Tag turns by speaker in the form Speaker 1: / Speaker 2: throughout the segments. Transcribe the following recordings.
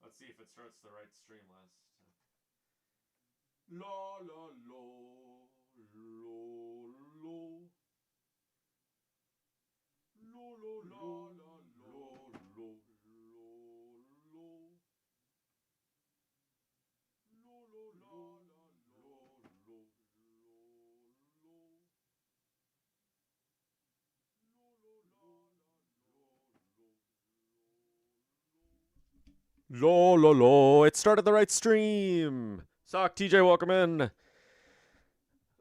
Speaker 1: Let's see if it starts the right stream last. La la lo lo lo lo lo la la lo lo lo lo lo. It started the right stream. Sock TJ, welcome in.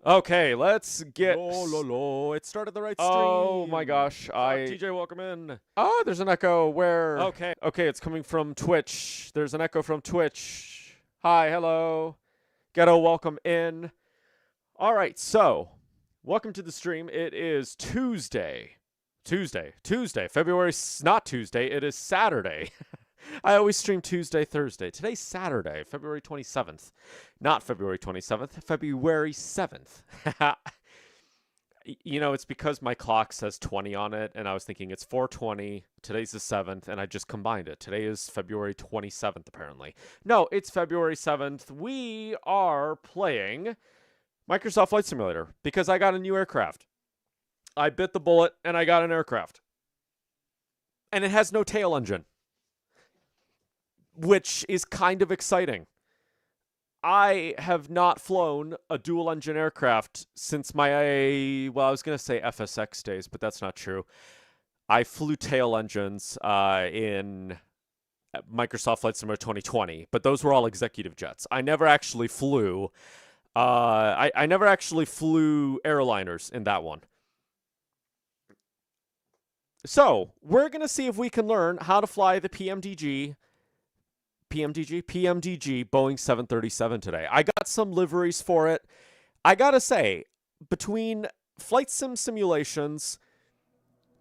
Speaker 1: Okay, let's get.
Speaker 2: Lo. It started the right stream.
Speaker 1: Oh my gosh,
Speaker 2: Sock
Speaker 1: TJ, welcome in. Oh, there's an echo. Where? Okay, it's coming from Twitch. There's an echo from Twitch. Hi, hello. Ghetto, welcome in. All right, so welcome to the stream. It is Tuesday. February. Not Tuesday. It is Saturday. I always stream Tuesday, Thursday. Today's Saturday, February 27th. Not February 27th, February 7th. You know, it's because my clock says 20 on it, and I was thinking it's 4:20. Today's the 7th, and I just combined it. Today is February 27th, apparently. No, it's February 7th. We are playing Microsoft Flight Simulator because I got a new aircraft. I bit the bullet, and I got an aircraft. And it has no tail engine, which is kind of exciting. I have not flown a dual-engine aircraft since my, I was going to say FSX days, but that's not true. I flew tail engines in Microsoft Flight Simulator 2020, but those were all executive jets. I never actually flew, I never actually flew airliners in that one. So, we're going to see if we can learn how to fly the PMDG Boeing 737 today. I got some liveries for it. I gotta say, between flight sim simulations,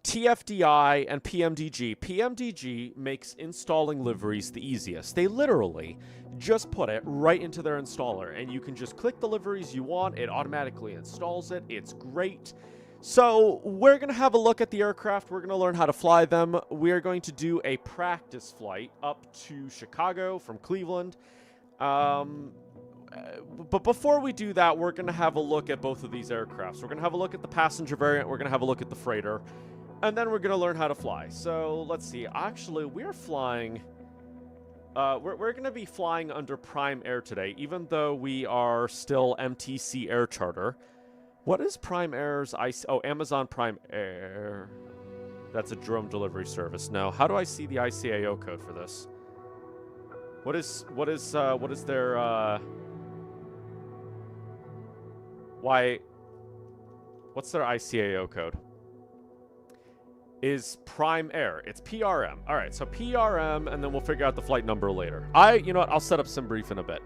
Speaker 1: TFDI, and PMDG makes installing liveries the easiest. They literally just put it right into their installer, and you can just click the liveries you want. It automatically installs it. It's great. So we're going to have a look at the aircraft. We're going to learn how to fly them. We're going to do a practice flight up to Chicago from Cleveland. But before we do that, we're going to have a look at both of these aircrafts. We're going to have a look at the passenger variant. We're going to have a look at the freighter. And then we're going to learn how to fly. So let's see. Actually, we're flying... we're going to be flying under Prime Air today, even though we are still MTC Air Charter. What is Prime Air's Amazon Prime Air? That's a drone delivery service. No. How do I see the ICAO code for this? What is their what's their ICAO code? Is Prime Air. It's PRM. All right, so PRM, and then we'll figure out the flight number later. You know what? I'll set up SimBrief in a bit.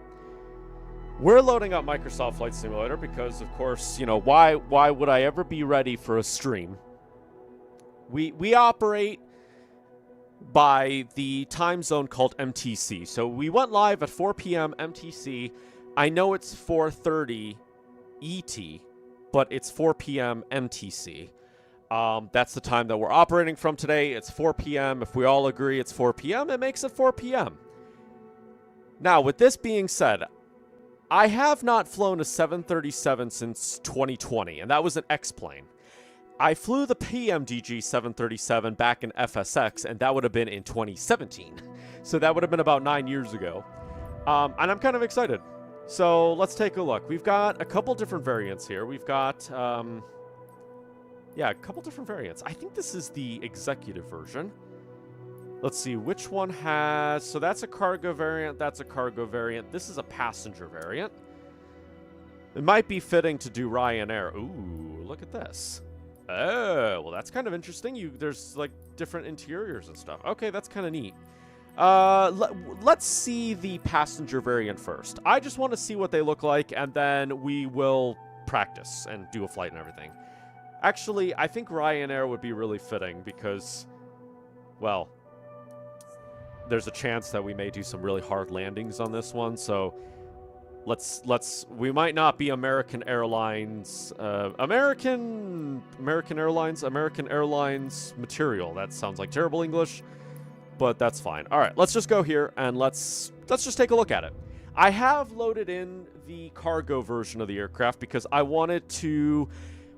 Speaker 1: We're loading up Microsoft Flight Simulator because, of course, you know, why would I ever be ready for a stream? We operate by the time zone called MTC. So we went live at 4 p.m. MTC. I know it's 4:30 ET, but it's 4 p.m. MTC. That's the time that we're operating from today. It's 4 p.m. If we all agree it's 4 p.m., it makes it 4 p.m. Now, with this being said, I have not flown a 737 since 2020, and that was an X-plane. I flew the PMDG 737 back in FSX, and that would have been in 2017. So that would have been about 9 years ago. And I'm kind of excited. So let's take a look. We've got a couple different variants here. We've got, a couple different variants. I think this is the executive version. Let's see, which one has... So that's a cargo variant, that's a cargo variant. This is a passenger variant. It might be fitting to do Ryanair. Ooh, look at this. Oh, well, that's kind of interesting. There's, like, different interiors and stuff. Okay, that's kind of neat. Let's see the passenger variant first. I just want to see what they look like, and then we will practice and do a flight and everything. Actually, I think Ryanair would be really fitting because, well... there's a chance that we may do some really hard landings on this one, so we might not be American Airlines material. That sounds like terrible English. but that's fine. All right, let's just go here and let's just take a look at it. I have loaded in the cargo version of the aircraft because I wanted to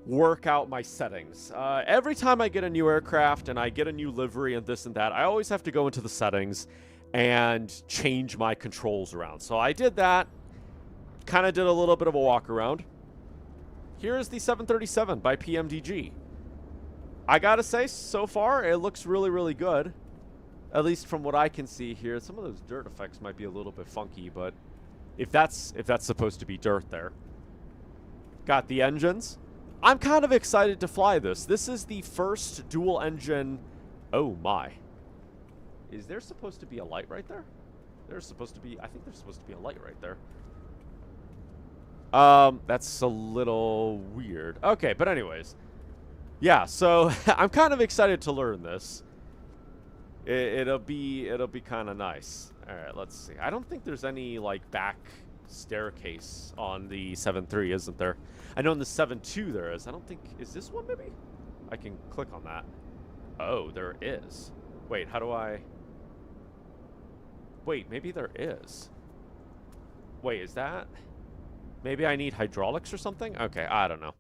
Speaker 1: work out my settings. Every time I get a new aircraft and I get a new livery and this and that, I always have to go into the settings and change my controls around. So I did that, kind of did a little bit of a walk around. Here is the 737 by PMDG. I gotta say, so far, it looks really, really good. At least from what I can see here. Some of those dirt effects might be a little bit funky, but if that's supposed to be dirt there. Got the engines. I'm kind of excited to fly this. This is the first dual engine. Oh my. Is there supposed to be a light right there? There's supposed to be, I think there's supposed to be a light right there. That's a little weird. Okay, but anyways. Yeah, so I'm kind of excited to learn this. It'll be kind of nice. All right, let's see. I don't think there's any like back staircase on the 7.3, isn't there? I know in the 7.2 there is. I don't think, is this one maybe? I can click on that. Oh, there is. Wait, how do I? Wait, maybe there is. Wait, is that? Maybe I need hydraulics or something? Okay, I don't know.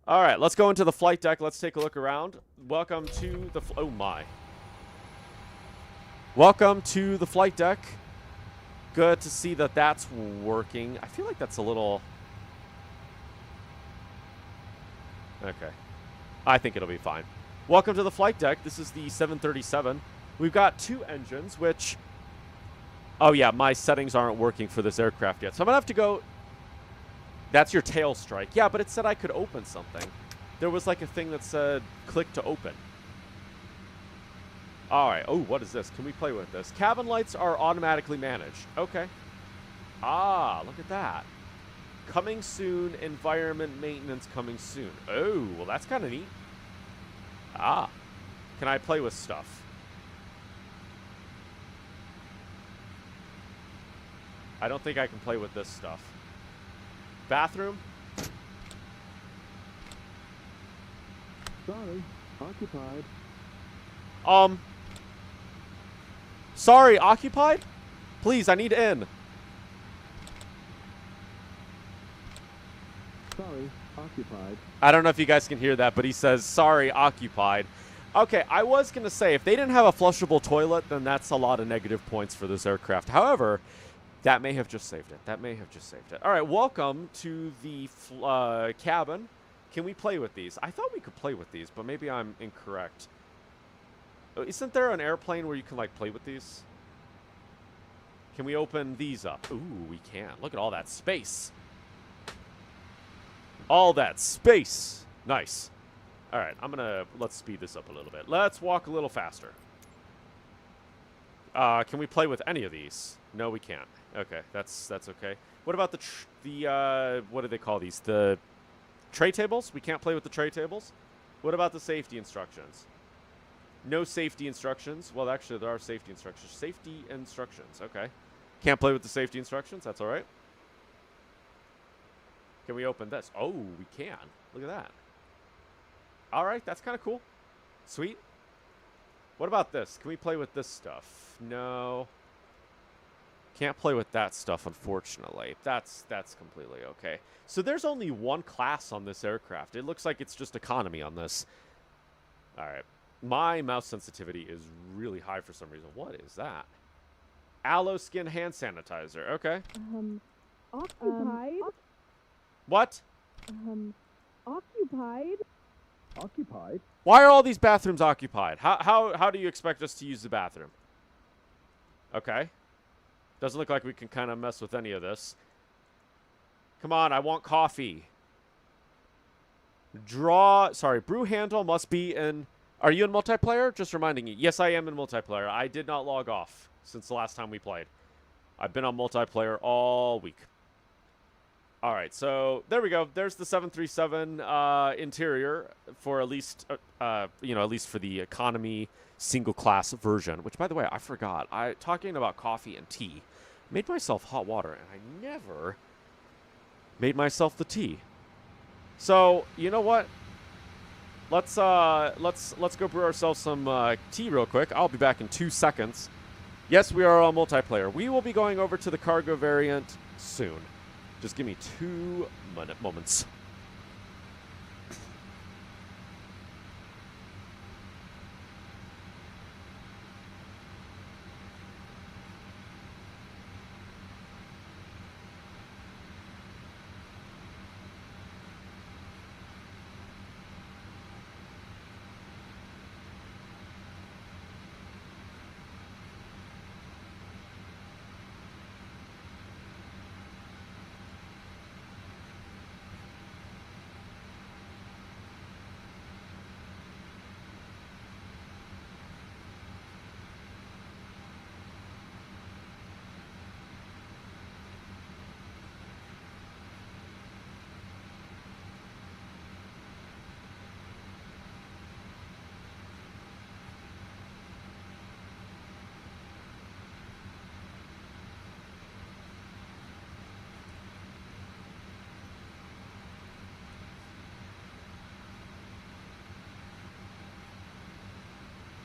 Speaker 1: All right, let's go into the flight deck. Let's take a look around. Welcome to the... Oh, my. Welcome to the flight deck. Good to see that that's working. I feel like that's a little... Okay. I think it'll be fine. Welcome to the flight deck. This is the 737. We've got two engines, which... Oh, yeah, my settings aren't working for this aircraft yet. So I'm going to have to go... That's your tail strike. Yeah, but it said I could open something. There was like a thing that said click to open. All right. Oh, what is this? Can we play with this? Cabin lights are automatically managed. Okay. Ah, look at that. Coming soon. Environment maintenance coming soon. Oh, well, that's kind of neat. Ah. Can I play with stuff? I don't think I can play with this stuff. Bathroom?
Speaker 3: Sorry, occupied.
Speaker 1: Sorry, occupied? Please, I need in.
Speaker 3: Sorry, occupied.
Speaker 1: I don't know if you guys can hear that, but he says, sorry, occupied. Okay, I was going to say, if they didn't have a flushable toilet, then that's a lot of negative points for this aircraft. However... That may have just saved it. That may have just saved it. All right, welcome to the cabin. Can we play with these? I thought we could play with these, but maybe I'm incorrect. Isn't there an airplane where you can, like, play with these? Can we open these up? Ooh, we can. Look at all that space. All that space. Nice. All right, let's speed this up a little bit. Let's walk a little faster. Can we play with any of these? No, we can't. Okay, that's okay. What about the what do they call these? The tray tables? We can't play with the tray tables. What about the safety instructions? No safety instructions. Well, actually, there are safety instructions. Safety instructions. Okay. Can't play with the safety instructions. That's all right. Can we open this? Oh, we can. Look at that. All right, that's kind of cool. Sweet. What about this? Can we play with this stuff? No. Can't play with that stuff, unfortunately. That's completely okay. So there's only one class on this aircraft. It looks like it's just economy on this. All right. My mouse sensitivity is really high for some reason. What is that? Aloe skin hand sanitizer. Okay.
Speaker 4: Occupied.
Speaker 1: What?
Speaker 4: Occupied.
Speaker 3: Occupied?
Speaker 1: Why are all these bathrooms occupied? How do you expect us to use the bathroom? Okay. Doesn't look like we can kind of mess with any of this. Come on, I want coffee. Brew handle must be in... Are you in multiplayer? Just reminding you. Yes, I am in multiplayer. I did not log off since the last time we played. I've been on multiplayer all week. All right, so there we go. There's the 737 interior for at least, at least for the economy single class version. Which, by the way, I forgot. Talking about coffee and tea, made myself hot water, and I never made myself the tea. So you know what? let's go brew ourselves some tea real quick. I'll be back in 2 seconds. Yes, we are on multiplayer. We will be going over to the cargo variant soon. Just give me 2 moments.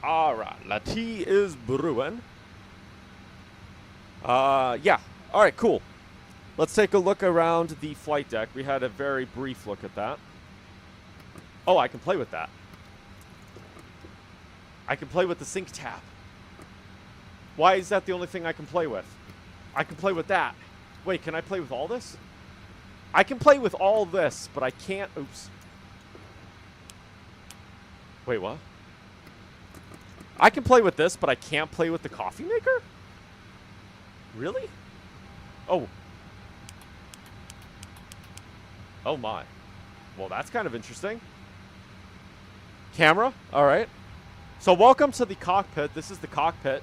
Speaker 1: All right, la tea is brewing. Yeah. All right, cool. Let's take a look around the flight deck. We had a very brief look at that. Oh, I can play with that. I can play with the sync tab. Why is that the only thing I can play with? I can play with that. Wait, can I play with all this? I can play with all this, but I can't. Oops. Wait, what? I can play with this, but I can't play with the coffee maker? Really? Oh. Oh my. Well, that's kind of interesting. Camera? All right. So welcome to the cockpit. This is the cockpit.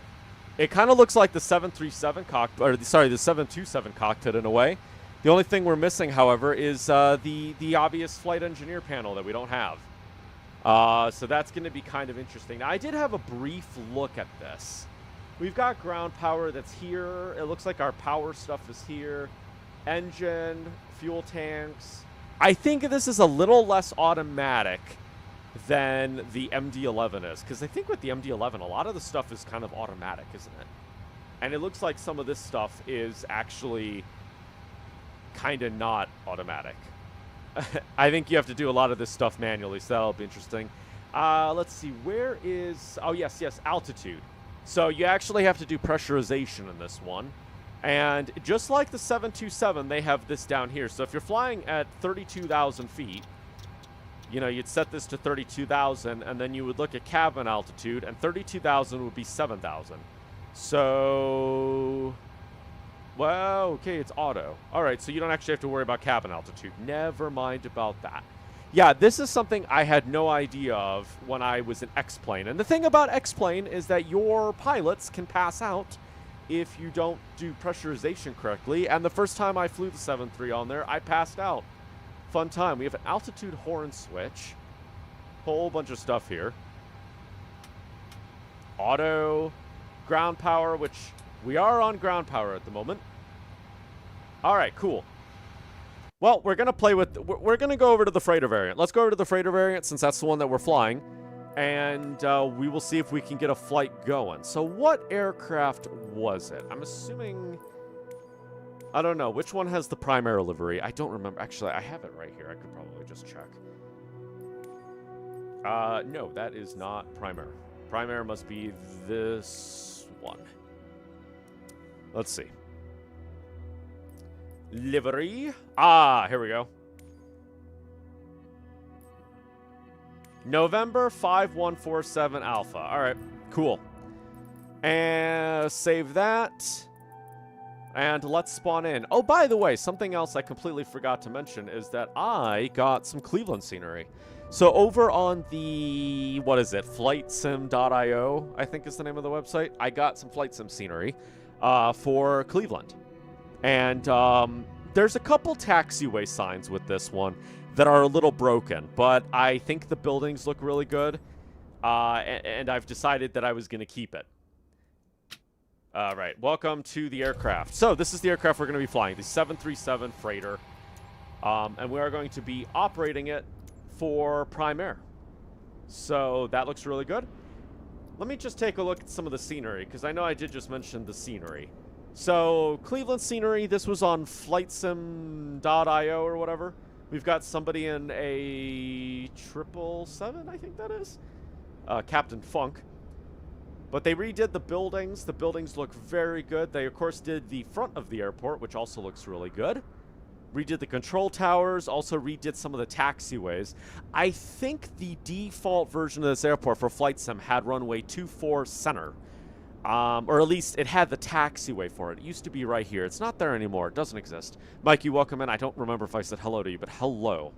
Speaker 1: It kind of looks like the 737 cockpit, or sorry, the 727 cockpit in a way. The only thing we're missing, however, is the obvious flight engineer panel that we don't have. So that's going to be kind of interesting. Now, I did have a brief look at this. We've got ground power that's here. It looks like our power stuff is here. Engine, fuel tanks. I think this is a little less automatic than the MD-11 is. Because I think with the MD-11, a lot of the stuff is kind of automatic, isn't it? And it looks like some of this stuff is actually kind of not automatic. I think you have to do a lot of this stuff manually, so that'll be interesting. Let's see, where is... Oh, yes, altitude. So you actually have to do pressurization in this one. And just like the 727, they have this down here. So if you're flying at 32,000 feet, you know, you'd set this to 32,000, and then you would look at cabin altitude, and 32,000 would be 7,000. So... Well, okay, it's auto. All right, so you don't actually have to worry about cabin altitude. Never mind about that. Yeah, this is something I had no idea of when I was in X-Plane. And the thing about X-Plane is that your pilots can pass out if you don't do pressurization correctly. And the first time I flew the 7.3 on there, I passed out. Fun time. We have an altitude horn switch. Whole bunch of stuff here. Auto. Ground power, which... We are on ground power at the moment. All right, cool. Well, we're going to play with... We're going to go over to the freighter variant. Let's go over to the freighter variant since that's the one that we're flying. And we will see if we can get a flight going. So what aircraft was it? I'm assuming... I don't know. Which one has the Primera livery? I don't remember. Actually, I have it right here. I could probably just check. No, that is not Primera. Primera must be this one. Let's see. Livery. Ah, here we go. November 5147 Alpha. All right, cool. And save that. And let's spawn in. Oh, by the way, something else I completely forgot to mention is that I got some Cleveland scenery. So over on the, what is it, flightsim.io, I think is the name of the website. I got some flight sim scenery. For Cleveland. And there's a couple taxiway signs with this one that are a little broken, but I think the buildings look really good, and I've decided that I was going to keep it. All right, welcome to the aircraft. So this is the aircraft we're going to be flying, the 737 freighter, and we are going to be operating it for Prime Air. So that looks really good. Let me just take a look at some of the scenery, because I know I did just mention the scenery. So, Cleveland scenery, this was on flightsim.io or whatever. We've got somebody in a 777, I think that is. Captain Funk. But they redid the buildings. The buildings look very good. They, of course, did the front of the airport, which also looks really good. Redid the control towers, also redid some of the taxiways. I think the default version of this airport for Flight Sim had runway 24 center. Or at least it had the taxiway for it. It used to be right here. It's not there anymore. It doesn't exist. Mikey, welcome in. I don't remember if I said hello to you, but hello.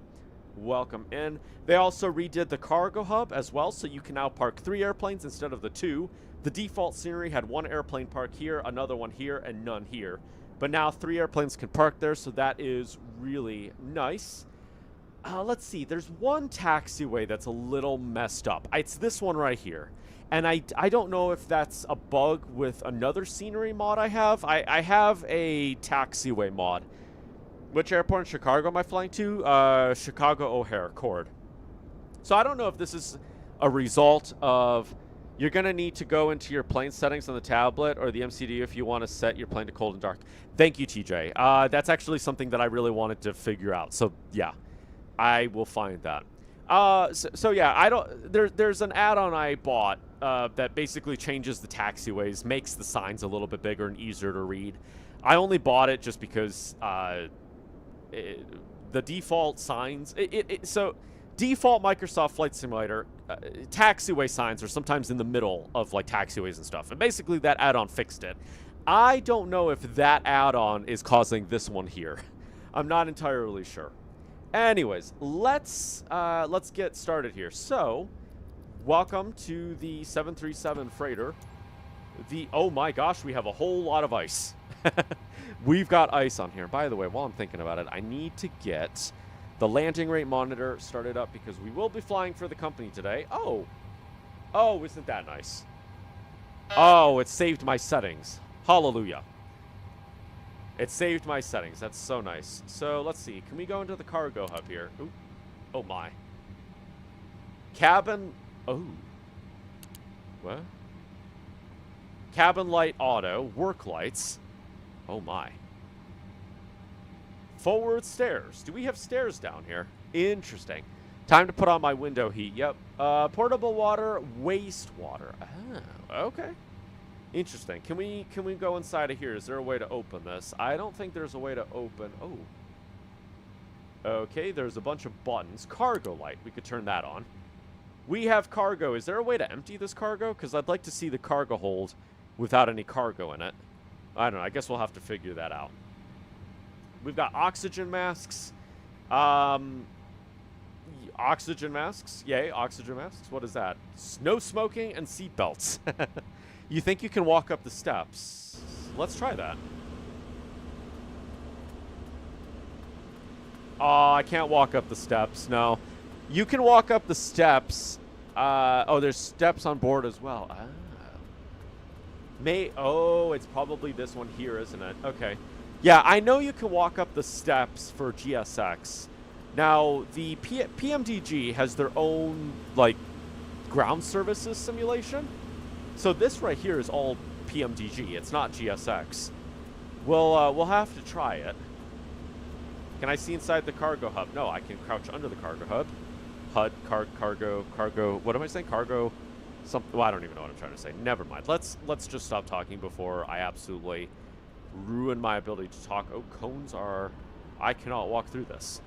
Speaker 1: Welcome in. They also redid the cargo hub as well, so you can now park 3 airplanes instead of the 2. The default scenery had 1 airplane park here, another one here, and none here. But now 3 airplanes can park there, so that is really nice. Let's see. There's one taxiway that's a little messed up. It's this one right here. And I don't know if that's a bug with another scenery mod I have. I have a taxiway mod. Which airport in Chicago am I flying to? Chicago O'Hare, Cord. So I don't know if this is a result of... You're going to need to go into your plane settings on the tablet or the MCD if you want to set your plane to cold and dark. Thank you, TJ. That's actually something that I really wanted to figure out. So, yeah, I will find that. So yeah, there's an add-on I bought that basically changes the taxiways, makes the signs a little bit bigger and easier to read. I only bought it just because the default signs... So, default Microsoft Flight Simulator... taxiway signs are sometimes in the middle of like taxiways and stuff, and basically that add-on fixed it. I don't know if that add-on is causing this one here. I'm not entirely sure. Anyways, let's get started here. So, welcome to the 737 freighter. Oh my gosh, we have a whole lot of ice. We've got ice on here. By the way, while I'm thinking about it, I need to get the landing rate monitor started up because we will be flying for the company today. Oh, isn't that nice? Oh, it saved my settings. Hallelujah. It saved my settings. That's so nice. So, let's see. Can we go into the cargo hub here? Ooh. Oh, my. Cabin... Oh. What? Cabin light auto. Work lights. Oh, my. Forward stairs. Do we have stairs down here? Interesting. Time to put on my window heat. Yep. Portable water, wastewater. Oh, okay. Interesting. Can we go inside of here? Is there a way to open this? I don't think there's a way to open. Oh. Okay, there's a bunch of buttons. Cargo light. We could turn that on. We have cargo. Is there a way to empty this cargo? Because I'd like to see the cargo hold without any cargo in it. I don't know. I guess we'll have to figure that out. We've got oxygen masks. Oxygen masks. Yay, oxygen masks. What is that? No smoking and seat belts. You think you can walk up the steps? Let's try that. Oh, I can't walk up the steps. No. You can walk up the steps. Oh, there's steps on board as well. Ah. Oh, it's probably this one here, isn't it? Okay. Yeah, I know you can walk up the steps for GSX. Now, the PMDG has their own, like, ground services simulation. So this right here is all PMDG. It's not GSX. We'll have to try it. Can I see inside the cargo hub? No, I can crouch under the cargo hub. HUD, cargo. What am I saying? Cargo. Well, I don't even know what I'm trying to say. Never mind. Let's just stop talking before I absolutely ruin my ability to talk. Oh, cones are... I cannot walk through this.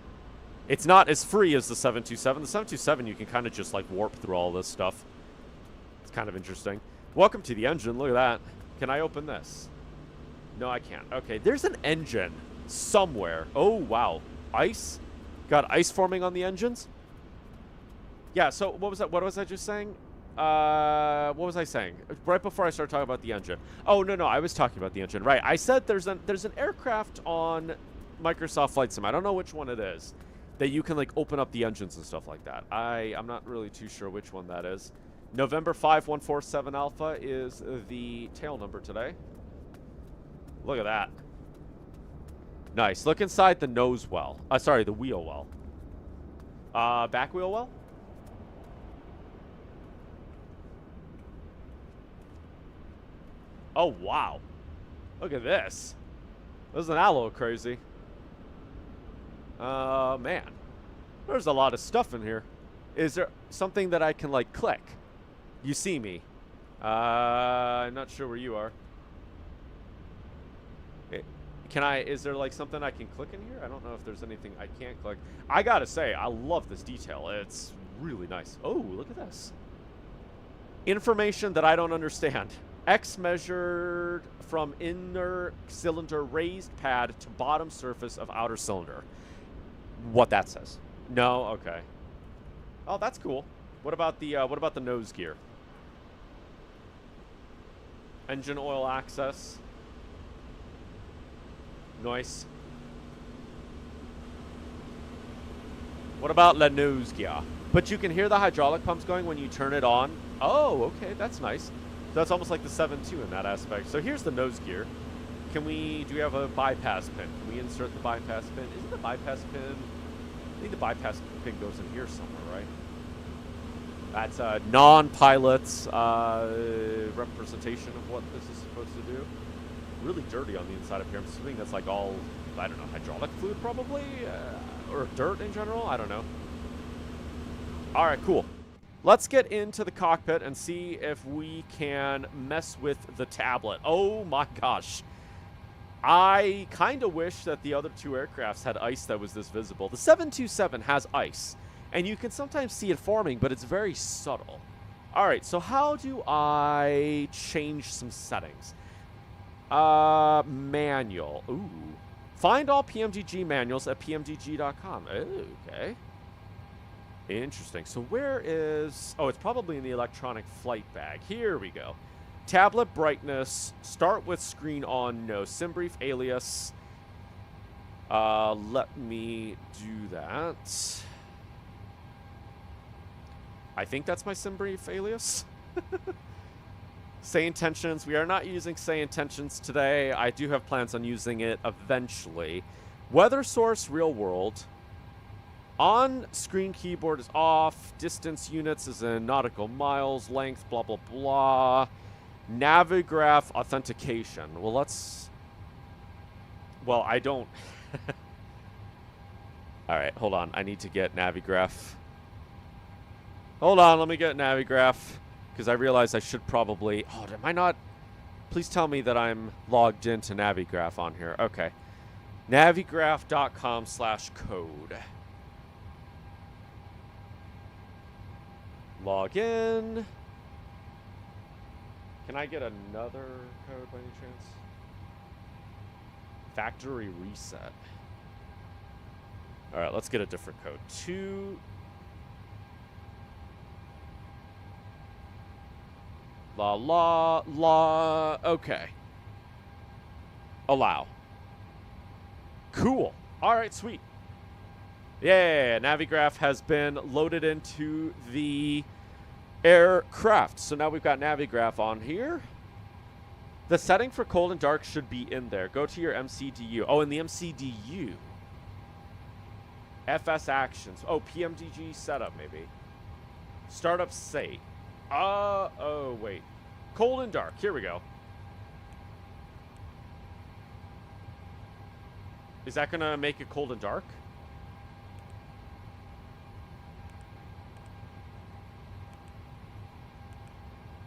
Speaker 1: It's not as free as the 727. The 727, you can kind of just, like, warp through all this stuff. It's kind of interesting. Welcome to the engine. Look at that. Can I open this? No, I can't. Okay, there's an engine somewhere. Oh, wow. Ice? Got ice forming on the engines? Yeah, so what was that? What was I just saying? What was I saying? Right before I started talking about the engine. Oh, no, I was talking about the engine. Right, I said there's an aircraft on Microsoft Flight Sim. I don't know which one it is. That you can, like, open up the engines and stuff like that. I'm not really too sure which one that is. November 5147 Alpha is the tail number today. Look at that. Nice. Look inside the nose well. Sorry, the wheel well. Back wheel well? Oh, wow. Look at this. Isn't that a little crazy? Man. There's a lot of stuff in here. Is there something that I can, like, click? You see me. I'm not sure where you are. Is there, like, something I can click in here? I don't know if there's anything I can't click. I gotta say, I love this detail. It's really nice. Oh, look at this. Information that I don't understand. X measured from inner cylinder raised pad to bottom surface of outer cylinder. What that says. No? Okay. Oh, that's cool. What about the nose gear? Engine oil access. Nice. What about the nose gear? But you can hear the hydraulic pumps going when you turn it on. Oh, okay, that's nice. So that's almost like the 7.2 in that aspect. So here's the nose gear. Do we have a bypass pin? Can we insert the bypass pin? Isn't the bypass pin? I think the bypass pin goes in here somewhere, right? That's a non-pilot's representation of what this is supposed to do. Really dirty on the inside of here. I'm assuming that's like all, I don't know, hydraulic fluid probably? Or dirt in general? I don't know. All right, cool. Let's get into the cockpit and see if we can mess with the tablet. Oh my gosh. I kind of wish that the other two aircrafts had ice that was this visible. The 727 has ice, and you can sometimes see it forming, but it's very subtle. All right, so how do I change some settings? Manual. Ooh. Find all PMDG manuals at pmdg.com. Okay. Interesting. So where is... Oh, it's probably in the electronic flight bag. Here we go. Tablet brightness. Start with screen on. No. SimBrief alias. Let me do that. I think that's my SimBrief alias. Say intentions. We are not using say intentions today. I do have plans on using it eventually. Weather source, real world. On-screen keyboard is off. Distance units is in nautical miles. Length, blah, blah, blah. Navigraph authentication. Well, let's... Well, I don't... All right, hold on. I need to get Navigraph. Hold on, let me get Navigraph. Because I realize I should probably... Oh, am I not... Please tell me that I'm logged into Navigraph on here. Okay. Navigraph.com/code. Log in. Can I get another code by any chance? Factory reset. All right, let's get a different code. 2. La la la. Okay. Allow. Cool. All right, sweet. Yeah, Navigraph has been loaded into the aircraft. So now we've got Navigraph on here. The setting for cold and dark should be in there. Go to your MCDU. Oh, in the MCDU. FS actions. Oh, PMDG setup maybe. Startup state. Oh, wait. Cold and dark. Here we go. Is that going to make it cold and dark?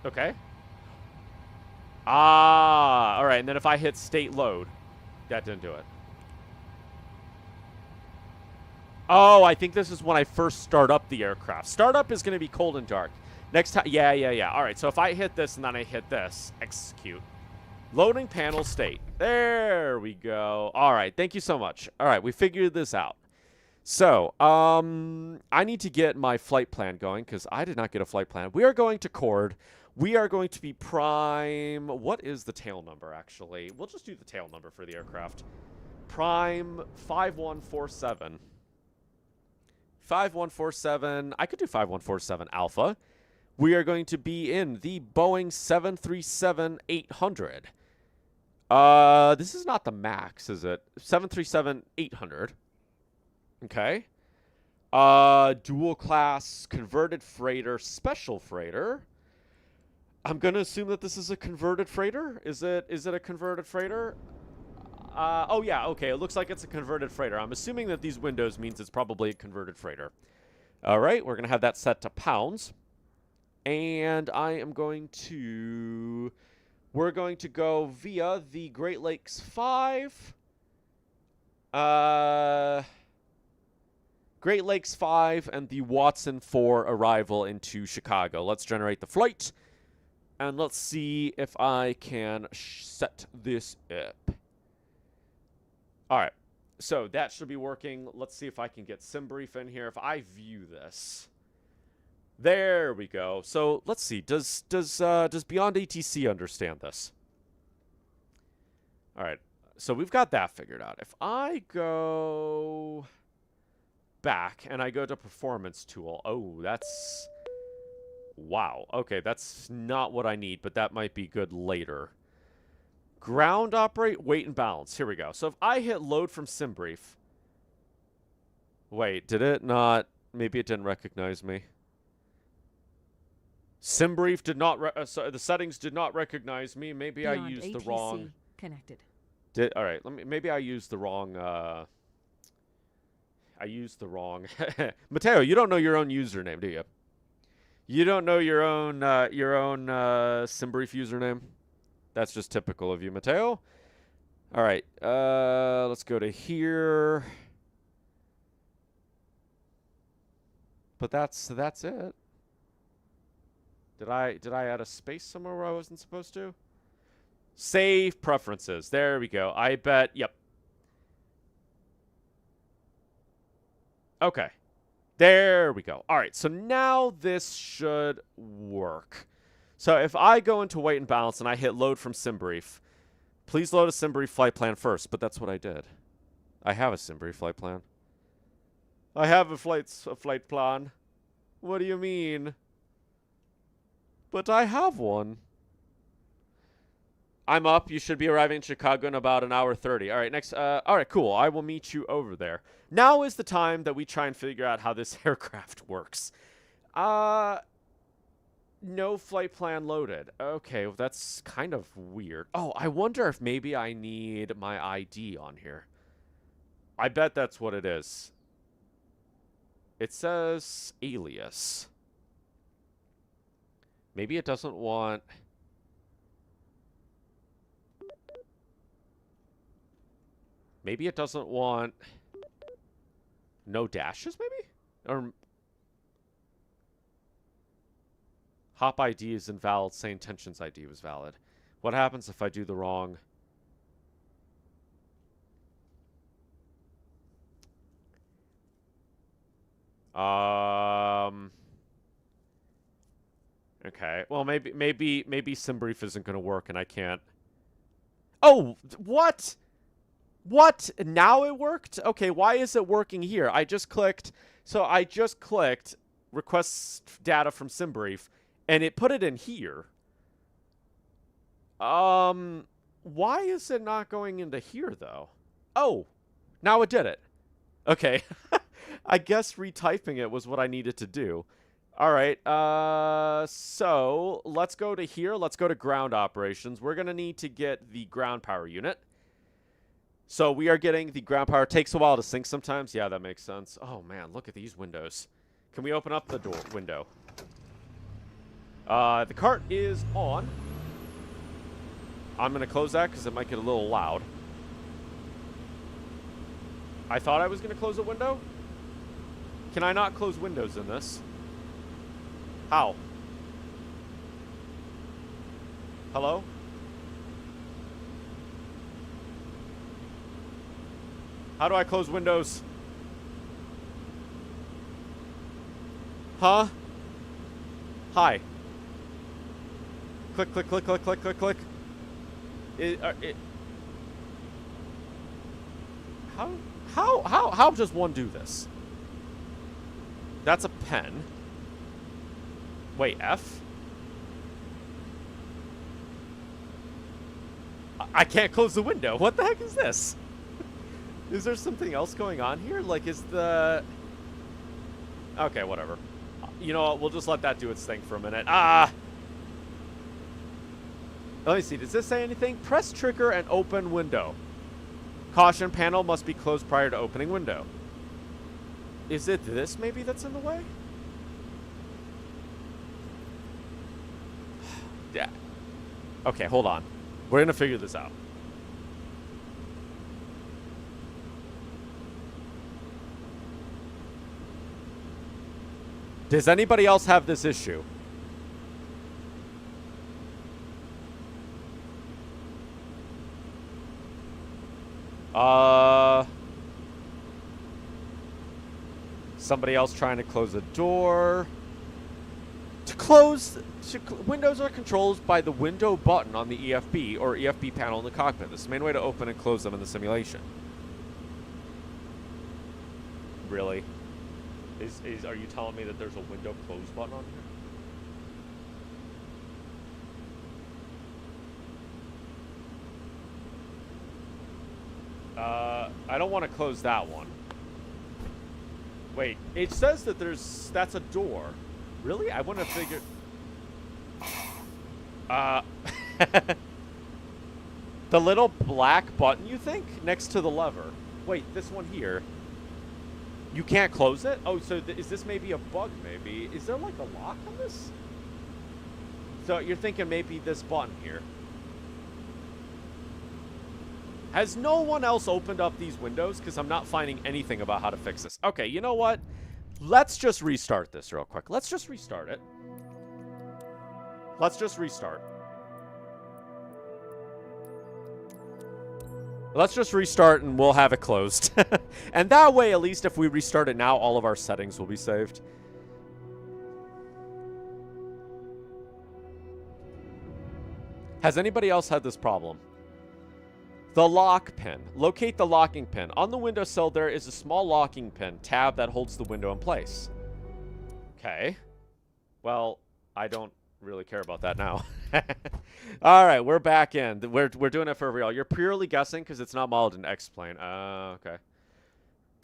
Speaker 1: Okay. All right. And then if I hit state load, that didn't do it. Oh, I think this is when I first start up the aircraft. Startup is going to be cold and dark. Next time, yeah. All right, so if I hit this and then I hit this, execute. Loading panel state. There we go. All right, thank you so much. All right, we figured this out. So, I need to get my flight plan going because I did not get a flight plan. We are going to Chord. We are going to be prime. What is the tail number, actually? We'll just do the tail number for the aircraft. Prime 5147. 5147. I could do 5147 Alpha. We are going to be in the Boeing 737-800. This is not the MAX, is it? 737-800. Okay. Dual class, converted freighter, special freighter. I'm going to assume that this is a converted freighter. Is it a converted freighter? Oh, yeah, okay. It looks like it's a converted freighter. I'm assuming that these windows means it's probably a converted freighter. All right, we're going to have that set to pounds. And I am going to... We're going to go via the Great Lakes 5. Great Lakes 5 and the Watson 4 arrival into Chicago. Let's generate the flight. And let's see if I can set this up. All right. So that should be working. Let's see if I can get SimBrief in here. If I view this. There we go. So let's see. Does Beyond ATC understand this? All right. So we've got that figured out. If I go back and I go to Performance Tool. Oh, that's... Wow. Okay, that's not what I need, but that might be good later. Ground operate, weight and balance. Here we go. So if I hit load from SimBrief. Wait, did it not... Maybe it didn't recognize me. SimBrief did not... sorry, the settings did not recognize me. Maybe
Speaker 5: Beyond
Speaker 1: I used the
Speaker 5: ATC
Speaker 1: wrong...
Speaker 5: Connected.
Speaker 1: All right, maybe I used the wrong... I used the wrong... Mateo, you don't know your own username, do you? You don't know your own SimBrief username? That's just typical of you, Mateo. All right, let's go to here. But that's it. Did I add a space somewhere where I wasn't supposed to? Save preferences. There we go. I bet. Yep. Okay. There we go. All right. So now this should work. So if I go into weight and balance and I hit load from SimBrief, please load a SimBrief flight plan first. But that's what I did. I have a SimBrief flight plan. I have a flight plan. What do you mean? But I have one. I'm up. You should be arriving in Chicago in about an hour 30. All right, next. All right, cool. I will meet you over there. Now is the time that we try and figure out how this aircraft works. No flight plan loaded. Okay, well, that's kind of weird. Oh, I wonder if maybe I need my ID on here. I bet that's what it is. It says alias. Maybe it doesn't want... Maybe it doesn't want no dashes, maybe? Or hop ID is invalid, say intentions ID was valid. What happens if I do the wrong? Okay. Well, maybe SimBrief isn't going to work and I can't. Oh, what? What? Now it worked? Okay, why is it working here? I just clicked request data from SimBrief, and it put it in here. Why is it not going into here, though? Oh, now it did it. Okay. I guess retyping it was what I needed to do. All right, so let's go to here. Let's go to ground operations. We're going to need to get the ground power unit. So we are getting the ground power. Takes a while to sync sometimes. Yeah, that makes sense. Oh, man, look at these windows. Can we open up the door window? The cart is on. I'm going to close that because it might get a little loud. I thought I was going to close a window. Can I not close windows in this? How? Hello? How do I close windows? Huh? Hi. Click, click, click, click, click, click, click. How does one do this? That's a pen. Wait, F? I can't close the window. What the heck is this? Is there something else going on here? Like, is the... Okay, whatever. You know what? We'll just let that do its thing for a minute. Ah! Let me see. Does this say anything? Press trigger and open window. Caution, panel must be closed prior to opening window. Is it this maybe that's in the way? Yeah. Okay, hold on. We're going to figure this out. Does anybody else have this issue? Somebody else trying to close a door. Windows are controlled by the window button on the EFB or EFB panel in the cockpit. This is the main way to open and close them in the simulation. Really? Are you telling me that there's a window close button on here? I don't want to close that one. Wait, it says that that's a door. Really? I wouldn't have figured. The little black button, you think? Next to the lever. Wait, this one here. You can't close it? Oh, so is this maybe a bug, maybe? Is there like a lock on this? So you're thinking maybe this button here. Has no one else opened up these windows? Because I'm not finding anything about how to fix this. Okay, you know what? Let's just restart this real quick. Let's just restart it. Let's just restart. Let's just restart and we'll have it closed. And that way, at least if we restart it now, all of our settings will be saved. Has anybody else had this problem? The lock pin. Locate the locking pin. On the windowsill, there is a small locking pin tab that holds the window in place. Okay. Well, I don't really care about that now. All right, we're back in. We're doing it for real. You're purely guessing because it's not modeled in X-plane. Okay.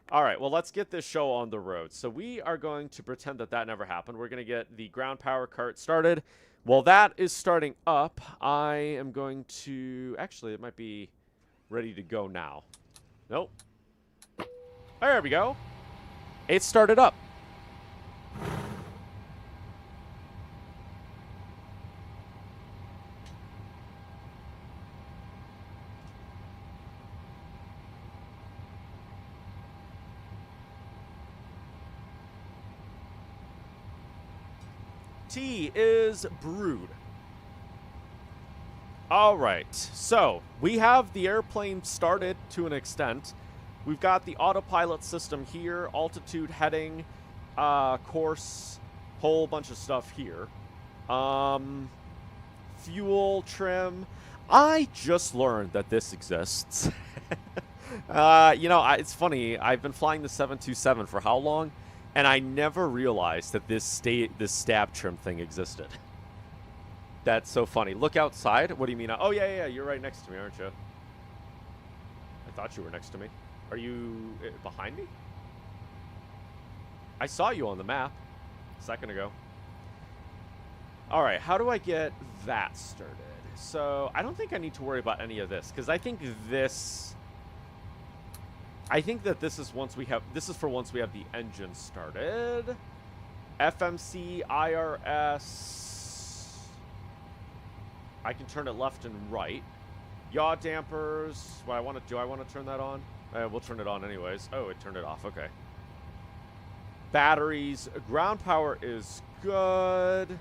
Speaker 1: All right, well, let's get this show on the road. So we are going to pretend that that never happened. We're going to get the ground power cart started. While that is starting up, I am going to... Actually, it might be ready to go now. Nope. There we go. It started up. Tea is brewed. All right, so we have the airplane started to an extent. We've got the autopilot system here, altitude, heading, course, whole bunch of stuff here. Fuel, trim. I just learned that this exists. You know, it's funny. I've been flying the 727 for how long? And I never realized that this stab trim thing existed. That's so funny. Look outside. What do you mean? Oh, yeah. You're right next to me, aren't you? I thought you were next to me. Are you behind me? I saw you on the map a second ago. All right, how do I get that started? So I don't think I need to worry about any of this because I think this... I think that this is once we have... This is for once we have the engine started. FMC, IRS... I can turn it left and right. Yaw dampers. What do I want to turn that on? We'll turn it on anyways. Oh, it turned it off. Okay. Batteries. Ground power is good.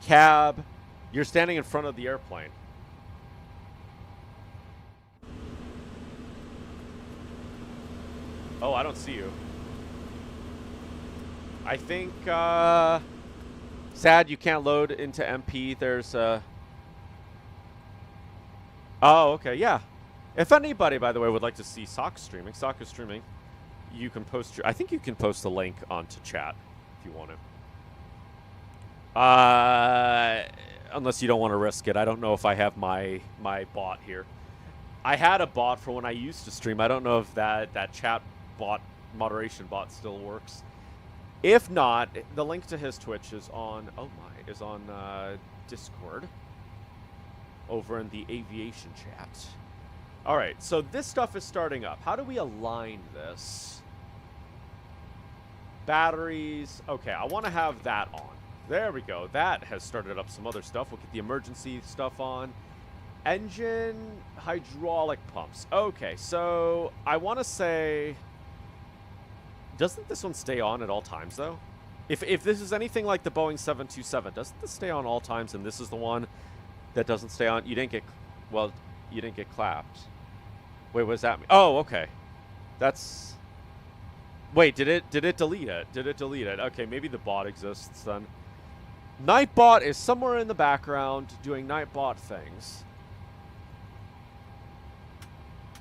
Speaker 1: Cab. You're standing in front of the airplane. Oh, I don't see you. I think, sad you can't load into MP. There's Oh, okay, yeah. If anybody, by the way, would like to see Sock streaming, Sock is streaming, you can post I think you can post a link onto chat if you want to. Unless you don't want to risk it. I don't know if I have my bot here. I had a bot for when I used to stream. I don't know if that chat bot, moderation bot still works. If not, the link to his Twitch is on, Discord. over in the aviation chat. All right, so this stuff is starting up. How do we align this? Batteries. Okay, I want to have that on. There we go. That has started up some other stuff. We'll get the emergency stuff on. Engine, hydraulic pumps. Okay, so I want to say... Doesn't this one stay on at all times, though? If this is anything like the Boeing 727, doesn't this stay on all times, and this is the one that doesn't stay on? You didn't get... Well, you didn't get clapped. Wait, what does that mean? Oh, okay. That's... Wait, did it delete it? Did it delete it? Okay, maybe the bot exists then. Nightbot is somewhere in the background doing Nightbot things.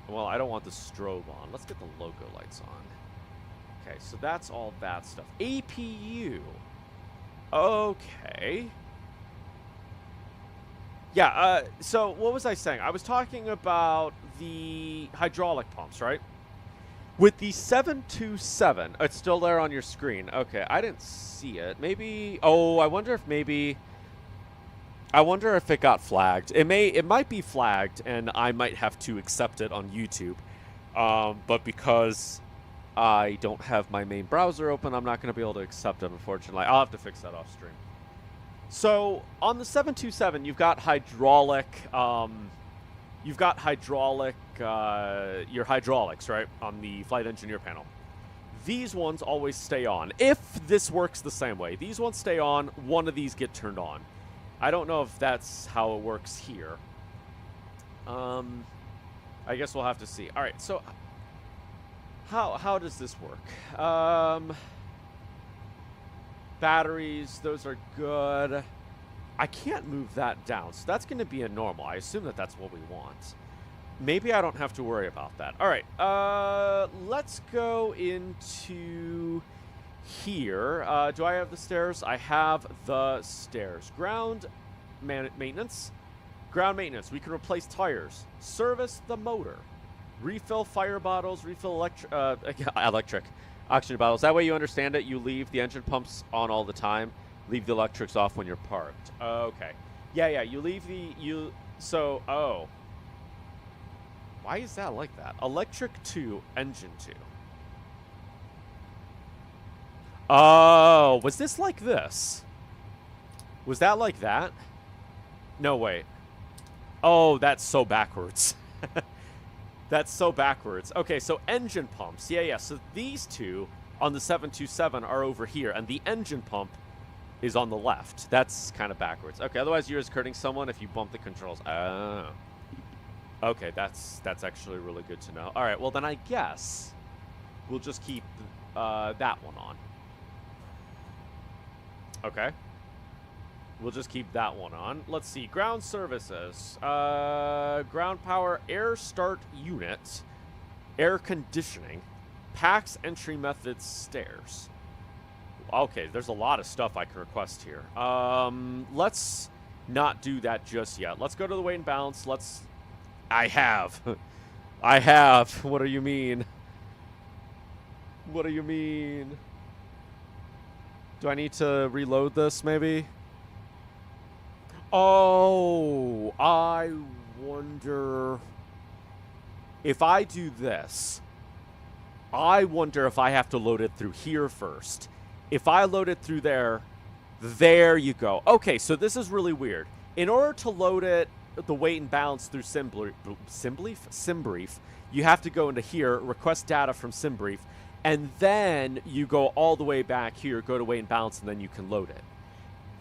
Speaker 1: Well, I don't want the strobe on. Let's get the logo lights on. Okay, so that's all that stuff. APU. Okay. Yeah, so what was I saying? I was talking about the hydraulic pumps, right? With the 727, it's still there on your screen. Okay, I didn't see it. Maybe, oh, I wonder if maybe, I wonder if it got flagged. It might be flagged, and I might have to accept it on YouTube. But because I don't have my main browser open, I'm not going to be able to accept it, unfortunately. I'll have to fix that off stream. So, on the 727, you've got hydraulic, your hydraulics, right, on the flight engineer panel. These ones always stay on. If this works the same way, these ones stay on, one of these get turned on. I don't know if that's how it works here. I guess we'll have to see. All right, so how does this work? Batteries, those are good. I can't move that down, so that's going to be a normal. I assume that that's what we want. Maybe I don't have to worry about that. All right, let's go into here. Do I have the stairs? I have the stairs. Ground maintenance. Ground maintenance. We can replace tires. Service the motor. Refill fire bottles. Refill electric oxygen bottles. That way you understand it. You leave the engine pumps on all the time. Leave the electrics off when you're parked. Okay. Yeah, you leave the... So, oh. Why is that like that? Electric 2, engine 2. Oh, was this like this? Was that like that? No, wait. Oh, that's so backwards. That's so backwards. Okay, so engine pumps. Yeah. So these two on the 727 are over here, and the engine pump is on the left. That's kind of backwards. Okay, otherwise you're just hurting someone if you bump the controls. Oh. Okay, that's actually really good to know. All right, well then I guess we'll just keep that one on. Okay. We'll just keep that one on. Let's see. Ground services. Ground power, air start unit, air conditioning, PAX entry methods, stairs. Okay, there's a lot of stuff I can request here. Let's not do that just yet. Let's go to the weight and balance. I have. What do you mean? What do you mean? Do I need to reload this, maybe? Oh, I wonder if I do this. I wonder if I have to load it through here first. If I load it through there you go. Okay, so this is really weird. In order to load it, the weight and balance through SimBrief, you have to go into here, request data from SimBrief, and then you go all the way back here, go to weight and balance, and then you can load it.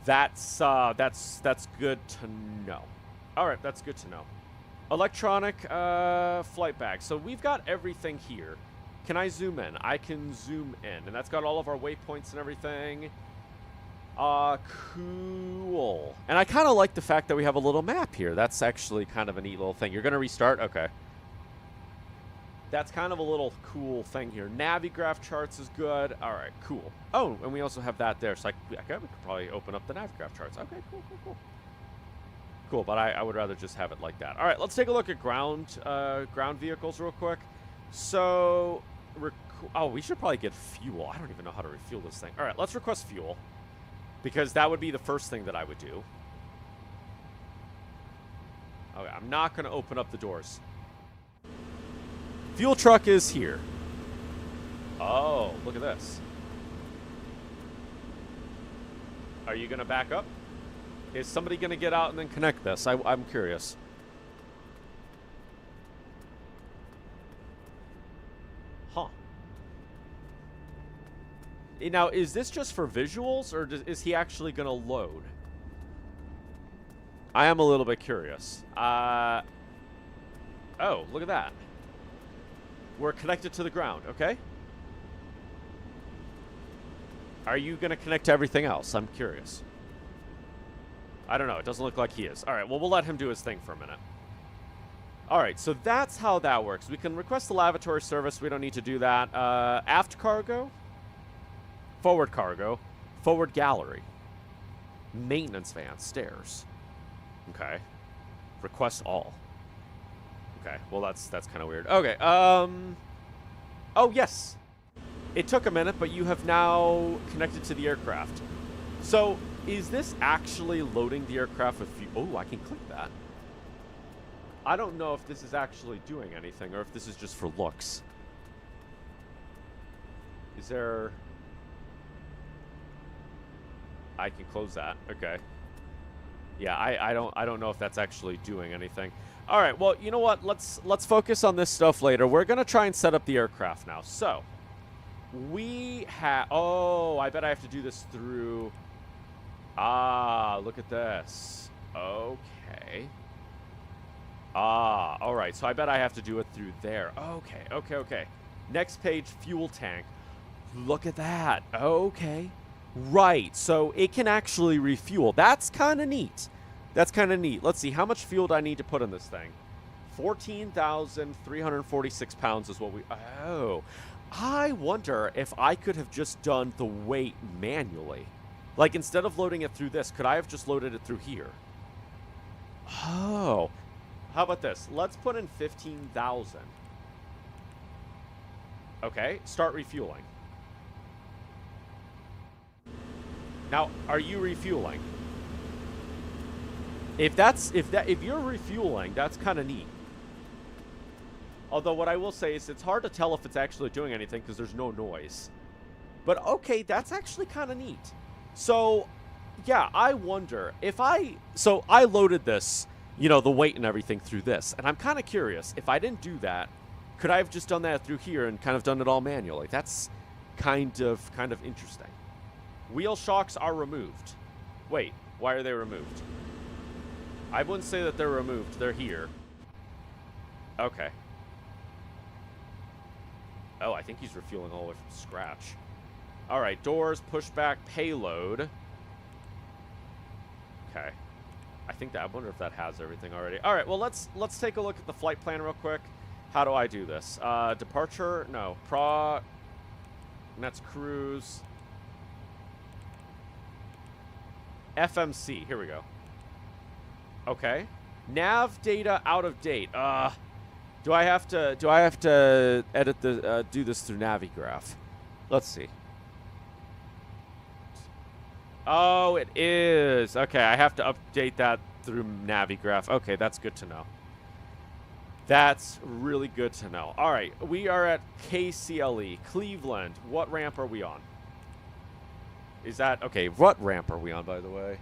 Speaker 1: That's good to know. All right, that's good to know. Electronic flight bag. So we've got everything here. Can I zoom in? I can zoom in, and that's got all of our waypoints and everything. Cool. And I kind of like the fact that we have a little map here. That's actually kind of a neat little thing. You're going to restart? Okay. That's kind of a little cool thing here. Navigraph charts is good. All right, cool. Oh, and we also have that there. So we could probably open up the Navigraph charts. Okay, cool. Cool, but I would rather just have it like that. All right, let's take a look at ground vehicles real quick. So, we should probably get fuel. I don't even know how to refuel this thing. All right, let's request fuel, because that would be the first thing that I would do. Okay, I'm not going to open up the doors. Fuel truck is here. Oh, look at this. Are you going to back up? Is somebody going to get out and then connect this? I'm curious. Huh. Now, is this just for visuals, or is he actually going to load? I am a little bit curious. Oh, look at that. We're connected to the ground, okay? Are you going to connect to everything else? I'm curious. I don't know. It doesn't look like he is. All right, well, we'll let him do his thing for a minute. All right, so that's how that works. We can request the lavatory service. We don't need to do that. Aft cargo, forward gallery, maintenance van, stairs. Okay. Request all. Okay, well, that's kind of weird. Okay, oh, yes. It took a minute, but you have now connected to the aircraft. So, is this actually loading the aircraft with fuel? Oh, I can click that. I don't know if this is actually doing anything or if this is just for looks. Is there... I can close that. Okay. Yeah, I don't know if that's actually doing anything. All right, well, you know what? Let's focus on this stuff later. We're going to try and set up the aircraft now. So, we have... Oh, I bet I have to do this through... Ah, look at this. Okay. Ah, all right. So I bet I have to do it through there. Okay. Next page, fuel tank. Look at that. Okay. Right. So it can actually refuel. That's kind of neat. Let's see. How much fuel do I need to put in this thing? 14,346 pounds is what we... Oh. I wonder if I could have just done the weight manually. Like, instead of loading it through this, could I have just loaded it through here? Oh. How about this? Let's put in 15,000. Okay, start refueling. Now, are you refueling? If you're refueling, that's kind of neat. Although what I will say is it's hard to tell if it's actually doing anything because there's no noise. But okay, that's actually kind of neat. So, yeah, I wonder if so I loaded this, you know, the weight and everything through this. And I'm kind of curious, if I didn't do that, could I have just done that through here and kind of done it all manually? That's kind of interesting. Wheel shocks are removed. Wait, why are they removed? I wouldn't say that they're removed. They're here. Okay. Oh, I think he's refueling all the way from scratch. All right, doors, pushback, payload. Okay. I wonder if that has everything already. All right, well, let's take a look at the flight plan real quick. How do I do this? Departure, no. That's cruise. FMC, here we go. Okay. Nav data out of date. Do I have to edit the do this through Navigraph? Let's see. Oh, it is. Okay, I have to update that through Navigraph. Okay, that's good to know. That's really good to know. All right, we are at KCLE, Cleveland. What ramp are we on? Is that... Okay, what ramp are we on, by the way?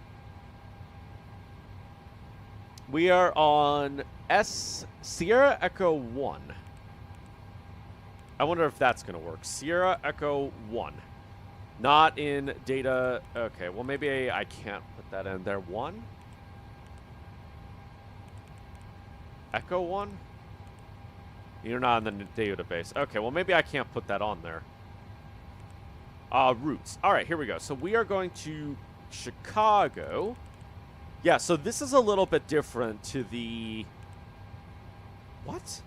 Speaker 1: We are on Sierra Echo 1. I wonder if that's going to work. Sierra Echo 1. Not in data... Okay, well, maybe I can't put that in there. 1? Echo 1? You're not in the database. Okay, well, maybe I can't put that on there. Routes. All right, here we go. So we are going to Chicago. Yeah, so this is a little bit different to the... What?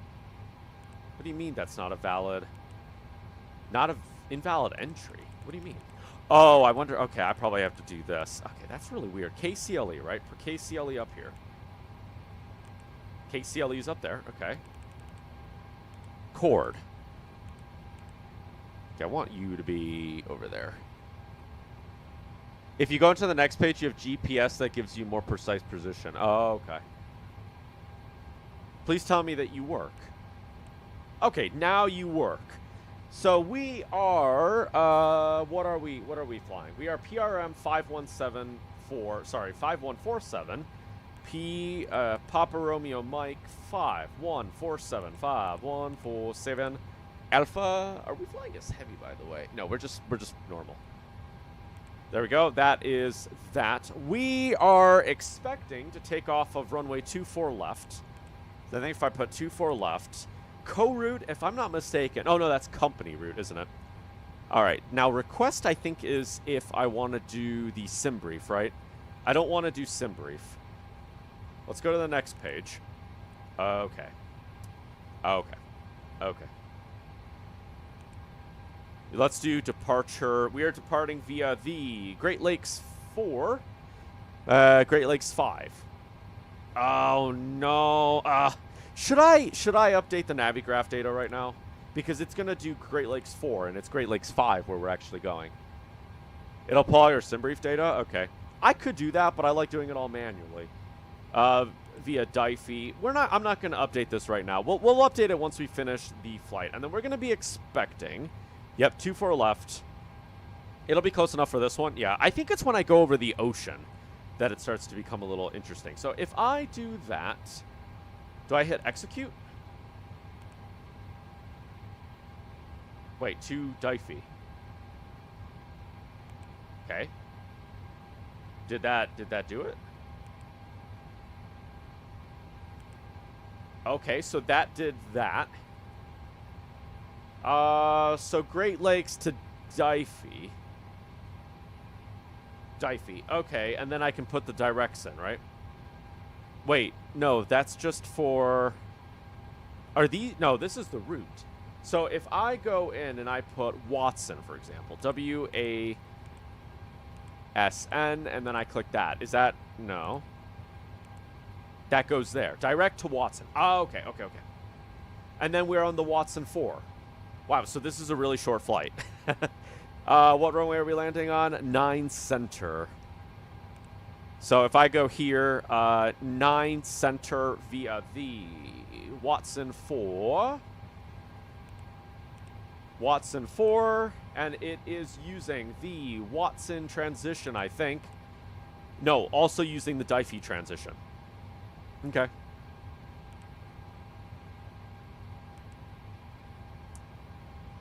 Speaker 1: What do you mean that's not a valid... Not an invalid entry? What do you mean? Oh, I wonder... Okay, I probably have to do this. Okay, that's really weird. KCLE, right? For KCLE up here. KCLE's up there. Okay. Chord. Okay, I want you to be over there. If you go into the next page, you have GPS that gives you more precise position. Oh, okay. Please tell me that you work. Okay, now you work. So we are, what are we flying? We are PRM 5147, Papa Romeo Mike 5147 Alpha. Are we flying as heavy, by the way? No, we're just normal. There we go. That is that. We are expecting to take off of runway 24 left. So I think if I put 24 left, co-route, if I'm not mistaken. Oh, no, that's company route, isn't it? All right. Now, request, I think, is if I want to do the sim brief, right? I don't want to do sim brief. Let's go to the next page. Okay. Okay. Okay. Let's do departure. We are departing via the Great Lakes 4. Great Lakes 5. Oh, no. Should I update the Navigraph data right now? Because it's going to do Great Lakes 4, and it's Great Lakes 5 where we're actually going. It'll pull all your SimBrief data? Okay. I could do that, but I like doing it all manually. Via Diffie. I'm not going to update this right now. We'll update it once we finish the flight. And then we're going to be expecting... Yep, 24 left. It'll be close enough for this one. Yeah, I think it's when I go over the ocean that it starts to become a little interesting. So if I do that, do I hit execute? Wait, to Diffie. Okay. Did that do it? Okay, so that did that. So Great Lakes to Diffie. Okay, and then I can put the directs in, right? Wait, no, that's just for... Are these... No, this is the route. So if I go in and I put Watson, for example, W-A-S-N, and then I click that. Is that... No. That goes there. Direct to Watson. Oh, okay. And then we're on the Watson 4. Wow, so this is a really short flight. What runway are we landing on? 9 center. So if I go here, 9 center via the Watson 4. Watson 4, and it is using the Watson transition, I think. No, also using the Diffie transition. Okay.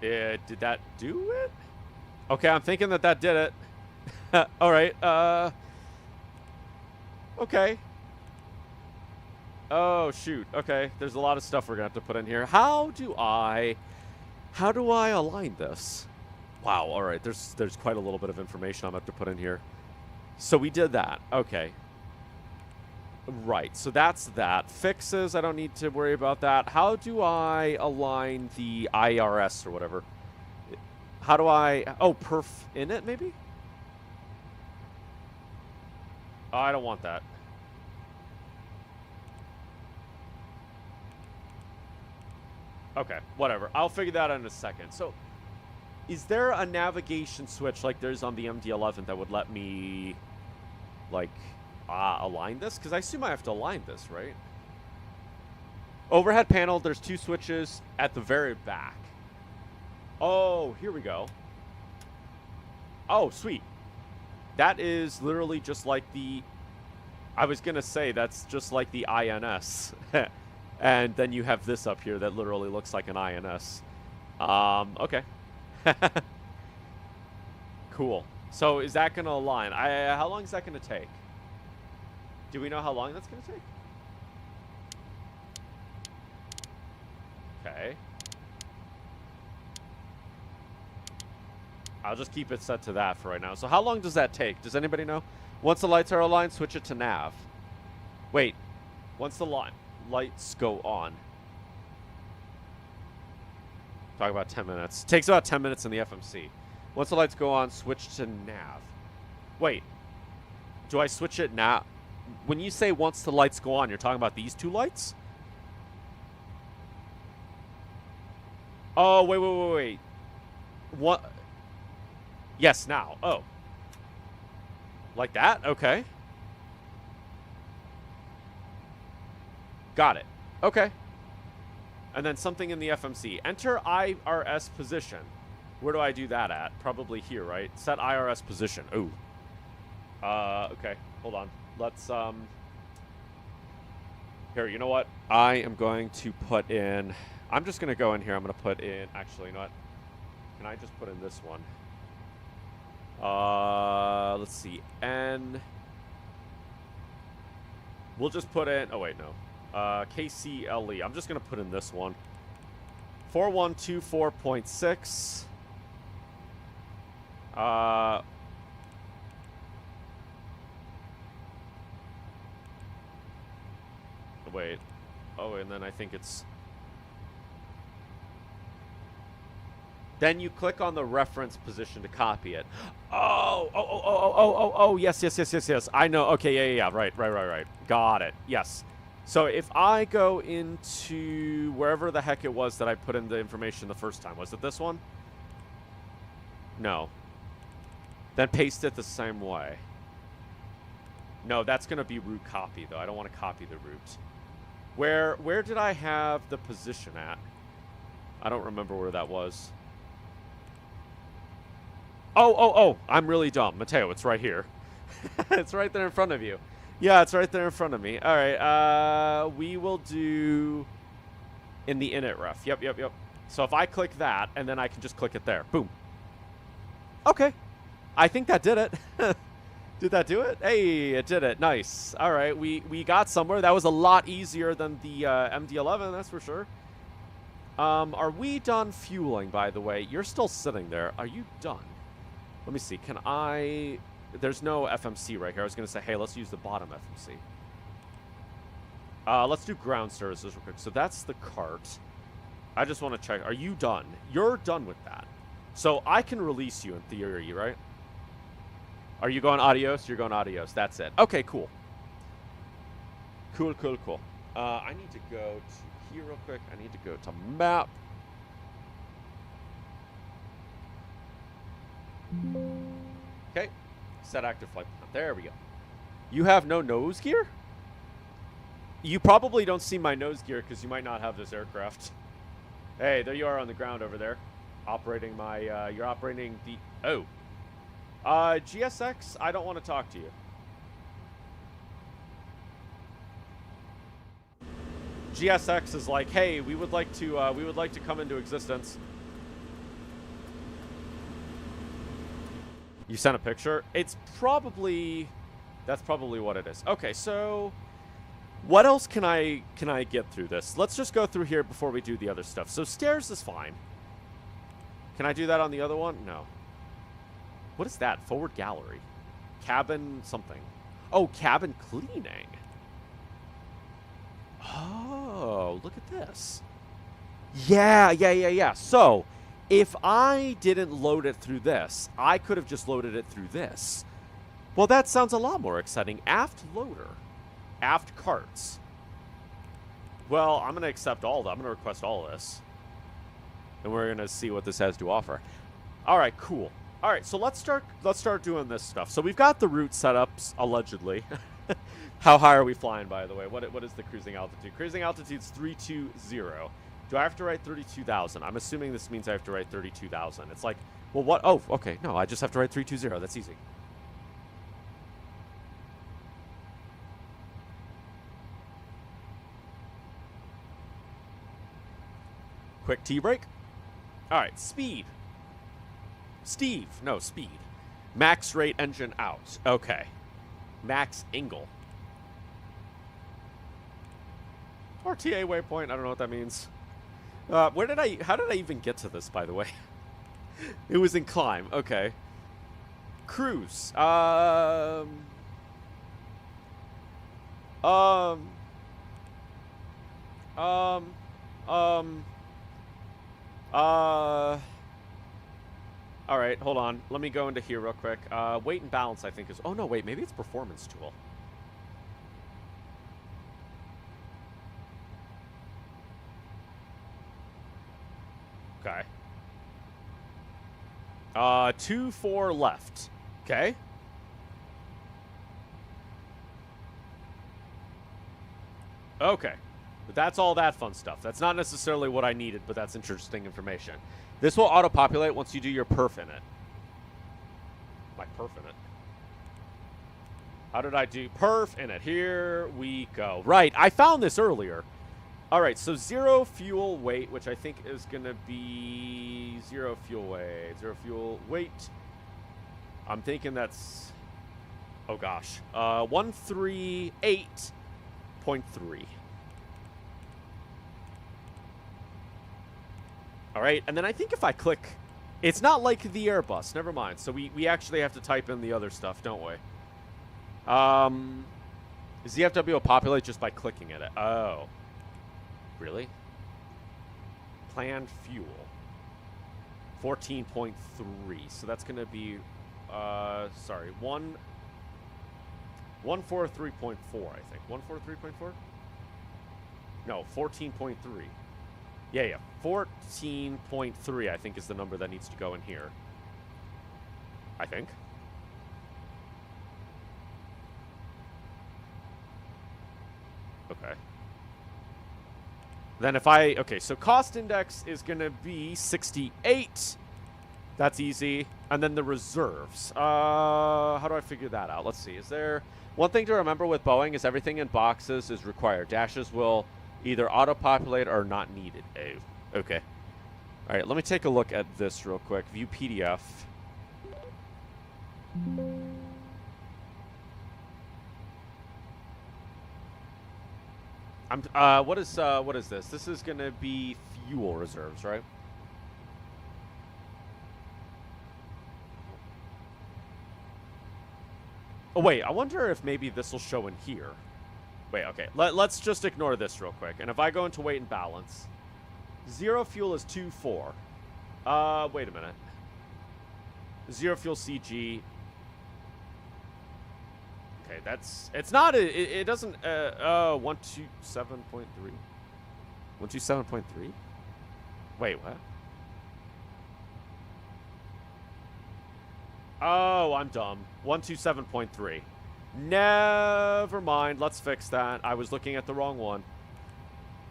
Speaker 1: Did that do it? Okay, I'm thinking that did it. All right. Okay. Oh, shoot. Okay, there's a lot of stuff we're going to have to put in here. How do I align this? Wow, all right. There's quite a little bit of information I'm going to have to put in here. So we did that. Okay. Right, so that's that. Fixes, I don't need to worry about that. How do I align the IRS or whatever? How do I... Oh, perf in it, maybe? Oh, I don't want that. Okay, whatever. I'll figure that out in a second. So, is there a navigation switch like there's on the MD-11 that would let me, like... align this? Because I assume I have to align this, right? Overhead panel, there's 2 switches at the very back. Oh, here we go. Oh, sweet. That is literally just like the... I was going to say, that's just like the INS. And then you have this up here that literally looks like an INS. Okay. Cool. So is that going to align? How long is that going to take? Do we know how long that's going to take? Okay. I'll just keep it set to that for right now. So how long does that take? Does anybody know? Once the lights are aligned, switch it to nav. Wait. Once the lights go on. Talk about 10 minutes. Takes about 10 minutes in the FMC. Once the lights go on, switch to nav. Wait. Do I switch it now? When you say once the lights go on, you're talking about these 2 lights? Oh, wait. What? Yes, now. Oh. Like that? Okay. Got it. Okay. And then something in the FMC. Enter IRS position. Where do I do that at? Probably here, right? Set IRS position. Ooh. Okay. Hold on. Let's, Here, you know what? I am going to put in... I'm just going to go in here. I'm going to put in... Actually, you know what? Can I just put in this one? Let's see. N... We'll just put in... Oh, wait, no. KCLE. I'm just going to put in this one. 4124.6. Wait. Oh, and then I think it's... Then you click on the reference position to copy it. Oh, yes. I know. Okay, yeah. Right. Got it. Yes. So if I go into wherever the heck it was that I put in the information the first time, was it this one? No. Then paste it the same way. No, that's going to be root copy, though. I don't want to copy the root. Where did I have the position at? I don't remember where that was. Oh, I'm really dumb. Mateo, it's right here. It's right there in front of you. Yeah, it's right there in front of me. All right, we will do in the init ref. Yep. So if I click that, and then I can just click it there. Boom. Okay. I think that did it. Did that do it? Hey, it did it. Nice. All right, we got somewhere. That was a lot easier than the MD-11, that's for sure. Are we done fueling, by the way? You're still sitting there. Are you done? Let me see. Can I... There's no FMC right here. I was going to say, hey, let's use the bottom FMC. Let's do ground services real quick. So that's the cart. I just want to check. Are you done? You're done with that. So I can release you in theory, right? Are you going adios? You're going adios. That's it. Okay, cool. Cool. I need to go to here real quick. I need to go to map. Okay. Set active flight plan. There we go. You have no nose gear? You probably don't see my nose gear because you might not have this aircraft. Hey, there you are on the ground over there. Operating my, you're operating the... Oh. GSX, I don't want to talk to you. GSX is like, hey, we would like to come into existence. You sent a picture? It's probably, that's probably what it is. Okay, so what else can I get through this? Let's just go through here before we do the other stuff. So stairs is fine. Can I do that on the other one? No. What is that? Forward gallery. Cabin something. Oh, cabin cleaning. Oh, look at this. Yeah. So, if I didn't load it through this, I could have just loaded it through this. Well, that sounds a lot more exciting. Aft loader. Aft carts. Well, I'm going to accept all of that. I'm going to request all of this. And we're going to see what this has to offer. All right, cool. All right, so let's start doing this stuff. So we've got the route setups, allegedly. How high are we flying, by the way? What is the cruising altitude? Cruising altitude's 320. Do I have to write 32,000? I'm assuming this means I have to write 32,000. It's like, well, what? Oh, okay. No, I just have to write 320. That's easy. Quick tea break. All right, speed. Steve. No, speed. Max rate engine out. Okay. Max angle. RTA waypoint. I don't know what that means. How did I even get to this, by the way? It was in climb. Okay. Cruise. All right, hold on. Let me go into here real quick. Weight and balance, I think, is... Oh, no, wait. Maybe it's performance tool. Okay. 2-4 left. Okay. Okay. That's all that fun stuff. That's not necessarily what I needed, but that's interesting information. This will auto-populate once you do your perf in it. My perf in it. How did I do perf in it? Here we go. Right, I found this earlier. All right, so 0 fuel weight, which I think is going to be 0 fuel weight. 0 fuel weight. I'm thinking that's, oh gosh, 138.3. All right, and then I think if I click, it's not like the Airbus. Never mind. So we actually have to type in the other stuff, don't we? Is the FWO populate just by clicking at it? Oh. Really? Planned fuel. 14.3. So that's going to be, sorry, 143.4, I think. 143.4? No, 14.3. Yeah. 14.3, I think, is the number that needs to go in here. I think. Okay. Then if I, okay, so cost index is going to be 68. That's easy. And then the reserves. How do I figure that out? Let's see. Is there, one thing to remember with Boeing is everything in boxes is required. Dashes will either auto-populate or not needed. Oh, okay. All right, let me take a look at this real quick. View PDF. What is this? This is gonna be fuel reserves, right? Oh wait, I wonder if maybe this will show in here. Wait, okay. Let's just ignore this real quick. And if I go into weight and balance, 0 fuel is 2.4. Wait a minute. 0 fuel CG. Okay, that's, it's not, it doesn't, 127.3. 127.3? Wait, what? Oh, I'm dumb. 127.3. Never mind, let's fix that. I was looking at the wrong one.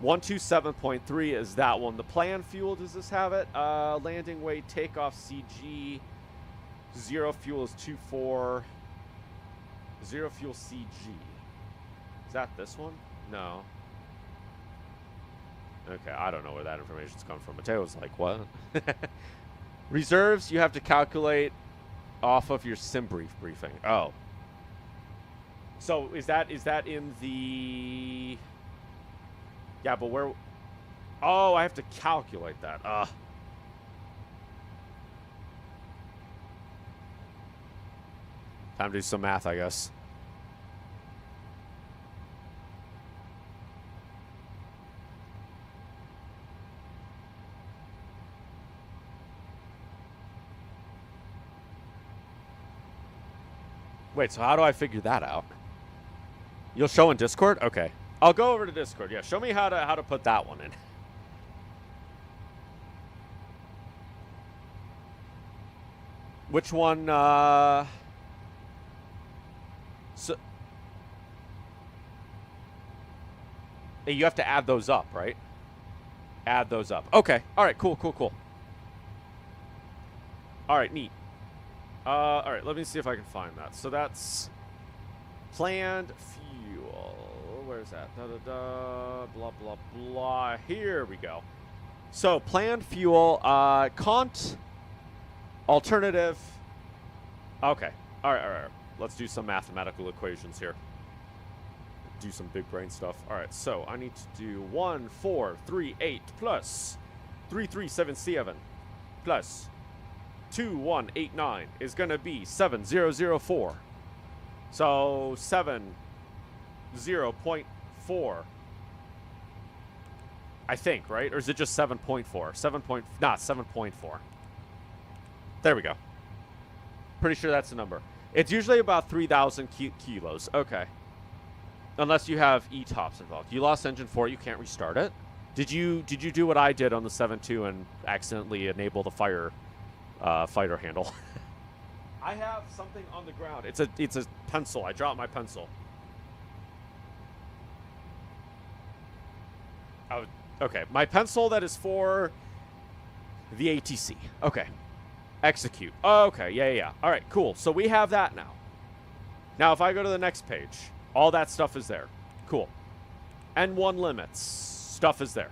Speaker 1: 127.3 is that one. The planned fuel, does this have it? Landing weight, takeoff CG. 0 fuel is 2.4. 0 fuel CG. Is that this one? No. Okay, I don't know where that information's come from. Mateo's like, what? Reserves, you have to calculate off of your sim briefing. Oh. So is that in the... Yeah, but where... Oh, I have to calculate that. Time to do some math, I guess. Wait, so how do I figure that out? You'll show in Discord? Okay. I'll go over to Discord. Yeah, show me how to put that one in. Which one, so you have to add those up, right? Add those up. Okay. All right, cool. All right, neat. All right, let me see if I can find that. So that's planned fuel. Where's that? Blah, blah, blah. Here we go. So planned fuel, cont, alternative. Okay. All right. Let's do some mathematical equations here. Do some big brain stuff. All right, so I need to do 1438 plus 3377 plus 2189 is going to be 7004. So 70.4. I think, right? Or is it just 7.4? 7.4. There we go. Pretty sure that's the number. It's usually about 3,000 kilos. Okay. Unless you have E-tops involved. You lost engine 4, you can't restart it. Did you do what I did on the 7.2 and accidentally enable the fighter handle? I have something on the ground. It's a pencil. I dropped my pencil. Okay, my pencil that is for the ATC. Okay. Execute. Okay, yeah. All right, cool. So we have that now. Now, if I go to the next page, all that stuff is there. Cool. N1 limits. Stuff is there.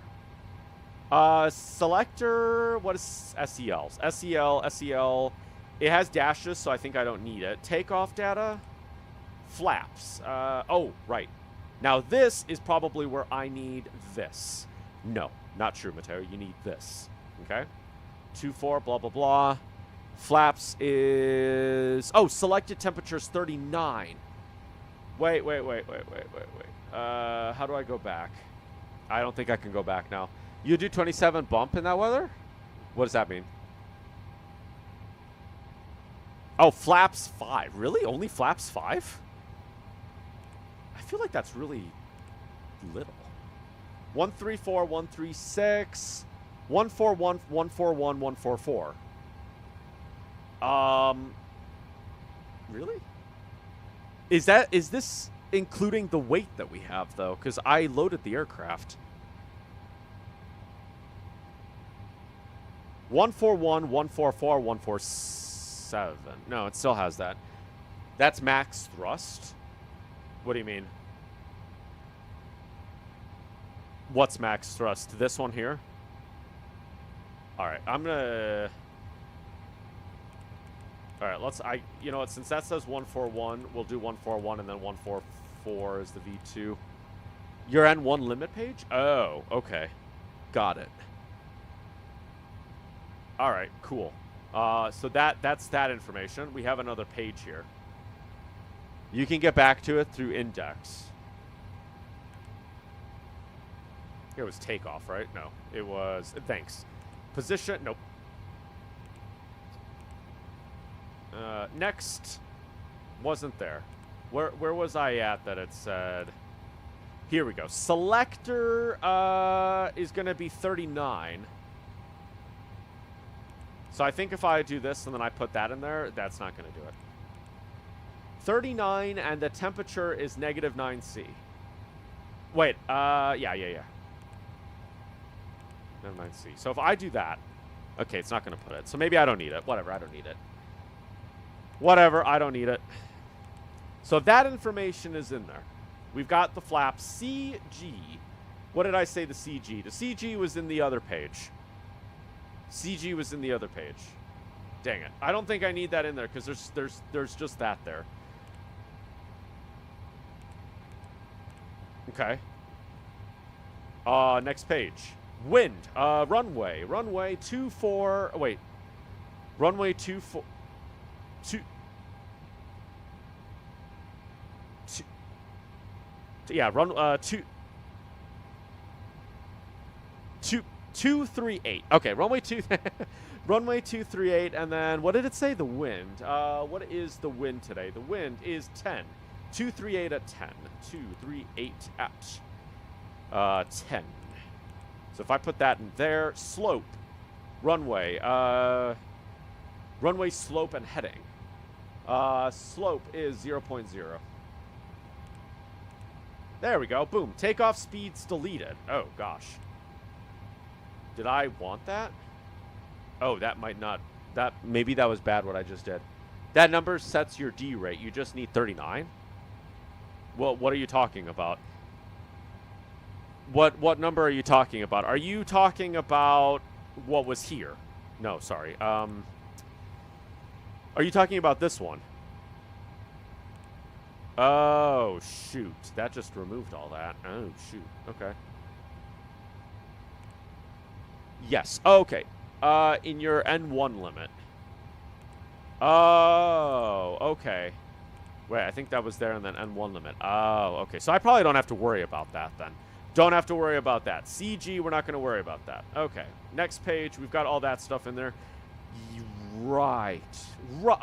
Speaker 1: Selector, what is SELs? SEL. It has dashes, so I think I don't need it. Takeoff data. Flaps. Oh, right. Now, this is probably where I need this. No, not true, Mateo. You need this. Okay? 2-4, blah, blah, blah. Flaps is... Oh, selected temperature is 39. Wait. How do I go back? I don't think I can go back now. You do 27 bump in that weather? What does that mean? Oh, flaps 5. Really? Only flaps 5? I feel like that's really little. 134, 136, 141, 141, 144. Really? Is this including the weight that we have, though? Because I loaded the aircraft. 141, 144, 147. No, it still has that. That's max thrust? What do you mean? What's max thrust? This one here? Alright, I'm gonna... Alright, you know what, since that says 141, we'll do 141 and then 144 is the V2. Your N1 limit page? Oh, okay. Got it. Alright, cool. So that's that information. We have another page here. You can get back to it through index. It was takeoff, right? No, it was... Thanks. Position... Nope. Next wasn't there. Where was I at that it said? Here we go. Selector is going to be 39. So I think if I do this and then I put that in there, that's not going to do it. 39 and the temperature is negative 9C. Wait, yeah. Negative 9C. So if I do that, okay, it's not going to put it. So maybe I don't need it. Whatever, I don't need it. Whatever, I don't need it. So that information is in there. We've got the flap CG. What did I say the CG? The CG was in the other page. CG was in the other page. Dang it. I don't think I need that in there because there's just that there. Okay. Next page. Wind. Runway. Runway 24. Wait. Runway 24. 2. Yeah, 238. Okay, runway 238, and then what did it say? The wind. What is the wind today? The wind is 10. 238 at 10. 238 at 10. So if I put that in there, slope, runway, runway slope and heading. Slope is 0.0. There we go. Boom. Takeoff speeds deleted. Oh, gosh. Did I want that? Oh, that might not. Maybe that was bad what I just did. That number sets your D rate. You just need 39? Well, what are you talking about? What number are you talking about? Are you talking about what was here? No, sorry. Are you talking about this one? Oh, shoot. That just removed all that. Oh, shoot. Okay. Yes. Okay. In your N1 limit. Oh, okay. Wait, I think that was there and then N1 limit. Oh, okay. So I probably don't have to worry about that then. Don't have to worry about that. CG, we're not going to worry about that. Okay. Next page, we've got all that stuff in there. Right.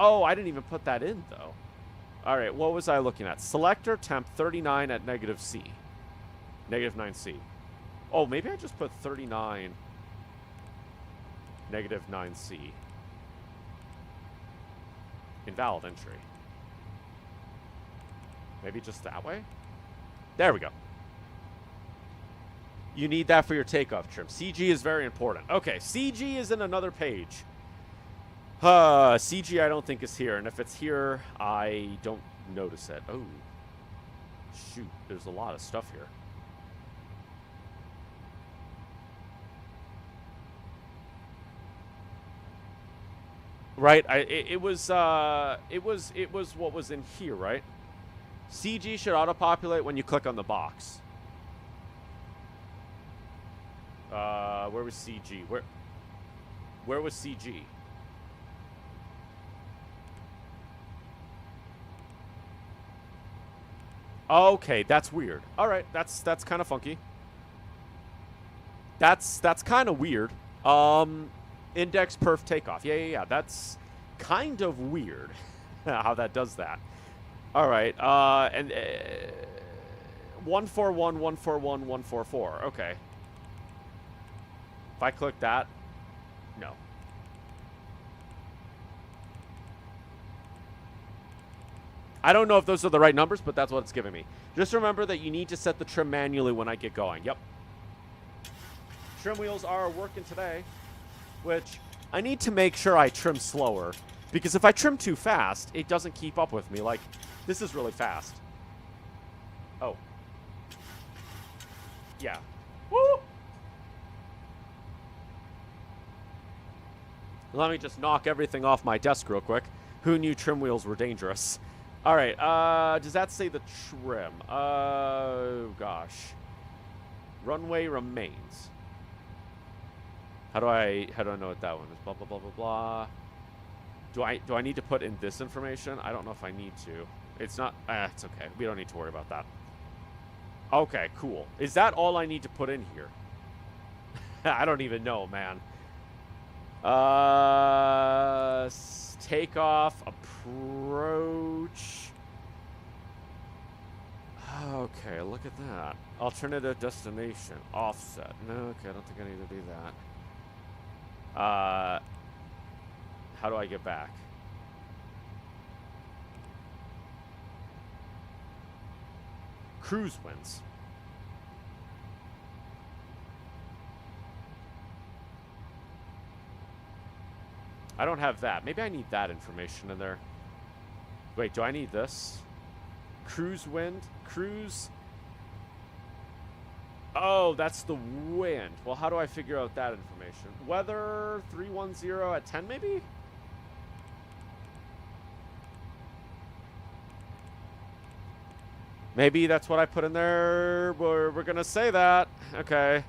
Speaker 1: Oh, I didn't even put that in, though. All right, what was I looking at? Selector temp 39 at negative C. Negative 9C. Oh, maybe I just put 39 negative 9C. Invalid entry. Maybe just that way? There we go. You need that for your takeoff trim. CG is very important. Okay, CG is in another page. CG I don't think is here, and if it's here, I don't notice it. Oh, shoot, there's a lot of stuff here. Right, it was what was in here, right? CG should auto-populate when you click on the box. Where was CG? Where was CG? Okay, that's weird. All right, that's kind of funky. That's kind of weird. Index perf takeoff. Yeah. That's kind of weird how that does that. All right, and 141, 141, 144. Okay. If I click that, no. I don't know if those are the right numbers, but that's what it's giving me. Just remember that you need to set the trim manually when I get going. Yep. Trim wheels are working today, which I need to make sure I trim slower, because if I trim too fast, it doesn't keep up with me. Like, this is really fast. Oh. Yeah. Woo! Let me just knock everything off my desk real quick. Who knew trim wheels were dangerous? All right, does that say the trim? Oh, gosh. Runway remains. How do I know what that one is? Blah, blah, blah, blah, blah. Do I need to put in this information? I don't know if I need to. It's not, it's okay. We don't need to worry about that. Okay, cool. Is that all I need to put in here? I don't even know, man. Takeoff, approach. Okay, look at that. Alternative destination, offset. No, okay, I don't think I need to do that. How do I get back? Cruise winds. I don't have that. Maybe I need that information in there. Wait, do I need this? Cruise wind? Cruise? Oh, that's the wind. Well, how do I figure out that information? Weather 310 at 10, maybe? Maybe that's what I put in there. We're going to say that. Okay.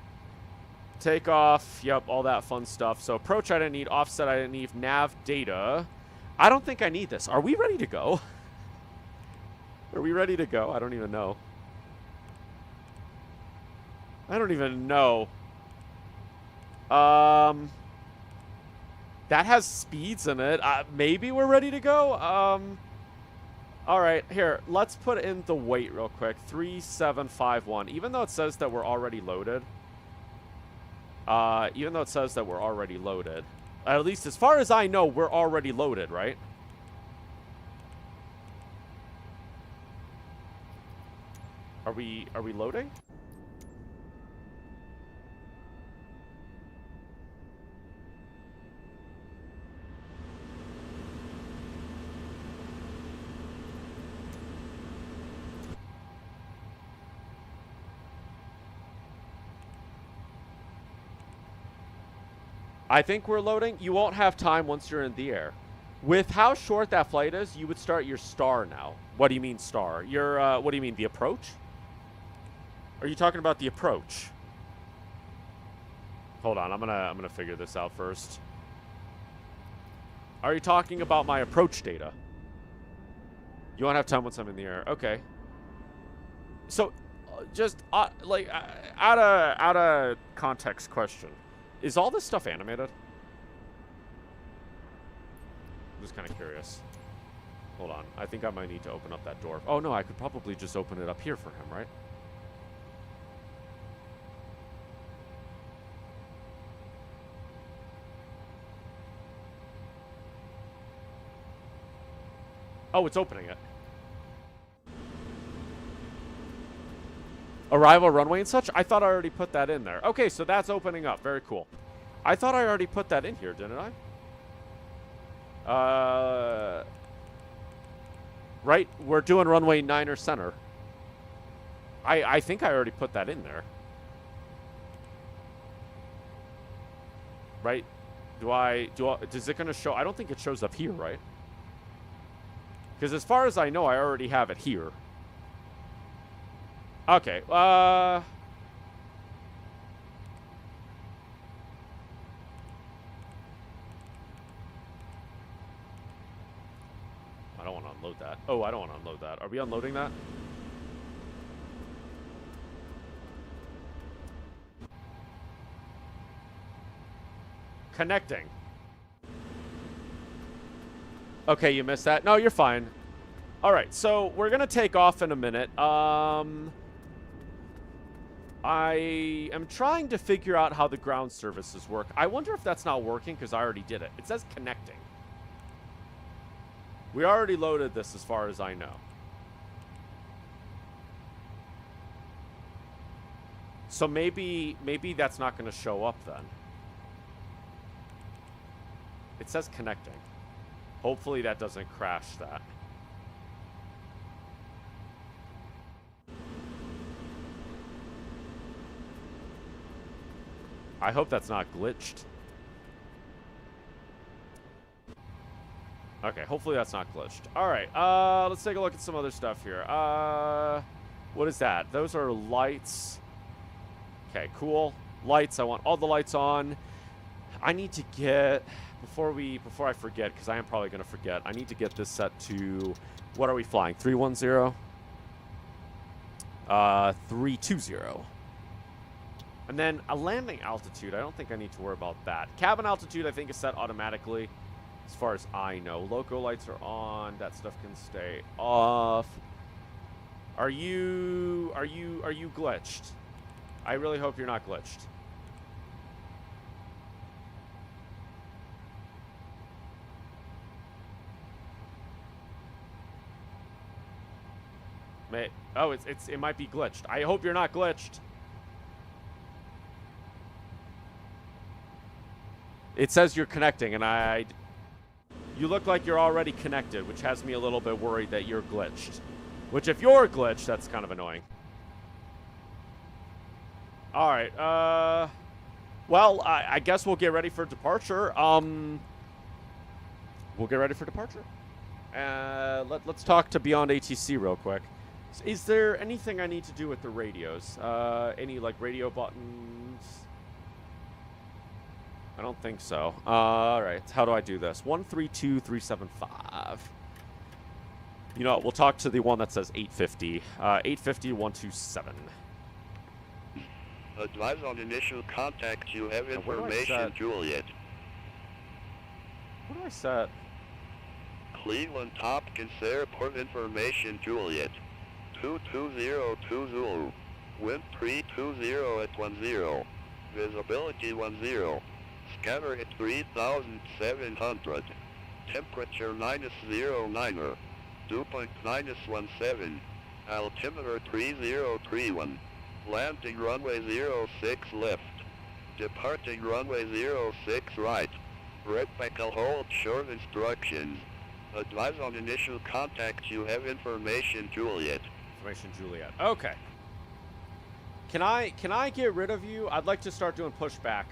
Speaker 1: Takeoff. Yep, all that fun stuff. So approach I didn't need. Offset I didn't need. Nav data. I don't think I need this. Are we ready to go? Are we ready to go? I don't even know. I don't even know. That has speeds in it. Maybe we're ready to go. All right, here. Let's put in the weight real quick. 3751. Even though it says that we're already loaded. At least as far as I know, we're already loaded, right? Are we loading? I think we're loading. You won't have time once you're in the air. With how short that flight is, you would start your star now. What do you mean star? Your what do you mean, the approach? Are you talking about the approach? Hold on, I'm gonna figure this out first. Are you talking about my approach data? You won't have time once I'm in the air. Okay. So, just like out of context question. Is all this stuff animated? I'm just kind of curious. Hold on. I think I might need to open up that door. Oh, no. I could probably just open it up here for him, right? Oh, it's opening it. Arrival runway and such? I thought I already put that in there. Okay, so that's opening up. Very cool. I thought I already put that in here, didn't I? Right? We're doing runway 9er center. I think I already put that in there. Right? Is it going to show? I don't think it shows up here, right? Because as far as I know, I already have it here. Okay. I don't want to unload that. Oh, I don't want to unload that. Are we unloading that? Connecting. Okay, you missed that. No, you're fine. All right, so we're going to take off in a minute. I am trying to figure out how the ground services work. I wonder if that's not working because I already did it. It says connecting. We already loaded this as far as I know. So maybe that's not going to show up then. It says connecting. Hopefully that doesn't crash that. I hope that's not glitched. Okay, hopefully that's not glitched. All right, let's take a look at some other stuff here. What is that? Those are lights. Okay, cool. Lights, I want all the lights on. I need to get, before I forget, because I am probably going to forget, I need to get this set to, what are we flying? 310? 320. And then a landing altitude, I don't think I need to worry about that. Cabin altitude, I think, is set automatically, as far as I know. Loco lights are on. That stuff can stay off. Are you glitched? I really hope you're not glitched. Oh, it might be glitched. I hope you're not glitched. It says you're connecting, and you look like you're already connected, which has me a little bit worried that you're glitched. Which, if you're glitched, that's kind of annoying. All right. Well, I guess we'll get ready for departure. We'll get ready for departure. Let's talk to Beyond ATC real quick. Is there anything I need to do with the radios? Any, like, radio buttons? I don't think so. All right. How do I do this? 132375. You know what? We'll talk to the one that says 850. 850 127.
Speaker 5: Advise on initial contact. You have information, Juliet.
Speaker 1: What do I set?
Speaker 5: Cleveland Tompkins Airport information, Juliet. 22020. Wind 320 at 10. Visibility 10. Scanner at 3,700. Temperature -09er. Dew point -17. Altimeter 3031. Landing runway 06 left. Departing runway 06 right. Red Beckle hold short instructions. Advise on initial contact. You have information, Juliet.
Speaker 1: Information, Juliet. Okay. Can I get rid of you? I'd like to start doing pushback.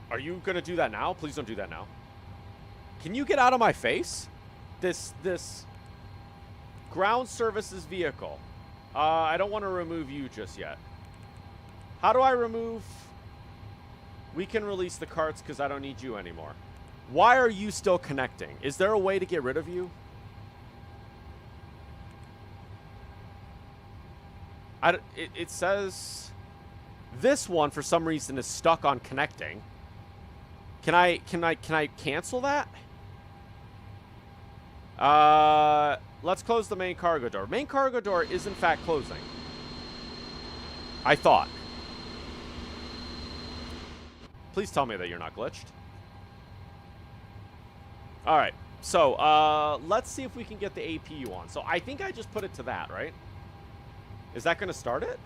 Speaker 1: Are you gonna do that now? Please don't do that now. Can you get out of my face? This ground services vehicle. I don't want to remove you just yet. How do I remove? We can release the carts because I don't need you anymore. Why are you still connecting? Is there a way to get rid of you? It says this one for some reason is stuck on connecting. Can I cancel that? Let's close the main cargo door. Main cargo door is in fact closing. I thought. Please tell me that you're not glitched. All right. So, let's see if we can get the APU on. So I think I just put it to that, right? Is that going to start it?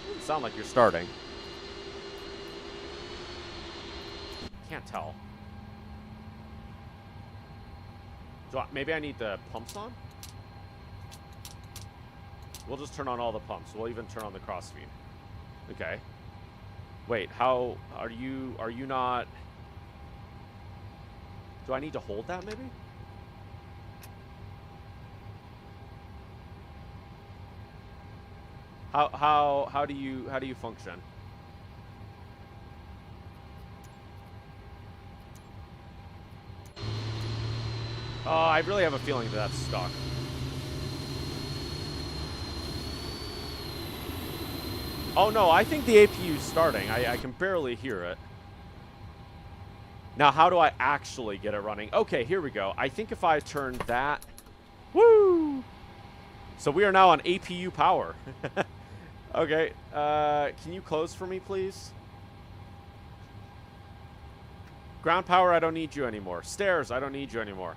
Speaker 1: Doesn't sound like you're starting. Can't tell. Maybe I need the pumps on? We'll just turn on all the pumps. We'll even turn on the crossfeed. Okay. Wait, how are you not? Do I need to hold that maybe? How do you function? I really have a feeling that that's stuck. Oh no, I think the APU is starting. I can barely hear it. Now, how do I actually get it running? Okay, here we go. I think if I turn that... Woo! So we are now on APU power. Okay, can you close for me, please? Ground power, I don't need you anymore. Stairs, I don't need you anymore.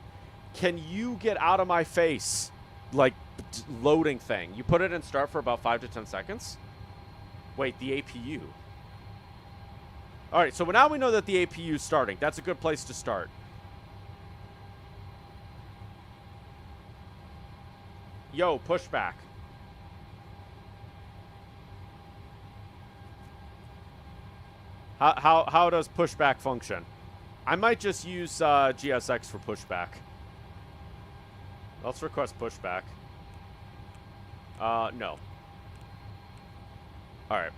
Speaker 1: Can you get out of my face? Like, loading thing. You put it in start for about 5 to 10 seconds? Wait, the APU. All right, so now we know that the APU is starting. That's a good place to start. Yo, pushback. How does pushback function? I might just use GSX for pushback. Let's request pushback. No. All right.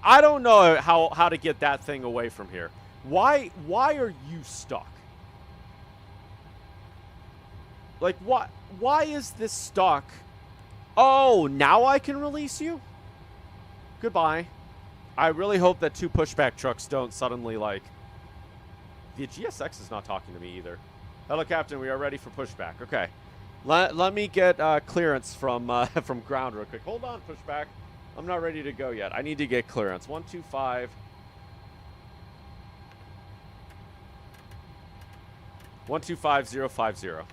Speaker 1: I don't know how to get that thing away from here. Why are you stuck? Like, why is this stuck? Oh, now I can release you? Goodbye. I really hope that 2 pushback trucks don't suddenly, like... The GSX is not talking to me either. Hello, Captain. We are ready for pushback. Okay. Let me get clearance from ground real quick. Hold on, pushback. I'm not ready to go yet. I need to get clearance. 125. 125050.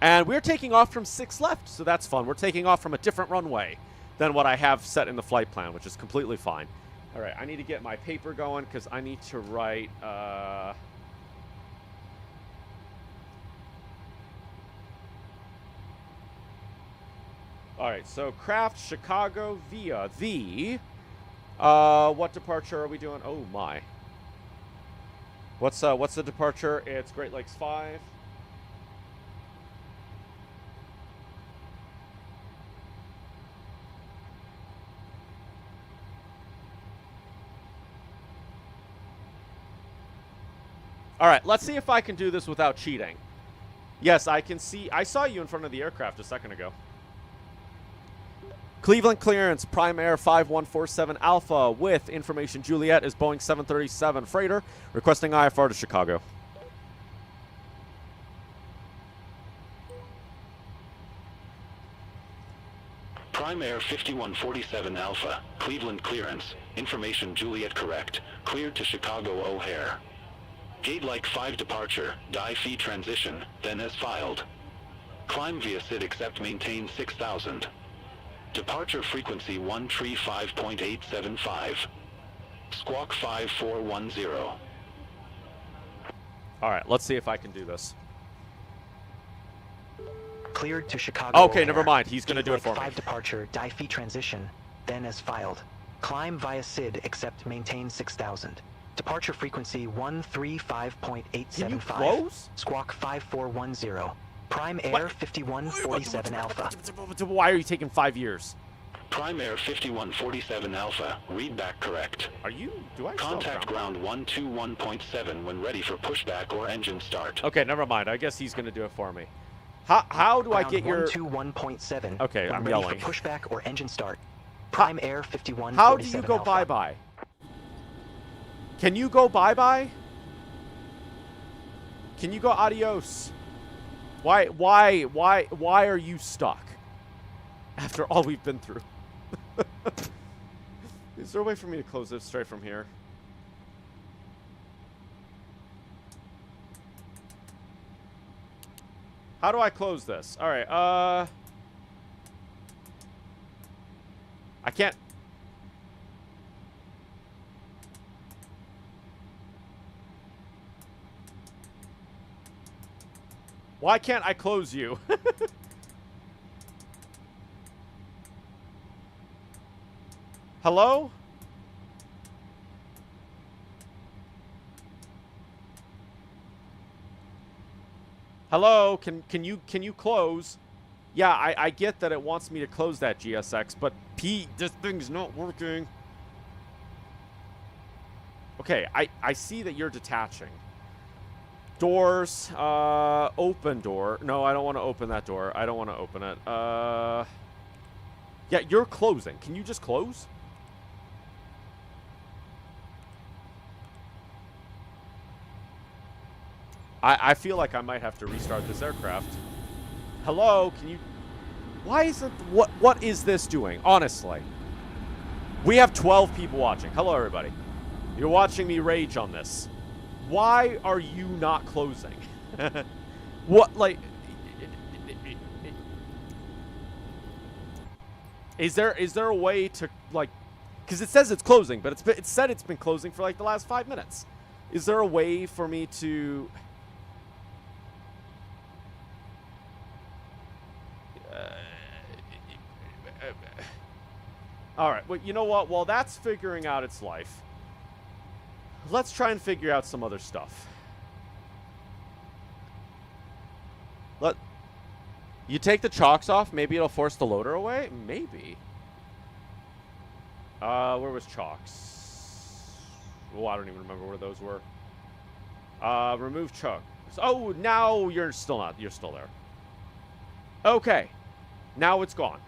Speaker 1: And we're taking off from 6 left, so that's fun. We're taking off from a different runway than what I have set in the flight plan, which is completely fine. All right, I need to get my paper going because I need to write... All right, so Craft Chicago via the... what departure are we doing? Oh, my. What's the departure? It's Great Lakes 5. All right, let's see if I can do this without cheating. Yes, I can see. I saw you in front of the aircraft a second ago. Cleveland clearance, Prime Air 5147 Alpha with information Juliet is Boeing 737 freighter, requesting IFR to Chicago.
Speaker 6: Prime Air 5147 Alpha, Cleveland clearance, information Juliet correct, cleared to Chicago O'Hare. Gate like 5 departure, die fee transition, then as filed. Climb via SID except maintain 6000. Departure frequency 135.875. Squawk 5410.
Speaker 1: All right, let's see if I can do this.
Speaker 7: Cleared to Chicago.
Speaker 1: Okay, never mind. He's going to do it for me.
Speaker 7: 5 departure, die fee transition, then as filed. Climb via SID except maintain 6000. Departure frequency 135.875.
Speaker 1: Can you close?
Speaker 7: Squawk 5410. Prime Air 5147 Alpha.
Speaker 1: Why are you taking 5 years?
Speaker 6: Prime Air 5147 Alpha, read back correct.
Speaker 1: Are you? Do I
Speaker 6: Contact ground 121.7 when ready for pushback or engine start.
Speaker 1: Okay, never mind. I guess he's going to do it for me. How do I get your...
Speaker 7: 121.7.
Speaker 1: Okay, I'm
Speaker 7: ready
Speaker 1: yelling.
Speaker 7: for pushback or engine start. Prime Air 5147
Speaker 1: How do you go
Speaker 7: Alpha.
Speaker 1: bye-bye? Can you go bye-bye? Can you go adios? Why are you stuck? After all we've been through. Is there a way for me to close this straight from here? How do I close this? All right, I can't. Why can't I close you? Hello? Hello? Can you close? Yeah, I get that it wants me to close that GSX, but Pete, this thing's not working. Okay, I see that you're detaching. Doors, open door. No, I don't want to open that door. I don't want to open it. Yeah, you're closing. Can you just close? I feel like I might have to restart this aircraft. Hello, can you... Why isn't... What is this doing? Honestly. We have 12 people watching. Hello, everybody. You're watching me rage on this. Why are you not closing? What, like... Is there a way to, like... Because it says it's closing, but it said it's been closing for, like, the last 5 minutes. Is there a way for me to... All right, well, you know what? While that's figuring out its life, let's try and figure out some other stuff. You take the chocks off, maybe it'll force the loader away? Maybe. Where was chocks? Oh, I don't even remember where those were. Remove chocks. Oh, now you're still not. You're still there. Okay. Now it's gone.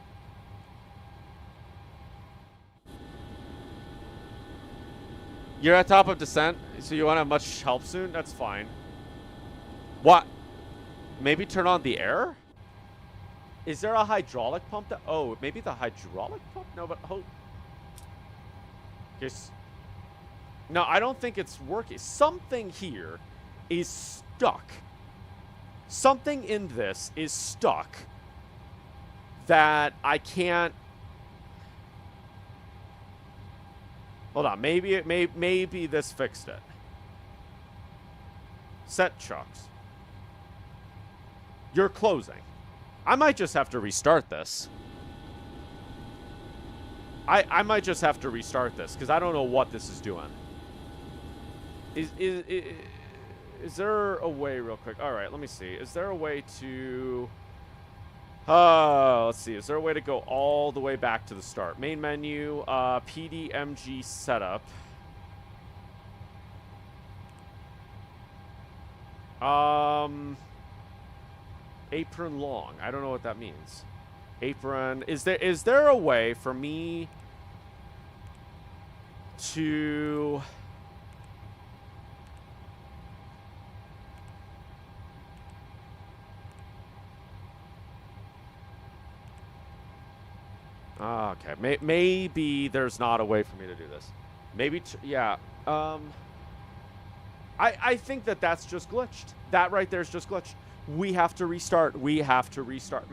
Speaker 1: You're at top of descent, so you won't have much help soon? That's fine. What? Maybe turn on the air? Is there a hydraulic pump that... Oh, maybe the hydraulic pump? No, but... Oh. Yes. No, I don't think it's working. Something here is stuck. Something in this is stuck that I can't... Hold on, maybe this fixed it. Set chocks. You're closing. I might just have to restart this. I might just have to restart this because I don't know what this is doing. Is there a way, real quick? All right, let me see. Is there a way to... let's see. Is there a way to go all the way back to the start? Main menu, PDMG setup. Apron long. I don't know what that means. Apron. Is there a way for me to... Okay, maybe there's not a way for me to do this. Maybe, yeah. I think that's just glitched. That right there is just glitched. We have to restart. We have to restart.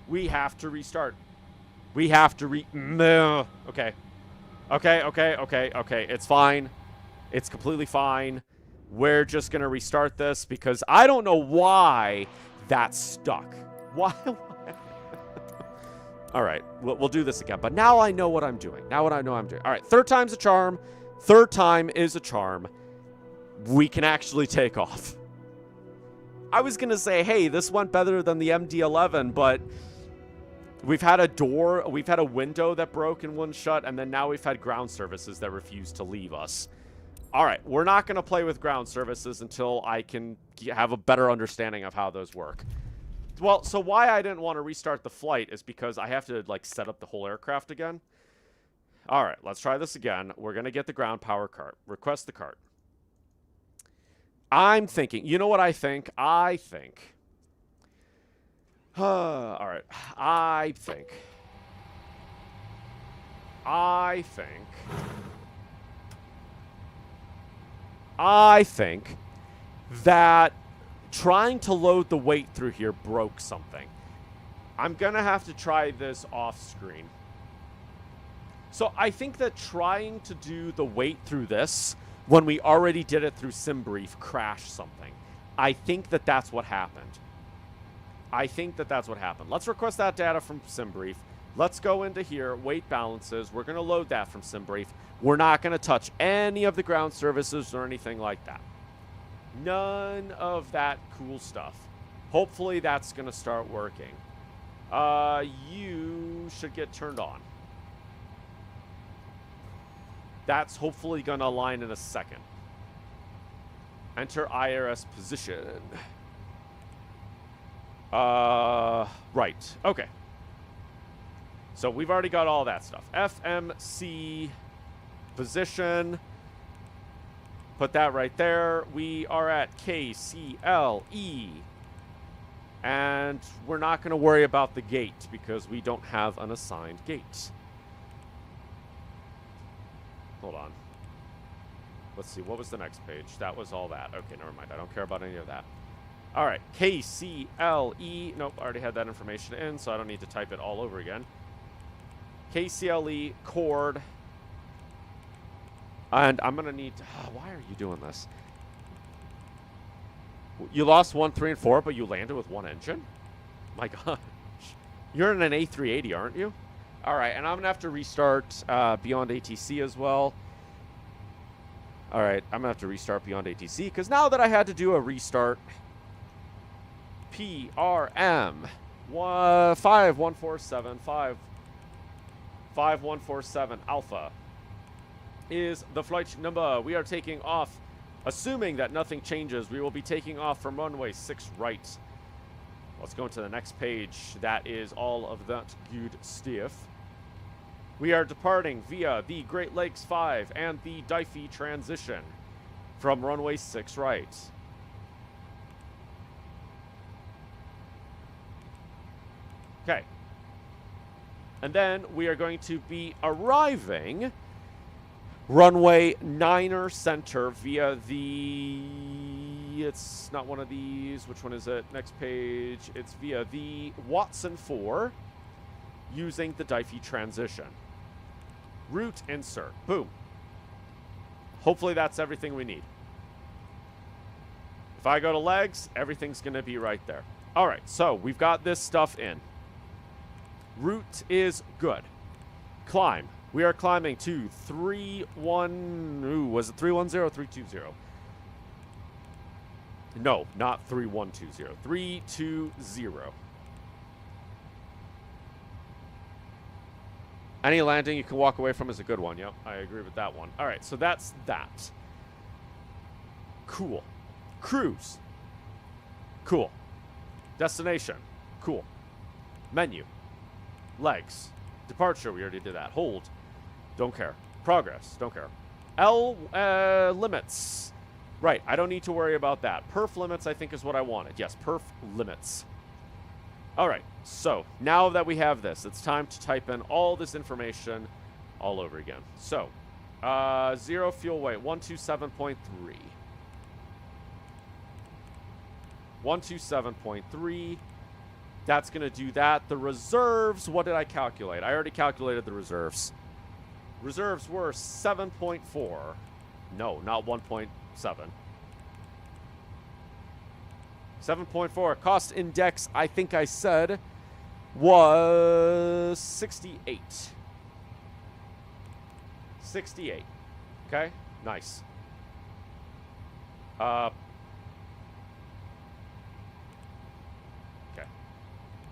Speaker 1: We have to restart. We have to Okay. Okay. It's fine. It's completely fine. We're just going to restart this because I don't know why that's stuck. Why? All right, we'll do this again. But now I know what I'm doing. Now I know what I'm doing. All right, third time's a charm. Third time is a charm. We can actually take off. I was going to say, hey, this went better than the MD-11, but we've had a window that broke and wouldn't shut, and then now we've had ground services that refuse to leave us. All right, we're not going to play with ground services until I can have a better understanding of how those work. Well, so why I didn't want to restart the flight is because I have to, like, set up the whole aircraft again. All right, let's try this again. We're going to get the ground power cart. Request the cart. I'm thinking, you know what I think? I think All right. I think that trying to load the weight through here broke something. I'm going to have to try this off screen. So I think that trying to do the weight through this when we already did it through SimBrief crashed something. I think that that's what happened. Let's request that data from SimBrief. Let's go into here, weight balances. We're going to load that from SimBrief. We're not going to touch any of the ground services or anything like that. None of that cool stuff. Hopefully that's going to start working. You should get turned on. That's hopefully going to align in a second. Enter IRS position. Right. Okay. So we've already got all that stuff. FMC position. Put that right there. We are at KCLE. And we're not going to worry about the gate because we don't have an assigned gate. Hold on. Let's see. What was the next page? That was all that. Okay, never mind. I don't care about any of that. All right. KCLE. Nope, I already had that information in, so I don't need to type it all over again. KCLE chord. And I'm going to need to... why are you doing this? You lost 1, 3, and 4, but you landed with one engine? My gosh. You're in an A380, aren't you? All right, and I'm going to have to restart Beyond ATC as well. All right, I'm going to have to restart Beyond ATC because now that I had to do a restart, PRM 5147 Alpha is the flight number. We are taking off. Assuming that nothing changes, we will be taking off from runway 6 right. Let's go into the next page. That is all of that good stuff. We are departing via the Great Lakes 5 and the Diffie transition from runway 6 right. Okay. And then we are going to be arriving runway 9er center via the... It's not one of these. Which one is it? Next page. It's via the Watson 4 using the Diffie transition. Route insert. Boom. Hopefully that's everything we need. If I go to legs, everything's going to be right there. All right, so we've got this stuff in. Route is good. Climb. We are climbing to 310. Ooh, was it 310 or 320? No, not 3120. 320. Any landing you can walk away from is a good one. Yep, I agree with that one. All right, so that's that. Cool. Cruise. Cool. Destination. Cool. Menu. Legs. Departure, we already did that. Hold. Don't care. Progress. Don't care. Limits. Right, I don't need to worry about that. Perf limits, I think, is what I wanted. Yes, perf limits. All right, so now that we have this, it's time to type in all this information all over again. So, 0 fuel weight, 127.3. 127.3. That's going to do that. The reserves, what did I calculate? I already calculated the reserves. Reserves were 7.4. No, not 1.7. 7.4. Cost index, I think I said, was 68. 68. Okay, nice. Okay.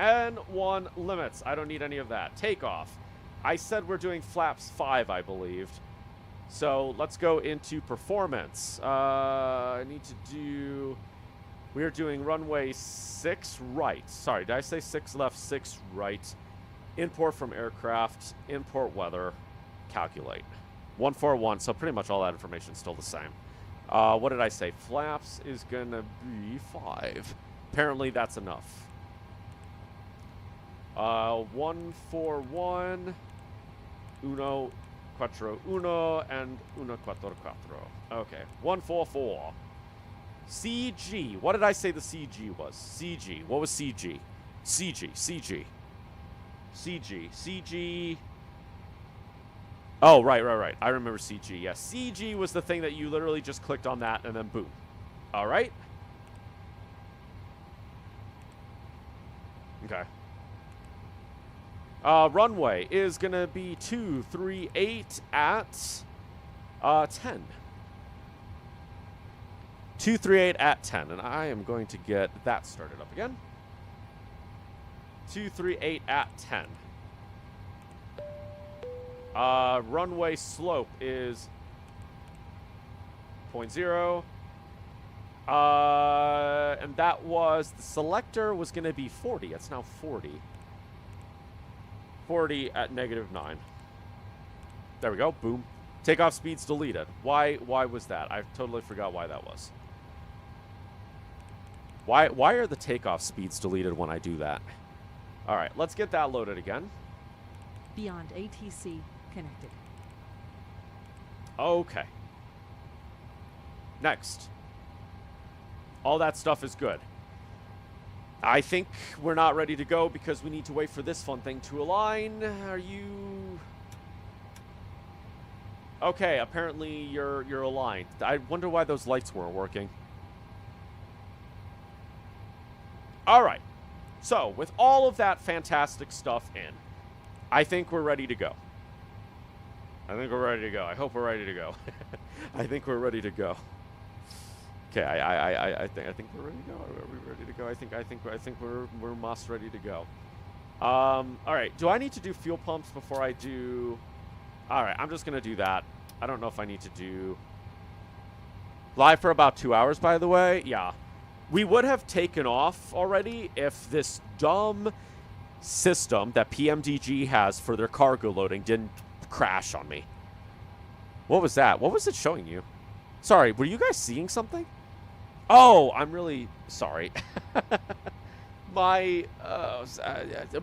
Speaker 1: N1 limits. I don't need any of that. Takeoff. I said we're doing flaps 5, I believed. So let's go into performance. I need to do... We are doing runway 6 right. Sorry, did I say 6 left, 6 right? Import from aircraft, import weather, calculate. 141, so pretty much all that information is still the same. What did I say? Flaps is going to be 5. Apparently that's enough. 141, uno, quattro, uno, and uno, quattro, quattro. Okay, 144. CG. What did I say the CG was? CG. What was CG? CG. Oh, right. I remember CG. Yes, CG was the thing that you literally just clicked on that and then boom. All right. Okay. Runway is going to be 238 at 10. 238 at 10. And I am going to get that started up again. 238 at 10. Runway slope is 0.0. And that was, the selector was going to be 40. It's now 40. 40 at -9. There we go. Boom. Takeoff speed's deleted. Why was that? I totally forgot why that was. Why are the takeoff speeds deleted when I do that? All right, let's get that loaded again.
Speaker 8: Beyond ATC connected.
Speaker 1: Okay. Next. All that stuff is good. I think we're not ready to go because we need to wait for this fun thing to align. Are you... Okay, apparently you're aligned. I wonder why those lights weren't working. All right. So, with all of that fantastic stuff in, I think we're ready to go. I think we're ready to go. I hope we're ready to go. I think we're ready to go. Okay, I think we're ready to go. Are we ready to go? I think we're most ready to go. All right. Do I need to do fuel pumps before I do? All right. I'm just gonna do that. I don't know if I need to do live for about 2 hours. By the way, yeah, we would have taken off already if this dumb system that PMDG has for their cargo loading didn't crash on me. What was that? What was it showing you? Sorry, were you guys seeing something? Oh, I'm really sorry. My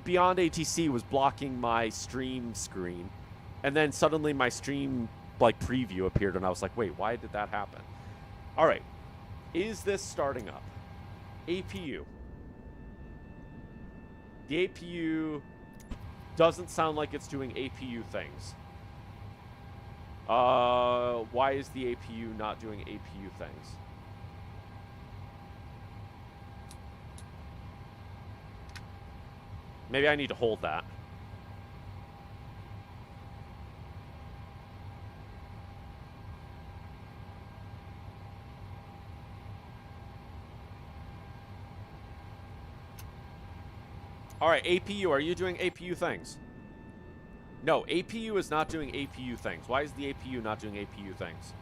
Speaker 1: Beyond ATC was blocking my stream screen, and then suddenly my stream preview appeared, and I was like, wait, why did that happen? All right, is this starting up? APU. The APU doesn't sound like it's doing APU things. Why is the APU not doing APU things? Maybe I need to hold that. All right, APU, are you doing APU things? No, APU is not doing APU things. Why is the APU not doing APU things?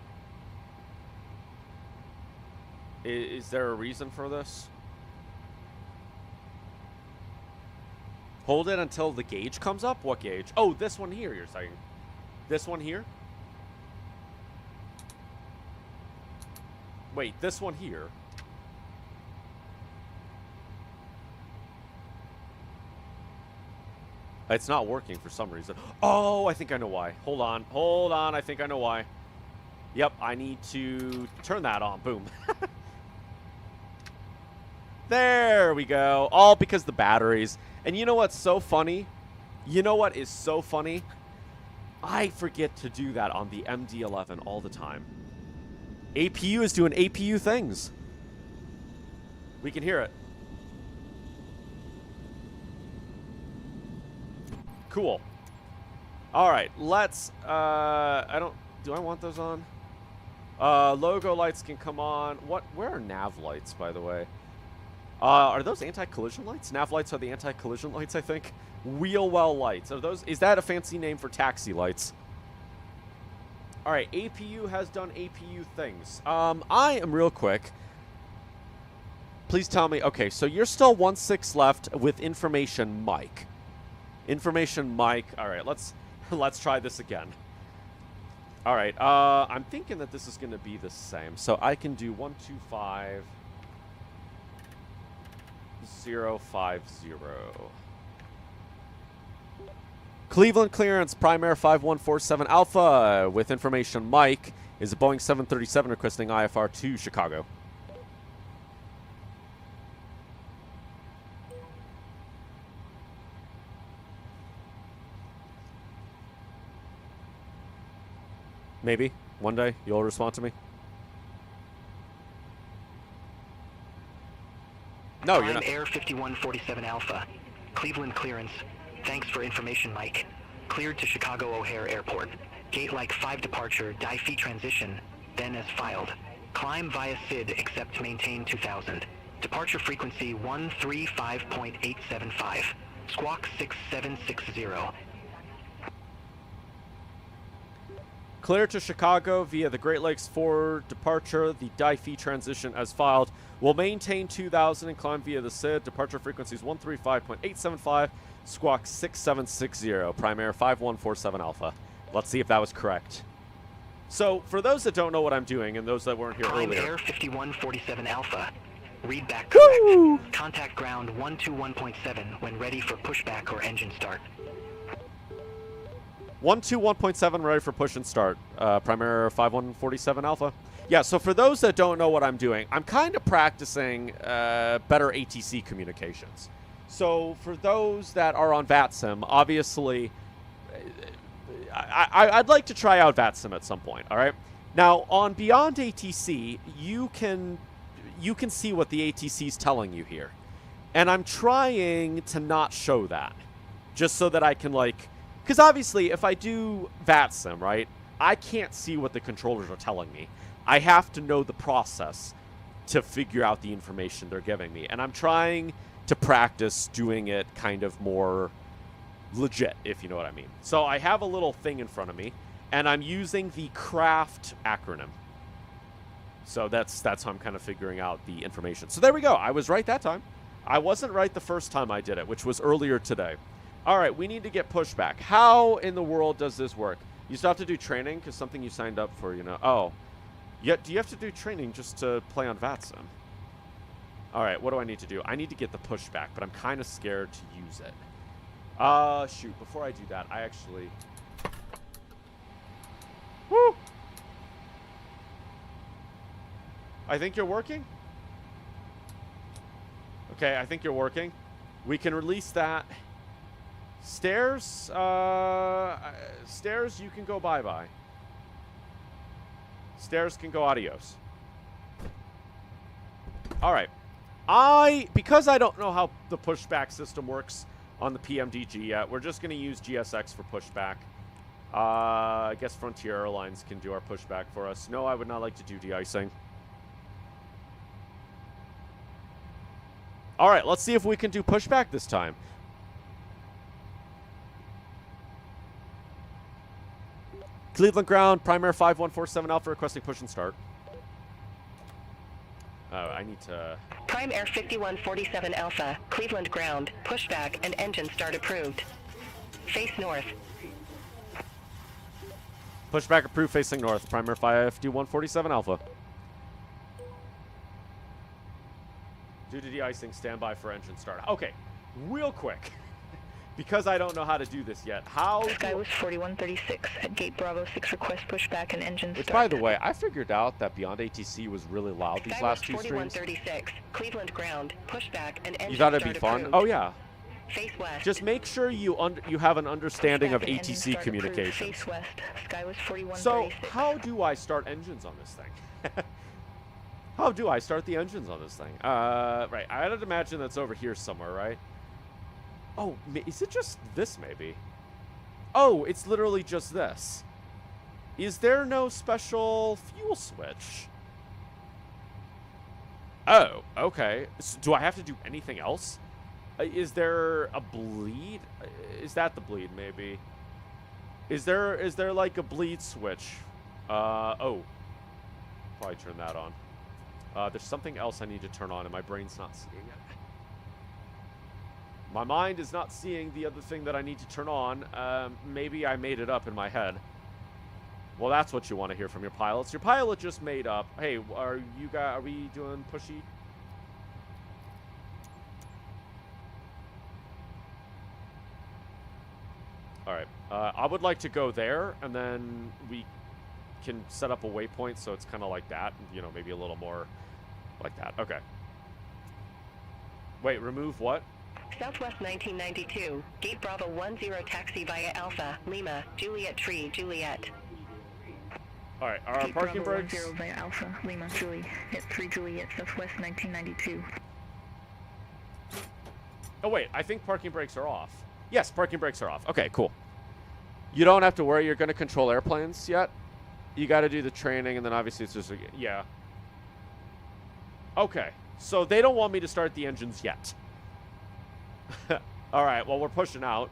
Speaker 1: Is there a reason for this? Hold it until the gauge comes up? What gauge? Oh, this one here, you're saying. This one here? Wait, this one here. It's not working for some reason. Oh, I think I know why. Hold on. I think I know why. Yep, I need to turn that on. Boom. There we go. All because the batteries. And you know what's so funny? You know what is so funny? I forget to do that on the MD-11 all the time. APU is doing APU things. We can hear it. Cool. All right, let's, do I want those on? Logo lights can come on. Where are nav lights, by the way? Are those anti-collision lights? Nav lights are the anti-collision lights, I think. Wheel well lights. Is that a fancy name for taxi lights? All right, APU has done APU things. I am real quick. Please tell me. Okay, so you're still 1-6 left with information Mike. Information Mike. All right, let's try this again. All right, I'm thinking that this is going to be the same. So I can do 125 050. Cleveland clearance, Primair 5147 Alpha. With information, Mike is a Boeing 737 requesting IFR to Chicago. Maybe one day you'll respond to me. No, you're
Speaker 7: Climb
Speaker 1: not.
Speaker 7: Air 5147 Alpha. Cleveland clearance. Thanks for information, Mike. Cleared to Chicago O'Hare Airport. Gate like 5 departure, die fee transition, then as filed. Climb via SID except maintain 2000. Departure frequency 135.875. Squawk 6760.
Speaker 1: Clear to Chicago via the Great Lakes for departure. The die fee transition as filed. Will maintain 2000 and climb via the SID. Departure frequency is 135.875. Squawk 6760. Primair 5147 Alpha. Let's see if that was correct. So, for those that don't know what I'm doing and those that weren't here
Speaker 7: Climb
Speaker 1: earlier.
Speaker 7: Air 5147 Alpha. Read back correct.
Speaker 1: Woo!
Speaker 7: Contact ground 121.7 when ready for pushback or engine start.
Speaker 1: 121.7 ready for push and start. Primair 5147 Alpha. Yeah, so for those that don't know what I'm doing, I'm kind of practicing better ATC communications. So for those that are on VATSIM, obviously, I'd like to try out VATSIM at some point, all right? Now, on Beyond ATC, you can see what the ATC is telling you here. And I'm trying to not show that, just so that I can, like... Because obviously, if I do VATSIM, right, I can't see what the controllers are telling me. I have to know the process to figure out the information they're giving me. And I'm trying to practice doing it kind of more legit, if you know what I mean. So I have a little thing in front of me, and I'm using the CRAFT acronym. So that's how I'm kind of figuring out the information. So there we go. I was right that time. I wasn't right the first time I did it, which was earlier today. All right, we need to get pushback. How in the world does this work? You still have to do training because something you signed up for, you know. Oh, yet do you have to do training just to play on VATSIM? All right, what do I need to do? I need to get the pushback, but I'm kind of scared to use it. Shoot, before I do that, I actually... Woo! I think you're working? Okay, I think you're working. We can release that. Stairs, stairs, you can go bye-bye. Stairs can go adios. All right. Because I don't know how the pushback system works on the PMDG yet, we're just going to use GSX for pushback. I guess Frontier Airlines can do our pushback for us. No, I would not like to do de-icing. All right, let's see if we can do pushback this time. Cleveland ground, Primair 5147 Alpha requesting push and start. I need to...
Speaker 9: Prime Air 5147 Alpha, Cleveland ground, pushback and engine start approved. Face north.
Speaker 1: Pushback approved facing north, Primair 5147 Alpha. Due to de-icing, standby for engine start. Okay, real quick. Because I don't know how to do this yet. How...
Speaker 9: Skyway 4136 at Gate Bravo 6 request pushback and engine
Speaker 1: Which,
Speaker 9: start.
Speaker 1: by the way, I figured out that Beyond ATC was really loud these last two streams.
Speaker 9: 4136, Cleveland ground, pushback and engine
Speaker 1: You thought it'd
Speaker 9: start
Speaker 1: be fun?
Speaker 9: approved.
Speaker 1: Oh, yeah.
Speaker 9: Face west.
Speaker 1: Just make sure you have an understanding of
Speaker 9: Pushback and engine
Speaker 1: ATC
Speaker 9: start
Speaker 1: communication.
Speaker 9: approved. Face west. Skyway
Speaker 1: So,
Speaker 9: 4136.
Speaker 1: how do I start engines on this thing? How do I start the engines on this thing? Right, I'd imagine that's over here somewhere, right? Oh, is it just this, maybe? Oh, it's literally just this. Is there no special fuel switch? Oh, okay. So do I have to do anything else? Is there a bleed? Is that the bleed, maybe? Is there like a bleed switch? Oh. Probably turn that on. There's something else I need to turn on and my brain's not seeing it. My mind is not seeing the other thing that I need to turn on. Maybe I made it up in my head. Well, that's what you want to hear from your pilots. Your pilot just made up. Hey, are we doing pushy? All right. I would like to go there, and then we can set up a waypoint so it's kind of like that. You know, maybe a little more like that. Okay. Wait, remove what?
Speaker 9: Southwest 1992, Gate Bravo 10 taxi via Alpha, Lima, Juliet Tree, Juliet.
Speaker 1: All right, our
Speaker 10: Gate
Speaker 1: parking
Speaker 10: Bravo
Speaker 1: brakes.
Speaker 10: 10 via Alpha, Lima, Juliet 3, Juliet, Southwest 1992.
Speaker 1: Oh, wait, I think parking brakes are off. Yes, parking brakes are off. Okay, cool. You don't have to worry. You're going to control airplanes yet. You got to do the training, and then obviously it's just, yeah. Okay, so they don't want me to start the engines yet. All right, well, we're pushing out.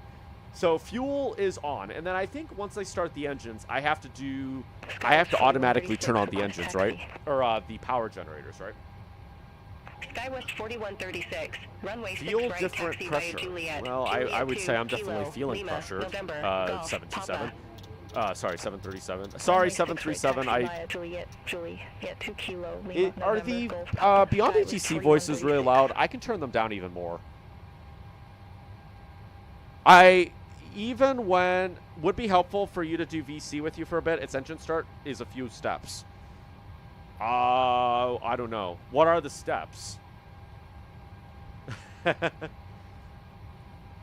Speaker 1: So fuel is on, and then I think once I start the engines, I have to automatically turn on the engines, right? Or the power generators, right?
Speaker 9: SkyWest 4136, runway 6
Speaker 1: Feel
Speaker 9: right,
Speaker 1: different
Speaker 9: taxi
Speaker 1: pressure.
Speaker 9: via Juliet.
Speaker 1: Well,
Speaker 9: Juliet
Speaker 1: I would
Speaker 9: 2,
Speaker 1: say I'm
Speaker 9: Kilo,
Speaker 1: definitely feeling
Speaker 9: Lima,
Speaker 1: pressure.
Speaker 9: November, Golf,
Speaker 1: 727.
Speaker 9: Papa.
Speaker 1: Sorry, 737.
Speaker 10: Runway
Speaker 1: Sorry,
Speaker 10: 6 right,
Speaker 1: 737.
Speaker 10: taxi
Speaker 1: I.
Speaker 10: via Juliet, 2 Kilo, Lima,
Speaker 1: Are
Speaker 10: November,
Speaker 1: the
Speaker 10: Golf, Papa,
Speaker 1: Beyond
Speaker 10: SkyWest
Speaker 1: ATC voices really
Speaker 10: 4136.
Speaker 1: loud? I can turn them down even more. Even when would be helpful for you to do VC with you for a bit. Its engine start is a few steps. I don't know. What are the steps?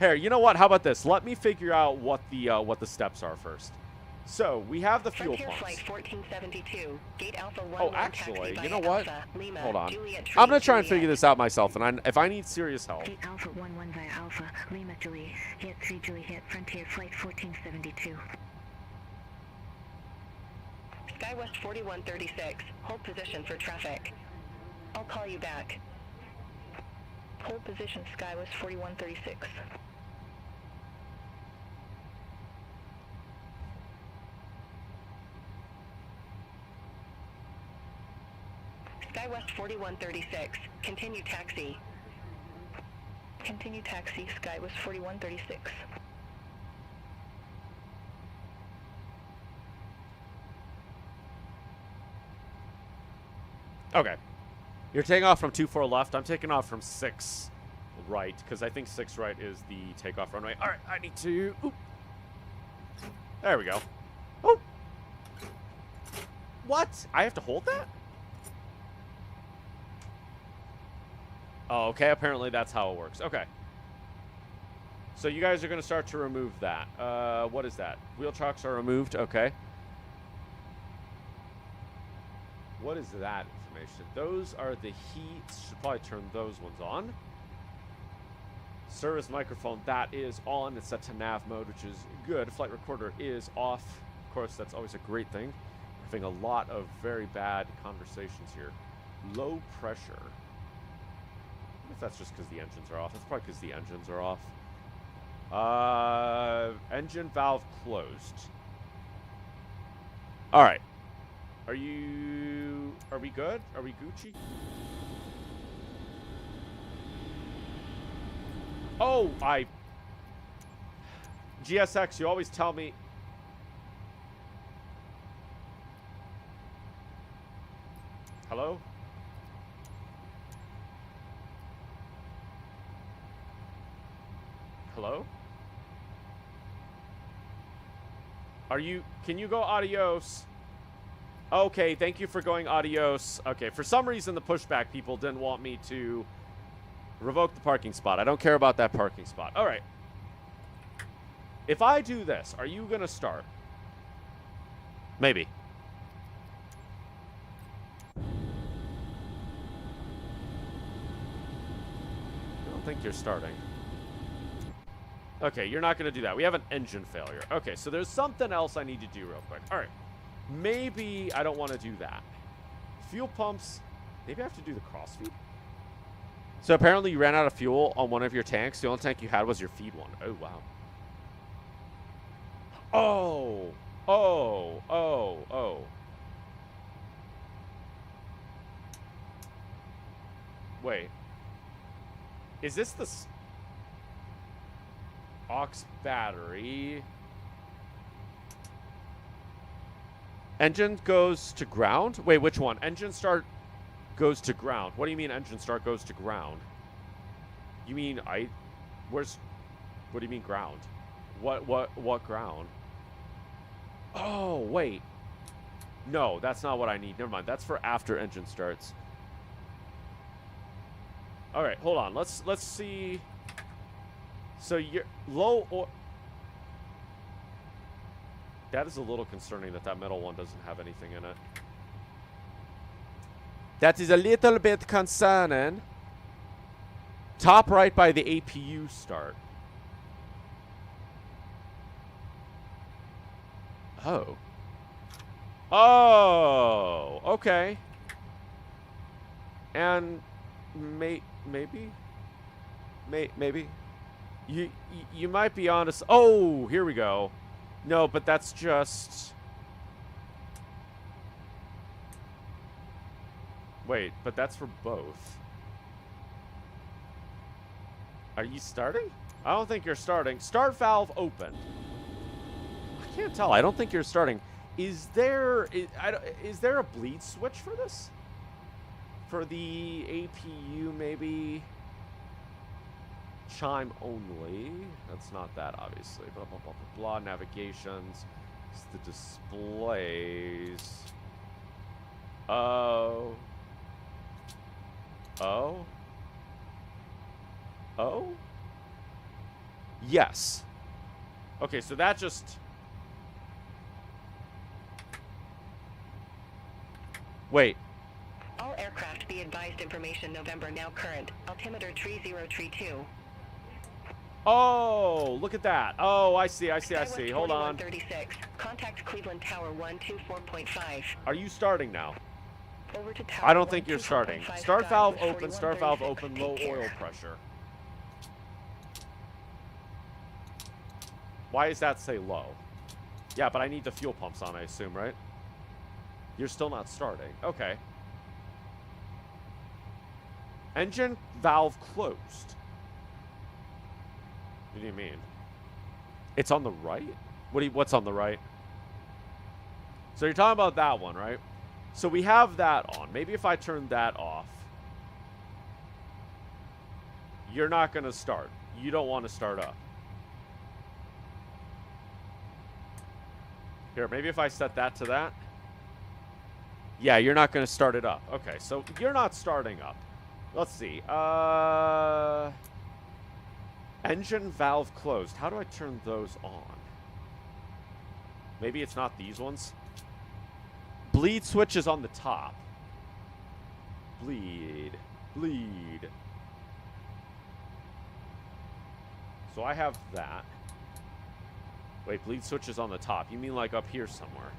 Speaker 1: Here, you know what? How about this? Let me figure out what the steps are first. So we have the fuel
Speaker 9: Frontier
Speaker 1: pumps.
Speaker 9: Flight 1472, Gate Alpha 11
Speaker 1: Oh, actually,
Speaker 9: taxi
Speaker 1: you know
Speaker 9: via
Speaker 1: what?
Speaker 9: Alpha, Lima,
Speaker 1: Hold on.
Speaker 9: Juliet
Speaker 1: I'm gonna
Speaker 9: Tree,
Speaker 1: try and figure
Speaker 9: Juliet.
Speaker 1: this out myself, and if I need serious help.
Speaker 10: Gate Alpha 11 via Alpha, Lima, Juliet 3, Juliet, Frontier Flight 1472.
Speaker 9: SkyWest 4136, hold position for traffic. I'll call you back.
Speaker 10: Hold position, SkyWest 4136.
Speaker 9: SkyWest 4136, continue taxi.
Speaker 10: Continue taxi, SkyWest 4136.
Speaker 1: Okay. You're taking off from 24 left. I'm taking off from 6 right, because I think 6 right is the takeoff runway. All right, I need to... Oop. There we go. Oh! What? I have to hold that? Oh, okay. Apparently that's how it works. Okay. So you guys are going to start to remove that. What is that? Wheel chocks are removed. Okay. What is that information? Those are the heats. Should probably turn those ones on. Service microphone, that is on. It's set to nav mode, which is good. Flight recorder is off. Of course, that's always a great thing. We're having a lot of very bad conversations here. Low pressure. I wonder if that's just because the engines are off. That's probably because the engines are off. Engine valve closed. All right. Are we good? Are we Gucci? Oh, GSX, you always tell me. Hello? Hello? Can you go adios? Okay, thank you for going adios. Okay, for some reason the pushback people didn't want me to revoke the parking spot. I don't care about that parking spot. All right. If I do this, are you going to start? Maybe. I don't think you're starting. Okay, you're not going to do that. We have an engine failure. Okay, so there's something else I need to do real quick. All right. Maybe I don't want to do that. Fuel pumps. Maybe I have to do the crossfeed. So apparently you ran out of fuel on one of your tanks. The only tank you had was your feed one. Oh, wow. Oh. Wait. Is this the aux battery? Engine goes to ground? Wait, which one? Engine start goes to ground. What do you mean engine start goes to ground? You mean what do you mean ground? What ground? Oh, wait. No, that's not what I need. Never mind. That's for after engine starts. All right, hold on. Let's see. So you're low or that is a little concerning that middle one doesn't have anything in it. That is a little bit concerning. Top right by the APU start. Oh. Oh, okay. And maybe. You might be honest. Oh, here we go. No, but that's just... Wait, but that's for both. Are you starting? I don't think you're starting. Start valve open. I can't tell. I don't think you're starting. Is there a bleed switch for this? For the APU, maybe? Chime only. That's not that, obviously. Blah, blah, blah, blah, blah. Navigations. It's the displays. Oh. Oh? Oh? Yes. Okay, so that just... Wait.
Speaker 9: All aircraft be advised information November now current. Altimeter 3032.
Speaker 1: Oh, look at that. Oh, I see. Hold on.
Speaker 9: 36. Contact Cleveland Tower 124.5.
Speaker 1: Are you starting now?
Speaker 9: Over to Tower
Speaker 1: I don't think you're starting.
Speaker 9: 124.5
Speaker 1: Start valve
Speaker 9: sky,
Speaker 1: open, start valve
Speaker 9: 4136.
Speaker 1: open, low
Speaker 9: Take care.
Speaker 1: oil pressure. Why does that say low? Yeah, but I need the fuel pumps on, I assume, right? You're still not starting. Okay. Engine valve closed. What do you mean? It's on the right? What's on the right? So you're talking about that one, right? So we have that on. Maybe if I turn that off, you're not going to start. You don't want to start up. Here, maybe if I set that to that. Yeah, you're not going to start it up. Okay, so you're not starting up. Let's see. Engine valve closed. How do I turn those on? Maybe it's not these ones. Bleed switch is on the top. Bleed. So I have that. Wait, bleed switch is on the top. You mean like up here somewhere?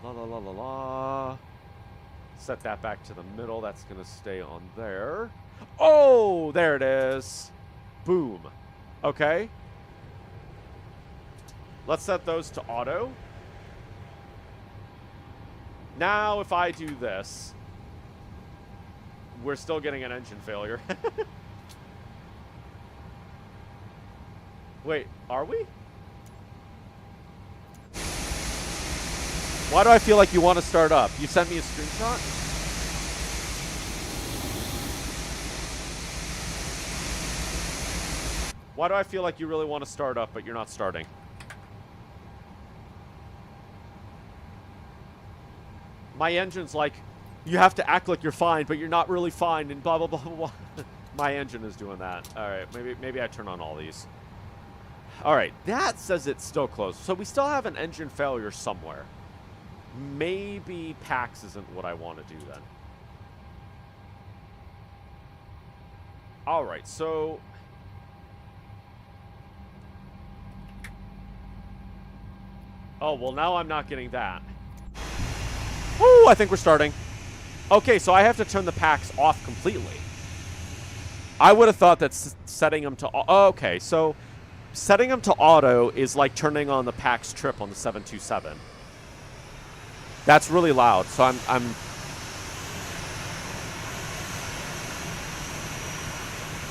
Speaker 1: La. Set that back to the middle. That's going to stay on there. Oh, there it is. Boom. Okay. Let's set those to auto. Now, if I do this, we're still getting an engine failure. Wait, are we? Why do I feel like you want to start up? You sent me a screenshot? Why do I feel like you really want to start up, but you're not starting? My engine's like, you have to act like you're fine, but you're not really fine, and blah, blah, blah, blah. My engine is doing that. All right, maybe I turn on all these. All right, that says it's still closed. So we still have an engine failure somewhere. Maybe PAX isn't what I want to do then. All right, so... Oh, well, now I'm not getting that. Woo, I think we're starting. Okay, so I have to turn the PAX off completely. I would have thought that setting them to... okay, so setting them to auto is like turning on the PAX trip on the 727. That's really loud, so I'm...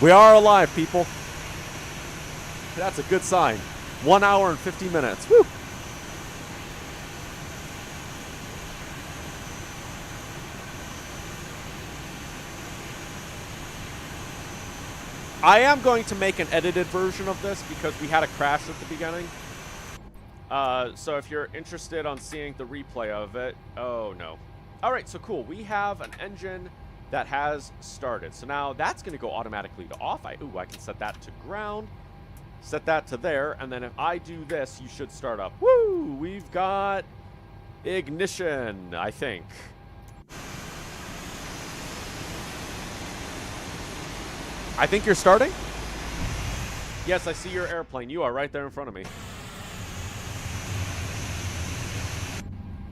Speaker 1: We are alive, people. That's a good sign. 1 hour and 50 minutes. Woo! I am going to make an edited version of this because we had a crash at the beginning. So if you're interested on seeing the replay of it, oh no. All right, so cool. We have an engine that has started. So now that's going to go automatically to off. I can set that to ground, set that to there, and then if I do this, you should start up. Woo! We've got ignition, I think. I think you're starting? Yes, I see your airplane. You are right there in front of me.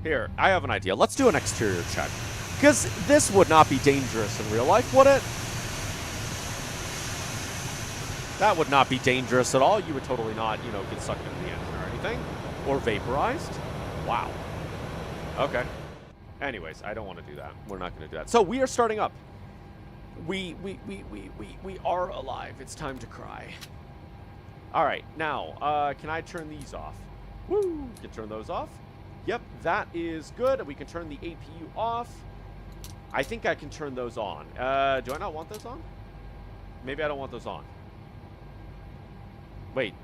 Speaker 1: Here, I have an idea. Let's do an exterior check. Because this would not be dangerous in real life, would it? That would not be dangerous at all. You would totally not, you know, get sucked into the engine or anything. Or vaporized. Wow. Okay. Anyways, I don't want to do that. We're not going to do that. So we are starting up. We are alive. It's time to cry. All right. Now, can I turn these off? Woo! Can turn those off. Yep, that is good. We can turn the APU off. I think I can turn those on. Do I not want those on? Maybe I don't want those on. Wait.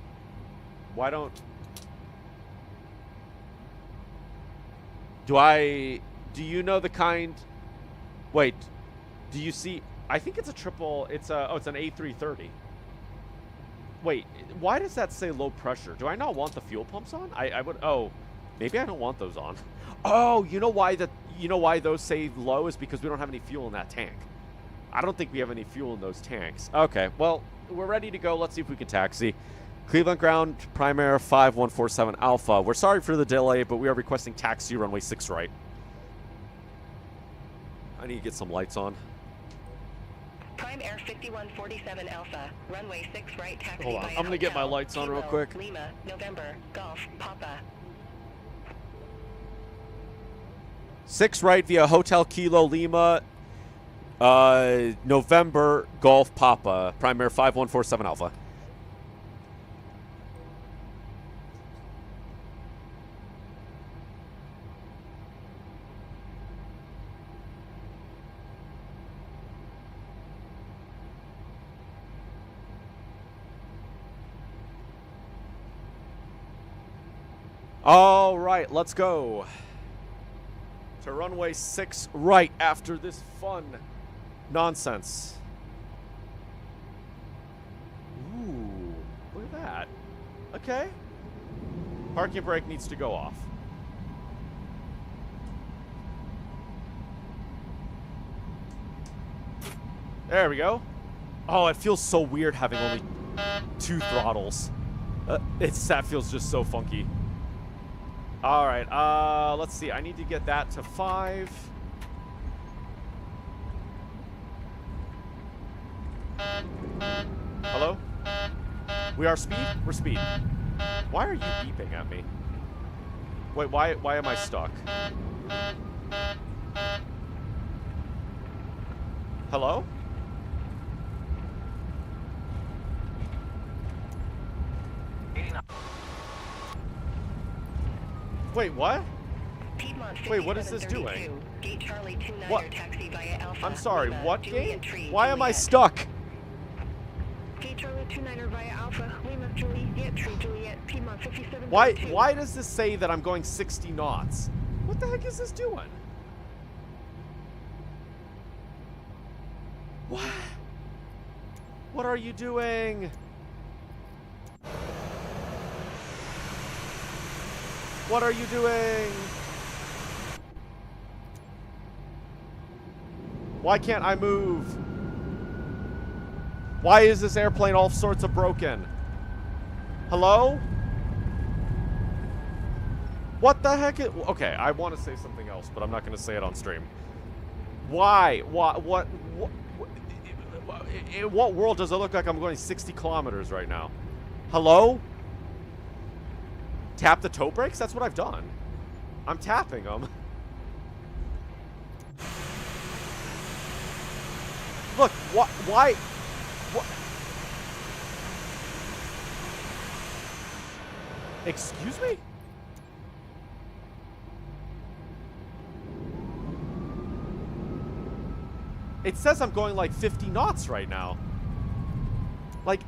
Speaker 1: Why don't... Do you know the kind... Wait. Do you see... I think it's a triple... It's a... Oh, it's an A330. Wait. Why does that say low pressure? Do I not want the fuel pumps on? I would... Oh. Maybe I don't want those on. Oh, you know why that... You know why those say low is because we don't have any fuel in that tank. I don't think we have any fuel in those tanks. Okay, well, we're ready to go. Let's see if we can taxi. Cleveland ground, Prime Air 5147 Alpha. We're sorry for the delay, but we are requesting taxi runway 6 right. I need to get some lights on.
Speaker 9: Prime Air 5147 Alpha, runway 6 right, taxi.
Speaker 1: Hold on, I'm going to get my lights on real quick.
Speaker 9: Lima, November, Golf, Papa.
Speaker 1: 6 right via Hotel Kilo Lima, November, Golf, Papa, Prime Air 5147 Alpha. All right, let's go to runway 6 right after this fun nonsense. Ooh, look at that. Okay. Parking brake needs to go off. There we go. Oh, it feels so weird having only 2 throttles. That feels just so funky. All right, let's see. I need to get that to 5. Hello? We are speed? We're speed. Why are you beeping at me? Wait, why am I stuck? Hello? Wait, what? Wait, what is this doing?
Speaker 9: Gate Charlie 29er
Speaker 1: What?
Speaker 9: taxi via Alpha.
Speaker 1: I'm sorry,
Speaker 9: Lima,
Speaker 1: what
Speaker 9: Juliet
Speaker 1: gate?
Speaker 9: Tree,
Speaker 1: Why am I
Speaker 9: Juliet.
Speaker 1: stuck?
Speaker 10: Gate Charlie 29er via Alpha, Lima, Juliet, Tree, Juliet, Piedmont 57.
Speaker 1: Why does this say that I'm going 60 knots? What the heck is this doing? What? What are you doing? What are you doing? Why can't I move? Why is this airplane all sorts of broken? Hello? What the heck is... Okay, I want to say something else, but I'm not going to say it on stream. Why? What? In what world does it look like I'm going 60 kilometers right now? Hello? Tap the toe brakes? That's what I've done. I'm tapping them. Look, why? What? Excuse me? It says I'm going like 50 knots right now. Like,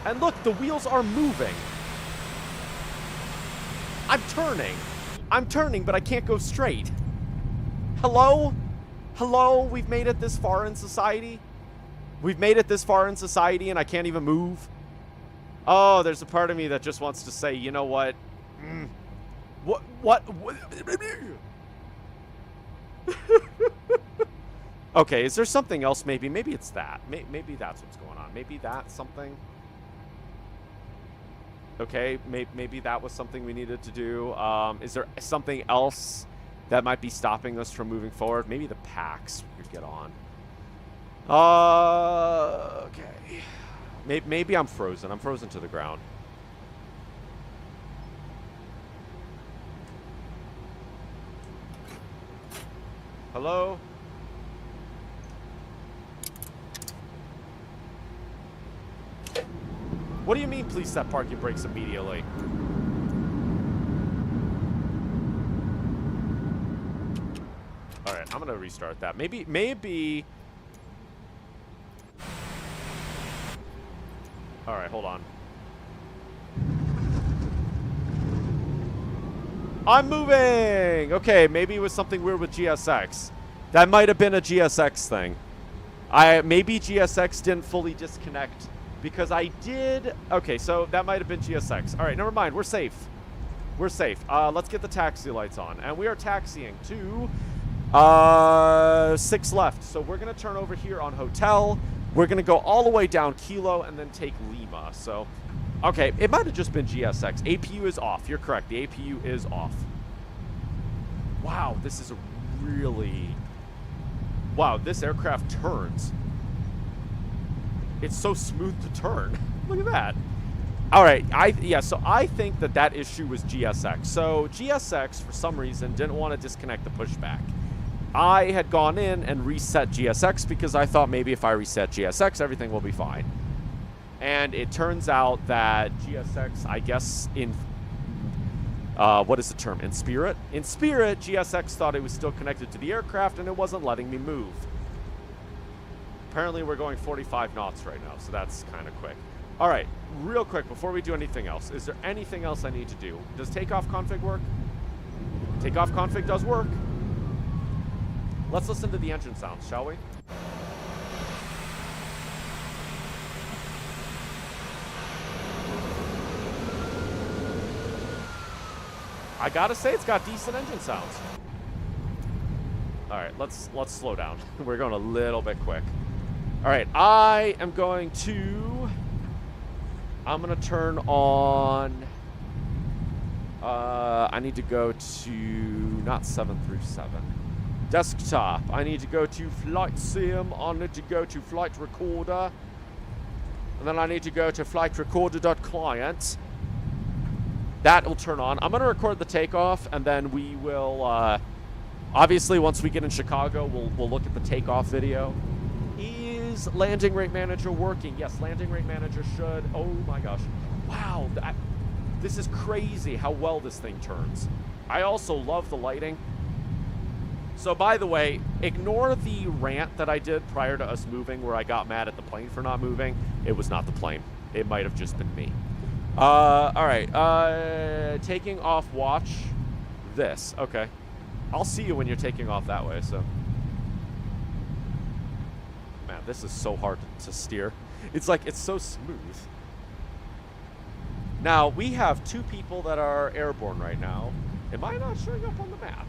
Speaker 1: and look, the wheels are moving. I'm turning, but I can't go straight. Hello? Hello? We've made it this far in society? We've made it this far in society and I can't even move? Oh, there's a part of me that just wants to say, you know what? What? Okay, is there something else maybe? Maybe it's that. Maybe that's what's going on. Maybe that's something. Okay, maybe that was something we needed to do. Is there something else that might be stopping us from moving forward? Maybe the packs we could get on. Okay. Maybe I'm frozen. I'm frozen to the ground. Hello? What do you mean, please set parking brakes immediately? Alright, I'm gonna restart that. Maybe... Alright, hold on. I'm moving! Okay, maybe it was something weird with GSX. That might have been a GSX thing. Maybe GSX didn't fully disconnect because I did... Okay, so that might have been GSX. Alright, never mind. We're safe. We're safe. Let's get the taxi lights on. And we are taxiing to 6 left. So we're going to turn over here on Hotel. We're going to go all the way down Kilo and then take Lima. So, okay, it might have just been GSX. APU is off. You're correct. The APU is off. Wow, this is a really... Wow, this aircraft turns. It's so smooth to turn. Look at that. All right, so I think that issue was GSX. So GSX, for some reason, didn't want to disconnect the pushback. I had gone in and reset GSX because I thought maybe if I reset GSX, everything will be fine. And it turns out that GSX, I guess in, what is the term? In spirit? In spirit, GSX thought it was still connected to the aircraft and it wasn't letting me move. Apparently we're going 45 knots right now, so that's kind of quick. All right, real quick, before we do anything else, is there anything else I need to do? Does takeoff config work? Takeoff config does work. Let's listen to the engine sounds, shall we? I gotta say, it's got decent engine sounds. All right, let's slow down. We're going a little bit quick. All right, I'm gonna turn on, I need to go to, not 737. Desktop. I need to go to Flight Sim. I need to go to Flight Recorder. And then I need to go to flightrecorder.client. That will turn on. I'm going to record the takeoff, and then we will, obviously, once we get in Chicago, we'll look at the takeoff video. Is Landing Rate Manager working? Yes, Landing Rate Manager should. Oh, my gosh. Wow. This is crazy how well this thing turns. I also love the lighting. So, by the way, ignore the rant that I did prior to us moving where I got mad at the plane for not moving. It was not the plane. It might have just been me. All right. Taking off watch this. Okay. I'll see you when you're taking off that way, so. Man, this is so hard to steer. It's like, it's so smooth. Now, we have 2 people that are airborne right now. Am I not showing up on the map?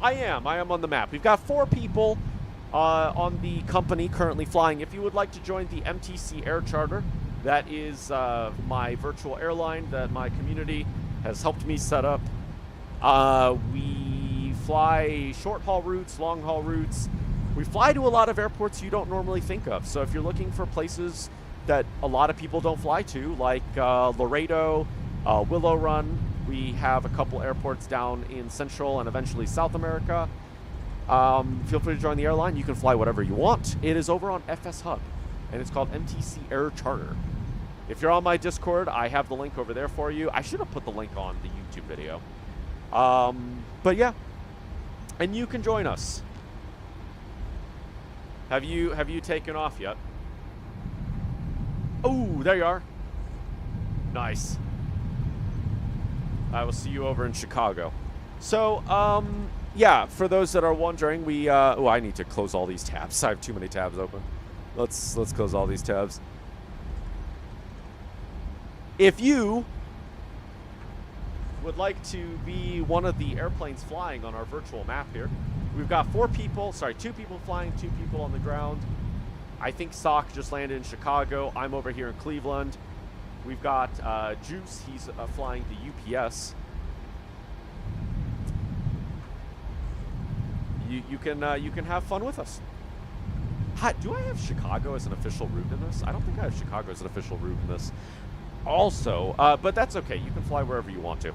Speaker 1: I am on the map. We've got 4 people on the company currently flying. If you would like to join the MTC Air Charter, that is my virtual airline that my community has helped me set up. We fly short-haul routes, long-haul routes. We fly to a lot of airports you don't normally think of. So if you're looking for places that a lot of people don't fly to, like Laredo, Willow Run, we have a couple airports down in Central and eventually South America. Feel free to join the airline. You can fly whatever you want. It is over on FS Hub, and it's called MTC Air Charter. If you're on my Discord, I have the link over there for you. I should have put the link on the YouTube video. But yeah, and you can join us. Have you taken off yet? Oh, there you are. Nice. I will see you over in Chicago. So, yeah, for those that are wondering, we, oh, I need to close all these tabs. I have too many tabs open. Let's close all these tabs. If you would like to be one of the airplanes flying on our virtual map here, we've got 2 people flying, 2 people on the ground. I think Sock just landed in Chicago. I'm over here in Cleveland. We've got Juice. He's flying the UPS. You can have fun with us. Do I have Chicago as an official route in this? I don't think I have Chicago as an official route in this. Also, but that's okay. You can fly wherever you want to.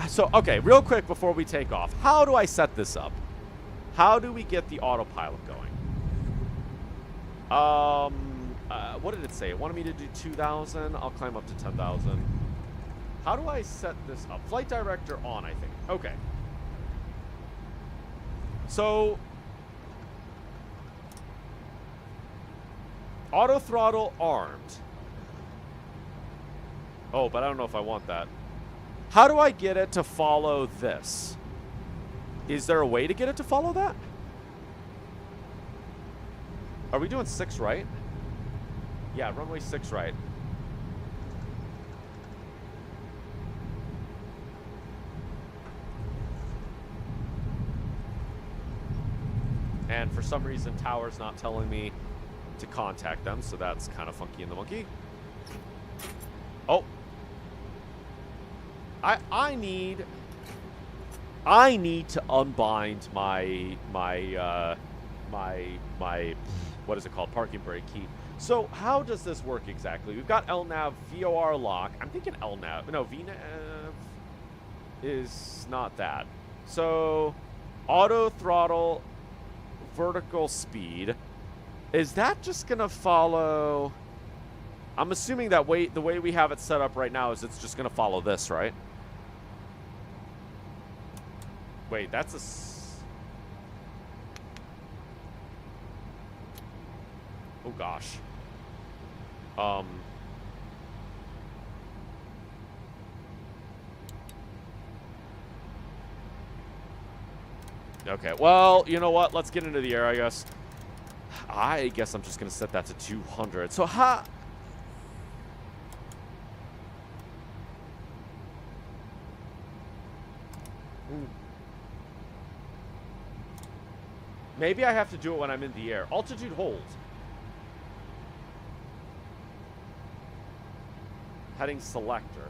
Speaker 1: So, okay, real quick before we take off. How do I set this up? How do we get the autopilot going? What did it say? It wanted me to do 2,000. I'll climb up to 10,000. How do I set this up? Flight director on, I think. Okay. So, auto throttle armed. Oh, but I don't know if I want that. How do I get it to follow this? Is there a way to get it to follow that? Are we doing 6 right? Yeah, runway 6 right. And for some reason, Tower's not telling me to contact them, so that's kind of funky in the monkey. Oh. I need to unbind my what is it called? Parking brake key. So how does this work exactly? We've got LNAV, VOR lock. I'm thinking LNAV. No, VNAV is not that. So auto throttle, vertical speed. Is that just gonna follow? I'm assuming that the way we have it set up right now is it's just gonna follow this, right? Wait, that's a... Oh, gosh. Okay, well, you know what? Let's get into the air, I guess. I guess I'm just going to set that to 200. So, maybe I have to do it when I'm in the air. Altitude hold. Heading selector.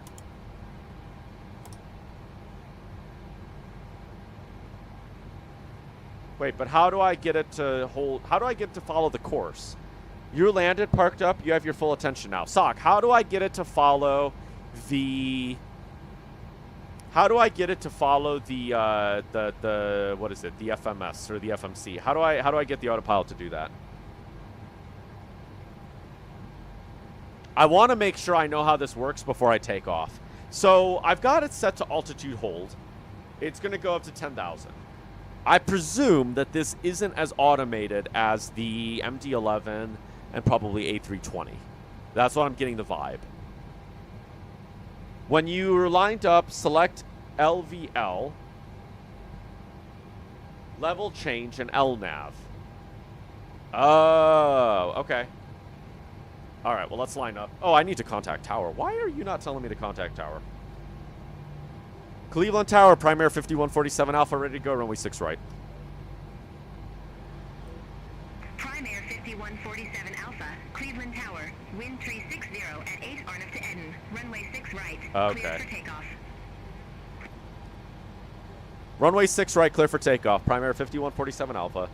Speaker 1: Wait, but how do I get it to hold? How do I get it to follow the course? You're landed, parked up. You have your full attention now. Sock, how do I get it to follow the... How do I get it to follow the what is it? The FMS or the FMC? How do I get the autopilot to do that? I want to make sure I know how this works before I take off. So I've got it set to altitude hold. It's going to go up to 10,000. I presume that this isn't as automated as the MD-11 and probably A320. That's what I'm getting the vibe. When you're lined up, select LVL, level change, and LNAV. Oh, okay. All right, well, let's line up. Oh, I need to contact Tower. Why are you not telling me to contact Tower? Cleveland Tower, Primary 5147 Alpha, ready to go, runway 6 right.
Speaker 10: Primary 5147 Alpha, Cleveland Tower, wind 360 at 8 Arnhem to Eden, runway 6 right,
Speaker 1: okay.
Speaker 10: Clear for takeoff.
Speaker 1: Runway 6 right, clear for takeoff, Primary 5147 Alpha.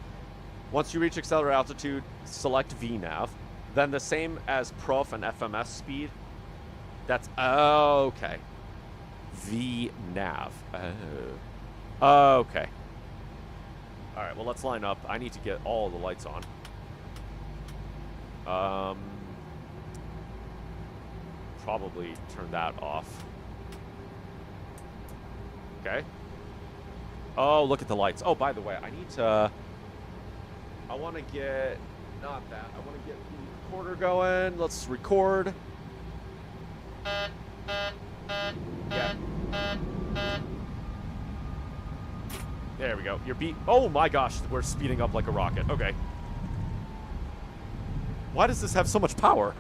Speaker 1: Once you reach accelerator altitude, select VNAV. Then the same as Prof and FMS speed. That's, okay. VNAV. Oh. Okay. All right, well, let's line up. I need to get all the lights on. Probably turn that off. Okay. Oh, look at the lights. Oh, by the way, I need to... I want to get, not that. I want to get the recorder going. Let's record. Yeah. There we go. Your beat. Oh my gosh, we're speeding up like a rocket. Okay. Why does this have so much power?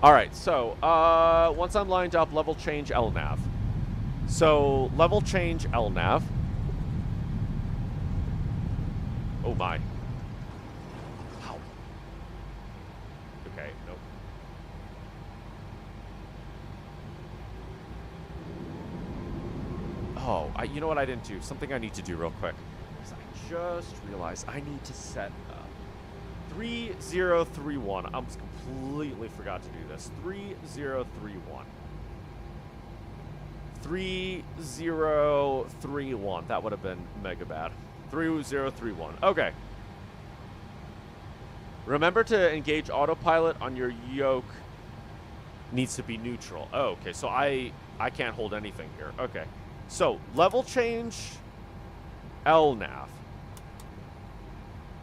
Speaker 1: All right, so once I'm lined up, level change LNAV. So level change LNAV. Oh my. Ow. Okay, nope. Oh, you know what I didn't do? Something I need to do real quick. I just realized I need to set 3031. I almost completely forgot to do this. 3031. 3031. That would have been mega bad. 3031. Okay. Remember to engage autopilot on your yoke. Needs to be neutral. Oh, okay. So I can't hold anything here. Okay. So level change LNAV.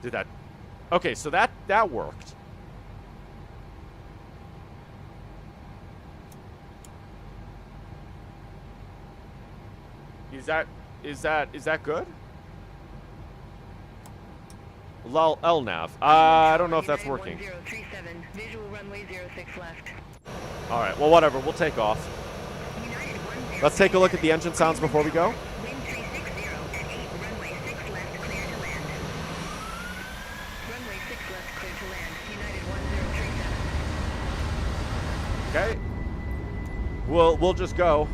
Speaker 1: Did that? Okay, so that worked. Is that good? LNAV. I don't know if that's working.
Speaker 10: 1037, visual runway 06 left.
Speaker 1: All right. Well, whatever. We'll take off. Let's take a look at the engine sounds before we go.
Speaker 10: Wind 360 at 8, runway 6 left, clear to land. Runway 6 left, clear to land. United 1037.
Speaker 1: Okay. We'll just go.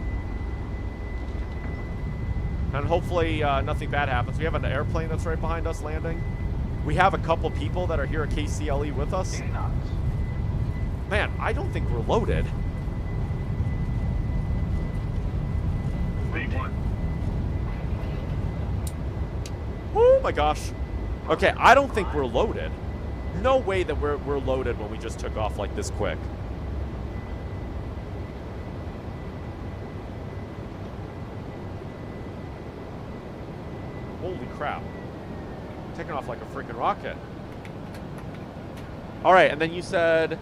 Speaker 1: And hopefully nothing bad happens. We have an airplane that's right behind us landing. We have a couple people that are here at KCLE with us. Man, I don't think we're loaded. Oh my gosh. Okay, I don't think we're loaded. No way that we're loaded when we just took off like this quick. Holy crap. Taking off like a freaking rocket. Alright, and then you said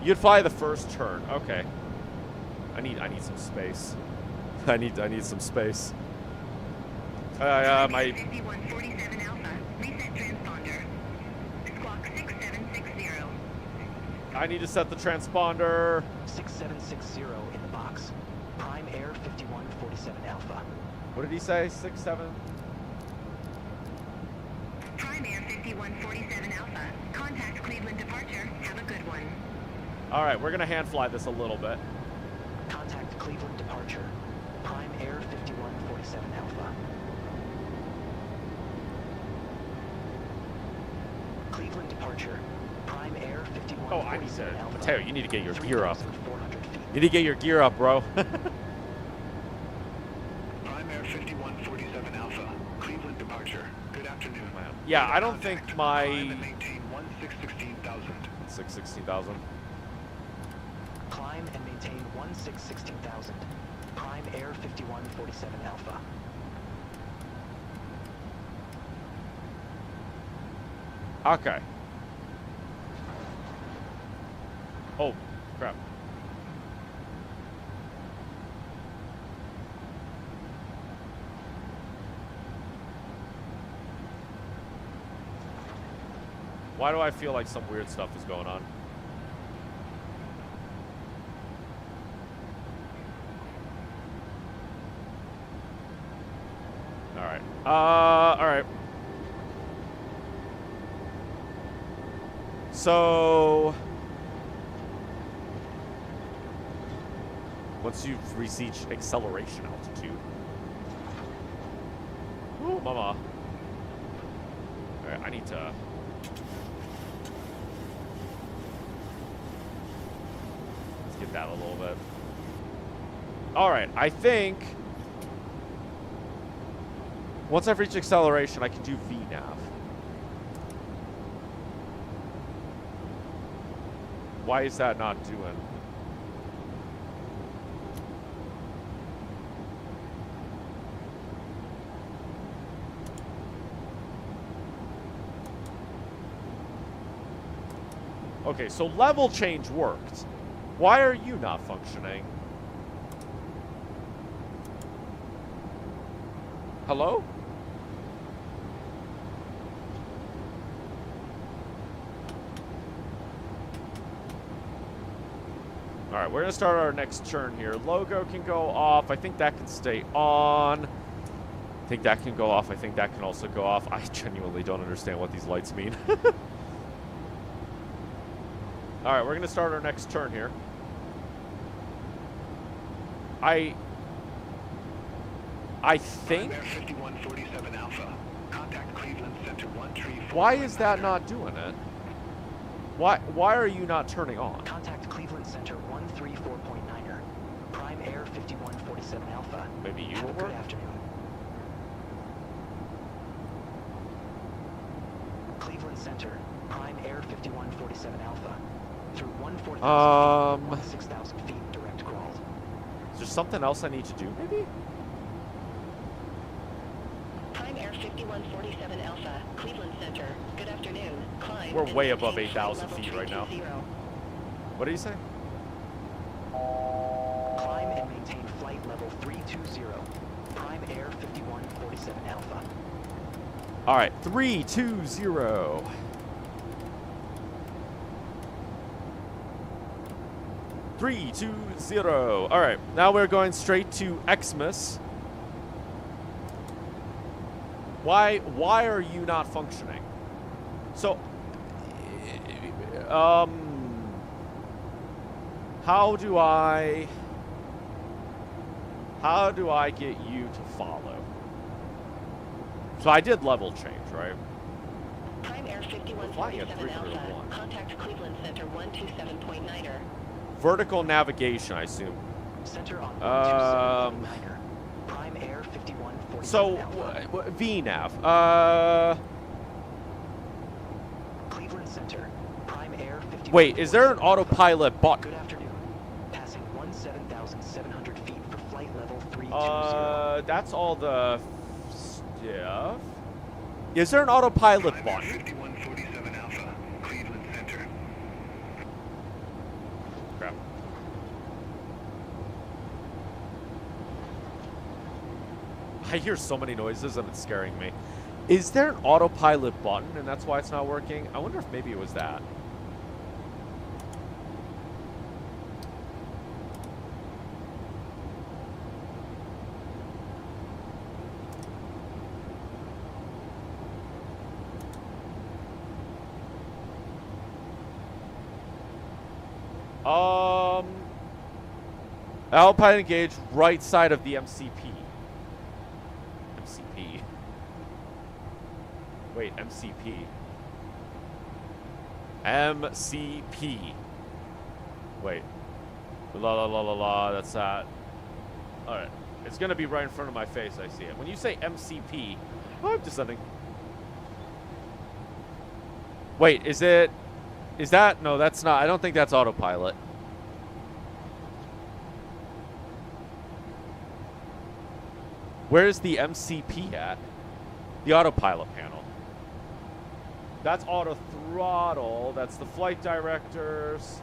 Speaker 1: you'd fly the first turn. Okay. I need some space. I need some space. My
Speaker 10: 5147 Alpha, reset transponder. Squawk 6760.
Speaker 1: I need to set the transponder.
Speaker 7: 6760 in the box. Prime Air 5147 Alpha.
Speaker 1: What did he say? 67?
Speaker 10: Prime Air 5147 Alpha, contact Cleveland departure. Have a good one.
Speaker 1: All right, we're gonna hand fly this a little bit.
Speaker 7: Contact Cleveland departure. Prime Air 5147 Alpha. Cleveland departure. Prime Air 5147
Speaker 1: Oh, I need to.
Speaker 7: Alpha.
Speaker 1: Mateo, you need to get your gear up.
Speaker 7: 3,400 feet.
Speaker 1: You need to get your gear up, bro.
Speaker 6: Prime Air 5147 Alpha, Cleveland departure. Good afternoon.
Speaker 1: Yeah, I don't think my
Speaker 6: Climb and maintain 1616,000.
Speaker 1: 16,000.
Speaker 7: Climb and maintain 1616,000. Prime Air 5147 Alpha.
Speaker 1: Okay. Oh, crap. Why do I feel like some weird stuff is going on? Alright. Alright. So once you've reached acceleration altitude. Oh, mama. Alright, I need to. Let's get that a little bit. Alright, I think once I've reached acceleration, I can do VNAV. Why is that not doing? Okay, so level change worked. Why are you not functioning? Hello? All right, we're gonna start our next turn here. Logo can go off. I think that can stay on. I think that can go off. I think that can also go off. I genuinely don't understand what these lights mean. All right, we're gonna start our next turn here. I think.
Speaker 6: 5147 Alpha. Contact Cleveland Center 134.
Speaker 1: Why is that not doing it? Why are you not turning on?
Speaker 7: Contact Cleveland Center 134.9er. Prime Air 5147 Alpha.
Speaker 1: Maybe you
Speaker 7: Have
Speaker 1: will
Speaker 7: a good
Speaker 1: work?
Speaker 7: afternoon. Cleveland Center, Prime Air 5147 Alpha. Through 140,000 feet, 6,000 feet, direct crawl.
Speaker 1: Is there something else I need to do, maybe?
Speaker 9: Prime Air 5147 Alpha, Cleveland Center. Good afternoon. Climb.
Speaker 1: We're
Speaker 9: and
Speaker 1: way
Speaker 9: maintain
Speaker 1: above
Speaker 9: flight
Speaker 1: 8,000
Speaker 9: level
Speaker 1: feet right now.
Speaker 9: 320.
Speaker 1: What did you say?
Speaker 7: Climb and maintain flight level 320. Prime Air 5147 Alpha.
Speaker 1: All right, 320. All right, now we're going straight to Xmas. Why are you not functioning? So, how do I get you to follow? So I did level change, right?
Speaker 9: Prime Air
Speaker 1: flying at
Speaker 9: 5147 Alpha.
Speaker 1: 301.
Speaker 9: Contact Cleveland Center 127.9er.
Speaker 1: Vertical navigation, I assume.
Speaker 7: Center on 127.9er. Prime Air 5147
Speaker 1: So,
Speaker 7: Alpha.
Speaker 1: VNav.
Speaker 7: Cleveland Center, Prime Air 5147
Speaker 1: Wait, is there an autopilot
Speaker 7: Good
Speaker 1: button?
Speaker 7: afternoon. Passing 17,700 feet for flight level 320.
Speaker 1: That's all the stuff. Is there an autopilot
Speaker 6: Prime Air
Speaker 1: button?
Speaker 6: 5147 Alpha. Cleveland Center.
Speaker 1: Crap. I hear so many noises and it's scaring me. Is there an autopilot button and that's why it's not working? I wonder if maybe it was that. Autopilot engaged, right side of the MCP. MCP. Wait, MCP. MCP. Wait. La la la la la, that's that. Alright. It's gonna be right in front of my face, I see it. When you say MCP, oh, I'm descending. Wait, is that? No, that's not. I don't think that's autopilot. Where's the MCP at? The autopilot panel. That's auto throttle. That's the flight directors.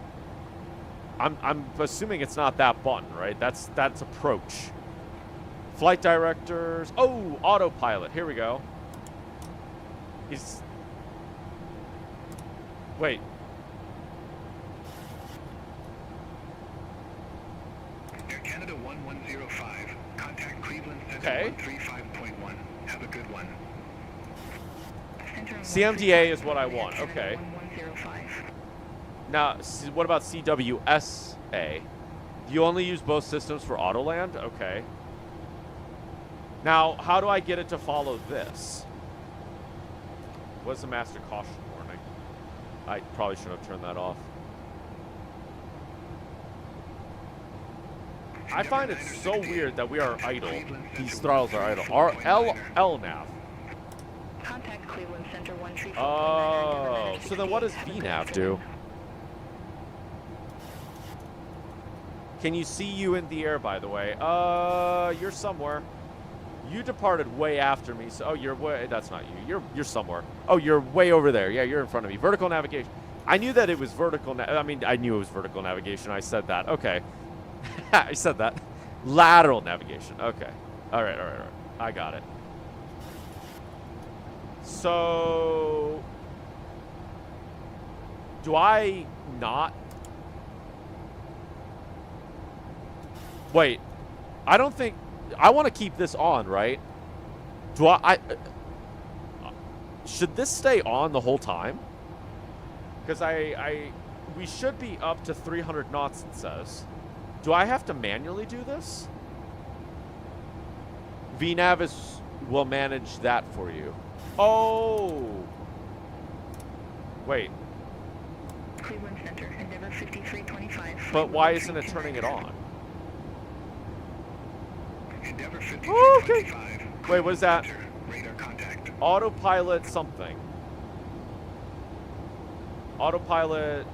Speaker 1: I'm assuming it's not that button, right? That's approach. Flight directors. Oh, autopilot. Here we go. Wait.
Speaker 6: Air Canada 1105. Contact Cleveland Center
Speaker 1: Okay.
Speaker 6: 135.1. Have a good one.
Speaker 1: CMDA is what I want. Okay.
Speaker 9: 1105.
Speaker 1: Now, what about CWSA? You only use both systems for Autoland? Okay. Now, how do I get it to follow this? What's the master caution warning? I probably should have turned that off. I find it so weird that we are idle. These throttles are idle. LNAV.
Speaker 9: Contact Cleveland Center 134.9er.
Speaker 1: Oh, so then what does VNav do? Can you see you in the air, by the way? You're somewhere. You departed way after me, so you're way. That's not you. You're somewhere. Oh, you're way over there. Yeah, you're in front of me. Vertical navigation. I knew that it was vertical. I mean, I knew it was vertical navigation. I said that. Okay. I said that. Lateral navigation. Okay. All right. I got it. So, do I not? Wait. I don't think. I want to keep this on, right? Do I should this stay on the whole time? Because we should be up to 300 knots, it says. Do I have to manually do this? VNav will manage that for you. Oh. Wait.
Speaker 10: Cleveland Center, Endeavor 5325.
Speaker 1: But why isn't it turning it on?
Speaker 6: Endeavor
Speaker 1: Oh, okay.
Speaker 6: 5325.
Speaker 1: Wait, what is that?
Speaker 6: Radar contact.
Speaker 1: Autopilot something. Autopilot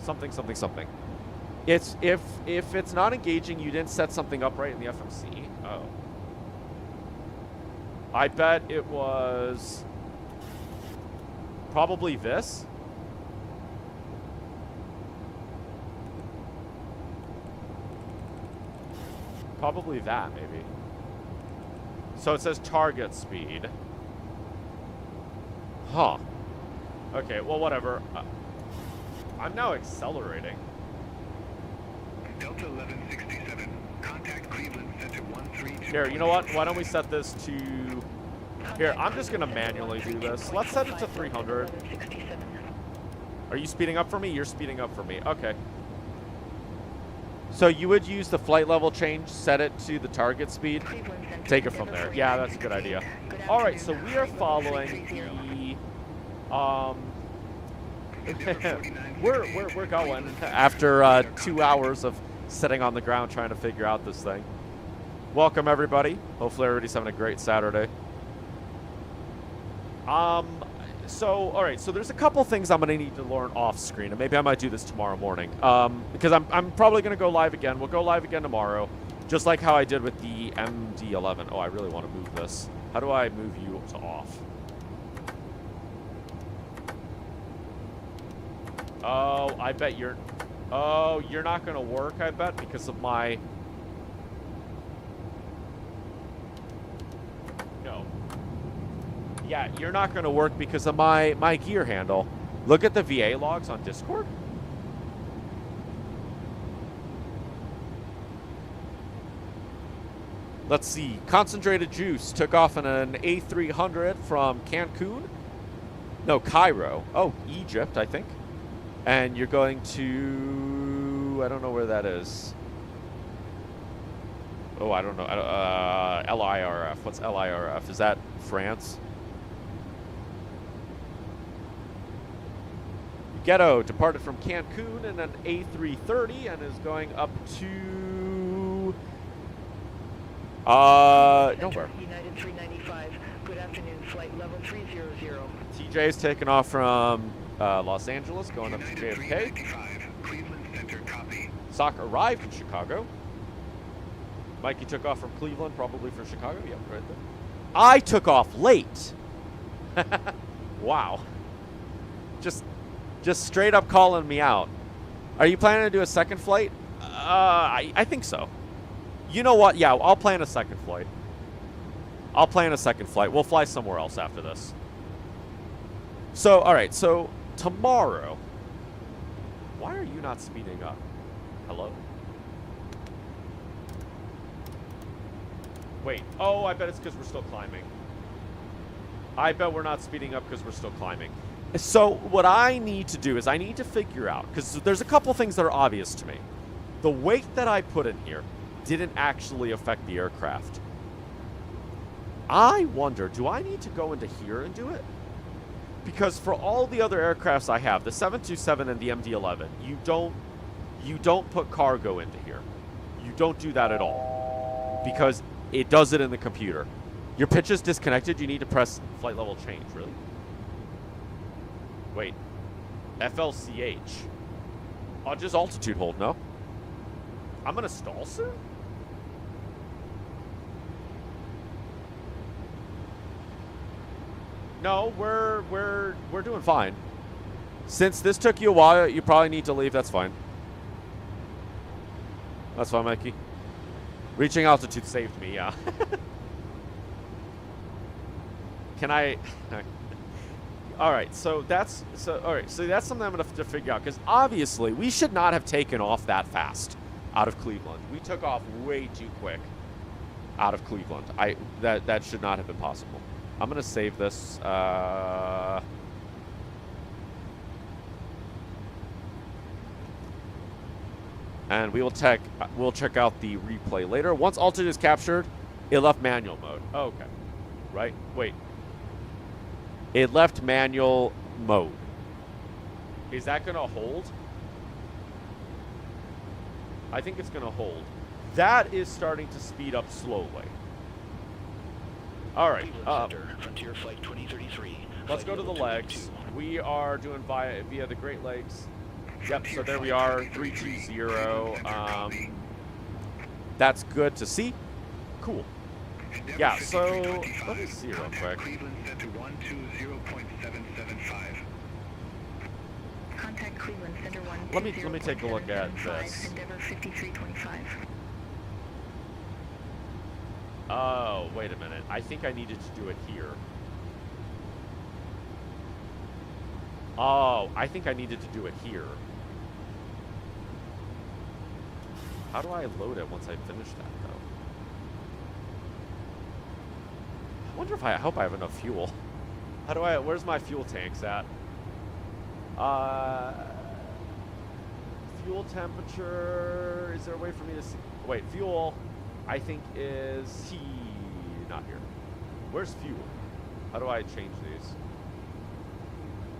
Speaker 1: something. It's if it's not engaging, you didn't set something up right in the FMC. Oh. I bet it was probably this. Probably that, maybe. So it says target speed. Huh. Okay, well, whatever. I'm now accelerating.
Speaker 6: Delta 1167. Contact Cleveland Center 132.
Speaker 1: Here, you know what? Why don't we set this to... Here, I'm just going to manually do this. Let's set it to 300. Are you speeding up for me? You're speeding up for me. Okay. So you would use the flight level change, set it to the target speed, take it from there. Yeah, that's a good idea. All right, so we are following the... we're going after 2 hours of sitting on the ground trying to figure out this thing. Welcome, everybody. Hopefully everybody's having a great Saturday. So, all right, so there's a couple things I'm going to need to learn off screen, and maybe I might do this tomorrow morning, because I'm probably going to go live again. We'll go live again tomorrow, just like how I did with the MD-11. Oh, I really want to move this. How do I move you to off? Oh, I bet you're... Oh, you're not going to work, I bet, because of my... No. Yeah, you're not going to work because of my gear handle. Look at the VA logs on Discord. Let's see. Concentrated Juice took off in an A300 from Cancun. No, Cairo. Oh, Egypt, I think. And you're going to... I don't know where that is. Oh, I don't know. LIRF. What's LIRF? Is that France? Ghetto departed from Cancun in an A330 and is going up to... nowhere.
Speaker 7: United 395. Good afternoon, flight level 300.
Speaker 1: TJ is taking off from Los Angeles, going up to JFK.
Speaker 6: Cleveland Center, copy.
Speaker 1: Sock arrived in Chicago. Mikey took off from Cleveland, probably for Chicago. Yep, right there. I took off late. Wow. Just straight up calling me out. Are you planning to do a second flight? I think so. You know what? Yeah, I'll plan a second flight. We'll fly somewhere else after this. So, all right. So, tomorrow. Why are you not speeding up? Hello? Wait. Oh, I bet it's because we're still climbing. I bet we're not speeding up because we're still climbing. So what I need to do is I need to figure out, because there's a couple things that are obvious to me. The weight that I put in here didn't actually affect the aircraft. I wonder, do I need to go into here and do it? Because for all the other aircrafts I have, the 727 and the MD-11, you don't put cargo into here. You don't do that at all. Because it does it in the computer. Your pitch is disconnected, you need to press flight level change, really? Wait. FLCH. I'll just altitude hold, no? I'm gonna stall soon? No, we're doing fine. Since this took you a while, you probably need to leave. That's fine. That's fine, Mikey. Reaching altitude saved me, yeah. Can I... All right, so that's something I'm gonna have to figure out, because obviously we should not have taken off that fast out of Cleveland. We took off way too quick out of Cleveland. That should not have been possible. I'm gonna save this. And we'll check out the replay later. Once altitude is captured, it left manual mode. Oh, okay, right? Wait. It left manual mode. Is that gonna hold? I think it's gonna hold. That is starting to speed up slowly. All right.
Speaker 6: Frontier Flight 2033.
Speaker 1: Let's go to the legs. We are doing via the Great Lakes. Yep. So there we are. 320. That's good to see. Cool. Yeah, so let me see real quick.
Speaker 6: Cleveland Center 120.775.
Speaker 10: Contact Cleveland Center 1.
Speaker 1: Let me take a look at this.
Speaker 10: Endeavor 5325.
Speaker 1: Oh, wait a minute. I think I needed to do it here. Oh, I think I needed to do it here. How do I load it once I finish that, though? I wonder if I hope I have enough fuel. How do I... Where's my fuel tanks at? Fuel temperature... Is there a way for me to see... Wait, fuel, I think is... Not here. Where's fuel? How do I change these?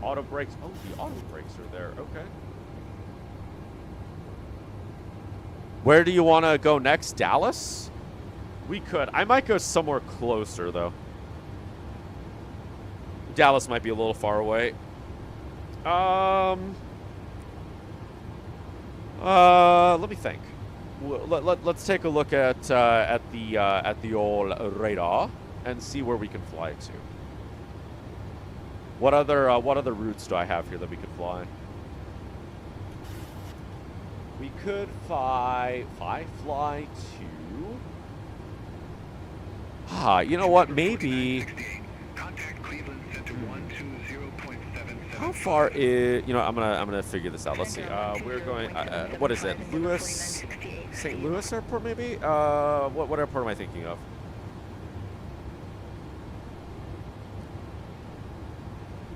Speaker 1: Auto brakes. Oh, the auto brakes are there. Okay. Where do you want to go next? Dallas? We could. I might go somewhere closer, though. Dallas might be a little far away. Let me think. Let's take a look at the old radar and see where we can fly to. What other routes do I have here that we could fly? We could fly to... you know what? Maybe... How far is... You know, I'm gonna figure this out. Let's see. We're going... what is it? St. Louis Airport, maybe? What airport am I thinking of?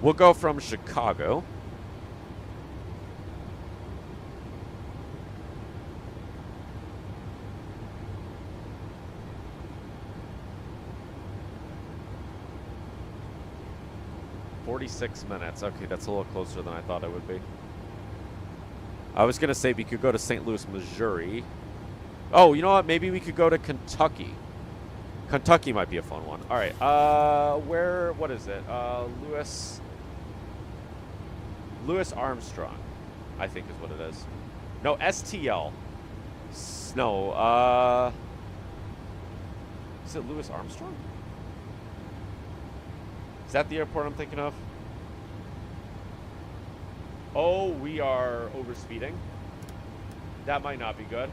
Speaker 1: We'll go from Chicago. "46 minutes. Okay, that's a little closer than I thought it would be. I was going to say we could go to St. Louis, Missouri. Oh, you know what? Maybe we could go to Kentucky. Kentucky might be a fun one. All right. What is it? Louis Armstrong, I think is what it is. No, STL. No, is it Louis Armstrong? Is that the airport I'm thinking of? Oh, we are overspeeding. That might not be good.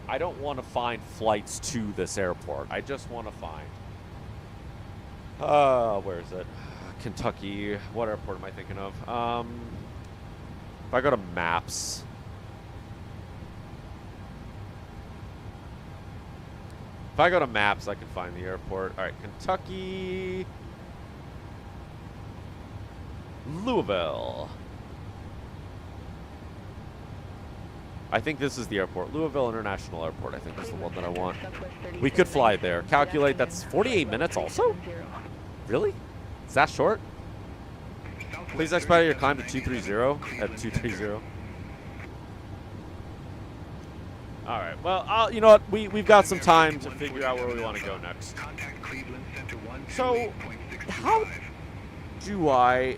Speaker 1: I don't want to find flights to this airport. I just want to find... where is it? Kentucky. What airport am I thinking of? If I go to maps... If I go to maps, I can find the airport. All right, Kentucky... Louisville. I think this is the airport. Louisville International Airport, I think is the one that I want. We could fly there. Calculate, that's 48 minutes also? Really? Is that short? Please expedite your climb to 230 at 230. All right. Well, you know what? We've got some time to figure out where we want to go next. So, how do I...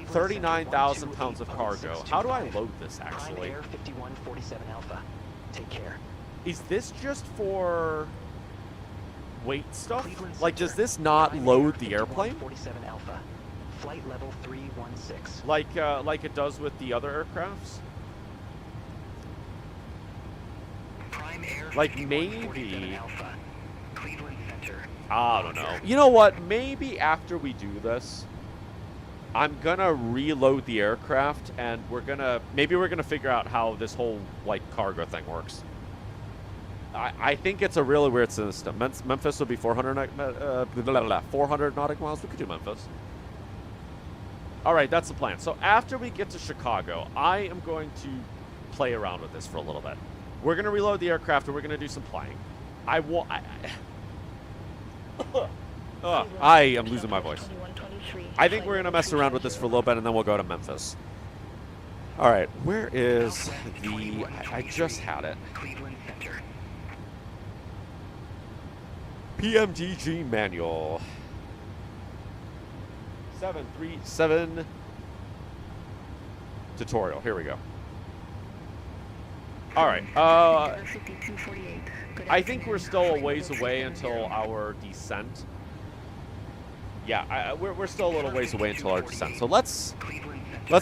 Speaker 1: 39,000 pounds of cargo. How do I load this, actually?
Speaker 7: Prime Air 5147 Alpha. Take care.
Speaker 1: Is this just for... weight stuff?
Speaker 7: Cleveland
Speaker 1: Like, does
Speaker 7: Center,
Speaker 1: this not
Speaker 7: Prime
Speaker 1: load
Speaker 7: Air
Speaker 1: the airplane?
Speaker 7: 5147 Alpha, flight level 316.
Speaker 1: Like it does with the other aircrafts?
Speaker 7: Prime Air
Speaker 1: Like
Speaker 7: 5147
Speaker 1: maybe...
Speaker 7: Alpha, Cleveland Center.
Speaker 1: I don't know. You know what? Maybe after we do this, I'm gonna reload the aircraft, and maybe we're gonna figure out how this whole like cargo thing works. I think it's a really weird system. Memphis would be 400 nautical miles. We could do Memphis. All right, that's the plan. So after we get to Chicago, I am going to play around with this for a little bit. We're gonna reload the aircraft, and we're gonna do some flying. I am losing my voice. I think we're going to mess around with this for a little bit, and then we'll go to Memphis. All right, where is the... I just had it.
Speaker 7: Cleveland Center.
Speaker 1: PMDG manual. 737 tutorial. Here we go. All right. I think we're still a ways away until our descent. Yeah, we're still a little ways away until our descent. So let's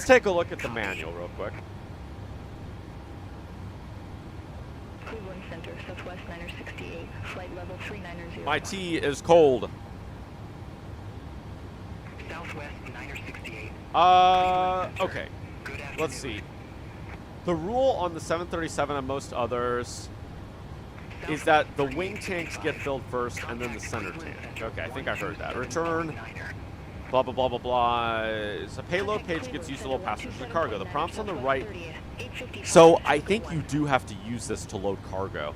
Speaker 1: take a look at the manual real quick.
Speaker 10: Cleveland Center, Southwest 968, flight level 390.
Speaker 1: My tea is cold.
Speaker 7: Southwest 968.
Speaker 1: Okay. Let's see. The rule on the 737 and most others is that the wing tanks get filled first and then the center tank. Okay, I think I heard that. Return, blah, blah, blah, blah, blah. So payload page gets used to load passengers and cargo. The prompt's on the right. So I think you do have to use this to load cargo.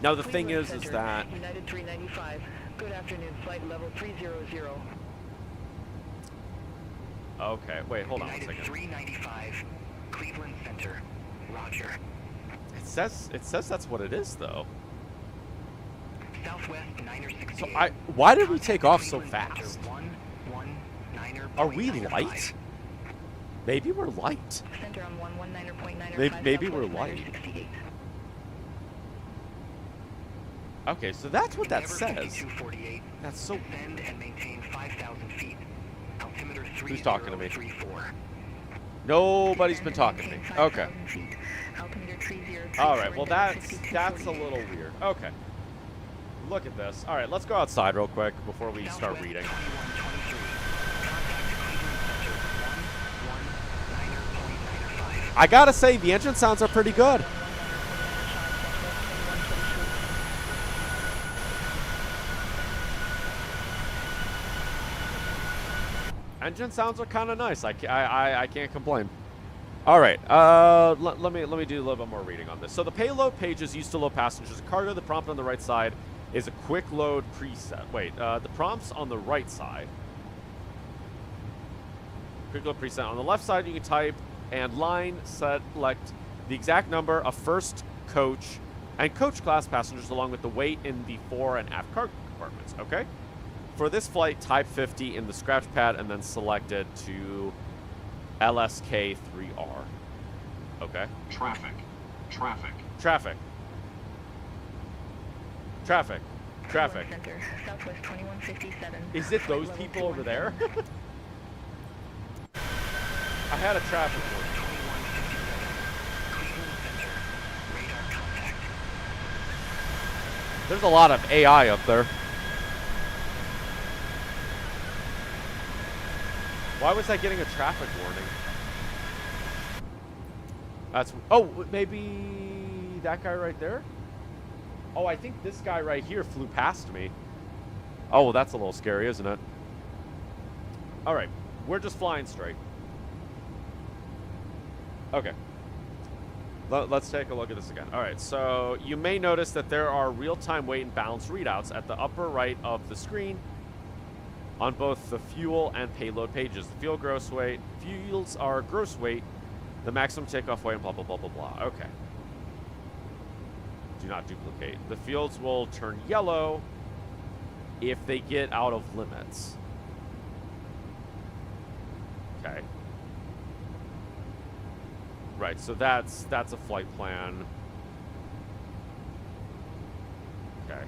Speaker 1: Now the thing is that...
Speaker 10: United 395, good afternoon, flight level 300.
Speaker 1: Okay, wait, hold on one
Speaker 7: United
Speaker 1: second.
Speaker 7: 395, Cleveland Center, Roger.
Speaker 1: It says that's what it is, though.
Speaker 7: Southwest 968.
Speaker 1: So why did we take off so fast?
Speaker 7: 119er.
Speaker 1: Are we light? Maybe we're light.
Speaker 10: Center on 119.9.
Speaker 1: Maybe we're light. Okay, so that's what that says. That's so...
Speaker 7: Ascend and maintain 5,000 feet. Altimeter 3034.
Speaker 1: Who's talking to me? Nobody's been talking to me. Okay. All right, well, that's a little weird. Okay. Look at this. All right, let's go outside real quick before we start reading. I gotta say, the engine sounds are pretty good. Engine sounds are kind of nice. I can't complain. All right, let me do a little bit more reading on this. So the payload page is used to load passengers and cargo. The prompt on the right side is a quick load preset. Wait, the prompt's on the right side. Quick load preset. On the left side, you can type and line select the exact number of first coach and coach class passengers along with the weight in the fore and aft cargo compartments. Okay. For this flight, type 50 in the scratch pad and then select it to LSK3R. Okay.
Speaker 6: Traffic. Traffic.
Speaker 1: Traffic. Traffic. Traffic.
Speaker 10: Center, Southwest 2157.
Speaker 1: Is it those people over there? I had a traffic warning. There's a lot of AI up there. Why was I getting a traffic warning? That's... Oh, maybe that guy right there? Oh, I think this guy right here flew past me. Oh, well, that's a little scary, isn't it? All right. We're just flying straight. Okay. Let's take a look at this again. All right. So you may notice that there are real-time weight and balance readouts at the upper right of the screen on both the fuel and payload pages. The fuel gross weight, fuels are gross weight, the maximum takeoff weight, and blah, blah, blah, blah, blah. Okay. Do not duplicate. The fields will turn yellow if they get out of limits. Okay. Right, so that's a flight plan. Okay.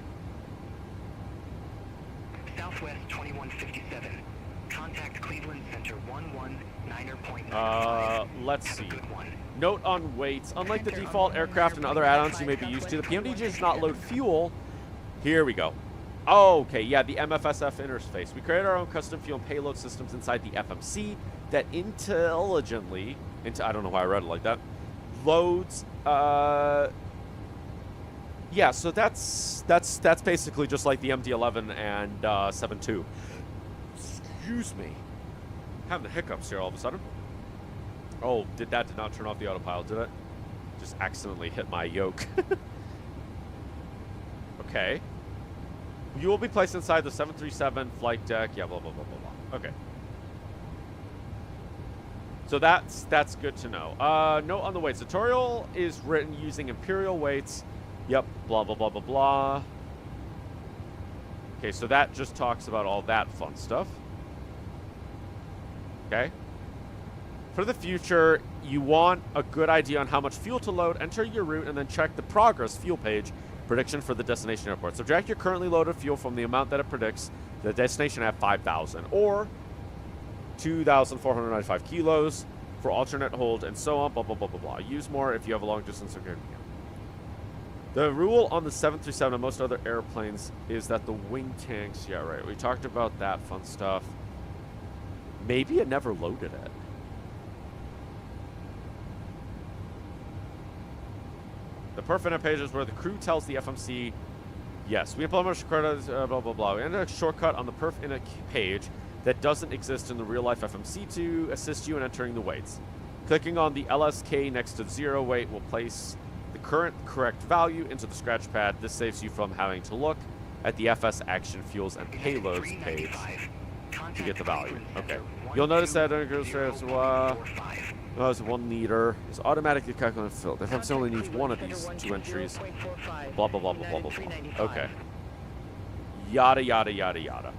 Speaker 7: Southwest 2157. Contact Cleveland Center 119.95.
Speaker 1: Let's
Speaker 7: Have a
Speaker 1: see.
Speaker 7: good one.
Speaker 1: Note on weights. Unlike the default aircraft and other add-ons you may be used to, the PMDG does not load fuel. Here we go. Okay, yeah, the MFSF interface. We created our own custom fuel and payload systems inside the FMC that intelligently, I don't know why I read it like that, loads. Yeah, so that's basically just like the MD-11 and 7.2. Excuse me. Having the hiccups here all of a sudden. Oh, did not turn off the autopilot, did it? Just accidentally hit my yoke. Okay. You will be placed inside the 737 flight deck. Yeah, blah, blah, blah, blah, blah. Okay. So that's good to know. Note on the weights. Tutorial is written using imperial weights. Yep, blah, blah, blah, blah, blah. Okay, so that just talks about all that fun stuff. Okay. For the future, you want a good idea on how much fuel to load, enter your route, and then check the progress fuel page prediction for the destination airport. Subtract your currently loaded fuel from the amount that it predicts the destination at 5,000 or 2,495 kilos for alternate hold and so on, blah, blah, blah, blah, blah. Use more if you have a long distance. The rule on the 737 and most other airplanes is that the wing tanks, yeah, right. We talked about that fun stuff. Maybe it never loaded it. The perf page is where the crew tells the FMC, yes, we implement credits, blah, blah, blah. We enter a shortcut on the perf page that doesn't exist in the real-life FMC to assist you in entering the weights. Clicking on the LSK next to 0 weight will place the current correct value into the scratch pad. This saves you from having to look at the FS Action Fuels and Payloads page to get the value. Okay. You'll notice that it's 1 liter. It's automatically calculated and filled. The FMC only needs one of these 2 entries. Blah, blah, blah, blah, blah, blah, blah. Okay. Yada, yada, yada, yada.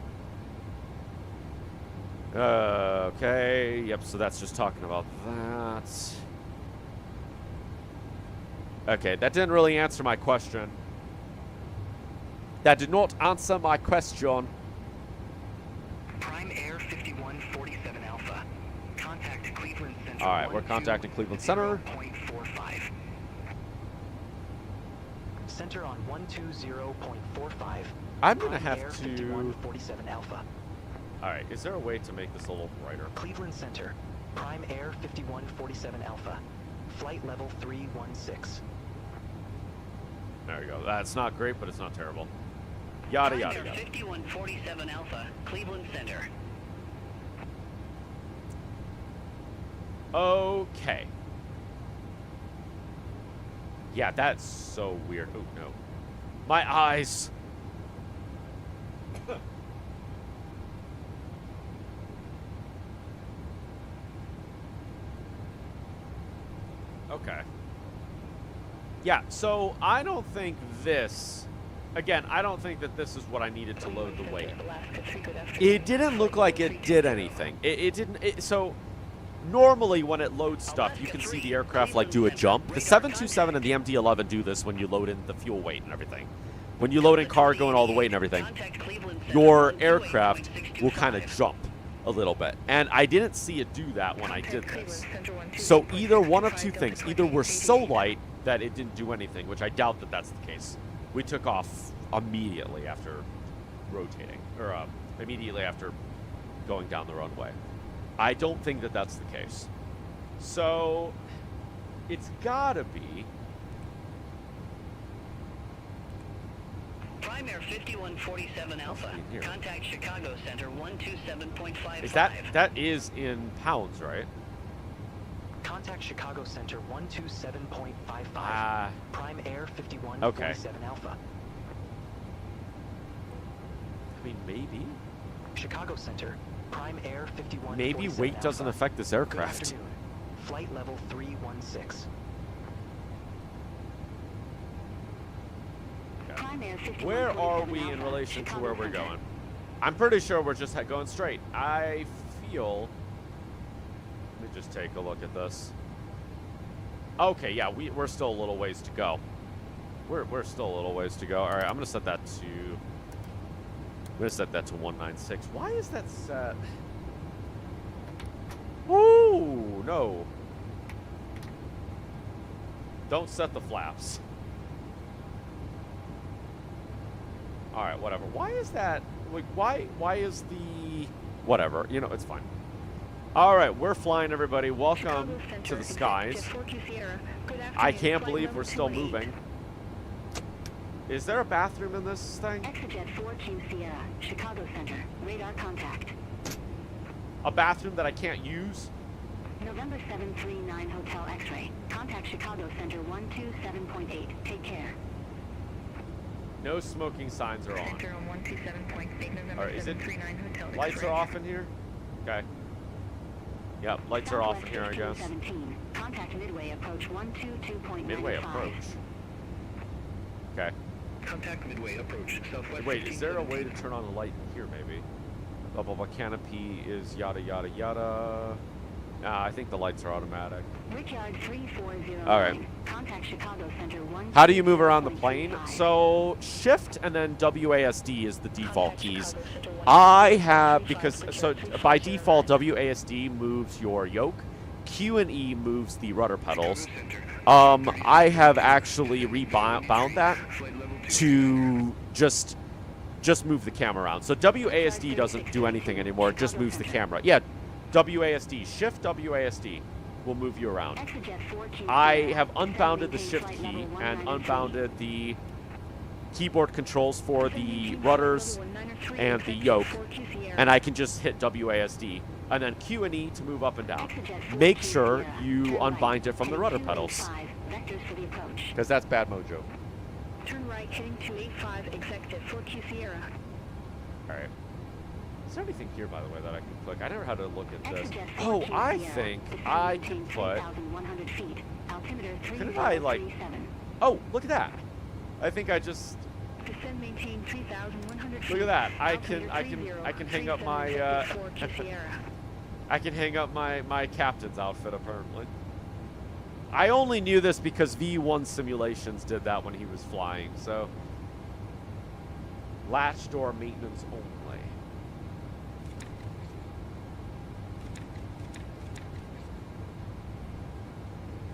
Speaker 1: Okay. Yep, so that's just talking about that. Okay, that didn't really answer my question. That did not answer my question.
Speaker 7: Prime Air 5147 Alpha. Contact Cleveland Center.
Speaker 1: All right, we're contacting Cleveland Center.
Speaker 7: 0.45. Center on 120.45.
Speaker 1: I'm going to have
Speaker 7: Air
Speaker 1: to...
Speaker 7: 5147 Alpha.
Speaker 1: All right, is there a way to make this a little brighter?
Speaker 7: Cleveland Center. Prime Air 5147 Alpha. Flight level 316.
Speaker 1: There we go. That's not great, but it's not terrible. Yada, yada,
Speaker 10: Prime Air
Speaker 1: yada.
Speaker 10: 5147 Alpha, Cleveland Center.
Speaker 1: Okay. Yeah, that's so weird. Oh, no. My eyes. Okay. Yeah, so I don't think this... Again, I don't think that this is what I needed to load the weight. It didn't look like it did anything. It didn't... So, normally when it loads stuff, you can see the aircraft, like, do a jump. The 727 and the MD-11 do this when you load in the fuel weight and everything. When you load in cargo and all the weight and everything, your aircraft will kind of jump a little bit. And I didn't see it do that when I did this. So either one of two things. Either we're so light that it didn't do anything, which I doubt that that's the case. We took off immediately after rotating, or immediately after going down the runway. I don't think that that's the case. So it's gotta be...
Speaker 10: Prime Air 5147 Alpha. Contact Chicago Center 127.55.
Speaker 1: Is that is in pounds, right?
Speaker 7: Contact Chicago Center 127.55. Prime Air 5147 Alpha.
Speaker 1: I mean, maybe.
Speaker 7: Chicago Center, Prime Air 5147
Speaker 1: Maybe weight doesn't affect this aircraft.
Speaker 7: Flight level 316.
Speaker 1: Where are we in relation to where we're going? I'm pretty sure we're just going straight. I feel... Let me just take a look at this. Okay, yeah, we're still a little ways to go. We're still a little ways to go. All right, I'm going to set that to going to set that to 196. Why is that set? Woo! No. Don't set the flaps. All right, whatever. Why is that? Like, why is the... Whatever. You know, it's fine. All right, we're flying, everybody. Welcome to the skies. I can't believe we're still moving. Is there a bathroom in this thing?
Speaker 10: Exejet 4Q Sierra, Chicago Center. Radar contact.
Speaker 1: A bathroom that I can't use?
Speaker 10: November 739 Hotel X-Ray. Contact Chicago Center 127.8. Take care.
Speaker 1: No smoking signs are on.
Speaker 10: Center on 127.8 November
Speaker 1: All right, is it...
Speaker 10: 739 Hotel
Speaker 1: Lights
Speaker 10: X-Ray.
Speaker 1: are off in here? Okay. Yep, lights are off in here, I guess.
Speaker 10: 17. Contact Midway approach 122.95.
Speaker 1: Midway approach. Okay.
Speaker 7: Contact Midway approach southwest.
Speaker 1: Wait, is there a way to turn on the light in here, maybe? Blah, blah, blah. Canopy is yada, yada, yada. Nah, I think the lights are automatic.
Speaker 10: Rickyard 3409.
Speaker 1: All right.
Speaker 10: Contact Chicago Center 1.
Speaker 1: How do you move around the plane? So, Shift and then WASD is the default keys. I have, because, so by default, WASD moves your yoke. Q and E moves the rudder pedals. I have actually rebound that to just move the camera around. So WASD doesn't do anything anymore, it just moves the camera. Yeah, WASD, Shift WASD will move you around. I have unbounded the Shift key and unbounded the keyboard controls for the rudders and the yoke, and I can just hit WASD. And then Q and E to move up and down. Make sure you unbind it from the rudder pedals, because that's bad mojo.
Speaker 10: Turn right heading 285 executive 4Q Sierra.
Speaker 1: All right. Is there anything here, by the way, that I can click? I never had to look at this. Oh, I think I can put... Couldn't I, like... Oh, look at that. I think I just... Look at that. I can hang up my, I can hang up my captain's outfit, apparently. I only knew this because V1 Simulations did that when he was flying, so... Latch door maintenance only.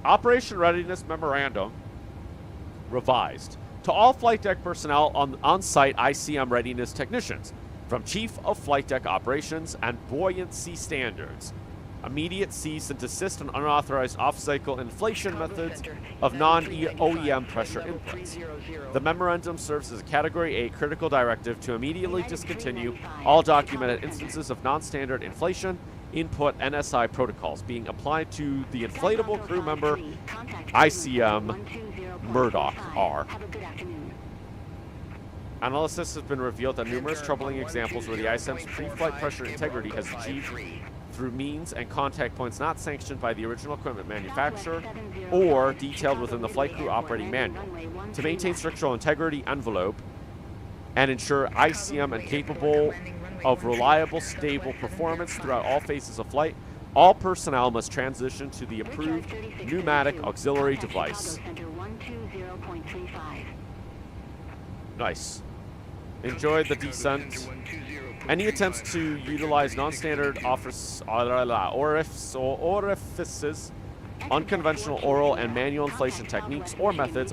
Speaker 1: Operation Readiness Memorandum revised. To all flight deck personnel on-site ICM readiness technicians, from Chief of Flight Deck Operations and Buoyancy Standards. Immediate cease and desist on unauthorized off-cycle inflation methods of non-OEM pressure inputs. The memorandum serves as a Category A critical directive to immediately discontinue all documented instances of non-standard inflation input NSI protocols being applied to the inflatable crew member ICM Murdoch R. Analysis has been revealed that numerous troubling examples where the ICM's pre-flight pressure integrity has achieved through means and contact points not sanctioned by the original equipment manufacturer or detailed within the flight crew operating manual. To maintain structural integrity envelope and ensure ICM and capable of reliable, stable performance throughout all phases of flight, all personnel must transition to the approved pneumatic auxiliary device. Nice. Enjoy the descent. Any attempts to utilize non-standard orifices, unconventional oral and manual inflation techniques, or methods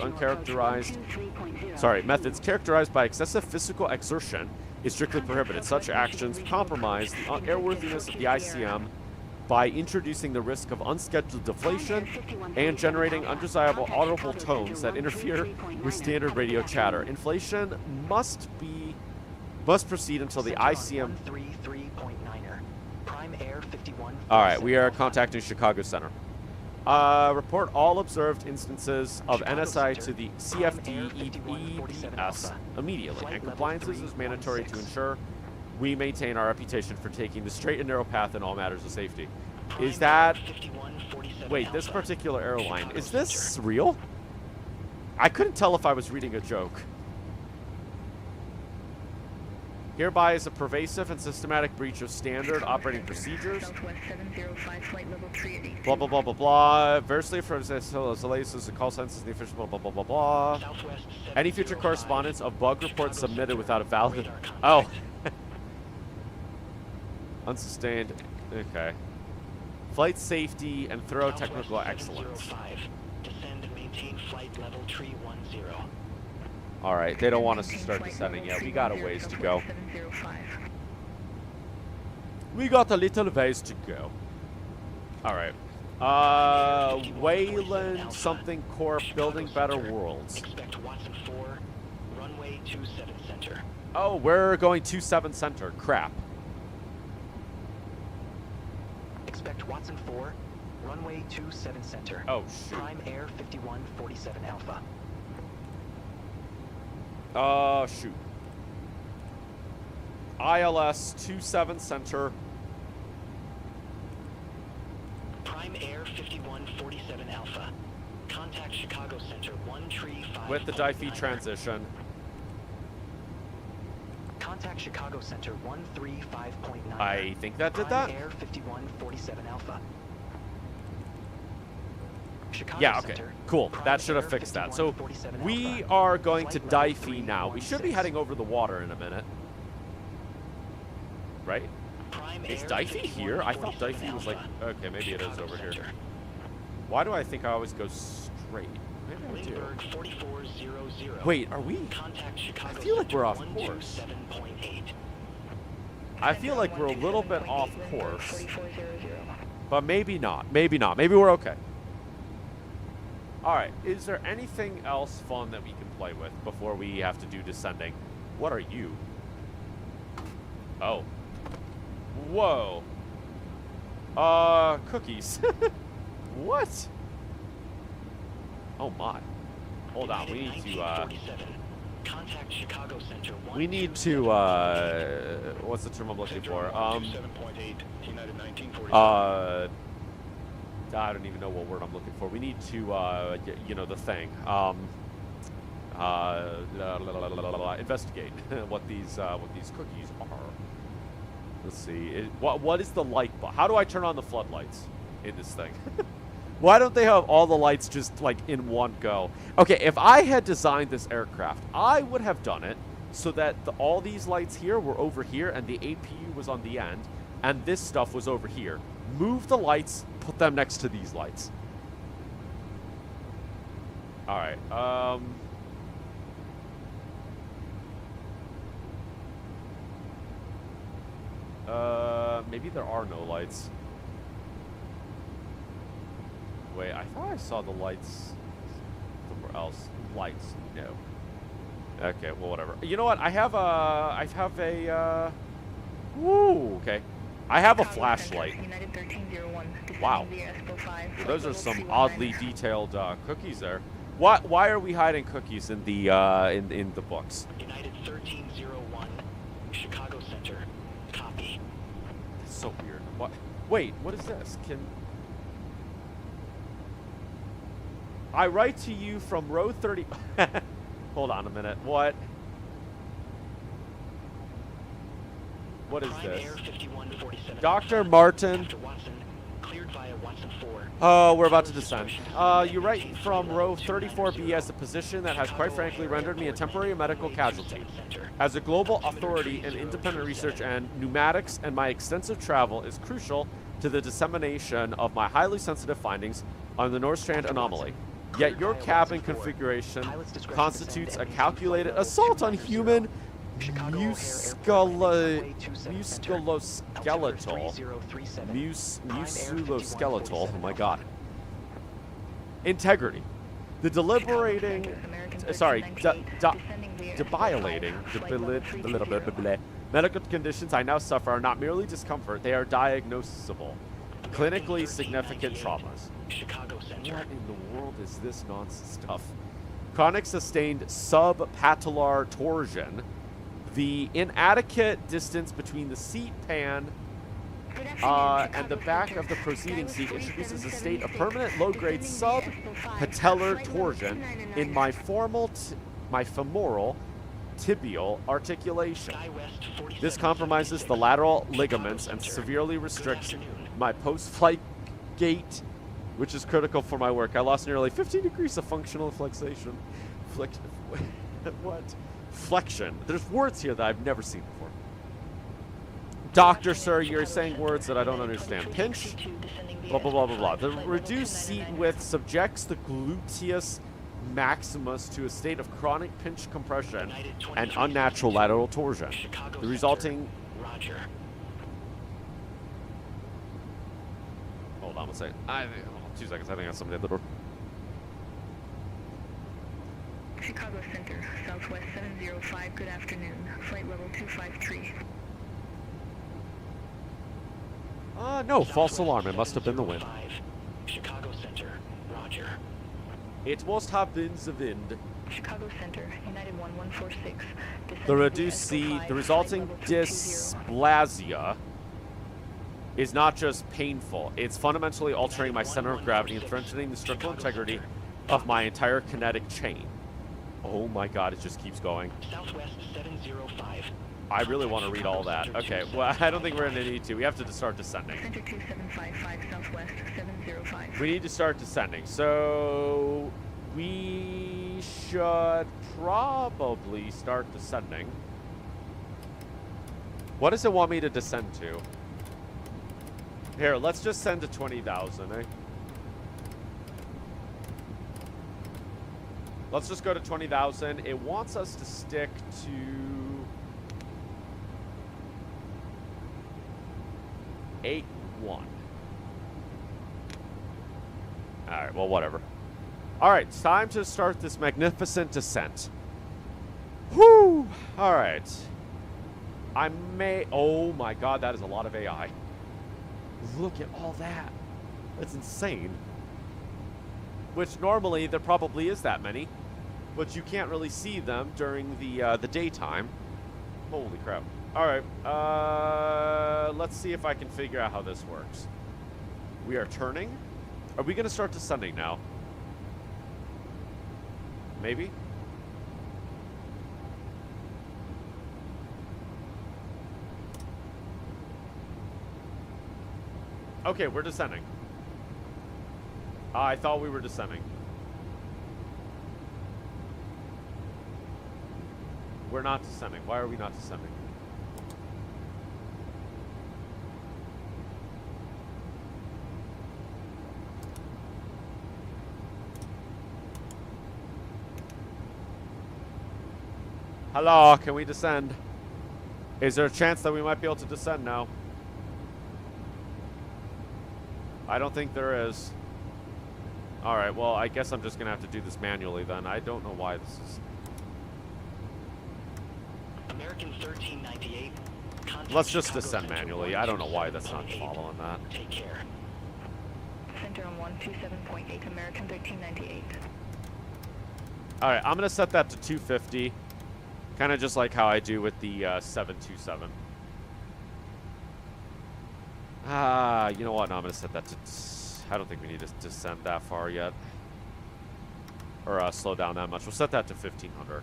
Speaker 1: methods characterized by excessive physical exertion is strictly prohibited. Such actions compromise the airworthiness of the ICM by introducing the risk of unscheduled deflation and generating undesirable audible tones that interfere with standard radio chatter. Inflation must proceed until the ICM... Alright, we are contacting Chicago Center. Report all observed instances of NSI to the CFD-EBS immediately, and compliances is mandatory to ensure we maintain our reputation for taking the straight and narrow path in all matters of safety. Is that... Wait, this particular airline, is this real? I couldn't tell if I was reading a joke. Hereby is a pervasive and systematic breach of standard operating procedures. Blah, blah, blah, blah, blah. Variously for the call census, the official blah, blah, blah, blah, blah. Any future correspondence of bug reports submitted without a valid... Oh. Unsustained. Okay. Flight safety and thorough technical excellence.
Speaker 7: 705. Descend and maintain flight level tree 10.
Speaker 1: All right, they don't want us to start descending yet. We got a ways to go.
Speaker 10: 705.
Speaker 1: We got a little ways to go. All right. Wayland something Corp building better worlds.
Speaker 7: Expect Watson 4, runway 27 center.
Speaker 1: Oh, we're going 27 center. Crap.
Speaker 7: Expect Watson 4, runway 27 center.
Speaker 1: Oh, shoot.
Speaker 7: Prime Air 5147 Alpha.
Speaker 1: Shoot. ILS 27 center.
Speaker 7: Prime Air 5147 Alpha. Contact Chicago Center 135.
Speaker 1: With the DIFE transition.
Speaker 7: Contact Chicago Center 135.9.
Speaker 1: I think that did
Speaker 7: Prime
Speaker 1: that.
Speaker 7: Air 5147 Alpha. Chicago
Speaker 1: Yeah, okay.
Speaker 7: Center,
Speaker 1: Cool.
Speaker 7: Prime
Speaker 1: That should have
Speaker 7: Air
Speaker 1: fixed that. So
Speaker 7: 5147
Speaker 1: we
Speaker 7: Alpha.
Speaker 1: are going to
Speaker 7: Flight level
Speaker 1: DIFE now. We should be
Speaker 7: 316.
Speaker 1: heading over the water in a minute. Right?
Speaker 7: Prime
Speaker 1: Is
Speaker 7: Air
Speaker 1: DIFE here? I thought
Speaker 7: 5147
Speaker 1: DIFE was like...
Speaker 7: Alpha.
Speaker 1: Okay, maybe it is
Speaker 7: Chicago
Speaker 1: over here.
Speaker 7: Center.
Speaker 1: Why do I think I always go straight? Maybe I do.
Speaker 7: Lindbergh 4400.
Speaker 1: Wait, are we...
Speaker 7: Contact Chicago
Speaker 1: I feel like we're off
Speaker 7: Center
Speaker 1: course.
Speaker 7: 127.8.
Speaker 1: I feel like we're a little bit off course.
Speaker 10: 4400.
Speaker 1: But maybe not. Maybe not. Maybe we're okay. Alright, is there anything else fun that we can play with before we have to do descending? What are you? Oh. Whoa. Cookies. What? Oh my. Hold on, we need to,
Speaker 7: Contact Chicago Center
Speaker 1: we need to, what's the term I'm looking for? I don't even know what word I'm looking for. We need to, you know, the thing. Investigate what these cookies are. Let's see. What is the light bulb? How do I turn on the floodlights in this thing? Why don't they have all the lights just like in one go? Okay, if I had designed this aircraft, I would have done it so that all these lights here were over here and the APU was on the end and this stuff was over here. Move the lights, put them next to these lights. All right. Maybe there are no lights. Wait, I thought I saw the lights somewhere else. Lights, no. Okay, well, whatever. You know what? I have a, woo, okay. I have a flashlight.
Speaker 10: United 1301.
Speaker 1: Wow. Well, those are some oddly detailed cookies there. Why are we hiding cookies in the books?
Speaker 7: United 1301, Chicago Center. Copy.
Speaker 1: That's so weird. What? Wait, what is this? Can I write to you from row 30? Hold on a minute. What? What is
Speaker 7: Prime
Speaker 1: this?
Speaker 7: Air 5147
Speaker 1: Dr.
Speaker 7: Alpha.
Speaker 1: Martin.
Speaker 7: After Watson, cleared via Watson 4.
Speaker 1: Oh, we're about to descend. You write from row 34B as a position that has quite frankly rendered me a temporary medical casualty. As a global authority in independent research and pneumatics, and my extensive travel is crucial to the dissemination of my highly sensitive findings on the North Strand anomaly. Yet your cabin configuration constitutes a calculated assault on human musculoskeletal. Oh my god. Integrity. The deliberating, medical conditions I now suffer are not merely discomfort, they are diagnosable. Clinically significant traumas. What in the world is this nonsense stuff? Chronic sustained subpatellar torsion. The inadequate distance between the seat pan and the back of the proceeding seat introduces a state of permanent low-grade subpatellar torsion in my femoral tibial articulation. This compromises the lateral ligaments and severely restricts my post-flight gait, which is critical for my work. I lost nearly 15 degrees of functional flexation. What? Flexion. There's words here that I've never seen before. Doctor, sir, you're saying words that I don't understand. Pinch, blah, blah, blah, blah, blah. The reduced seat width subjects the gluteus maximus to a state of chronic pinch compression and unnatural lateral torsion. The resulting...
Speaker 7: Roger.
Speaker 1: Hold on one second. 2 seconds. I think I have somebody at the door.
Speaker 10: Chicago Center, Southwest 705, good afternoon. Flight level 253.
Speaker 1: No, false alarm. It must have been the wind.
Speaker 7: Chicago Center, Roger.
Speaker 1: It must have been the wind.
Speaker 10: Chicago Center, United 1146.
Speaker 1: The reduced seat, the resulting dysplasia is not just painful. It's fundamentally altering my center of gravity and threatening the structural integrity of my entire kinetic chain. Oh my god, it just keeps going.
Speaker 7: Southwest 705.
Speaker 1: I really want to read all that. Okay, well, I don't think we're going to need to. We have to start descending.
Speaker 10: Center 2755, Southwest 705.
Speaker 1: We need to start descending. So we should probably start descending. What does it want me to descend to? Here, let's just send to 20,000, eh? Let's just go to 20,000. It wants us to stick to... 8-1. Alright, well, whatever. Alright, it's time to start this magnificent descent. Whew! Alright. I may... Oh my god, that is a lot of AI. Look at all that. That's insane. Which normally there probably is that many, but you can't really see them during the daytime. Holy crap. Alright, let's see if I can figure out how this works. We are turning. Are we going to start descending now? Maybe? Okay, we're descending. I thought we were descending. We're not descending. Why are we not descending? Hello, can we descend? Is there a chance that we might be able to descend now? I don't think there is. Alright, well, I guess I'm just going to have to do this manually then. I don't know why this is...
Speaker 7: American 1398.
Speaker 1: Let's just descend manually. I don't know why that's not following that.
Speaker 7: Take care.
Speaker 10: Center on 127.8, American 1398.
Speaker 1: Alright, I'm going to set that to 250. Kind of just like how I do with the 727. You know what? No, I'm going to set that to... I don't think we need to descend that far yet. Or slow down that much. We'll set that to 1500.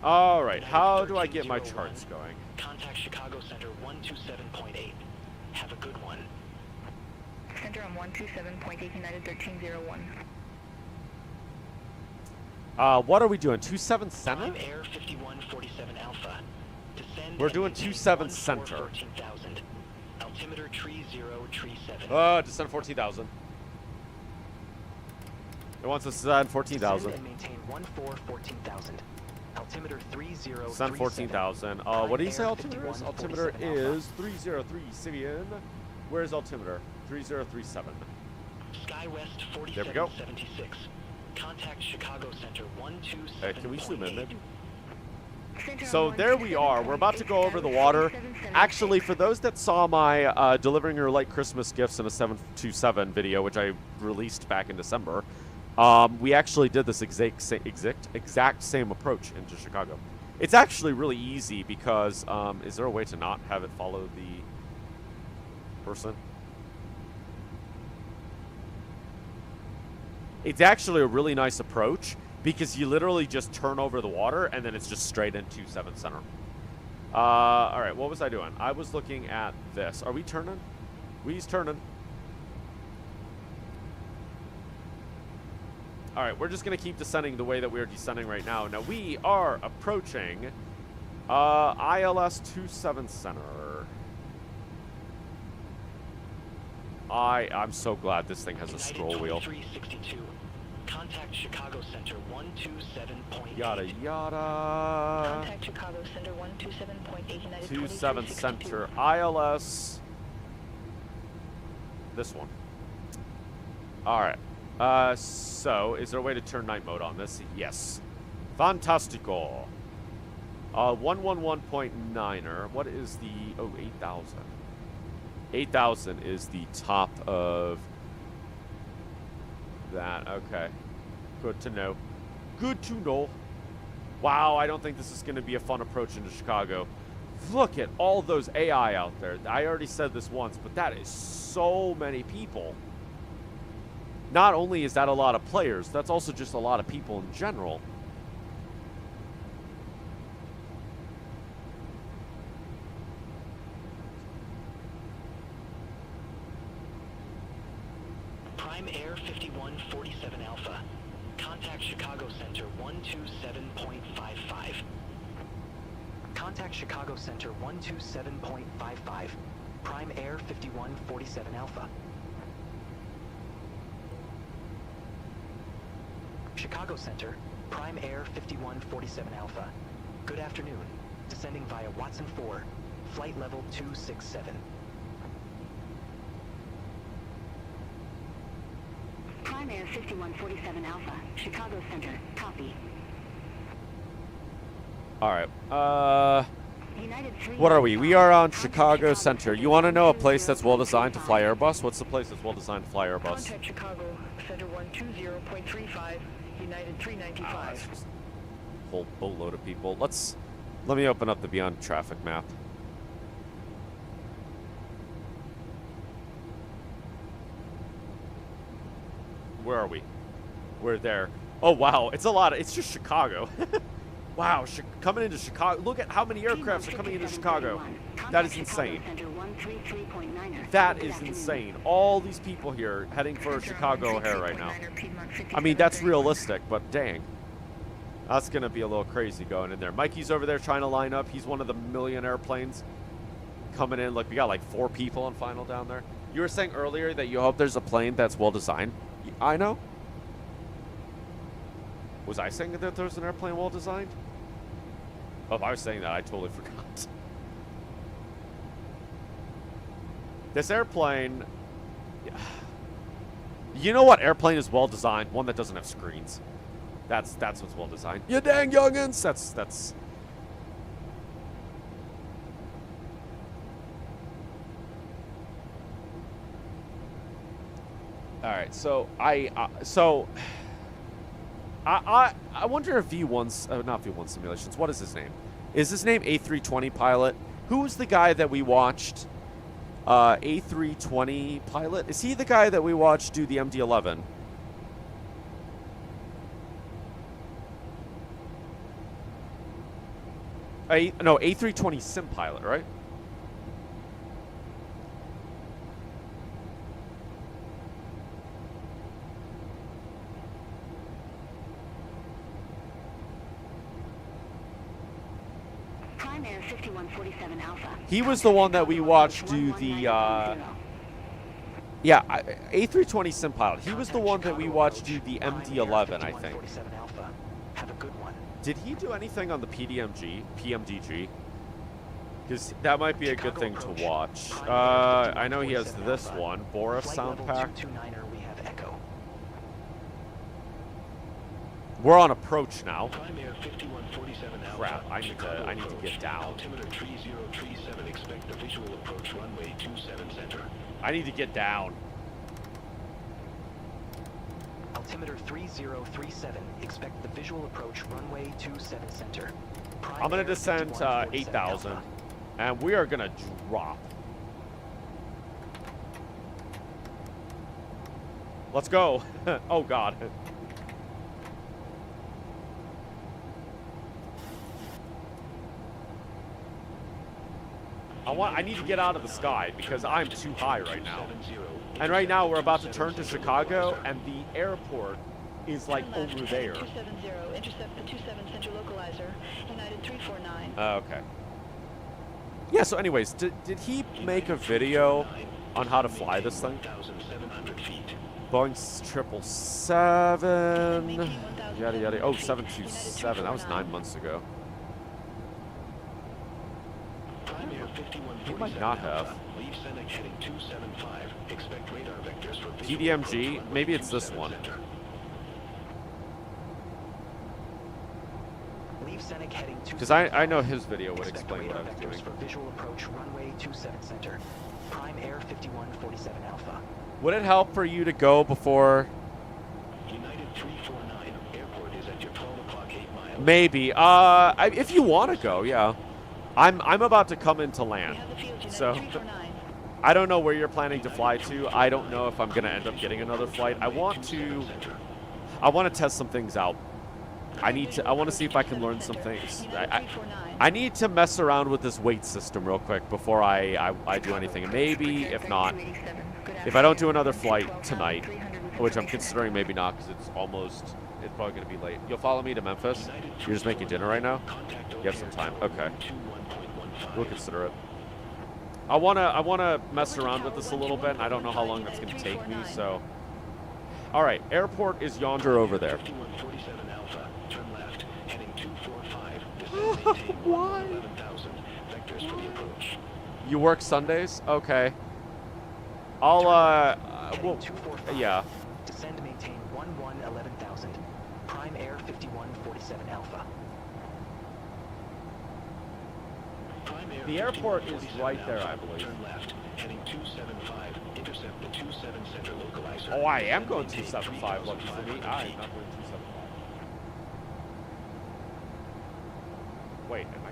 Speaker 1: Alright, how do I get my charts going?
Speaker 7: Contact Chicago Center 127.8. Have a good one.
Speaker 10: Center on 127.8, United 1301.
Speaker 1: What are we doing? 27 center?
Speaker 7: Prime Air 5147 Alpha. Descend.
Speaker 1: We're doing 27 center.
Speaker 7: 14,000. Altimeter 3037.
Speaker 1: Descend 14,000. It wants us to descend 14,000.
Speaker 7: Descend and maintain 14,000. Altimeter 3037.
Speaker 1: Descend 14,000. What do you say altimeter is? Altimeter is 303 Where's altimeter? 3037.
Speaker 7: SkyWest 4776.
Speaker 1: There we go.
Speaker 7: Contact Chicago Center 127.
Speaker 1: Can we zoom in, maybe? So there we are. We're about to go over the water. Actually, for those that saw my delivering your light Christmas gifts in a 727 video, which I released back in December, we actually did this exact same approach into Chicago. It's actually really easy because is there a way to not have it follow the person? It's actually a really nice approach because you literally just turn over the water and then it's just straight into 7 center. All right, what was I doing? I was looking at this. Are we turning? We's turning. All right, we're just going to keep descending the way that we're descending right now. Now, we are approaching ILS 27 center. I'm so glad this thing has a
Speaker 7: United
Speaker 1: scroll wheel.
Speaker 7: 2362. Contact Chicago Center 127.8.
Speaker 1: Yada yada.
Speaker 10: Contact Chicago Center 127.8 United
Speaker 1: 27
Speaker 10: 2362.
Speaker 1: center ILS. This one. All right. So is there a way to turn night mode on this? Yes. Fantastico. 111.9er. What is the 8,000? 8,000 is the top of that. Okay. Good to know. Good to know. Wow, I don't think this is going to be a fun approach into Chicago. Look at all those AI out there. I already said this once, but that is so many people. Not only is that a lot of players, that's also just a lot of people in general.
Speaker 7: Prime Air 5147 Alpha. Contact Chicago Center 127.55. Contact Chicago Center 127.55. Prime Air 5147 Alpha. Chicago Center, Prime Air 5147 Alpha. Good afternoon. Descending via Watson 4, flight level 267.
Speaker 10: Prime Air 5147 Alpha, Chicago Center, copy.
Speaker 1: All right.
Speaker 10: United 3
Speaker 1: What are we? We are on Chicago Center. You want to know a place that's well designed to fly Airbus? What's the place that's well designed to fly Airbus?
Speaker 10: Contact Chicago Center 120.35, United 395.
Speaker 1: It's just a whole boatload of people. Let me open up the Beyond Traffic map. Where are we? We're there. Oh wow, it's a lot. It's just Chicago. Wow, coming into Chicago. Look at how many aircrafts are coming into Chicago. That is insane. That is insane. All these people here heading for Chicago O'Hare right now. I mean, that's realistic, but dang. That's going to be a little crazy going in there. Mikey's over there trying to line up. He's one of the million airplanes coming in. Like, we got like 4 people on final down there. You were saying earlier that you hope there's a plane that's well designed. I know. Was I saying that there's an airplane well designed? Oh, if I was saying that, I totally forgot. This airplane... You know what airplane is well designed? One that doesn't have screens. That's what's well designed. You dang youngins! That's... All right, so I wonder if V1's not V1 simulations. What is his name? Is his name A320 Pilot? Who was the guy that we watched? A320 Pilot. Is he the guy that we watched do the MD-11? No, A320 Sim Pilot, right?
Speaker 10: Prime Air 5147 Alpha.
Speaker 1: He was the one that we watched do the, yeah, A320 Sim Pilot. He was the one that we watched do the MD-11, I think.
Speaker 7: Have a good one.
Speaker 1: Did he do anything on the PMDG? Because that might be a good thing to watch. I know he has this one, Boris Sound Pack.
Speaker 7: We have Echo.
Speaker 1: We're on approach now.
Speaker 6: Prime Air 5147 Alpha.
Speaker 1: Crap, I need to get down.
Speaker 6: Altimeter 3037, expect the visual approach runway 27 center.
Speaker 1: I need to get down.
Speaker 7: Altimeter 3037, expect the visual approach runway 27 center.
Speaker 1: I'm going to descend 8,000, and we are going to drop. Let's go. Oh, God. I need to get out of the sky because I'm too high right now. And right now we're about to turn to Chicago, and the airport is like over there.
Speaker 10: 270, intercept the 27 center localizer, United 349.
Speaker 1: Okay. Yeah, so anyways, did he make a video on how to fly this thing.
Speaker 6: 1,700 feet.
Speaker 1: Boeing 777. Yada yada. Oh, 727. That was 9 months ago. He might not have.
Speaker 6: Leave Senec heading 275. Expect radar vectors for
Speaker 1: PDMG. Maybe it's this one. Because I know his video would explain what I was doing.
Speaker 7: For visual approach runway 27 center. Prime Air 5147 Alpha.
Speaker 1: Would it help for you to go before?
Speaker 6: United 349. Airport is at your 12 o'clock 8 miles.
Speaker 1: Maybe. If you want to go, yeah. I'm about to come into land, so I don't know where you're planning to fly to. I don't know if I'm gonna end up getting another flight. I want to test some things out. I want to see if I can learn some things. I need to mess around with this weight system real quick before I do anything. And maybe if not, if I don't do another flight tonight, which I'm considering maybe not because it's probably gonna be late. You'll follow me to Memphis? You're just making dinner right now? You have some time. Okay. We'll consider it. I wanna mess around with this a little bit, and I don't know how long that's gonna take me. So, all right, airport is yonder over there.
Speaker 6: 5147 Alpha. Turn left. Heading 245.
Speaker 1: Why?
Speaker 6: 11,000. Vectors for the approach.
Speaker 1: You work Sundays? Okay. I'll well, yeah.
Speaker 7: Descend, maintain 11,000. Prime Air 5147 Alpha.
Speaker 1: The airport is right there, I believe.
Speaker 6: Turn left, heading 275. Intercept the 27 center localizer.
Speaker 1: Oh, I am going 275. Lucky for me. I am not going 275. Wait, am I?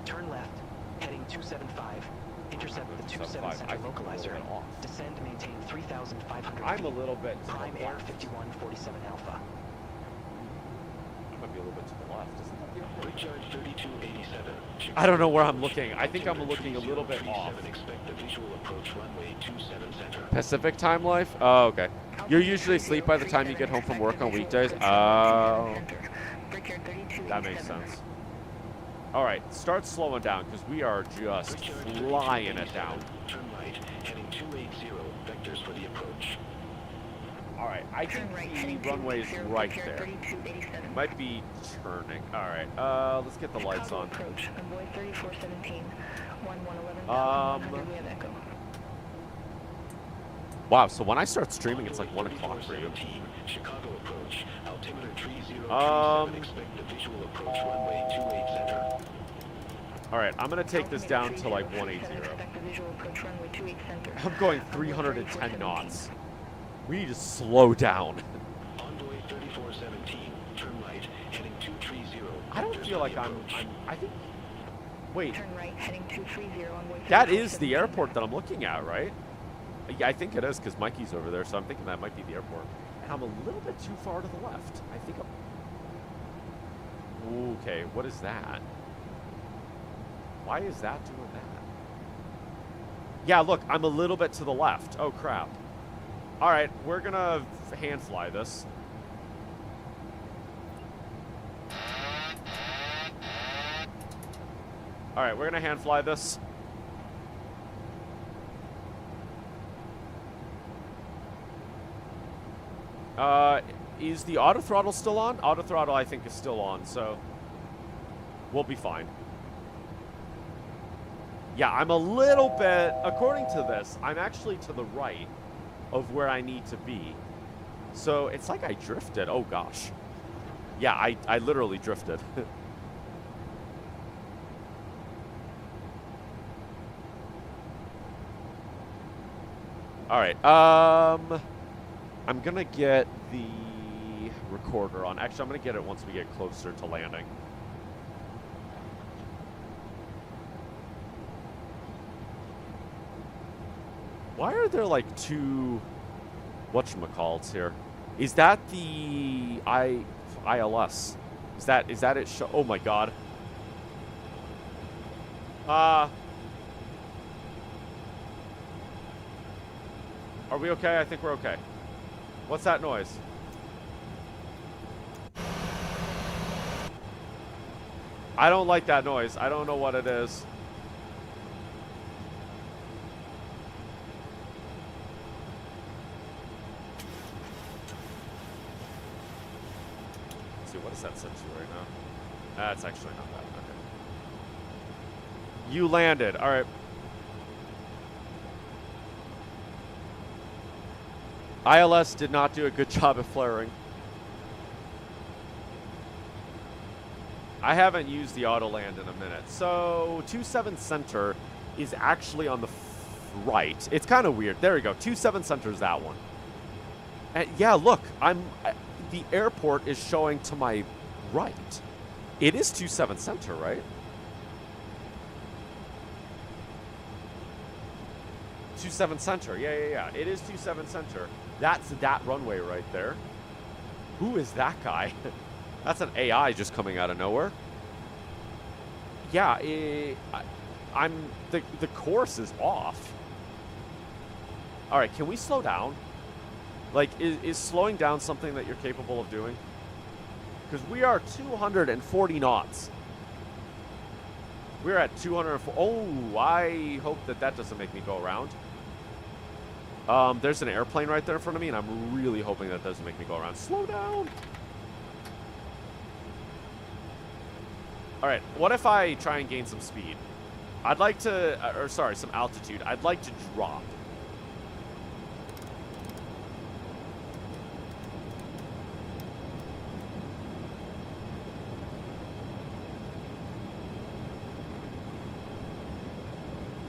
Speaker 7: Turn left, heading 275. Intercept the 27 center localizer. Descend, maintain 3,500
Speaker 1: I'm
Speaker 7: feet.
Speaker 1: a little bit to
Speaker 7: Prime
Speaker 1: the
Speaker 7: Air
Speaker 1: left.
Speaker 7: 5147 Alpha.
Speaker 1: I might be a little bit to the left. Isn't that the airport?
Speaker 6: Bridgeard 3287.
Speaker 1: I don't know where I'm looking. I think I'm looking a little bit off.
Speaker 6: Expect the visual approach runway 27 center.
Speaker 1: Pacific time life? Oh, okay. You're usually asleep by the time you get home from work on weekdays? Oh. That makes sense. All right, start slowing down because we are just flying it down.
Speaker 6: Turn right, heading 280. Vectors for the approach.
Speaker 1: All right, I think the runway's right there. Might be turning. All right, let's get the lights on. Wow, so when I start streaming, it's like 1 o'clock for you.
Speaker 6: Chicago approach. Altimeter 30. Expect the visual approach runway 28 center.
Speaker 1: All right, I'm gonna take this down to like 180. I'm going 310 knots. We need to slow down.
Speaker 6: Envoy 3417. Turn right, heading 230.
Speaker 1: I don't feel like I think. Wait.
Speaker 10: Turn right, heading 230 on way.
Speaker 1: That is the airport that I'm looking at, right? Yeah, I think it is because Mikey's over there, so I'm thinking that might be the airport. And I'm a little bit too far to the left. I think I'm... Okay, what is that? Why is that doing that? Yeah, look, I'm a little bit to the left. Oh, crap. All right, we're going to hand fly this. All right, we're going to hand fly this. Is the auto throttle still on? Auto throttle, I think, is still on, so we'll be fine. Yeah, I'm a little bit, according to this, I'm actually to the right of where I need to be. So it's like I drifted. Oh, gosh. Yeah, I literally drifted. All right. I'm going to get the recorder on. Actually, I'm going to get it once we get closer to landing. Why are there like two whatchamacallits here? Is that the ILS? Is that it? Oh my god. Are we okay? I think we're okay. What's that noise? I don't like that noise. I don't know what it is. that set to right now? That's actually not bad. Okay. You landed. All right. ILS did not do a good job at flaring. I haven't used the auto land in a minute. So 27 center is actually on the right. It's kind of weird. There we go. 27 center is that one. And yeah, look, the airport is showing to my right. It is 27 center, right? 27 center. Yeah. It is 27 center. That's that runway right there. Who is that guy? That's an AI just coming out of nowhere. Yeah, the course is off. All right, can we slow down? Like, is slowing down something that you're capable of doing? Because we are 240 knots. We're at 204. Oh, I hope that doesn't make me go around. There's an airplane right there in front of me, and I'm really hoping that doesn't make me go around. Slow down. All right, what if I try and gain some speed? I'd like to, or sorry, some altitude. I'd like to drop.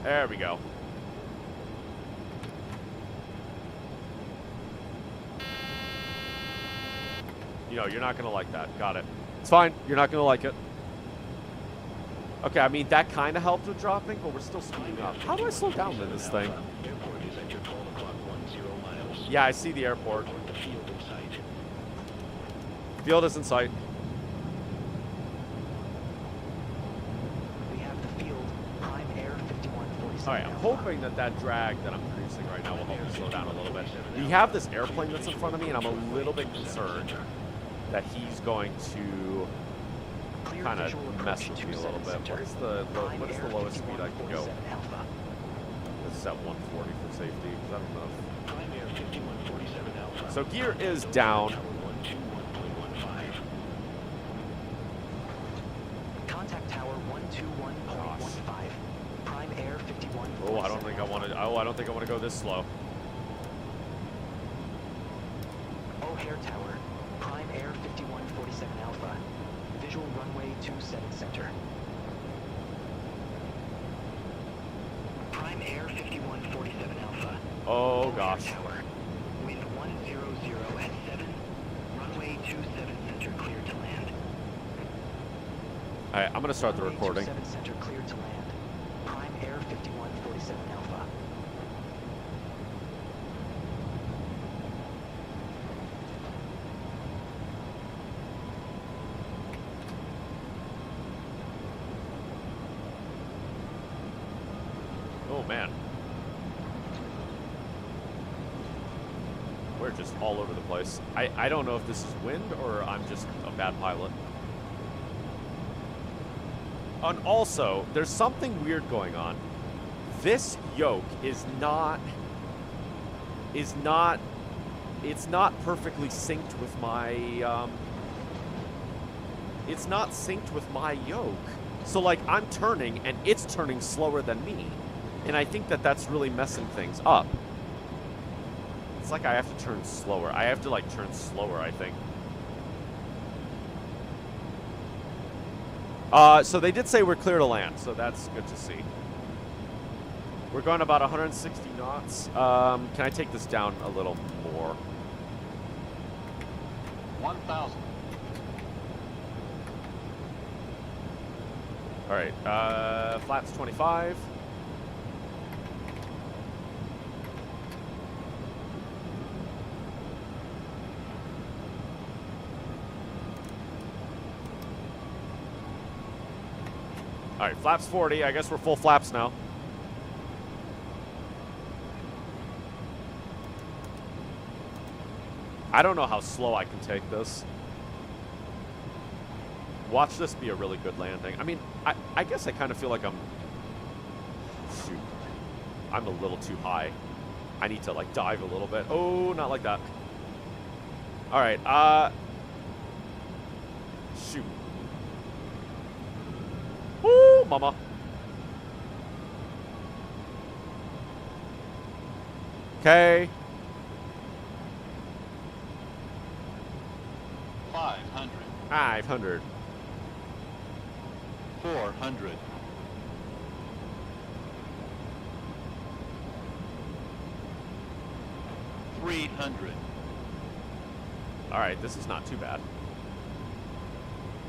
Speaker 1: There we go. You know, you're not going to like that. Got it. It's fine. You're not going to like it. Okay, I mean, that kind of helped with dropping, but we're still speeding up. How do I slow down in this thing? Yeah, I see the airport. Field is in sight.
Speaker 7: We have the field, prime air 5147.
Speaker 1: All right, I'm hoping that drag that I'm producing right now will help me slow down a little bit. We have this airplane that's in front of me, and I'm a little bit concerned that he's going to kind of mess with me a little bit. What is the lowest speed I can go? This is at 140 for safety, because I don't know. So gear is down.
Speaker 7: Contact tower 121.15. Prime air 51.
Speaker 1: Oh, I don't think I want to. Oh, I don't think I want to go this slow.
Speaker 7: O'Hare tower, prime air 5147 alpha. Visual runway 27 center. Prime air 5147 alpha.
Speaker 1: Oh gosh.
Speaker 7: Tower. Wind 100 at 7. Runway 27 center cleared to land.
Speaker 1: All right, I'm gonna start the recording.
Speaker 7: 27 center cleared to land. Prime air 5147 alpha.
Speaker 1: Oh man. We're just all over the place. I don't know if this is wind or I'm just a bad pilot. And also, there's something weird going on. This yoke is not it's not perfectly synced with my it's not synced with my yoke. So like I'm turning and it's turning slower than me. And I think that's really messing things up. It's like I have to turn slower. I have to like turn slower, I think. So they did say we're clear to land, so that's good to see. We're going about 160 knots. Can I take this down a little more?
Speaker 11: 1,000.
Speaker 1: All right, flaps 25. All right, flaps 40. I guess we're full flaps now. I don't know how slow I can take this. Watch this be a really good landing. I mean, I guess I kind of feel like I'm a little too high. I need to like dive a little bit. Oh, not like that. All right. mama. Okay.
Speaker 11: 500.
Speaker 1: 500.
Speaker 11: 400. 300.
Speaker 1: All right, this is not too bad.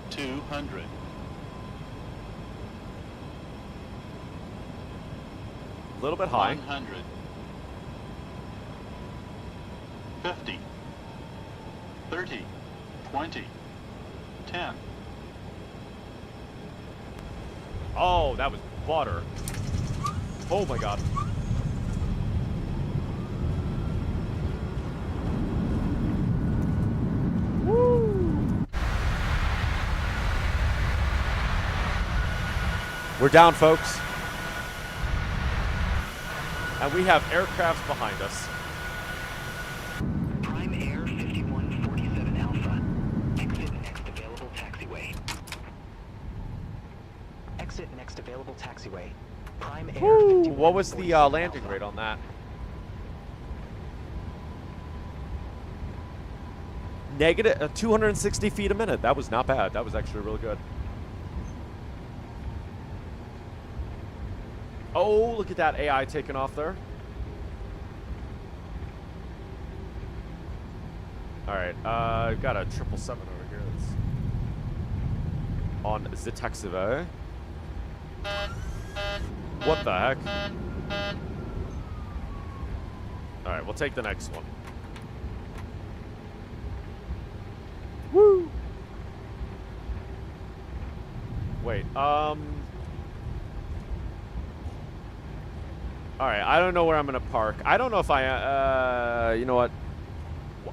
Speaker 11: 200.
Speaker 1: 'A little bit high.
Speaker 11: 100. 50. 30. 20. 10.
Speaker 1: Oh, that was butter. Oh my god. Woo! We're down, folks. And we have aircrafts behind us.
Speaker 7: Prime Air 5147 Alpha. Exit next available taxiway. Exit next available taxiway. Prime Air.
Speaker 1: Woo! What was the landing rate on that? Negative 260 feet a minute. That was not bad. That was actually really good. Oh, look at that AI taking off there. All right, I've got a 777 over here that's on the taxiway. What the heck? All right, we'll take the next one. Woo! Wait, all right, I don't know where I'm gonna park. I don't know if I, you know what?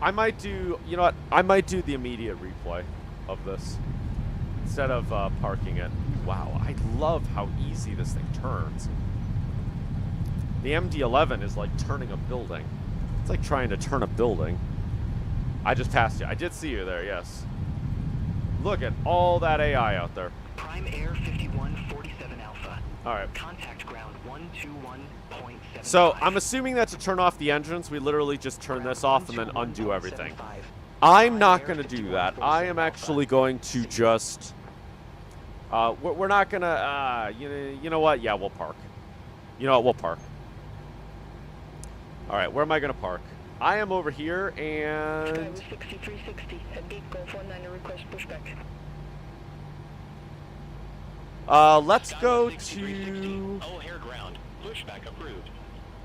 Speaker 1: I might do, you know what? I might do the immediate replay of this instead of parking it. Wow, I love how easy this thing turns. The MD-11 is like turning a building. It's like trying to turn a building. I just passed you. I did see you there, yes. Look at all that AI out there.
Speaker 7: Prime Air 5147 Alpha.
Speaker 1: All right.
Speaker 7: Contact ground 121.7.
Speaker 1: So I'm assuming that to turn off the engines, we literally just turn this off and then undo everything. I'm not going to do that. I am actually going to just... we're not going to... you know what? Yeah, we'll park. You know what? We'll park. All right, where am I going to park? I am over here, and...
Speaker 10: 6360 at gate Golf 19 request pushback.
Speaker 1: Let's go to...
Speaker 6: O'Hare ground. Pushback approved.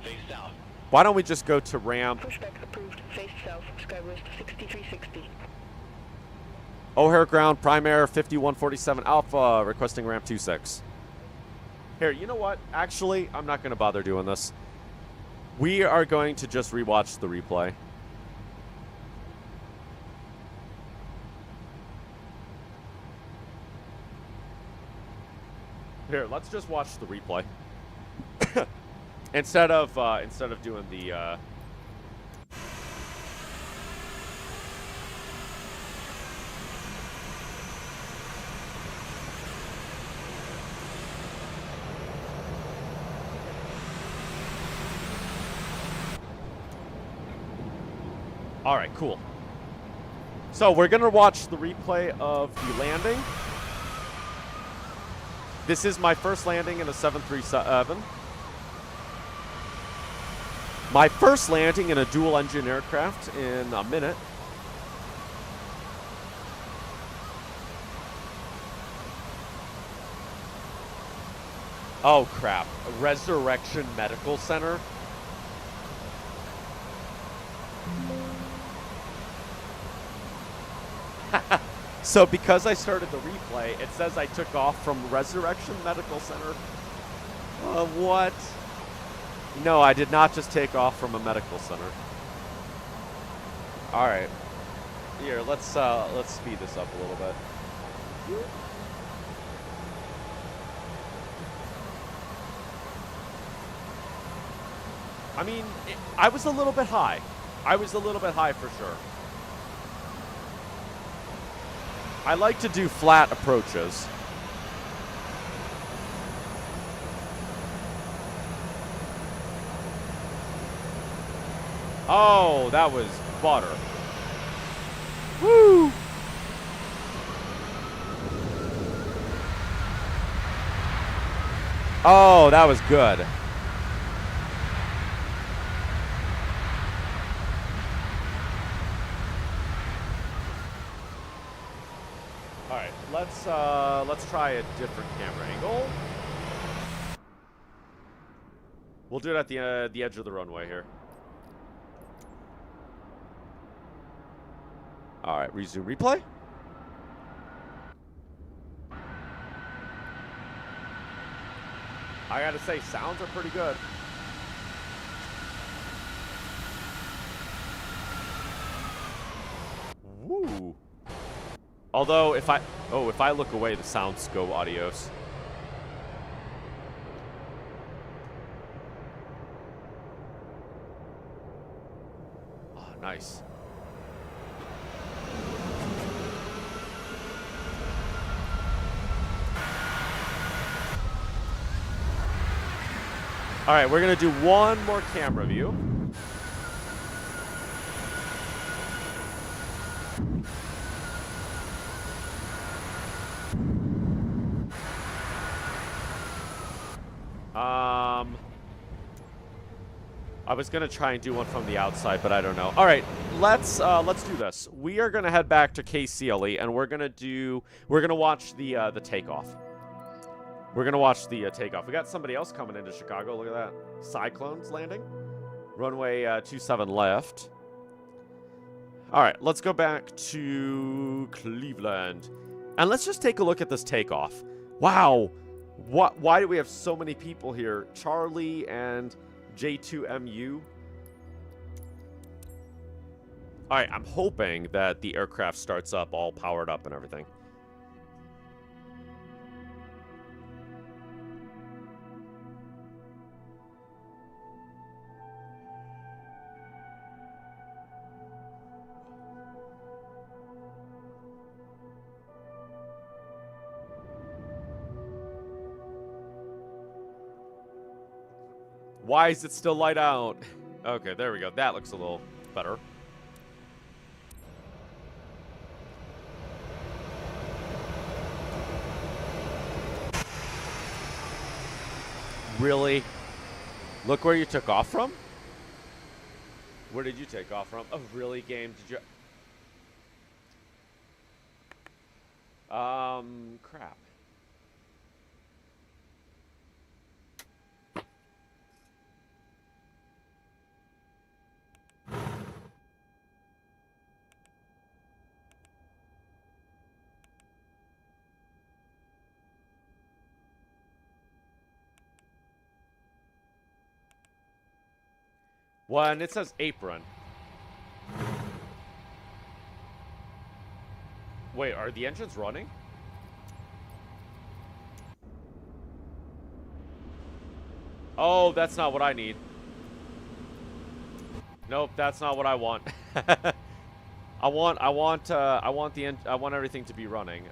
Speaker 6: Face south.
Speaker 1: Why don't we just go to ramp?
Speaker 10: Pushback approved. Face south. Skywest 6360.
Speaker 1: O'Hare ground, Prime Air 5147 Alpha, requesting ramp 26. Here, you know what? Actually, I'm not going to bother doing this. We are going to just rewatch the replay. Here, let's just watch the replay. instead of doing the All right, cool. So we're going to watch the replay of the landing. This is my first landing in a 737. My first landing in a dual-engine aircraft in a minute. Oh, crap. Resurrection Medical Center. So because I started the replay, it says I took off from Resurrection Medical Center. What? No, I did not just take off from a medical center. All right. Here, let's speed this up a little bit. I mean, I was a little bit high. I was a little bit high for sure. I like to do flat approaches. Oh, that was butter. Woo! Oh, that was good. All right, let's try a different camera angle. We'll do it at the edge of the runway here. All right, resume replay. I gotta say, sounds are pretty good. Woo. Although, if I look away, the sounds go adios. Oh, nice. All right, we're gonna do one more camera view. I was gonna try and do one from the outside, but I don't know. All right, let's do this. We are gonna head back to KCLE, and we're gonna watch the takeoff. We're gonna watch the takeoff. We got somebody else coming into Chicago. Look at that, Cyclones landing. Runway 27 left. All right, let's go back to Cleveland, and let's just take a look at this takeoff. Wow, why do we have so many people here? Charlie and J2MU. All right, I'm hoping that the aircraft starts up all powered up and everything. Why is it still light out? Okay, there we go. That looks a little better. Really? Look where you took off from? Where did you take off from? Oh, really, game? Did you... crap. Well, and it says apron. Wait, are the engines running? Oh, that's not what I need. Nope, that's not what I want. I want everything to be running.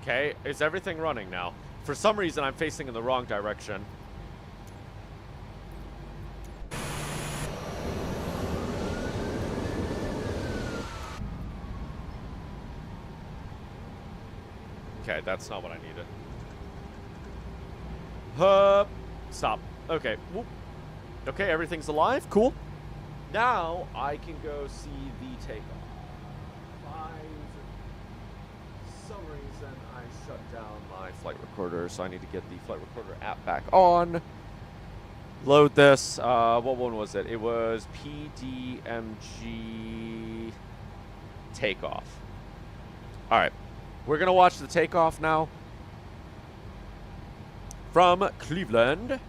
Speaker 1: Okay, is everything running now? For some reason, I'm facing in the wrong direction. Okay, that's not what I needed. Stop. Okay. Whoop. Okay, everything's alive. Cool. Now I can go see the takeoff. For some reason, I shut down my flight recorder, so I need to get the flight recorder app back on. Load this. What one was it? It was PMDG takeoff. All right. We're going to watch the takeoff now from Cleveland.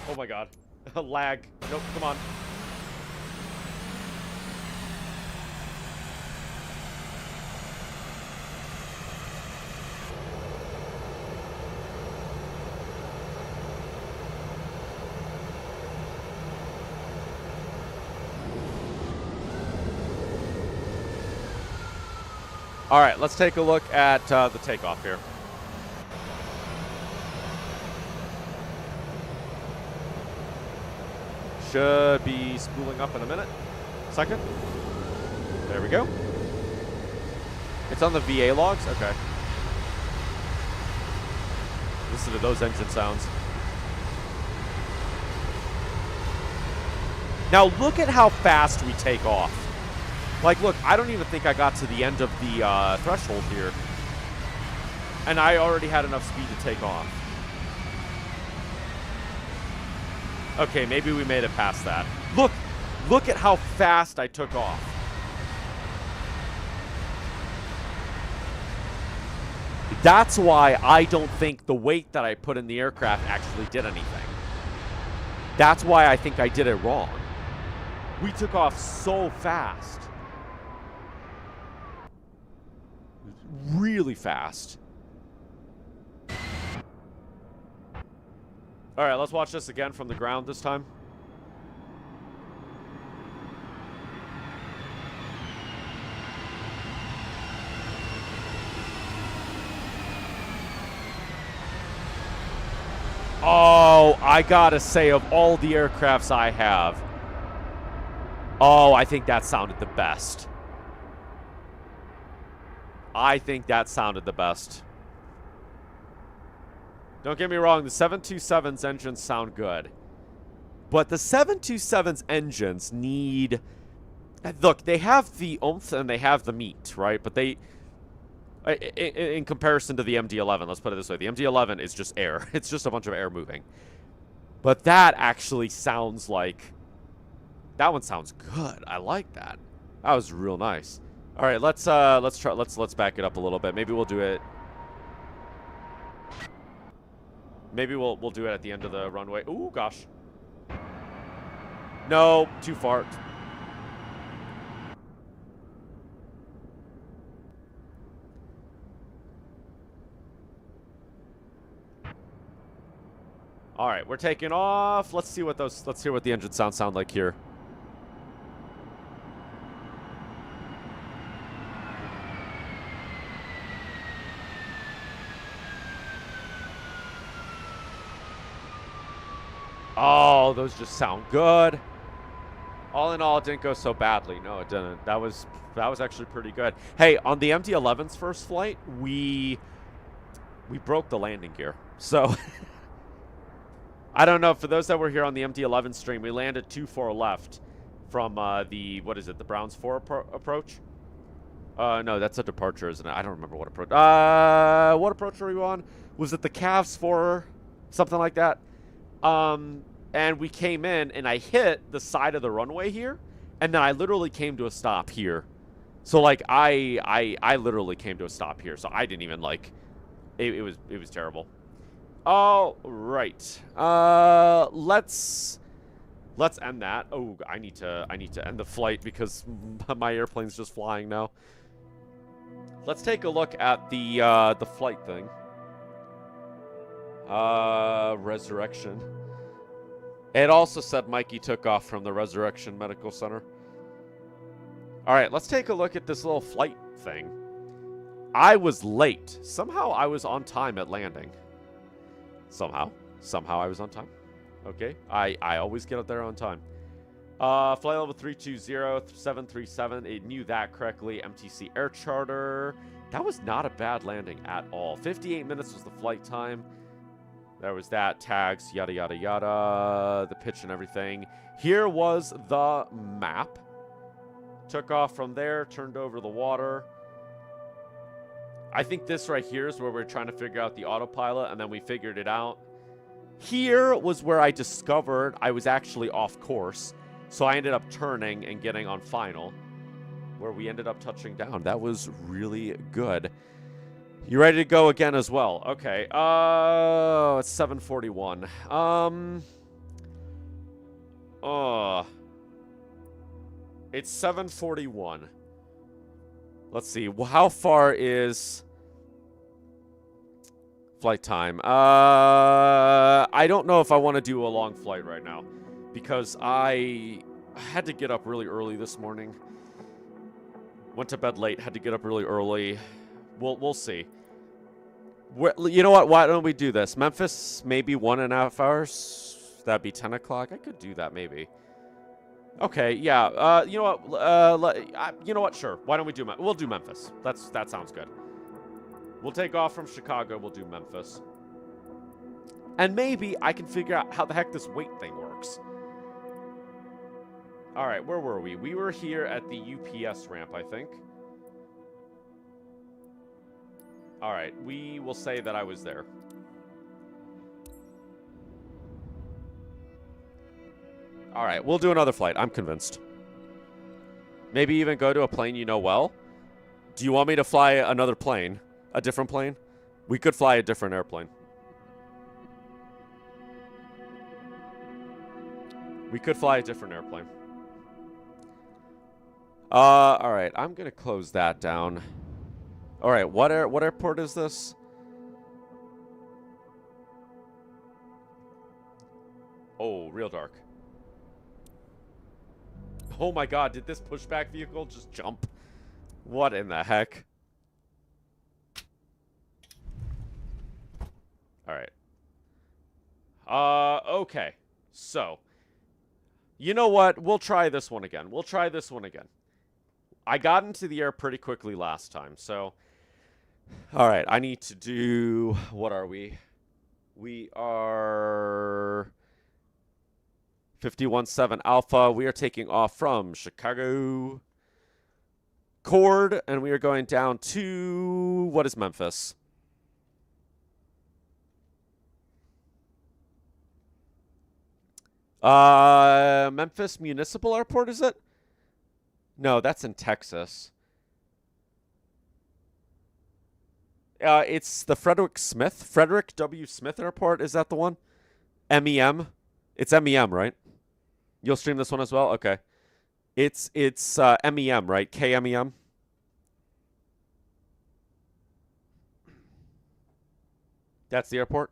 Speaker 1: Oh my god. Lag. Nope, come on. All right, let's take a look at the takeoff here. Should be spooling up in a minute. Second. There we go. It's on the VA logs? Okay. Listen to those engine sounds. Now look at how fast we take off. Like, look, I don't even think I got to the end of the threshold here. And I already had enough speed to take off. Okay, maybe we made it past that. Look at how fast I took off. That's why I don't think the weight that I put in the aircraft actually did anything. That's why I think I did it wrong. We took off so fast. Really fast. All right, let's watch this again from the ground this time. Oh, I gotta say, of all the aircrafts I have, oh, I think that sounded the best. I think that sounded the best. Don't get me wrong, the 727's engines sound good. But the 727's engines need... Look, they have the oomph and they have the meat, right? But they... In comparison to the MD-11, let's put it this way. The MD-11 is just air. It's just a bunch of air moving. But that actually sounds like... That one sounds good. I like that. That was real nice. All right, let's back it up a little bit. Maybe we'll do it... Maybe we'll do it at the end of the runway. Ooh, gosh. No, too far. All right, we're taking off. Let's hear what the engine sound like here. Oh, those just sound good. All in all, it didn't go so badly. No, it didn't. That was actually pretty good. Hey, on the MD-11's first flight, we broke the landing gear. So I don't know, for those that were here on the MD-11 stream, we landed too far left from the Browns 4 approach. No, that's a departure, isn't it? I don't remember what approach. What approach were we on? Was it the Cavs 4, something like that? And we came in, and I hit the side of the runway here, and then I literally came to a stop here. So, like, I literally came to a stop here, so I didn't even, like, it was terrible. All right. Let's end that. Oh, I need to end the flight because my airplane's just flying now. Let's take a look at the flight thing. Resurrection. It also said Mikey took off from the Resurrection Medical Center. All right, let's take a look at this little flight thing. I was late. Somehow I was on time at landing. Somehow I was on time. Okay, I always get up there on time. Flight level 320, 737. It knew that correctly. MTC Air Charter. That was not a bad landing at all. 58 minutes was the flight time. There was that, tags, yada, yada, yada, the pitch and everything. Here was the map. Took off from there, turned over the water. I think this right here is where we're trying to figure out the autopilot, and then we figured it out. Here was where I discovered I was actually off course. So I ended up turning and getting on final, where we ended up touching down. That was really good. You ready to go again as well? Okay. It's 7:41. It's 7:41. Let's see. How far is flight time? I don't know if I want to do a long flight right now because I had to get up really early this morning. Went to bed late, had to get up really early. We'll see. You know what? Why don't we do this? Memphis, maybe 1.5 hours. That'd be 10 o'clock. I could do that maybe. Okay, yeah. You know what? You know what? Sure. Why don't we do? We'll do Memphis. That sounds good. We'll take off from Chicago. We'll do Memphis. And maybe I can figure out how the heck this weight thing works. All right, where were we? We were here at the UPS ramp, I think. All right, we will say that I was there. All right, we'll do another flight. I'm convinced. Maybe even go to a plane you know well. Do you want me to fly another plane? A different plane? We could fly a different airplane. We could fly a different airplane. All right, I'm going to close that down. All right, what airport is this? Oh, real dark. Oh my god, did this pushback vehicle just jump? What in the heck? Alright. Okay. So. You know what? We'll try this one again. We'll try this one again. I got into the air pretty quickly last time, so. Alright, I need to do. What are we? We are 51.7 Alpha. We are taking off from Chicago. Cord, and we are going down to. What is Memphis? Memphis Municipal Airport, is it? No, that's in Texas. It's the Frederick W. Smith Airport. Is that the one? MEM? It's MEM, right? You'll stream this one as well? Okay. It's MEM, right? KMEM? That's the airport?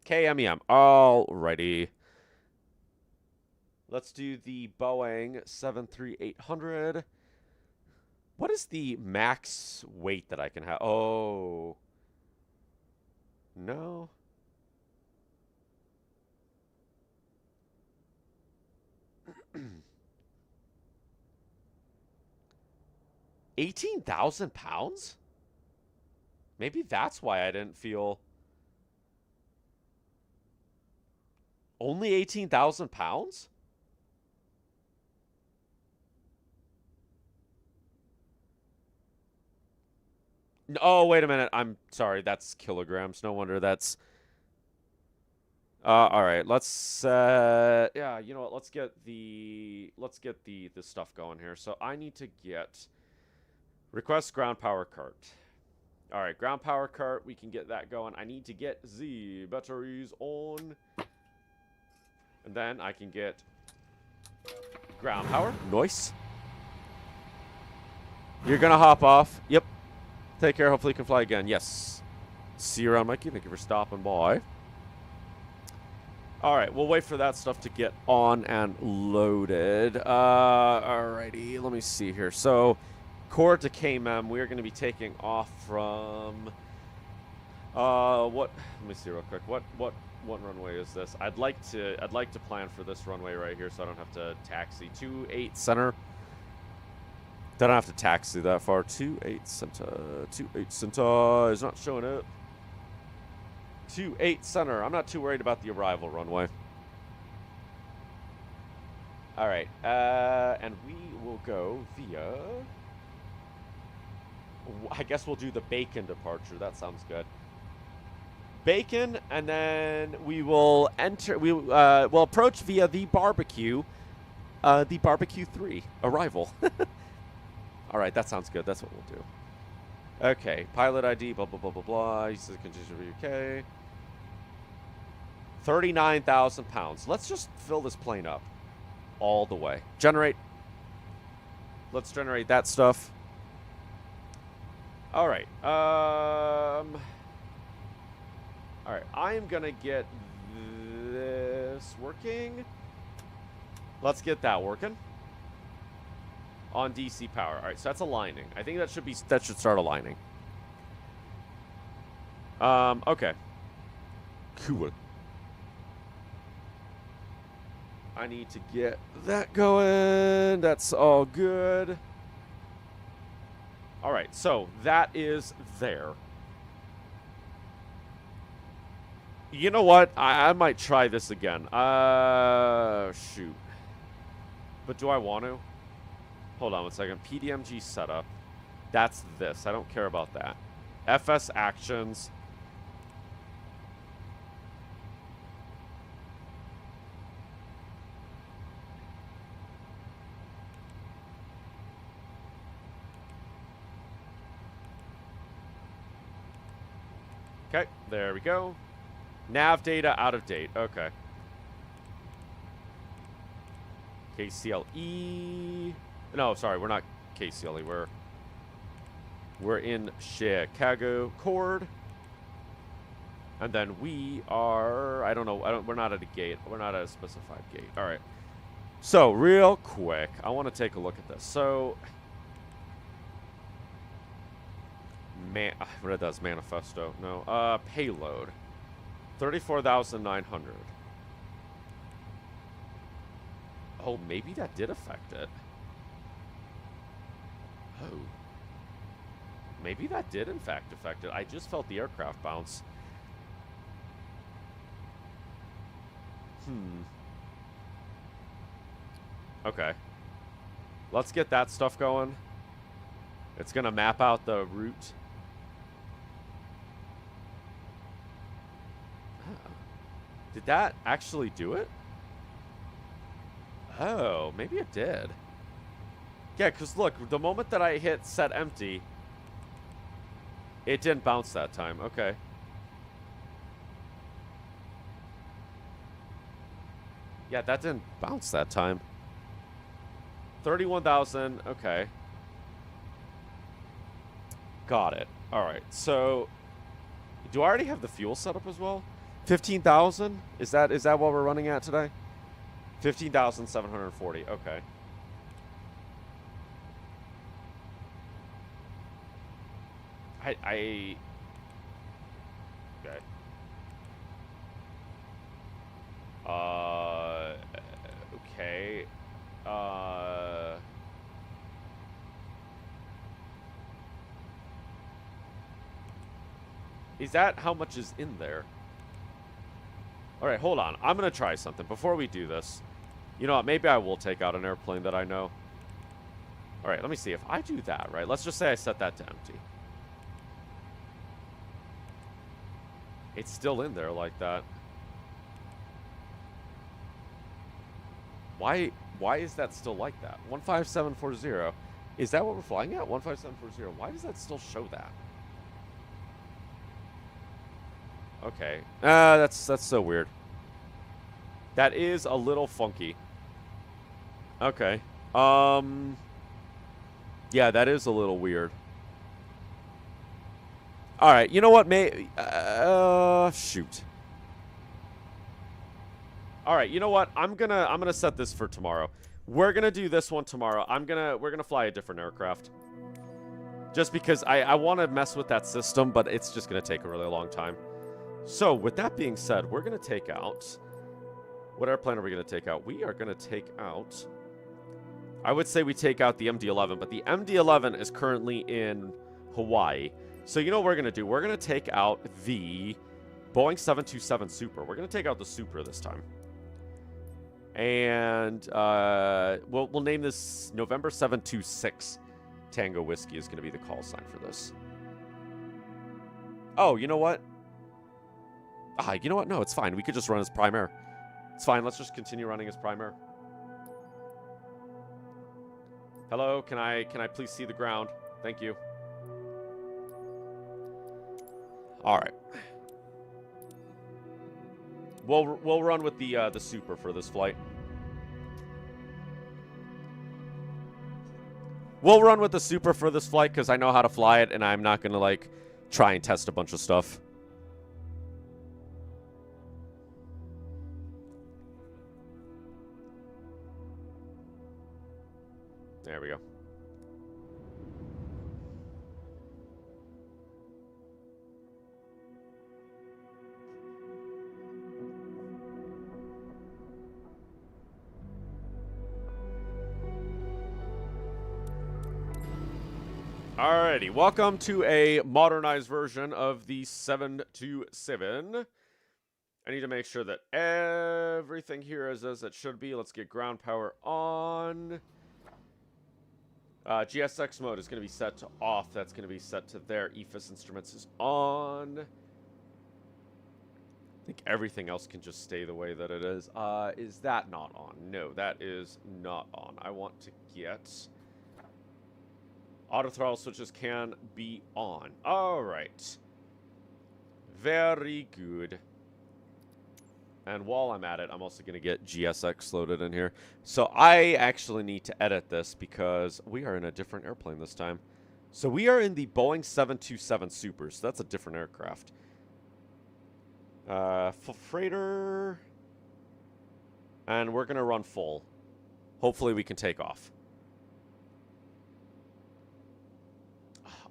Speaker 1: KMEM. Alrighty. Let's do the Boeing 737-800. What is the max weight that I can have? Oh. No. £18,000? Maybe that's why I didn't feel. Only £18,000? Oh, wait a minute. I'm sorry. That's kilograms. No wonder that's. All right. Let's. Yeah. You know what? Let's get the stuff going here. So I need to get. Request ground power cart. All right, ground power cart. We can get that going. I need to get the batteries on. And then I can get ground power. Nice. You're going to hop off. Yep. Take care. Hopefully you can fly again. Yes. See you around, Mikey. Thank you for stopping by. All right. We'll wait for that stuff to get on and loaded. Alrighty. Let me see here. So, core to KMM. We are going to be taking off from... what? Let me see real quick. What runway is this? I'd like to plan for this runway right here so I don't have to taxi. 28 center. Don't have to taxi that far. 28 center. 28 center is not showing up. 28 center. I'm not too worried about the arrival runway. All right. And we will go via. I guess we'll do the Bacon departure. That sounds good. Bacon, and then we will enter. We'll approach via the barbecue 3 arrival. All right, that sounds good. That's what we'll do. Okay, pilot ID, blah, blah, blah, blah, blah. He says condition review, okay. 39,000 pounds. Let's just fill this plane up all the way. Generate. Let's generate that stuff. All right. All right. I am going to get this working. Let's get that working. On DC power. All right, so that's aligning. I think that should start aligning. Okay. Cool. I need to get that going. That's all good. All right, so that is there. You know what? I might try this again. Shoot. But do I want to? Hold on one second. PDMG setup. That's this. I don't care about that. FS actions. Okay, there we go. Nav data out of date. Okay. KCLE. No, sorry, we're not KCLE. We're in Chicago Cord. And then we are, I don't know, we're not at a gate. We're not at a specified gate. All right. So, real quick, I want to take a look at this. So, what it does, manifesto. No, payload. 34,900. Oh, maybe that did affect it. Oh. Maybe that did, in fact, affect it. I just felt the aircraft bounce. Okay. Let's get that stuff going. It's going to map out the route. Oh. Did that actually do it? Oh, maybe it did. Yeah, because look, the moment that I hit set empty, it didn't bounce that time. Okay. Yeah, that didn't bounce that time. 31,000. Okay. Got it. All right. So, do I already have the fuel set up as well? 15,000? Is that what we're running at today? 15,740. Okay. Okay. Okay. Is that how much is in there? All right, hold on. I'm going to try something before we do this. You know what? Maybe I will take out an airplane that I know. All right, let me see. If I do that, right? Let's just say I set that to empty. It's still in there like that. Why is that still like that? 15740. Is that what we're flying at? 15740. Why does that still show that? Okay. That's so weird. That is a little funky. Okay. Yeah, that is a little weird. All right, you know what? Shoot. All right, you know what? I'm gonna set this for tomorrow. We're gonna do this one tomorrow. We're gonna fly a different aircraft. Just because I want to mess with that system, but it's just gonna take a really long time. So with that being said, we're gonna take out. What airplane are we gonna take out? We are gonna take out. I would say we take out the MD-11, but the MD-11 is currently in Hawaii. So you know what we're going to do? We're going to take out the Boeing 727 Super. We're going to take out the Super this time. And we'll name this November 726 Tango Whiskey is going to be the call sign for this. Oh, you know what? You know what? No, it's fine. We could just run as Prime Air. It's fine. Let's just continue running as Prime Air. Hello, can I please see the ground? Thank you. All right. We'll run with the Super for this flight. We'll run with the Super for this flight because I know how to fly it, and I'm not gonna like try and test a bunch of stuff. There we go. Alrighty, welcome to a modernized version of the 727. I need to make sure that everything here is as it should be. Let's get ground power on. GSX mode is going to be set to off. That's going to be set to there. EFIS instruments is on. I think everything else can just stay the way that it is. Is that not on? No, that is not on. I want to get... Auto throttle switches can be on. All right. Very good. And while I'm at it, I'm also going to get GSX loaded in here. So I actually need to edit this because we are in a different airplane this time. So we are in the Boeing 727 Super. So that's a different aircraft. Freighter. And we're going to run full. Hopefully we can take off.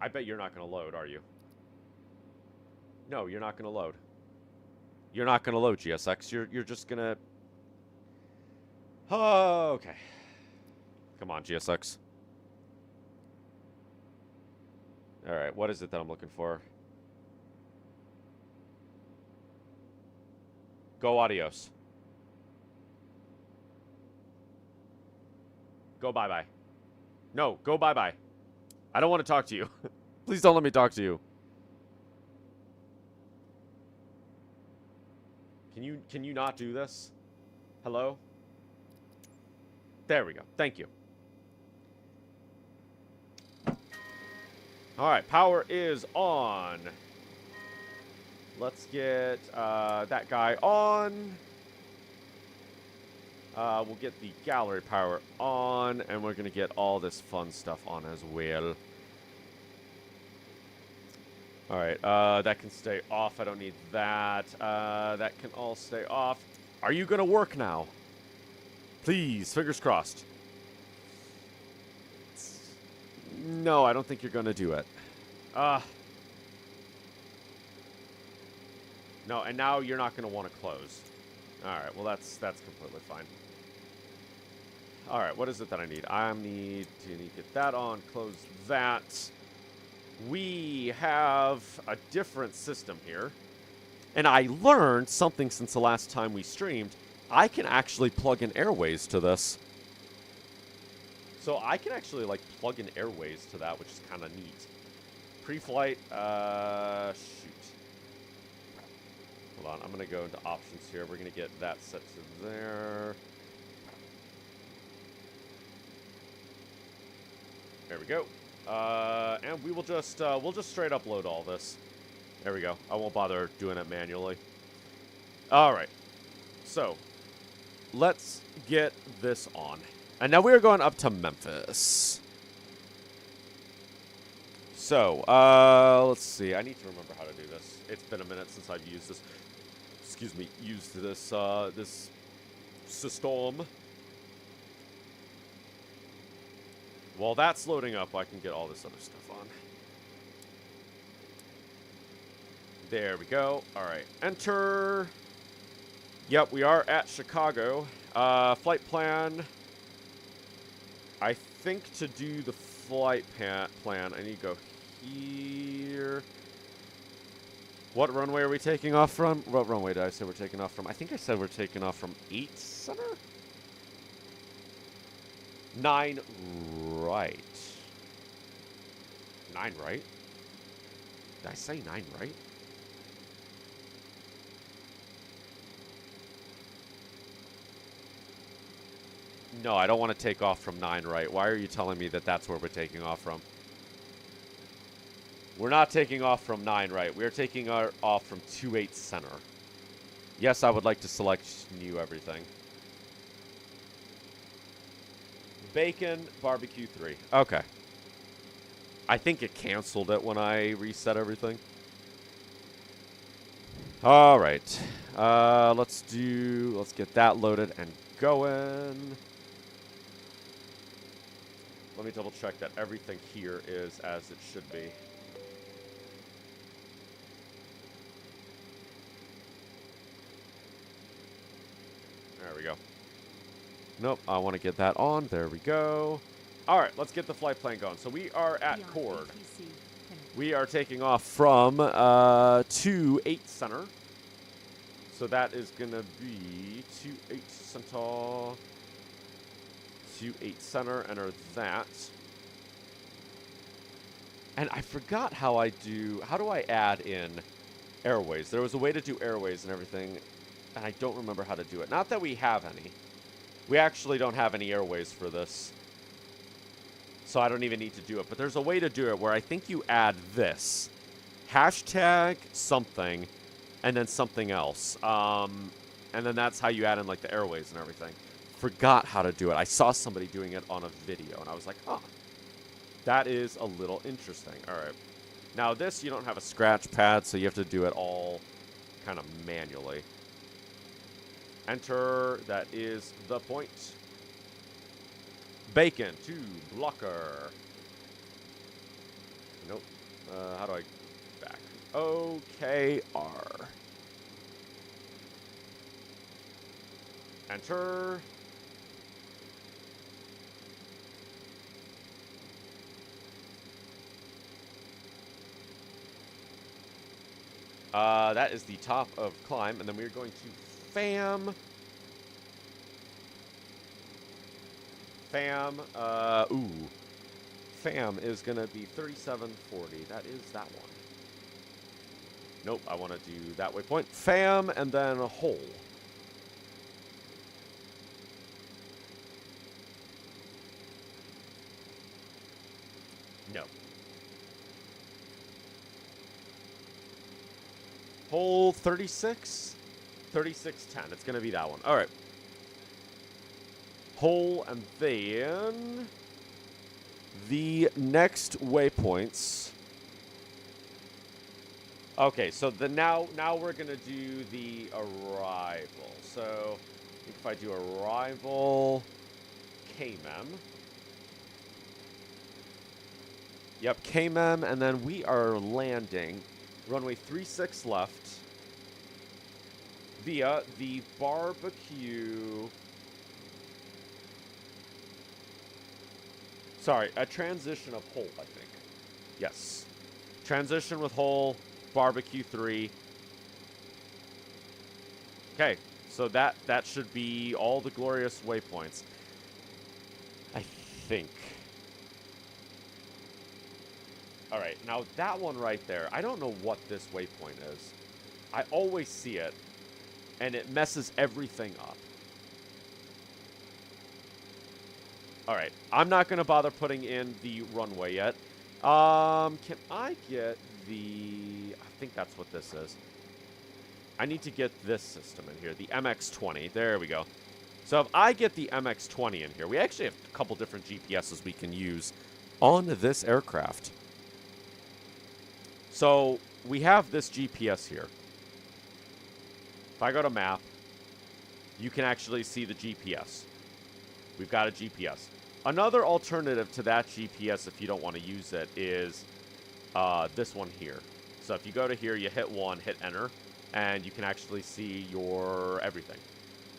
Speaker 1: I bet you're not going to load, are you? No, you're not going to load. You're not going to load, GSX. You're just going to... Oh, okay. Come on, GSX. All right, what is it that I'm looking for? Go adios. Go bye-bye. No, go bye-bye. I don't want to talk to you. Please don't let me talk to you. Can you not do this? Hello? There we go. Thank you. All right, power is on. Let's get that guy on. We'll get the gallery power on, and we're going to get all this fun stuff on as well. All right, that can stay off. I don't need that. That can all stay off. Are you going to work now? Please, fingers crossed. No, I don't think you're going to do it. No, and now you're not going to want to close. All right, well, that's completely fine. All right, what is it that I need? I need to get that on, close that. We have a different system here. And I learned something since the last time we streamed. I can actually plug in Airways to this. So I can actually, like, plug in Airways to that, which is kind of neat. Pre-flight, shoot. Hold on, I'm going to go into options here. We're going to get that set to there. There we go. And we will just, we'll just straight up load all this. There we go. I won't bother doing it manually. All right. So, let's get this on. And now we are going up to Memphis. So, let's see. I need to remember how to do this. It's been a minute since I've used this. Excuse me. Used this, this system. While that's loading up, I can get all this other stuff on. There we go. All right. Enter. Yep, we are at Chicago. Flight plan. I think to do the flight plan, I need to go here. What runway are we taking off from? What runway did I say we're taking off from? I think I said we're taking off from 8 Center? 9 right. 9 right? Did I say 9 right? No, I don't want to take off from 9 right. Why are you telling me that that's where we're taking off from? We're not taking off from 9 right. We are taking off from 28 center. Yes, I would like to select new everything. Bacon, barbecue 3. Okay. I think it canceled it when I reset everything. All right. Let's get that loaded and going. Let me double check that everything here is as it should be. There we go. Nope, I want to get that on. There we go. All right, let's get the flight plan going. So we are at chord. We are taking off from 28 center. So that is going to be 28 center. 28 center, enter that. And I forgot how do I add in airways? There was a way to do airways and everything, and I don't remember how to do it. Not that we have any. We actually don't have any airways for this. So I don't even need to do it. But there's a way to do it where I think you add this. Hashtag something, and then something else. And then that's how you add in like the airways and everything. Forgot how to do it. I saw somebody doing it on a video, and I was like, huh. That is a little interesting. All right. Now this, you don't have a scratch pad, so you have to do it all kind of manually. Enter, that is the point. Bacon to blocker. Nope. How do I back? OKR. Enter. That is the top of climb, and then we're going to FAM. FAM, FAM is going to be 3740. That is that one. Nope, I want to do that waypoint. FAM, and then a hole. No. Hole 36? 3610. It's going to be that one. All right. Hole, and then the next waypoints. Okay, so now we're going to do the arrival. So if I do arrival, KMEM. Yep, KMEM, and then we are landing runway 36 left via the barbecue. Sorry, a transition of hole, I think. Yes. Transition with hole, barbecue 3. Okay, so that should be all the glorious waypoints. I think. All right, now that one right there, I don't know what this waypoint is. I always see it, and it messes everything up. All right, I'm not going to bother putting in the runway yet. Can I get the... I think that's what this is. I need to get this system in here, the MX-20. There we go. So if I get the MX-20 in here, we actually have a couple different GPSs we can use on this aircraft. So we have this GPS here. If I go to map, you can actually see the GPS. We've got a GPS. Another alternative to that GPS, if you don't want to use it, is this one here. So if you go to here, you hit 1, hit enter, and you can actually see your everything.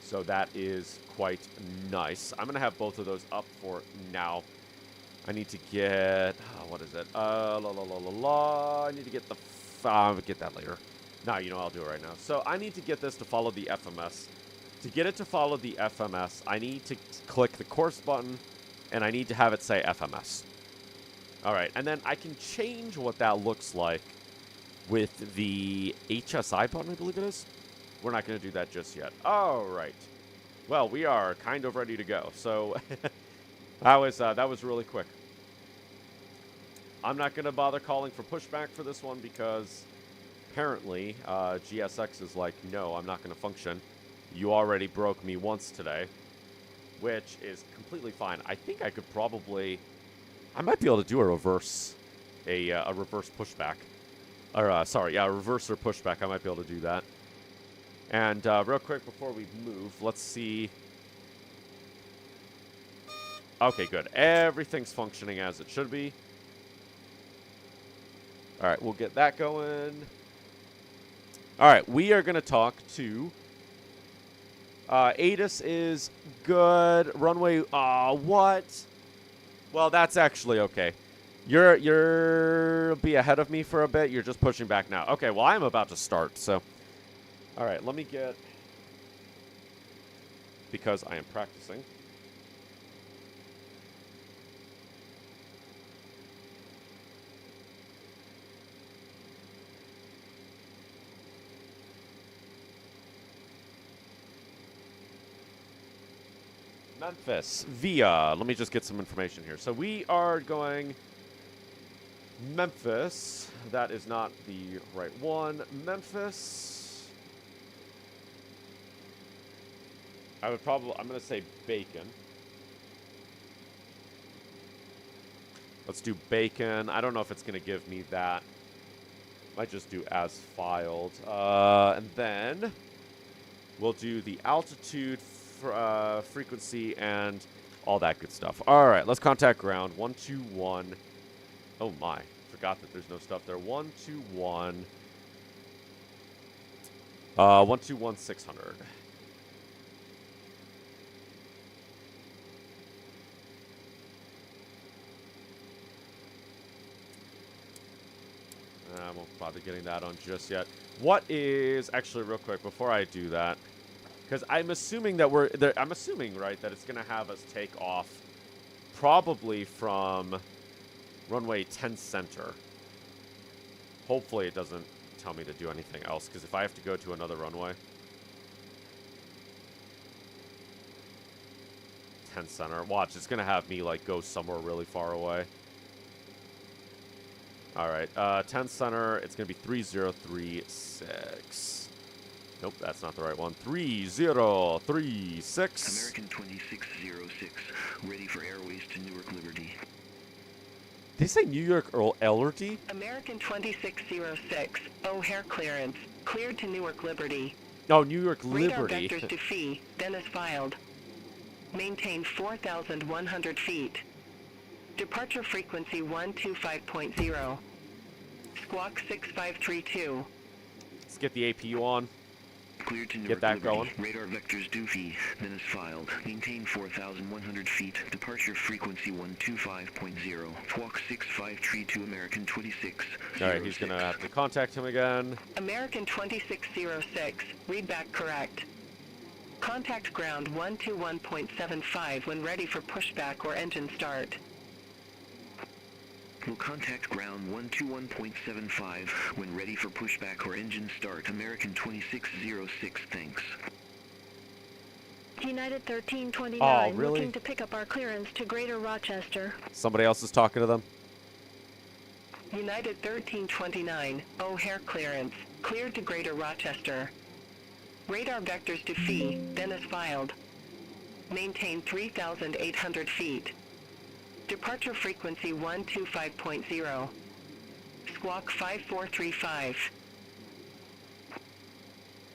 Speaker 1: So that is quite nice. I'm going to have both of those up for now. I need to get, what is it? I need to get the, I'll get that later. No, you know, I'll do it right now. So I need to get this to follow the FMS. To get it to follow the FMS, I need to click the course button, and I need to have it say FMS. All right, and then I can change what that looks like with the HSI button, I believe it is. We're not going to do that just yet. All right. Well, we are kind of ready to go. So that was really quick. I'm not going to bother calling for pushback for this one because apparently GSX is like, no, I'm not going to function. You already broke me once today, which is completely fine. I think I could probably, I might be able to do a reverse pushback. Or, sorry, yeah, a reverse or pushback. I might be able to do that. And real quick before we move, let's see. Okay, good. Everything's functioning as it should be. All right, we'll get that going. All right, we are going to talk to... ATIS is good. Runway, what? Well, that's actually okay. You're be ahead of me for a bit. You're just pushing back now. Okay, well, I'm about to start, so... All right, let me get... Because I am practicing. Memphis via, let me just get some information here. So we are going Memphis. That is not the right one. Memphis. I'm going to say Bacon. Let's do Bacon. I don't know if it's going to give me that. Might just do as filed. And then we'll do the altitude, frequency, and all that good stuff. All right, let's contact ground. 121. Oh my, forgot that there's no stuff there. 121. 121 600. I won't bother getting that on just yet. What is actually real quick before I do that? Because I'm assuming that I'm assuming, right, that it's going to have us take off probably from runway 10 center. Hopefully it doesn't tell me to do anything else, because if I have to go to another runway. 10 center. Watch, it's going to have me, like, go somewhere really far away. All right, 10 center, it's going to be 3036. Nope, that's not the right one. 3036.
Speaker 7: American 2606, ready for airways to Newark Liberty.
Speaker 1: Did they say New York Earl Ellerty?
Speaker 9: American 2606, O'Hare clearance, cleared to Newark Liberty.
Speaker 1: Oh, New York
Speaker 9: Radar
Speaker 1: Liberty.
Speaker 9: vectors to Phi, then as filed. Maintain 4,100 feet. Departure frequency 125.0. Squawk 6532.
Speaker 1: Let's get the APU on.
Speaker 7: Cleared to Newark
Speaker 1: Get that
Speaker 7: Liberty.
Speaker 1: going.
Speaker 7: Radar vectors Doofy, then as filed. Maintain 4,100 feet. Departure frequency 125.0. Squawk 6532 American 26.
Speaker 1: All right, he's going to have to contact him again.
Speaker 9: American 2606, read back correct. Contact ground 121.75 when ready for pushback or engine start.
Speaker 7: Will contact ground 121.75 when ready for pushback or engine start. American 2606, thanks.
Speaker 4: United 1329,
Speaker 1: Oh, really?
Speaker 4: looking to pick up our clearance to Greater Rochester.
Speaker 1: Somebody else is talking to them.
Speaker 9: United 1329, O'Hare clearance, cleared to Greater Rochester. Radar vectors to Phi, then as filed. Maintain 3,800 feet. Departure frequency 125.0. Squawk 5435.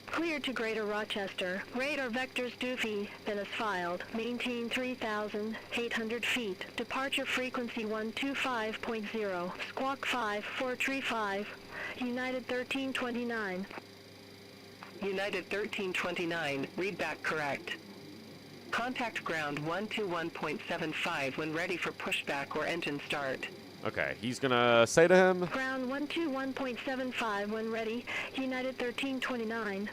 Speaker 4: Cleared to Greater Rochester. Radar vectors Doofy, then as filed. Maintain 3,800 feet. Departure frequency 125.0. Squawk 5435. United 1329.
Speaker 9: United 1329, read back correct. Contact ground 121.75 when ready for pushback or engine start.
Speaker 1: Okay, he's going to say to him.
Speaker 4: Ground 121.75 when ready. United 1329.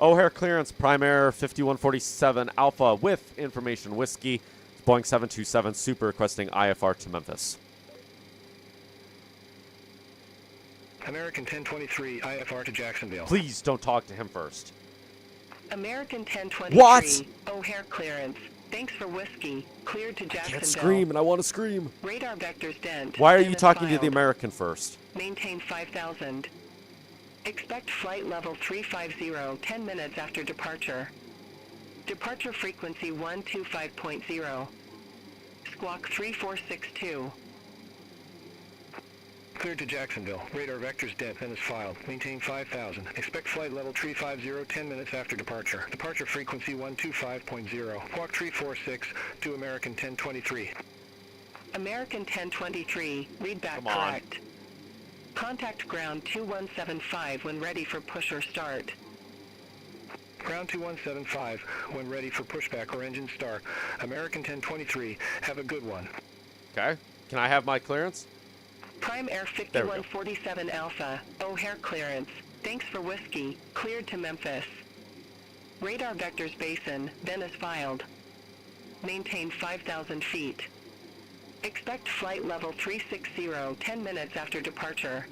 Speaker 1: O'Hare clearance, Prime Air 5147 Alpha with information whiskey. Boeing 727 Super requesting IFR to Memphis.
Speaker 7: American 1023, IFR to Jacksonville.
Speaker 1: Please don't talk to him first.
Speaker 9: American 1023,
Speaker 1: What?
Speaker 9: O'Hare clearance, Thanks for whiskey. Cleared to
Speaker 1: I
Speaker 9: Jacksonville.
Speaker 1: can't scream, and I want to scream.
Speaker 9: Radar vectors dent.
Speaker 1: Why are you
Speaker 9: Dennis
Speaker 1: talking to the
Speaker 9: filed.
Speaker 1: American first?
Speaker 9: Maintain 5,000. Expect flight level 350 10 minutes after departure. Departure frequency 125.0. Squawk 3462.
Speaker 12: Cleared to Jacksonville. Radar vectors dent and is filed. Maintain 5,000. Expect flight level 350 10 minutes after departure. Departure frequency 125.0. Squawk 346 to American 1023.
Speaker 9: American 1023, read back
Speaker 1: Come on.
Speaker 9: correct. Contact ground 2175 when ready for push or start.
Speaker 12: Ground 2175 when ready for pushback or engine start. American 1023, have a good one.
Speaker 1: Okay. Can I have my clearance?
Speaker 9: Prime Air 5147 Alpha, O'Hare clearance. Thanks for whiskey, cleared to Memphis. Radar vectors basin, then is filed. Maintain 5,000 feet. Expect flight level 360 10 minutes after departure.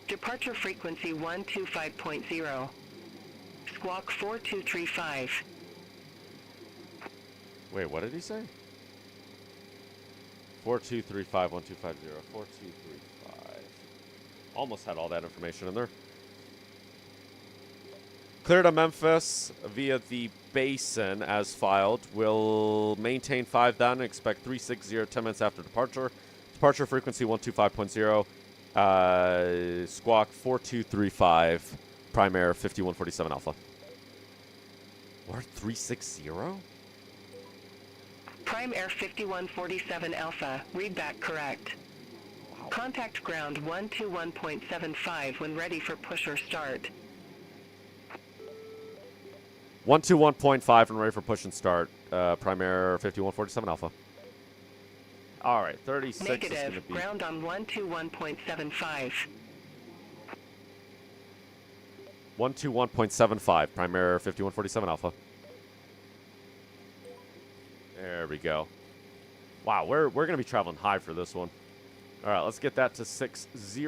Speaker 9: Departure frequency 125.0. Squawk 4235.
Speaker 1: Wait, what did he say? 4235 1250 4235. Almost had all that information in there. Clear to Memphis via the basin as filed. Will maintain 5 down and expect 360 10 minutes after departure. Departure frequency 125.0. Squawk 4235. Prime Air 5147 Alpha. What? 360?
Speaker 9: Prime Air 5147 Alpha, read back correct. Contact ground 121.75 when ready for push or start.
Speaker 1: 121.5 and ready for push and start. Prime Air 5147 Alpha. All right, 36 is going to
Speaker 9: Negative,
Speaker 1: be...
Speaker 9: ground on 121.75.
Speaker 1: 121.75, Prime Air 5147 Alpha. There we go. Wow, we're going to be traveling high for this one. All right, let's get that to 60.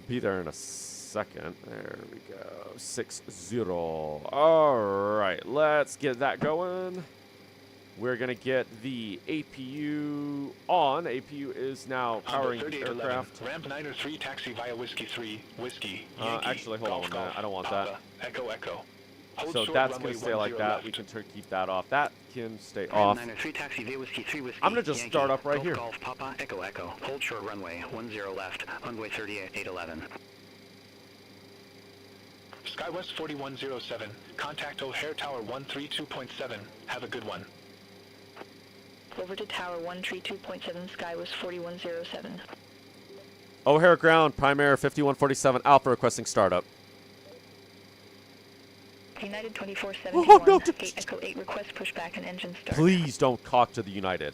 Speaker 1: Be there in a second. There we go. 60. All right, let's get that going. We're going to get the APU on. APU is now powering the aircraft.
Speaker 6: Ramp 903, taxi via Whiskey 3, Whiskey, Yankee,
Speaker 1: actually, hold on
Speaker 6: Golf,
Speaker 1: a minute.
Speaker 6: Golf,
Speaker 1: I don't want
Speaker 6: Papa,
Speaker 1: that.
Speaker 6: Echo, Echo. Hold
Speaker 1: So
Speaker 6: short,
Speaker 1: that's going
Speaker 6: runway
Speaker 1: to stay like
Speaker 6: 10
Speaker 1: that.
Speaker 6: left.
Speaker 1: We can keep that off. That can stay
Speaker 7: Ramp
Speaker 1: off.
Speaker 7: 903 taxi via Whiskey 3 Whiskey.
Speaker 1: I'm going to just
Speaker 7: Yankee,
Speaker 1: start up right
Speaker 7: Golf,
Speaker 1: here.
Speaker 7: Golf, Papa, Echo, Echo. Hold short runway 10 left, runway 3811.
Speaker 6: SkyWest 4107. Contact O'Hare Tower 132.7. Have a good one.
Speaker 4: Over to Tower 132.7, Sky was 4107.
Speaker 1: O'Hare ground, Prime Air 5147 Alpha requesting startup.
Speaker 4: United 2471,
Speaker 1: Oh, no,
Speaker 4: Gate Echo 8 request pushback and engine start.
Speaker 1: Please don't talk to the United.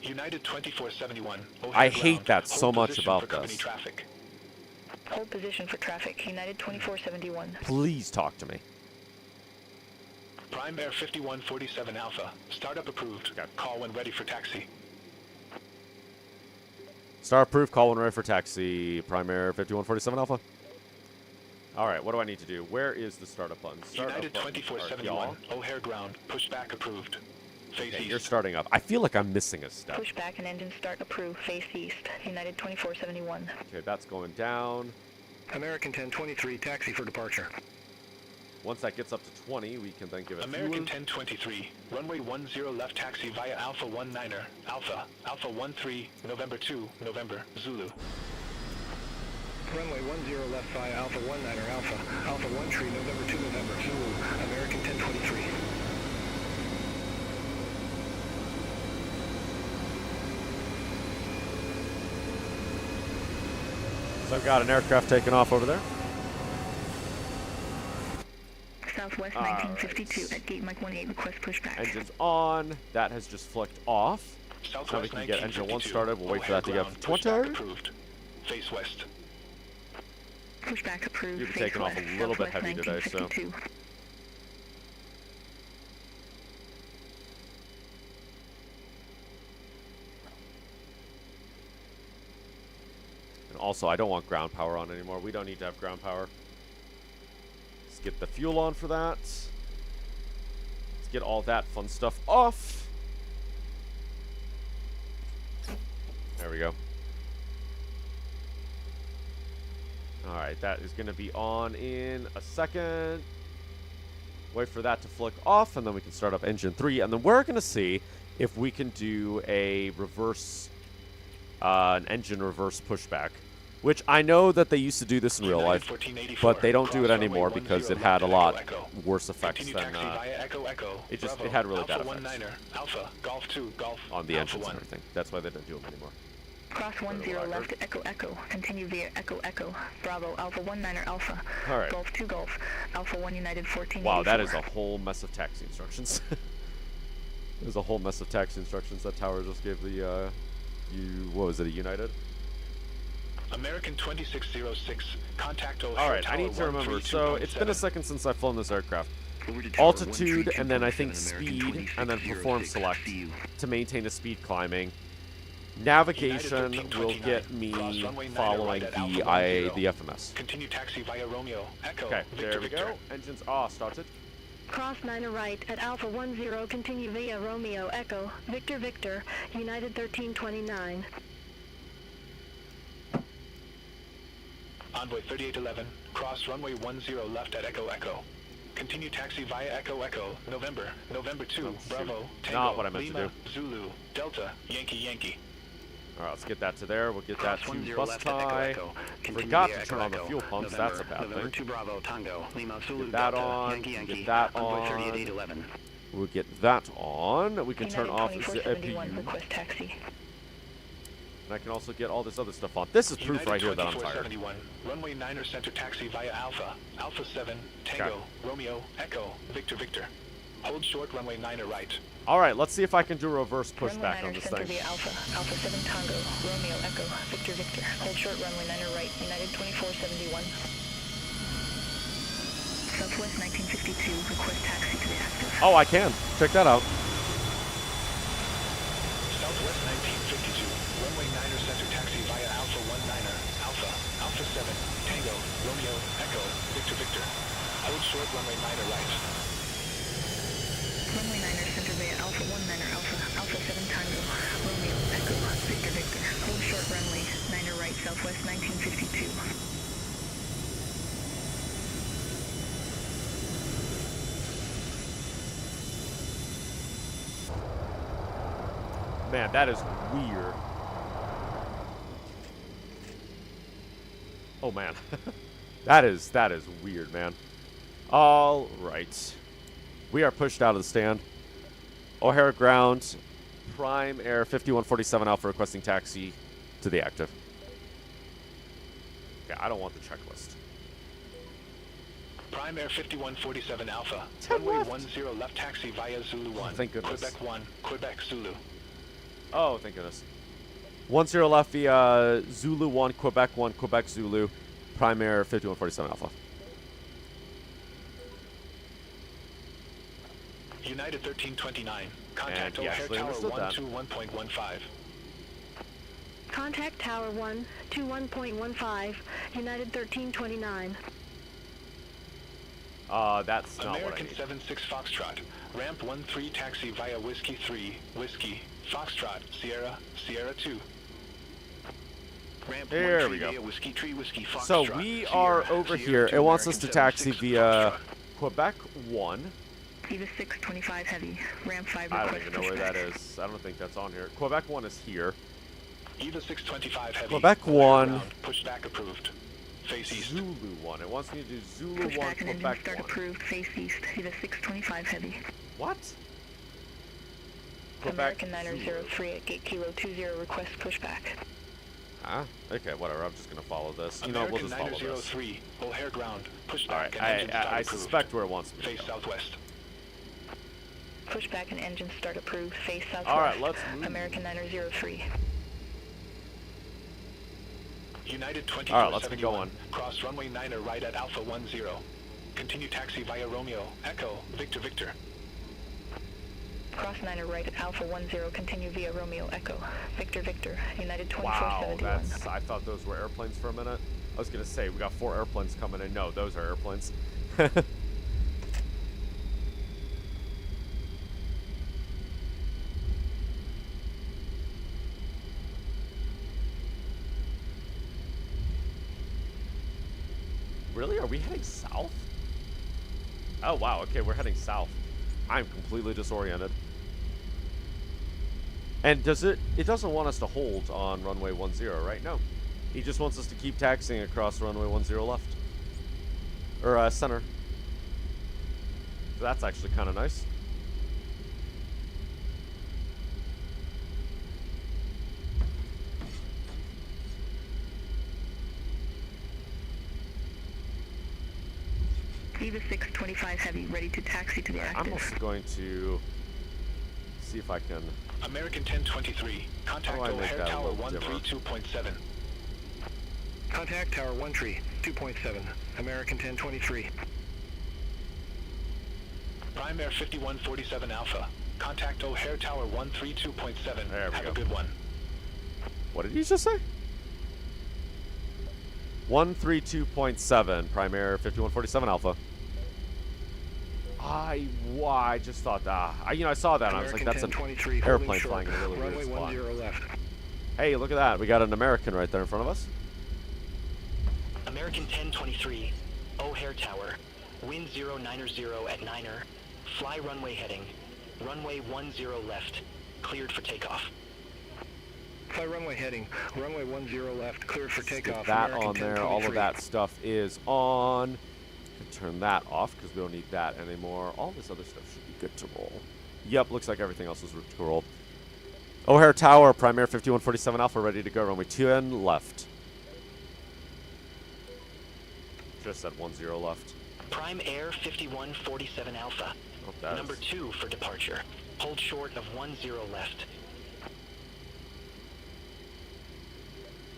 Speaker 6: United 2471. O'Hare
Speaker 1: I hate
Speaker 6: ground.
Speaker 1: that so
Speaker 6: Hold
Speaker 1: much
Speaker 6: position
Speaker 1: about
Speaker 6: for company
Speaker 1: this.
Speaker 6: Traffic.
Speaker 4: Hold position for traffic, United 2471.
Speaker 1: Please talk to me.
Speaker 6: Prime Air 5147 Alpha. Startup approved.
Speaker 1: Okay.
Speaker 6: Call when ready for taxi.
Speaker 1: Start approved, call when ready for taxi. Prime Air 5147 Alpha. All right, what do I need to do? Where is the startup button?
Speaker 6: United 2471. O'Hare ground. Pushback approved. Face
Speaker 1: Okay,
Speaker 6: east.
Speaker 1: you're starting up. I feel like I'm missing a step.
Speaker 4: Pushback and engine start approved, face east, United 2471.
Speaker 1: Okay, that's going down.
Speaker 12: American 1023, taxi for departure.
Speaker 1: Once that gets up to 20, we can then give it
Speaker 6: American
Speaker 1: fuel.
Speaker 6: 1023. Runway 10 left taxi via Alpha 19er. Alpha. Alpha 13. November 2. November. Zulu.
Speaker 12: Runway 10 left via Alpha 19er Alpha. Alpha 13, November 2, November. Zulu. American 1023.
Speaker 1: So I've got an aircraft taking off over there.
Speaker 4: Southwest
Speaker 1: All
Speaker 4: 1952
Speaker 1: right.
Speaker 4: at Gate Mike 18 request pushback.
Speaker 1: Engine's on. That has just flicked off.
Speaker 6: Southwest
Speaker 1: Now we can get engine 1 started. We'll wait for
Speaker 6: O'Hare
Speaker 1: that to get up
Speaker 6: ground.
Speaker 1: to 20.
Speaker 6: Pushback approved. Face west.
Speaker 4: Pushback approved,
Speaker 1: You've
Speaker 4: face
Speaker 1: taken off
Speaker 4: west,
Speaker 1: a little bit
Speaker 4: Southwest
Speaker 1: heavy today, so.
Speaker 4: 1952.
Speaker 1: And also, I don't want ground power on anymore. We don't need to have ground power. Let's get the fuel on for that. get all that fun stuff off. There we go. All right, that is going to be on in a second. Wait for that to flick off, and then we can start up engine 3. And then we're going to see if we can do a reverse, an engine reverse pushback. Which I know that they used to do this in real life, but they don't do it anymore because it had a lot worse effects than, it had really bad effects on the engines and everything. That's why they don't do them anymore.
Speaker 4: Cross 10 left at Echo Echo. Continue via Echo Echo. Bravo Alpha 19er Alpha.
Speaker 1: All right.
Speaker 4: Golf 2 Golf. Alpha 1 United 1484.
Speaker 1: Wow, that is a whole mess of taxi instructions. There's a whole mess of taxi instructions that tower just gave the, what was it, a United?
Speaker 6: American 2606, contact O'Hare.
Speaker 1: Alright, I need to remember. So, it's been a second since I've flown this aircraft. Altitude, and then I think speed, and then perform select to maintain a speed climbing. Navigation will get me following the FMS.
Speaker 6: Continue taxi via Romeo. Echo.
Speaker 1: Okay, there we go. Engines started.
Speaker 10: Cross 9 right at Alpha 10, continue via Romeo Echo. Victor Victor, United 1329.
Speaker 6: Envoy 3811, cross runway 10 left at Echo Echo. Continue taxi via Echo Echo, November 2, Bravo, Tango,
Speaker 1: Not what I meant
Speaker 6: Lima,
Speaker 1: to do.
Speaker 6: Zulu, Delta, Yankee Yankee.
Speaker 1: Alright, let's get that to there. We'll get that to bus tie. Forgot to turn on the fuel pumps. That's a bad thing. Get that on. Get that on. We'll get that on. We can turn off ZPU.
Speaker 4: Request taxi.
Speaker 1: And I can also get all this other stuff on. This is proof right here that I'm tired.
Speaker 6: Runway 9er center taxi via Alpha. Alpha 7, Tango, Romeo, Echo, Victor Victor. Hold short runway 9er right.
Speaker 1: Alright, let's see if I can do a reverse pushback on this thing.
Speaker 4: Via Alpha, Alpha 7 Tango, Romeo Echo, Victor Victor. Hold short runway 9er right, United 2471. Southwest 1952, request taxi to the active.
Speaker 1: Oh, I can. Check that out.
Speaker 6: Southwest 1952, runway 9er center taxi via Alpha 19er, Alpha, Alpha 7, Tango, Romeo, Echo, Victor Victor. Hold short runway 9er right.
Speaker 4: Runway 9er center via Alpha 19er Alpha, Alpha 7 Tango, Romeo, Echo, Victor Victor. Hold short runway 9er right, Southwest 1952.
Speaker 1: Man, that is weird. Oh man. that is weird, man. All right. We are pushed out of the stand. O'Hare ground. Prime Air 5147 Alpha requesting taxi to the active. Okay, I don't want the checklist.
Speaker 6: Prime Air 5147 Alpha. Runway 10 left taxi via Zulu 1.
Speaker 1: Thank goodness.
Speaker 6: Quebec 1, Quebec Zulu.
Speaker 1: Oh, thank goodness. 10 left via Zulu 1, Quebec 1, Quebec Zulu. Prime Air 5147 Alpha.
Speaker 6: United 1329. Contact O'Hare Tower 121.15.
Speaker 10: Contact Tower 121.15, United 1329.
Speaker 1: That's not
Speaker 6: American
Speaker 1: what I need.
Speaker 6: 76 Foxtrot. Ramp 13 taxi via Whiskey 3, Whiskey, Foxtrot, Sierra, Sierra 2. Ramp
Speaker 1: there we go.
Speaker 6: Via Whiskey 3, Whiskey, Foxtrot,
Speaker 1: so we are
Speaker 6: Sierra,
Speaker 1: over
Speaker 6: Sierra
Speaker 1: here.
Speaker 6: 2,
Speaker 1: It wants us
Speaker 6: American
Speaker 1: to taxi
Speaker 6: 76
Speaker 1: via
Speaker 6: Foxtrot.
Speaker 1: Quebec 1.
Speaker 4: Eva 625 Heavy, Ramp 5
Speaker 1: I
Speaker 4: request
Speaker 1: don't even know where that is. I don't think that's on here. Quebec 1 is here.
Speaker 6: Eva 625 Heavy.
Speaker 1: Quebec 1.
Speaker 6: Pushback approved. Face east.
Speaker 1: Zulu 1. It wants me to do Zulu 1,
Speaker 4: Pushback and engine
Speaker 1: Quebec
Speaker 4: start
Speaker 1: 1.
Speaker 4: approved, face east, Eva 625 Heavy.
Speaker 1: What?
Speaker 4: American 903 at Gate Kilo 20 request pushback.
Speaker 1: Ah, okay, whatever. I'm just gonna follow this. You know, we'll just follow this.
Speaker 6: 903, O'Hare ground. Pushback.
Speaker 1: All right,
Speaker 6: and engine start
Speaker 1: I
Speaker 6: approved.
Speaker 1: suspect where it wants me to
Speaker 6: Face
Speaker 1: go.
Speaker 6: southwest.
Speaker 4: Pushback and engine start approved, face southwest.
Speaker 1: All right, let's move.
Speaker 4: American 903.
Speaker 6: United 2471.
Speaker 1: All right, let's get going.
Speaker 6: Cross runway 9er right at Alpha 10. Continue taxi via Romeo, Echo, Victor Victor.
Speaker 4: Cross 9er right at Alpha 10, continue via Romeo Echo. Victor Victor, United
Speaker 1: Wow,
Speaker 4: 2471.
Speaker 1: I thought those were airplanes for a minute. I was gonna say, we got 4 airplanes coming in. No, those are airplanes. really? Are we heading south? Oh, wow. Okay, we're heading south. I'm completely disoriented. And it doesn't want us to hold on runway 10, right? No. He just wants us to keep taxiing across runway 10 left. Or, center. So that's actually kind of nice.
Speaker 4: Viva 625 Heavy, ready to taxi to the active.
Speaker 1: I'm also going to see if I can...
Speaker 6: American 1023, contact O'Hare Tower 132.7.
Speaker 12: Contact Tower 132.7, American 1023.
Speaker 6: Prime Air 5147 Alpha, contact O'Hare Tower 132.7. Have a good one.
Speaker 1: What did he just say? 132.7, Prime Air 5147 Alpha. I just thought that. I saw that and I was like, that's an airplane flying in a really weird spot.
Speaker 12: Left.
Speaker 1: Hey, look at that. We got an American right there in front of us.
Speaker 7: American 1023, O'Hare Tower, wind 090 at 9er, fly runway heading, runway 10 left, cleared for takeoff.
Speaker 12: Fly runway heading, runway 10 left, cleared for takeoff.
Speaker 1: That
Speaker 12: American
Speaker 1: on there,
Speaker 12: 1023.
Speaker 1: all of that stuff is on. Turn that off because we don't need that anymore. All this other stuff should be good to roll. Yep, looks like everything else is good to roll. O'Hare Tower, Prime Air 5147 Alpha, ready to go. Runway 10 left. Just said 10 left.
Speaker 7: Prime Air 5147 Alpha.
Speaker 1: Oh,
Speaker 7: Number 2 for departure. Hold short of 10 left.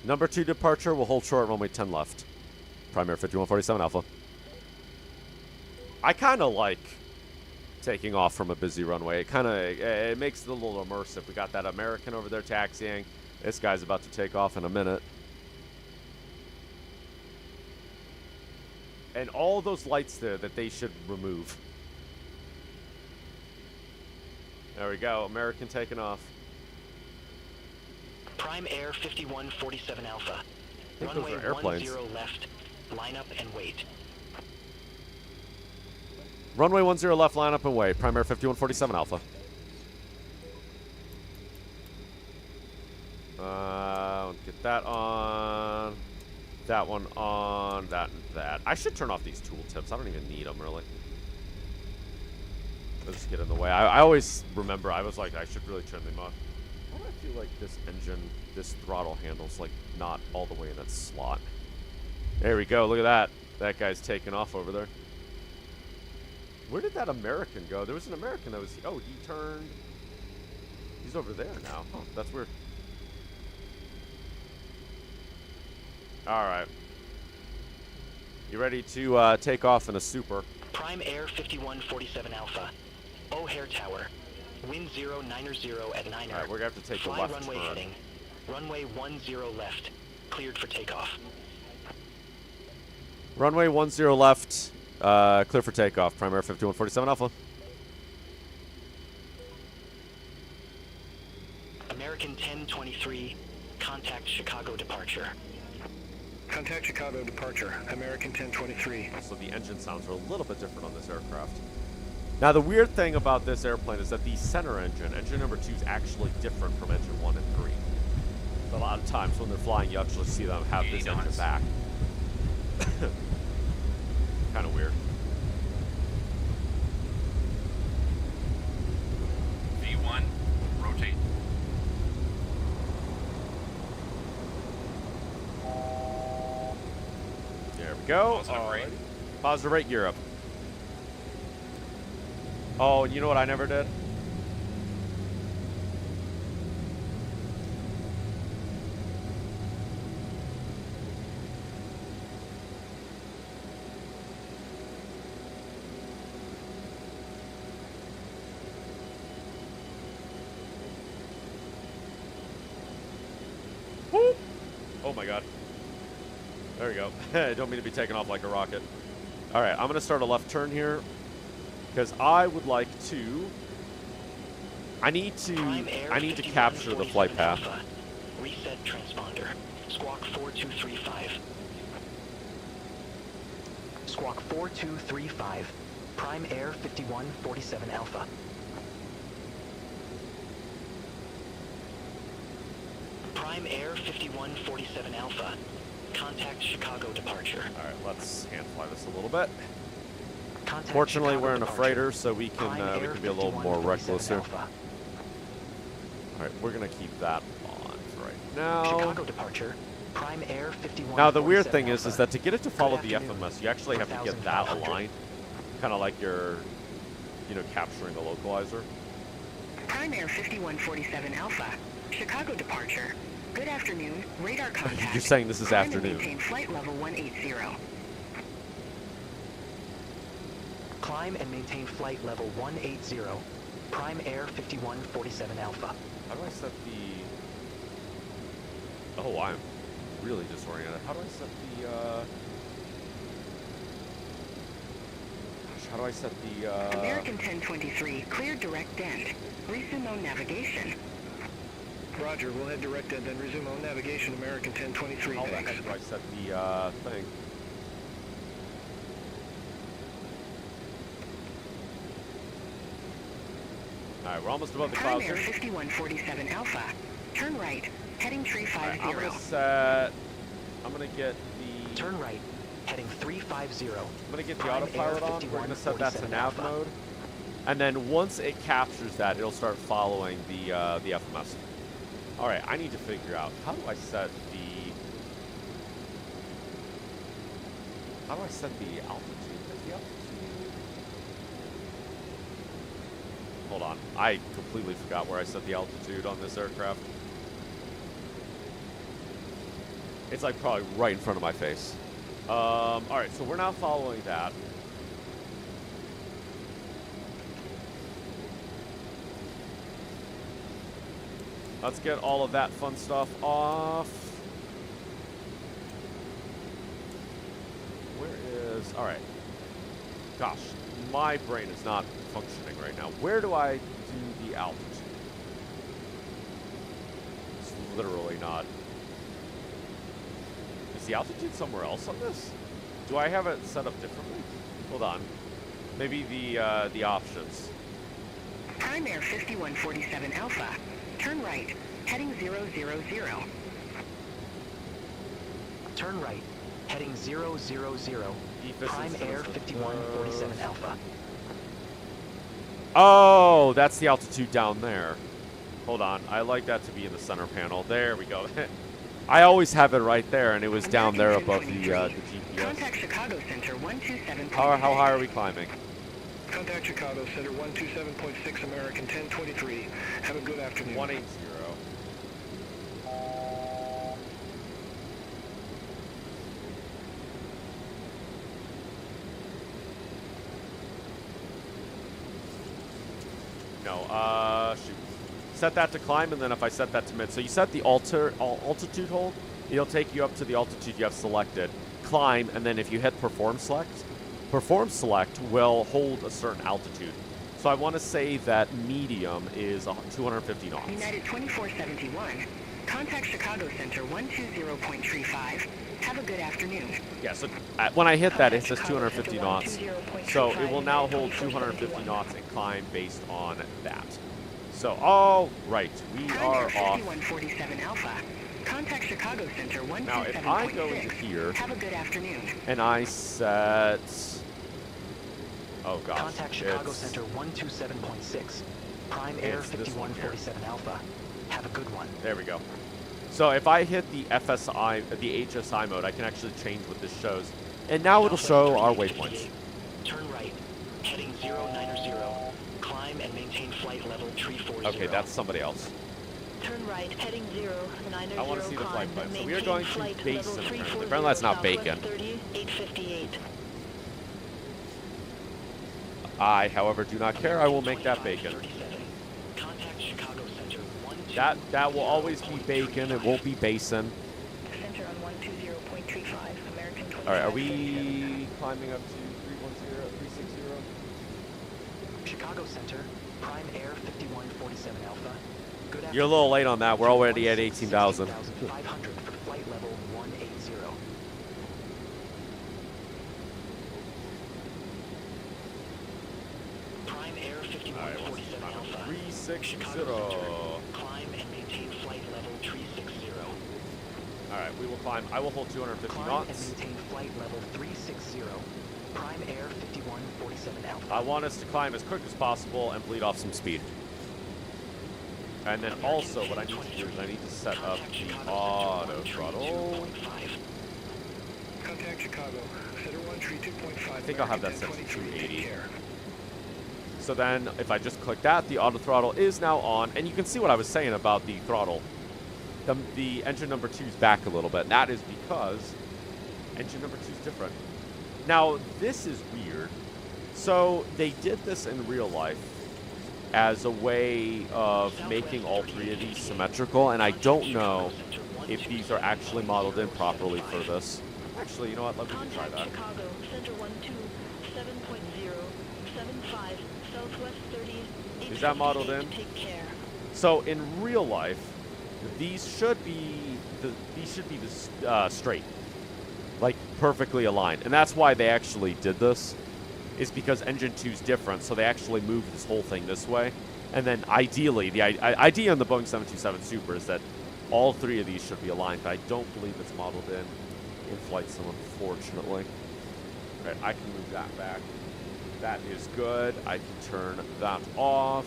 Speaker 1: Number 2 departure, we'll hold short, runway 10 left. Prime Air 5147 Alpha. I kind of like taking off from a busy runway. It makes it a little immersive. We got that American over there taxiing. This guy's about to take off in a minute. And all those lights there that they should remove. There we go, American taking off.
Speaker 7: Prime Air 5147 Alpha.
Speaker 1: I think
Speaker 7: Runway
Speaker 1: those are airplanes.
Speaker 7: 10 left. Line up and wait.
Speaker 1: Runway 10 left, line up and wait. Prime Air 5147 Alpha. Get that on. That one on. That and that. I should turn off these tooltips. I don't even need them, really. They'll just get in the way. I always remember, I was like, I should really turn them off. Why do I feel like this engine, this throttle handle's like not all the way in its slot? There we go. Look at that. That guy's taking off over there. Where did that American go? There was an American that was... Oh, he turned... He's over there now. Oh, that's weird. All right. You ready to take off in a super?
Speaker 7: Prime Air 5147 Alpha. O'Hare Tower. Wind 090 at 9er.
Speaker 1: All right, we're going to have to take
Speaker 7: Fly
Speaker 1: the left
Speaker 7: runway
Speaker 1: turn.
Speaker 7: heading. Runway 10 left. Cleared for takeoff.
Speaker 1: Runway 10 left. Clear for takeoff. Prime Air 5147 Alpha.
Speaker 7: American 1023. Contact Chicago departure.
Speaker 12: Contact Chicago departure. American 1023.
Speaker 1: So the engine sounds are a little bit different on this aircraft. Now, the weird thing about this airplane is that the center engine number 2, is actually different from engine 1 and 3. A lot of times when they're flying, you actually see them have this engine back. Kind of weird.
Speaker 13: V1, rotate.
Speaker 1: There we go.
Speaker 13: Positive rate.
Speaker 1: Positive rate, Europe. Oh, you know what I never did? Whoop. Oh my god. There we go. I don't mean to be taken off like a rocket. All right, I'm going to start a left turn here because I would like to. I need to capture the flight path.
Speaker 7: Alpha. Reset transponder. Squawk 4235. Squawk 4235. Prime Air 5147 Alpha. Prime Air 5147 Alpha. Contact Chicago departure.
Speaker 1: All right, let's hand fly this a little bit.
Speaker 7: Contact
Speaker 1: Fortunately,
Speaker 7: Chicago
Speaker 1: we're in a
Speaker 7: departure.
Speaker 1: freighter, so we can
Speaker 7: Prime
Speaker 1: be a little more
Speaker 7: 5147
Speaker 1: reckless here.
Speaker 7: Alpha.
Speaker 1: All right, we're gonna keep that on for right now.
Speaker 7: Chicago departure. Prime Air 5147
Speaker 1: Now the weird thing
Speaker 7: Alpha.
Speaker 1: is that to get it to follow the
Speaker 7: afternoon.
Speaker 1: FMS, you actually have to get that
Speaker 7: 4500.
Speaker 1: aligned, kind of like you're, you know, capturing a localizer.
Speaker 4: Prime Air 5147 Alpha. Chicago departure. Good afternoon. Radar contact.
Speaker 1: You're saying this is
Speaker 4: Climb and
Speaker 1: afternoon.
Speaker 4: maintain flight level 180.
Speaker 7: Climb and maintain flight level 180. Prime Air 5147 Alpha.
Speaker 1: How do I set the... Oh, I'm really disoriented. How do I set the, Gosh, how do I set the,
Speaker 4: American 1023, clear direct end. Resume on navigation.
Speaker 12: Roger, we'll head direct end, then resume on navigation, American 1023,
Speaker 1: How the
Speaker 12: thanks.
Speaker 1: heck do I set the, thing? Alright, we're almost above the
Speaker 4: Prime
Speaker 1: clouds
Speaker 4: Air
Speaker 1: here.
Speaker 4: 5147 Alpha. Turn right. Heading 350.
Speaker 1: Alright, I'm gonna set... I'm gonna get the...
Speaker 7: Turn right. Heading 350.
Speaker 1: I'm gonna get the
Speaker 7: Prime
Speaker 1: autopilot
Speaker 7: Air
Speaker 1: on. We're gonna set that to
Speaker 7: 5147
Speaker 1: nav
Speaker 7: Alpha.
Speaker 1: mode. And then once it captures that, it'll start following the FMS. Alright, I need to figure out, how do I set the... How do I set the altitude? The altitude? Hold on, I completely forgot where I set the altitude on this aircraft. It's like probably right in front of my face. Alright, so we're now following that. Let's get all of that fun stuff off. Where is... Alright. Gosh, my brain is not functioning right now. Where do I do the altitude? It's literally not... Is the altitude somewhere else on this? Do I have it set up differently? Hold on. Maybe the options.
Speaker 4: Prime Air 5147 Alpha. Turn right. Heading 000.
Speaker 7: Turn right. Heading 000. Prime Air 5147 Alpha.
Speaker 1: Oh, that's the altitude down there. Hold on. I like that to be in the center panel. There we go. I always have it right there, and it was down there above the GPS.
Speaker 4: Contact Chicago Center 127.
Speaker 1: How high are we climbing?
Speaker 12: Contact Chicago Center 127.6 American 1023. Have a good afternoon.
Speaker 1: 180. No, shoot. Set that to climb, and then if I set that to mid. So you set the altitude hold, it'll take you up to the altitude you have selected. Climb, and then if you hit perform select will hold a certain altitude. So I want to say that medium is 250 knots.
Speaker 4: United 2471. Contact Chicago Center 120.35. Have a good afternoon.
Speaker 1: Yeah, so when I hit that, it says 250 knots. So it will now hold 250 knots and climb based on that. So, all right, we are off.
Speaker 4: 5147 Alpha. Contact Chicago Center 127.6.
Speaker 1: Now, if I go into here,
Speaker 4: have a good afternoon.
Speaker 1: And I set... Oh, gosh.
Speaker 7: Contact Chicago Center 127.6. Prime Air 5147 Alpha. Have a good one.
Speaker 1: There we go. So if I hit the FSI, the HSI mode, I can actually change what this shows. And now it'll show our waypoints.
Speaker 7: Turn right. Heading 090. Climb and maintain flight level 340.
Speaker 1: Okay, that's somebody else.
Speaker 10: Turn right, heading 090.
Speaker 1: I want to see the flight plan. So we are going to
Speaker 10: flight
Speaker 1: Basin,
Speaker 10: level
Speaker 1: apparently. Apparently that's not Bacon.
Speaker 10: 858.
Speaker 1: I, however, do not care. I will make that Bacon. That will always be Bacon. It won't be Basin.
Speaker 4: Center on 120.35. American 25.
Speaker 1: All right, are we climbing up to 360?
Speaker 7: Chicago Center, Prime Air 5147 Alpha. Good
Speaker 1: You're a little late on that. We're already at 18,000.
Speaker 7: 500 for flight level 180.
Speaker 1: 360.
Speaker 7: Climb and maintain flight level 360.
Speaker 1: All right, we will climb. I will hold 250
Speaker 7: Climb
Speaker 1: knots.
Speaker 7: and maintain flight level 360. Prime Air 5147 Alpha.
Speaker 1: I want us to climb as quick as possible and bleed off some speed. And then also, what I need to do is I need to set up the auto throttle.
Speaker 12: Contact Chicago. Center 1 tree 2.5.
Speaker 1: I think I'll have that set to 280. So then, if I just click that, the auto throttle is now on, and you can see what I was saying about the throttle. The engine number 2 is back a little bit. That is because engine number 2 is different. Now, this is weird. So they did this in real life as a way of making all 3 of these symmetrical, and I don't know if these are actually modeled in properly for this. Actually, you know what? Let me try that.
Speaker 4: Chicago, Center 12, 7.0, 75, Southwest 30.
Speaker 1: Is that modeled in?
Speaker 4: Take care.
Speaker 1: So in real life, these should be straight, like perfectly aligned, and that's why they actually did this. Is because engine 2 is different, so they actually moved this whole thing this way. And then ideally, the idea on the Boeing 727 Super is that all 3 of these should be aligned, but I don't believe it's modeled in flight sim, unfortunately. All right, I can move that back. That is good. I can turn that off.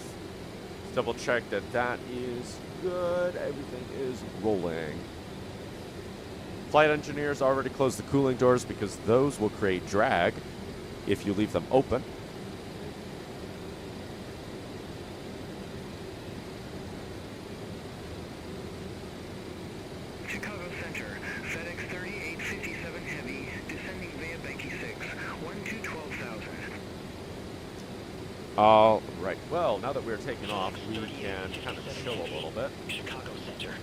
Speaker 1: Double check that that is good. Everything is rolling. Flight engineers already closed the cooling doors because those will create drag if you leave them open.
Speaker 12: Chicago Center, FedEx 3857 Heavy, descending via Banky 6, 12,000.
Speaker 1: All right. Well, now that we're taking off, we can kind of chill a little bit.
Speaker 7: Chicago Center.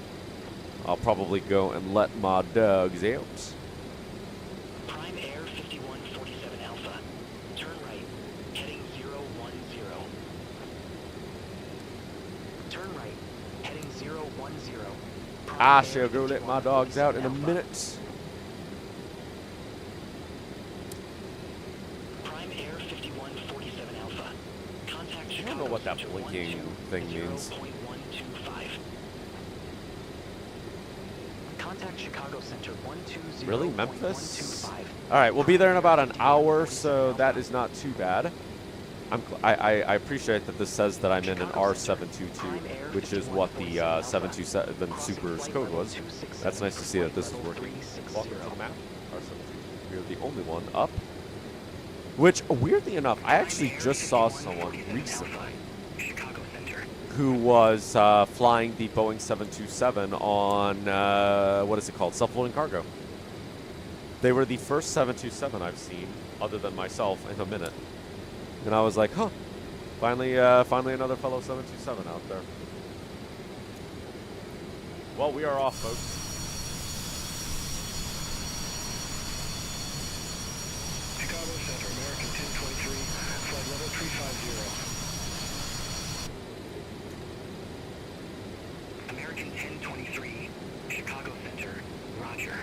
Speaker 1: I'll probably go and let my dogs out.
Speaker 7: Prime Air 5147 Alpha. Turn right, heading 010. Turn right, heading 010.
Speaker 1: I shall go let my dogs out in a minute.
Speaker 7: Prime Air 5147 Alpha. Contact
Speaker 1: I don't know what that blinking thing means.
Speaker 7: 0.125. Contact Chicago Center 120.
Speaker 1: Really, Memphis? All right, we'll be there in about an hour, so that is not too bad. I appreciate that this says that I'm in an R722, which is what the 727 Super's code was. That's nice to see that this is working. Welcome to the map, R722. We are the only one up. Which, weirdly enough, I actually just saw someone recently who was flying the Boeing 727 on, what is it called, self-loading cargo. They were the first 727 I've seen, other than myself, in a minute. And I was like, huh, finally another fellow 727 out there. Well, we are off, folks.
Speaker 12: Chicago Center, American 1023, flight level 350.
Speaker 7: American 1023, Chicago Center, Roger.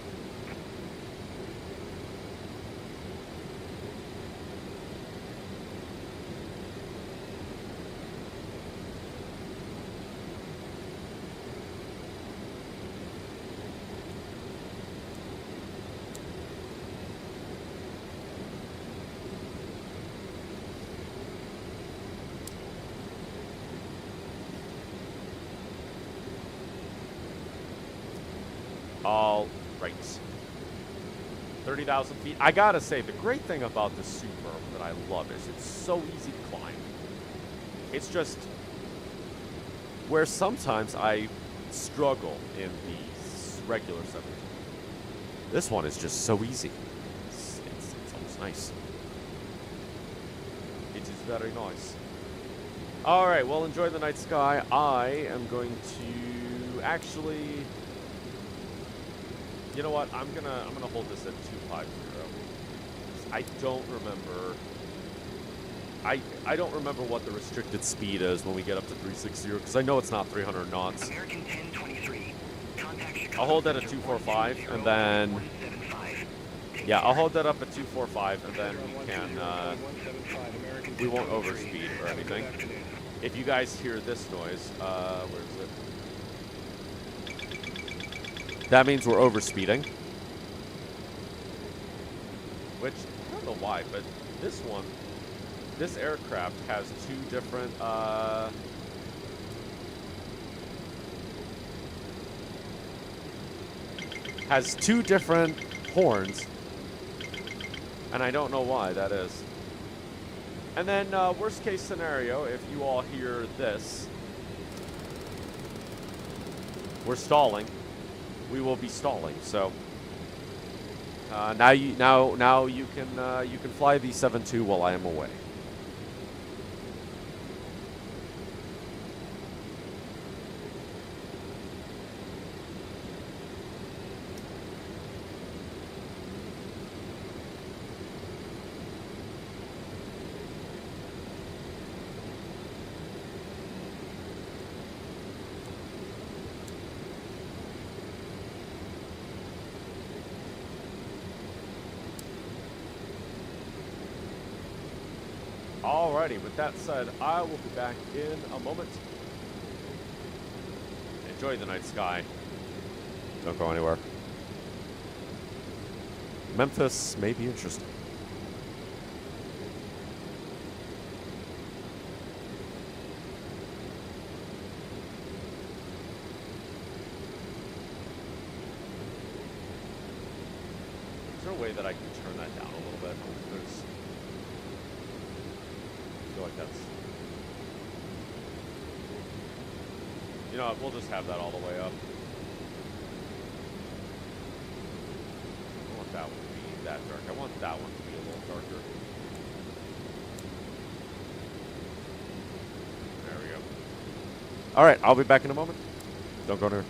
Speaker 1: All right. 30,000 feet. I gotta say, the great thing about the Super that I love is it's so easy to climb. It's just where sometimes I struggle in the regular 7. This one is just so easy. It's almost nice. It is very nice. All right, well, enjoy the night sky. I am going to actually... You know what? I'm gonna hold this at 250. I don't remember. I don't remember what the restricted speed is when we get up to 360 because I know it's not 300 knots.
Speaker 7: American 1023. Contact Chicago
Speaker 1: I'll hold that at 245 and then yeah, I'll hold that up at 245 and then we can we won't overspeed or anything. If you guys hear this noise, where is it? That means we're overspeeding. Which, I don't know why, but this aircraft has two different, horns. And I don't know why that is. And then, worst case scenario, if you all hear this, we're stalling. We will be stalling. So now you can fly the 7-2 while I am away. Alrighty, with that said, I will be back in a moment. Enjoy the night sky. Don't go anywhere. Memphis may be interesting. Is there a way that I can turn that down a little bit? I feel like that's... You know what, we'll just have that all the way up. I don't want that one to be that dark. I want that one to be a little darker. There we go. Alright, I'll be back in a moment. Don't go anywhere.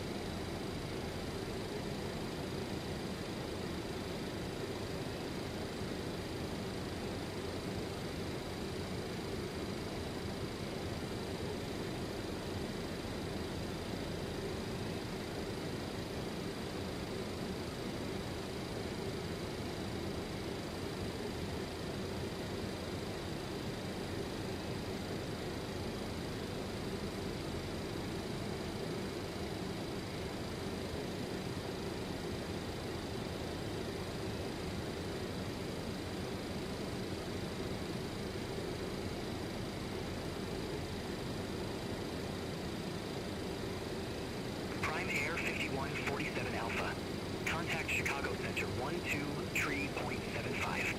Speaker 7: Chicago Center 123.75.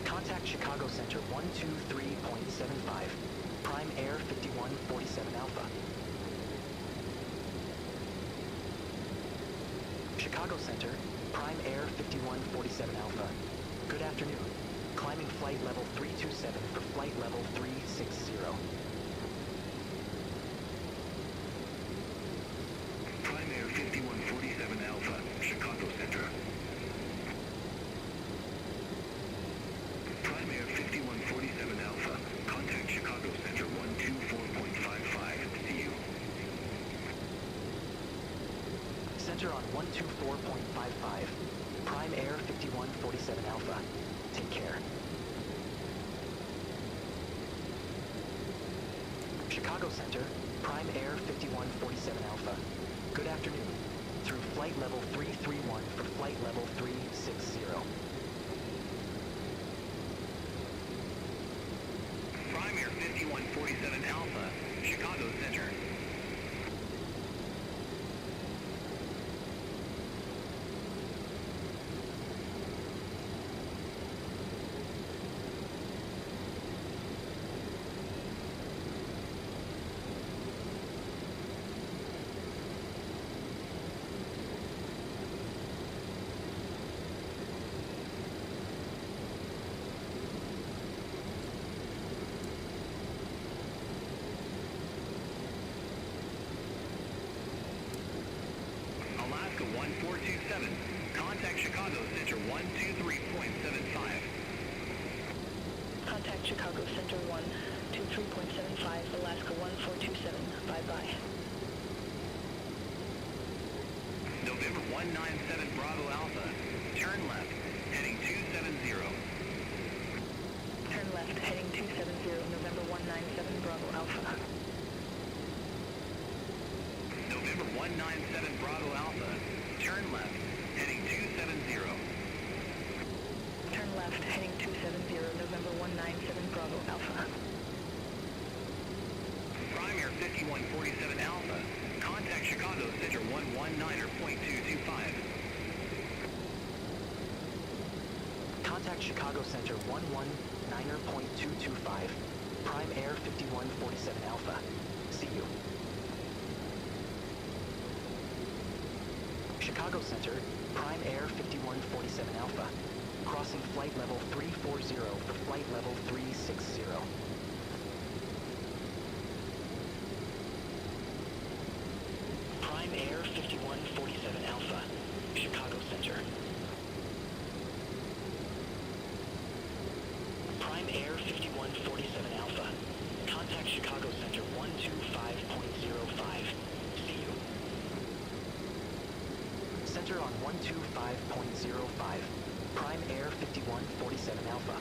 Speaker 7: Contact Chicago Center 123.75. Prime Air 5147 Alpha. Chicago Center, Prime Air 5147 Alpha. Good afternoon. Climbing flight level 327 for flight level 360.
Speaker 14: Prime Air 5147 Alpha, Chicago Center. Prime Air 5147 Alpha, contact Chicago Center 124.55. See you.
Speaker 7: Center on 124.55. Prime Air 5147 Alpha. Take care. Chicago Center, Prime Air 5147 Alpha. Good afternoon. Through flight level 331 for flight level 360.
Speaker 14: Prime Air 5147 Alpha, Chicago Center. Alaska 1427. Contact Chicago Center 123.75.
Speaker 4: Contact Chicago Center 123.75, Alaska 1427. Bye-bye.
Speaker 14: November 197 Bravo Alpha. Turn left, heading 270.
Speaker 4: Turn left, heading 270,
Speaker 14: 7 Bravo Alpha. Turn left, heading 270.
Speaker 4: Turn left, heading 270, November 197 Bravo Alpha.
Speaker 14: Prime Air 5147 Alpha. Contact Chicago Center 119.225.
Speaker 7: Contact Chicago Center 119.225. Prime Air 5147 Alpha. See you. Chicago Center, Prime Air 5147 Alpha. Crossing flight level 340 for flight level 360. Prime Air 5147 Alpha. Chicago Center. Prime Air 5147 Alpha. Contact Chicago Center 125.05. See you. Center on 125.05. Prime Air 5147 Alpha.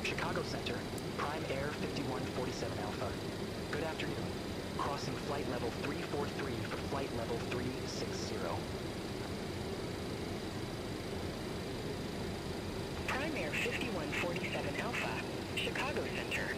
Speaker 7: Chicago Center, Prime Air 5147 Alpha. Good afternoon. Crossing flight level 343 for flight level 360.
Speaker 4: Prime Air 5147 Alpha, Chicago Center.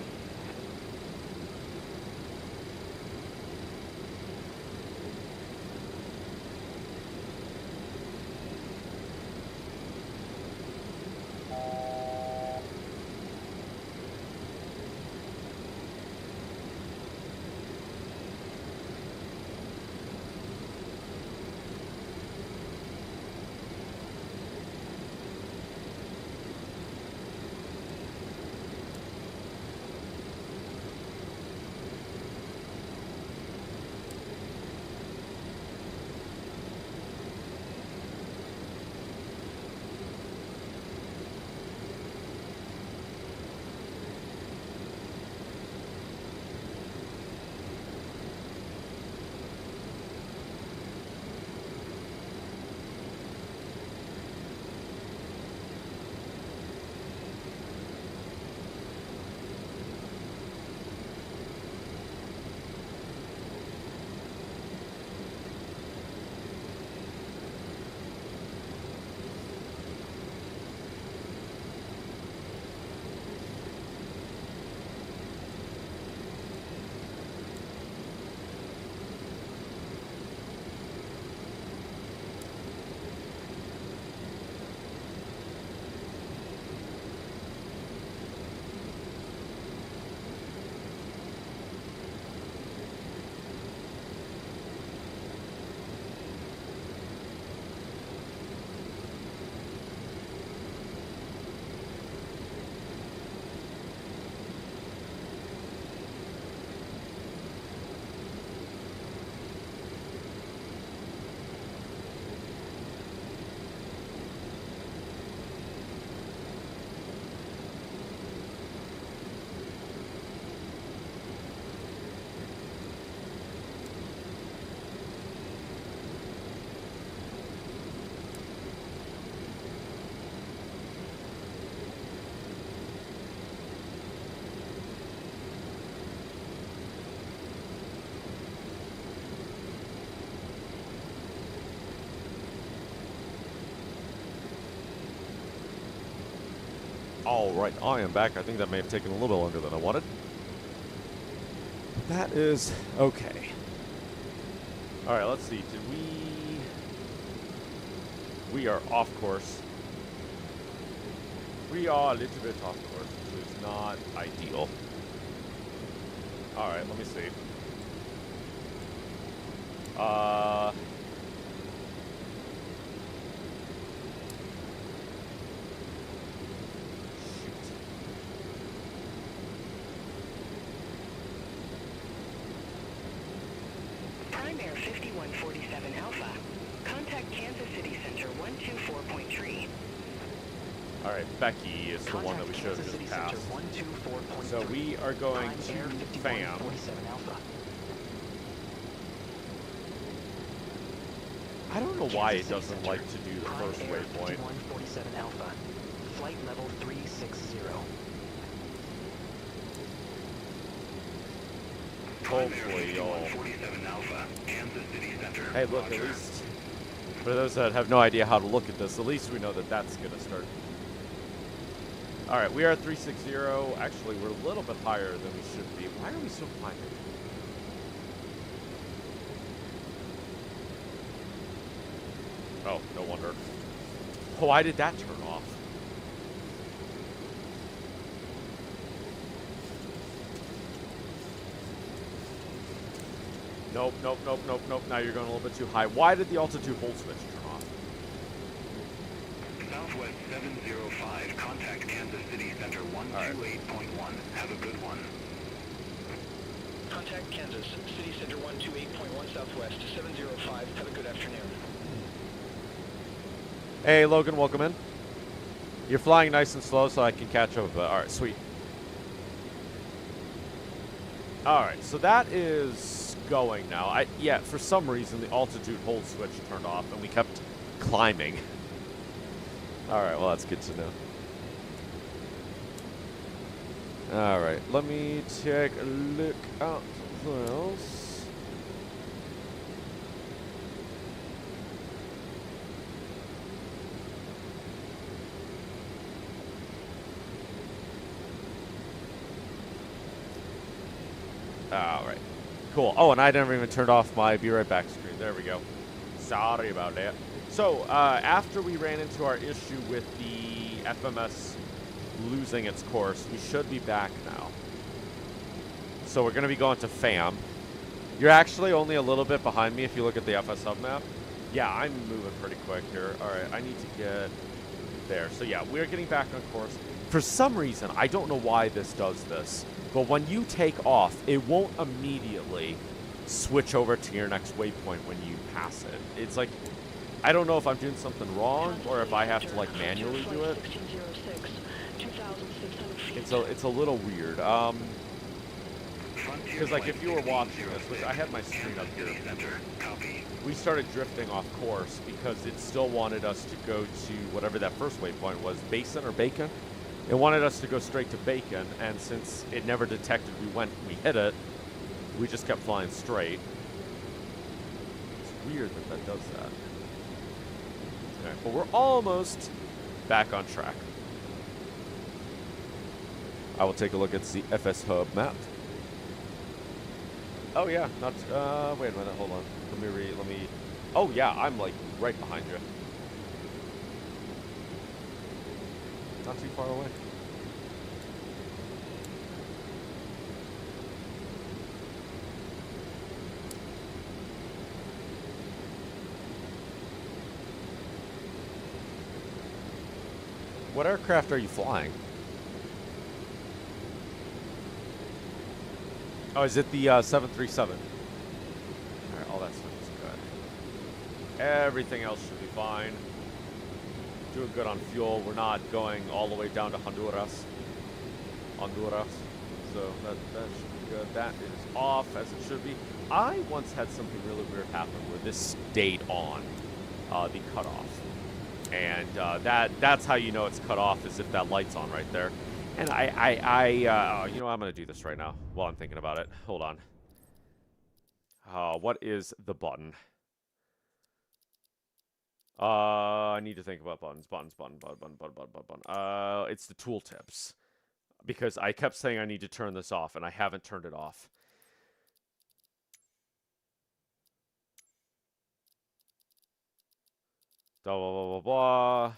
Speaker 1: All right, I am back. I think that may have taken a little bit longer than I wanted. That is okay. All right, let's see. Did we are off course. We are a little bit off course, which is not ideal. All right, let me see.
Speaker 4: Prime Air 5147 Alpha. Contact Kansas City Center 124.3.
Speaker 1: All right, Becky is the one that we should have just passed. So we are going to FAM. I don't know why it doesn't like to do the first waypoint.
Speaker 7: 5147 Alpha. Flight level 360.
Speaker 1: hopefully you'll...
Speaker 14: 47 Alpha, Kansas City Center.
Speaker 1: Hey, look, at least for those that have no idea how to look at this, at least we know that that's going to start. All right, we are at 360. Actually, we're a little bit higher than we should be. Why are we so high? Oh, no wonder. Oh, why did that turn off? Nope, nope, nope, nope, nope. Now you're going a little bit too high. Why did the altitude hold switch turn off?
Speaker 14: Southwest 705, contact Kansas City Center 128.1. Have a good one.
Speaker 12: Contact Kansas City Center 128.1 Southwest 705. Have a good afternoon.
Speaker 1: Hey, Logan, welcome in. You're flying nice and slow so I can catch up. All right, sweet. All right, so that is going now. Yeah, for some reason, the altitude hold switch turned off, and we kept climbing. All right, well, that's good to know. All right, let me take a look at something else. All right, cool. Oh, and I never even turned off my Be Right Back screen. There we go. Sorry about that. So, after we ran into our issue with the FMS losing its course, we should be back now. So we're going to be going to FAM. You're actually only a little bit behind me if you look at the FS Hub map. Yeah, I'm moving pretty quick here. All right, I need to get there. So yeah, we're getting back on course. For some reason, I don't know why this does this, but when you take off, it won't immediately switch over to your next waypoint when you pass it. It's like, I don't know if I'm doing something wrong or if I have to like manually do it. It's a little weird. Because like if you were watching this, which I had my screen up here, we started drifting off course because it still wanted us to go to whatever that first waypoint was, Basin or Bacon. It wanted us to go straight to Bacon, and since it never detected we hit it, we just kept flying straight. It's weird that that does that. Okay, but we're almost back on track. I will take a look at the FS Hub map. Oh yeah, not, wait a minute, hold on. Let me, oh yeah, I'm like right behind you. Not too far away. What aircraft are you flying? Oh, is it the 737? All right, all that stuff is good. Everything else should be fine. Doing good on fuel. We're not going all the way down to Honduras. So that should be good. That is off as it should be. I once had something really weird happen where this stayed on the cutoff. And that's how you know it's cut off, is if that light's on right there. And you know, I'm going to do this right now while I'm thinking about it. Hold on. What is the button? I need to think about buttons. Button. It's the tooltips. Because I kept saying I need to turn this off, and I haven't turned it off. Blah, blah, blah, blah, blah.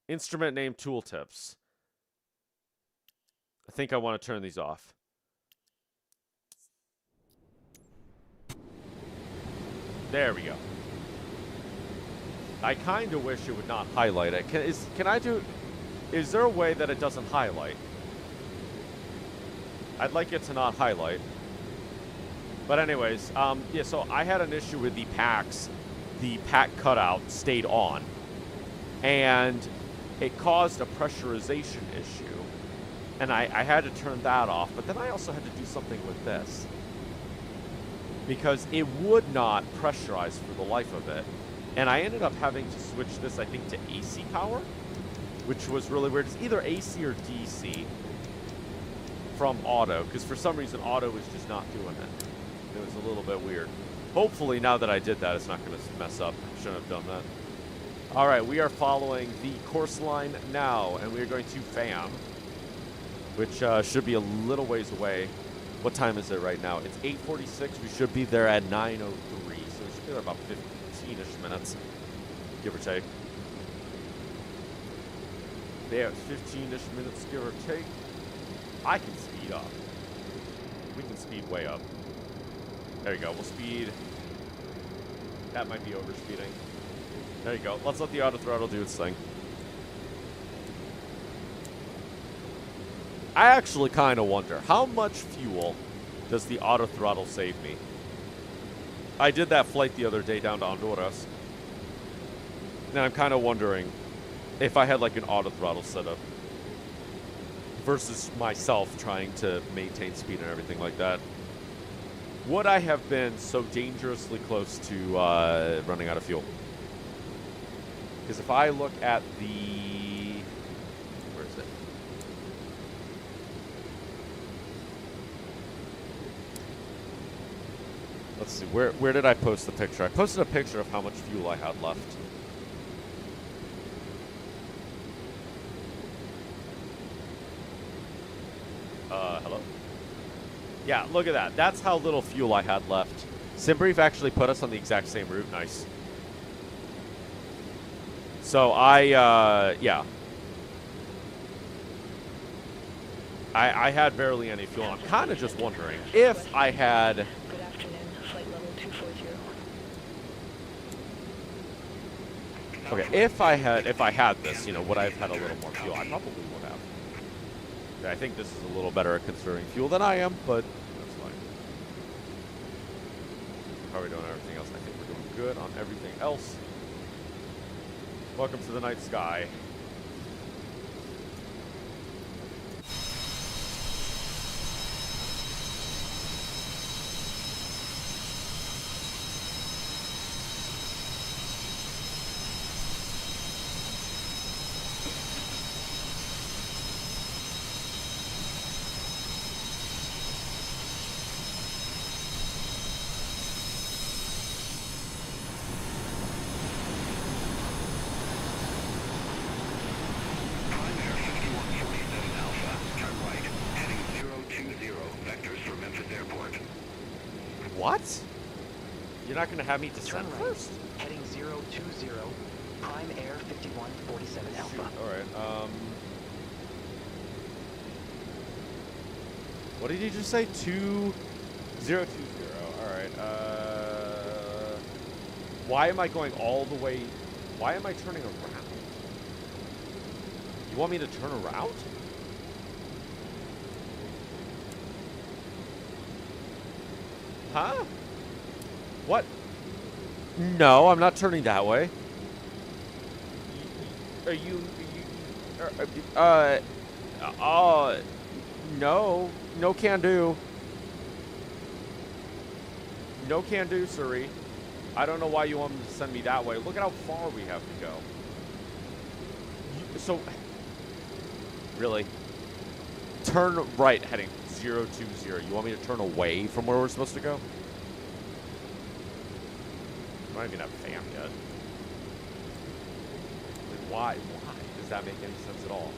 Speaker 1: Instrument name tooltips. I think I want to turn these off. There we go. I kind of wish it would not highlight it. Is there a way that it doesn't highlight? I'd like it to not highlight. But anyways, yeah, so I had an issue with the packs. The pack cutout stayed on. And it caused a pressurization issue. And I had to turn that off. But then I also had to do something with this. Because it would not pressurize for the life of it. And I ended up having to switch this, I think, to AC power. Which was really weird. It's either AC or DC. from auto, because for some reason auto was just not doing it. It was a little bit weird. Hopefully now that I did that, it's not going to mess up. Shouldn't have done that. All right, we are following the course line now, and we are going to FAM, which should be a little ways away. What time is it right now? It's 8:46. We should be there at 9:03, so we should be there about 15-ish minutes, give or take. Yeah, it's 15-ish minutes, give or take. I can speed up. We can speed way up. There you go. We'll speed. That might be overspeeding. There you go. Let's let the auto throttle do its thing. I actually kind of wonder, how much fuel does the auto throttle save me? I did that flight the other day down to Honduras. And I'm kind of wondering if I had like an auto throttle setup versus myself trying to maintain speed and everything like that. Would I have been so dangerously close to running out of fuel? Because if I look at the... Where is it? Let's see. Where did I post the picture? I posted a picture of how much fuel I had left. Hello? Yeah, look at that. That's how little fuel I had left. SimBrief actually put us on the exact same route. Nice. So yeah. I had barely any fuel. I'm kind of just wondering if I had...
Speaker 4: Good afternoon, flight level 240.
Speaker 1: Okay, if I had this, you know, would I have had a little more fuel? I probably would have. I think this is a little better at conserving fuel than I am, but that's fine. How are we doing on everything else? I think we're doing good on everything else. Welcome to the night sky. What? You're not going to have me descend first?
Speaker 7: Heading 020, prime air 5147 Alpha.
Speaker 1: All right. What did you just say? 2020. All right. Why am I going all the way? Why am I turning around? You want me to turn around? Huh? What? No, I'm not turning that way. Are you no. No can do. No can do, sirree. I don't know why you want to send me that way. Look at how far we have to go. So, really? Turn right heading 020. You want me to turn away from where we're supposed to go? I don't even have FAM yet. Like, why? Why does that make any sense at all?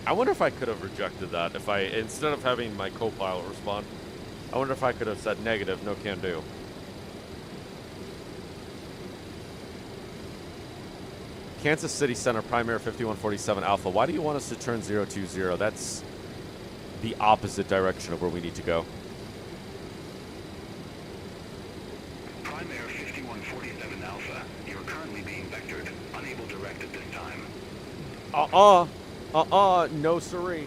Speaker 1: I wonder if I could have rejected that. If I, instead of having my co-pilot respond, I wonder if I could have said negative, no can do. Kansas City Center, primary 5147 Alpha. Why do you want us to turn 020? That's the opposite direction of where we need to go.
Speaker 14: Prime Air 5147 Alpha, you're currently being vectored, unable to direct at this time.
Speaker 1: No sirree.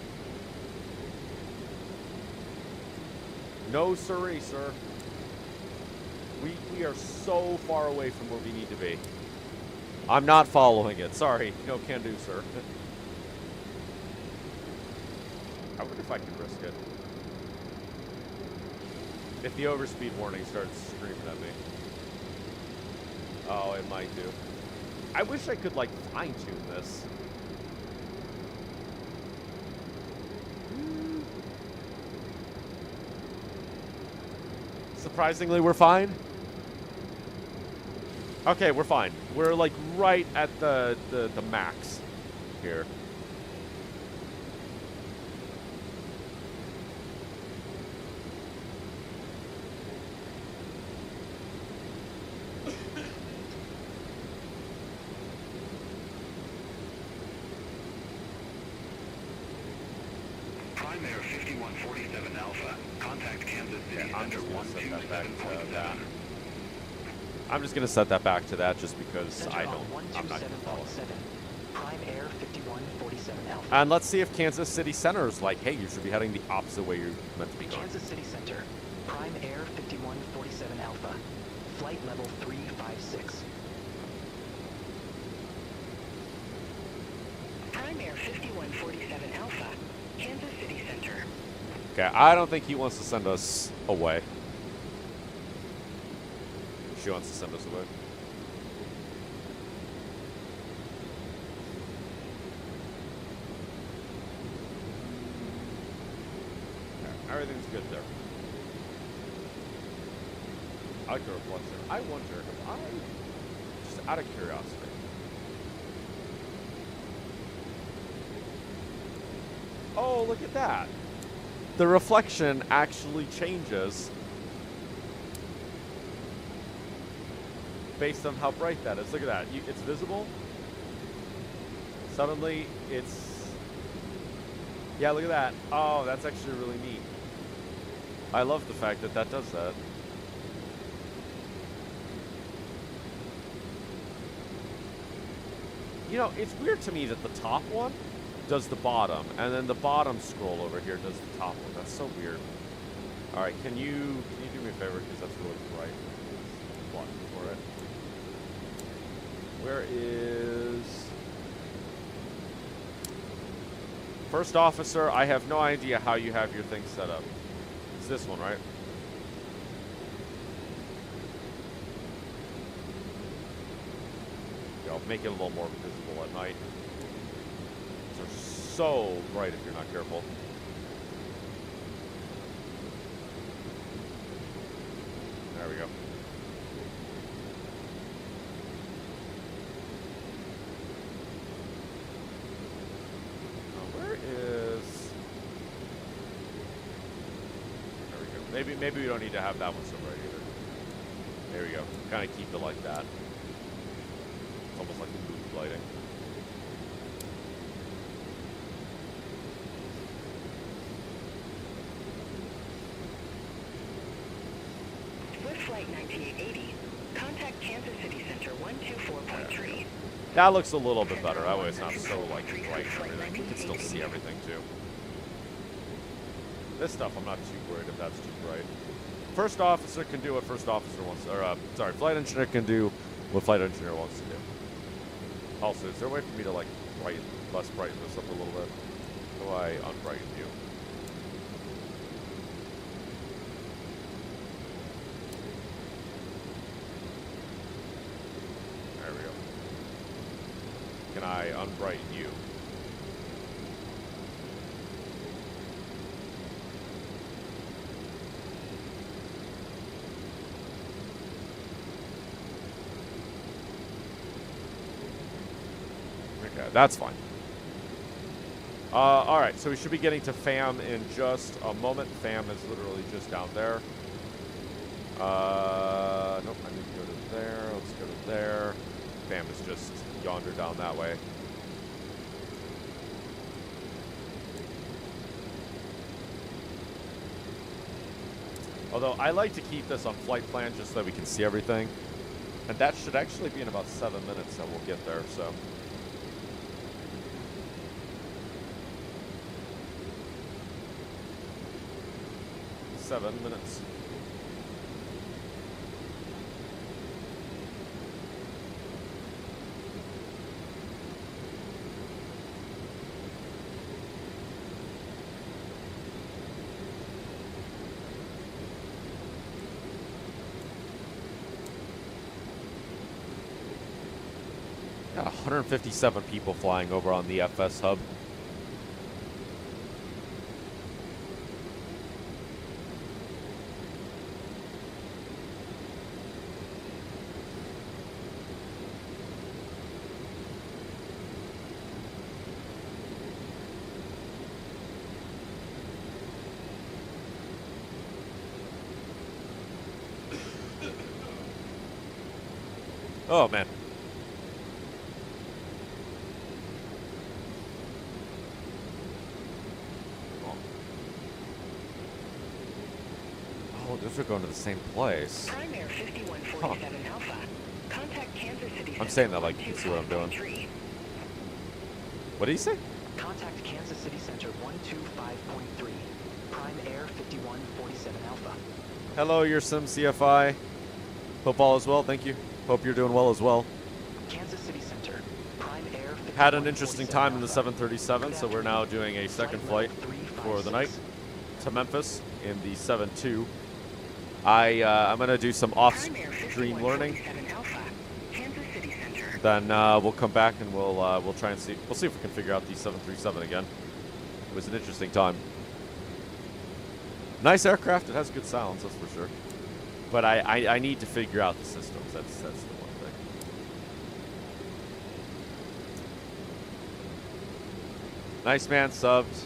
Speaker 1: No sirree, sir. We are so far away from where we need to be. I'm not following it. Sorry. No can do, sir. I wonder if I can risk it. If the overspeed warning starts screaming at me. Oh, it might do. I wish I could, like, fine-tune this. Surprisingly, we're fine. Okay, we're fine. We're like right at the max here.
Speaker 14: Prime Air 5147 Alpha. Contact Kansas City Center 127.7.
Speaker 1: I'm just gonna set that back to that just because I'm not gonna follow.
Speaker 7: Prime Air 5147 Alpha.
Speaker 1: And let's see if Kansas City Center is like, hey, you should be heading the opposite way you're meant to be going.
Speaker 7: Kansas City Center. Prime Air 5147 Alpha. Flight level 356.
Speaker 9: Prime Air 5147 Alpha, Kansas City Center.
Speaker 1: Okay, I don't think he wants to send us away. She wants to send us away. Okay, everything's good there. I like the reflection. I wonder if just out of curiosity. Oh, look at that. The reflection actually changes based on how bright that is. Look at that. It's visible. Suddenly, it's... Yeah, look at that. Oh, that's actually really neat. I love the fact that that does that. You know, it's weird to me that the top one does the bottom, and then the bottom scroll over here does the top one. That's so weird. All right, can you do me a favor, because that's really bright. Block for it. Where is first officer? I have no idea how you have your thing set up. It's this one, right? I'll make it a little more visible at night. They're so bright if you're not careful. There we go. Now where is... There we go. Maybe we don't need to have that one so bright either. There we go. Kind of keep it like that. It's almost like the booth lighting.
Speaker 9: With Flight 9880, contact Kansas City Center 124.3.
Speaker 1: That looks a little bit better. That way it's not so like bright and everything. You can still see everything too. This stuff I'm not too worried if that's too bright. First officer can do what first officer wants, or sorry, flight engineer can do what flight engineer wants to do. Also, is there a way for me to like less brighten this up a little bit? How do I unbrighten you? There we go. Can I unbrighten you? Okay, that's fine. Alright, so we should be getting to FAM in just a moment. FAM is literally just down there. Nope, I need to go to there. Let's go to there. FAM is just yonder down that way. Although, I like to keep this on flight plan just so that we can see everything. And that should actually be in about 7 minutes that we'll get there, so... 7 minutes. Got 157 people flying over on the FS hub. Oh, man. Oh, those are going to the same place.
Speaker 9: Prime Air 5147 Alpha. Contact Kansas City.
Speaker 1: I'm saying that like you can see what I'm doing. What did he say?
Speaker 7: Contact Kansas City Center 125.3. Prime Air 5147 Alpha.
Speaker 1: Hello, your Sim CFI. Hope all is well. Thank you. Hope you're doing well as well.
Speaker 7: Kansas City Center. Prime Air.
Speaker 1: Had an interesting time in the 737, so we're now doing a second flight for the night to Memphis in the 7-2. I'm gonna do some off-stream learning. Then we'll come back and we'll try and see. We'll see if we can figure out the 737 again. It was an interesting time. Nice aircraft. It has good sounds, that's for sure. But I need to figure out the systems. That's the one thing. Nice man, subbed.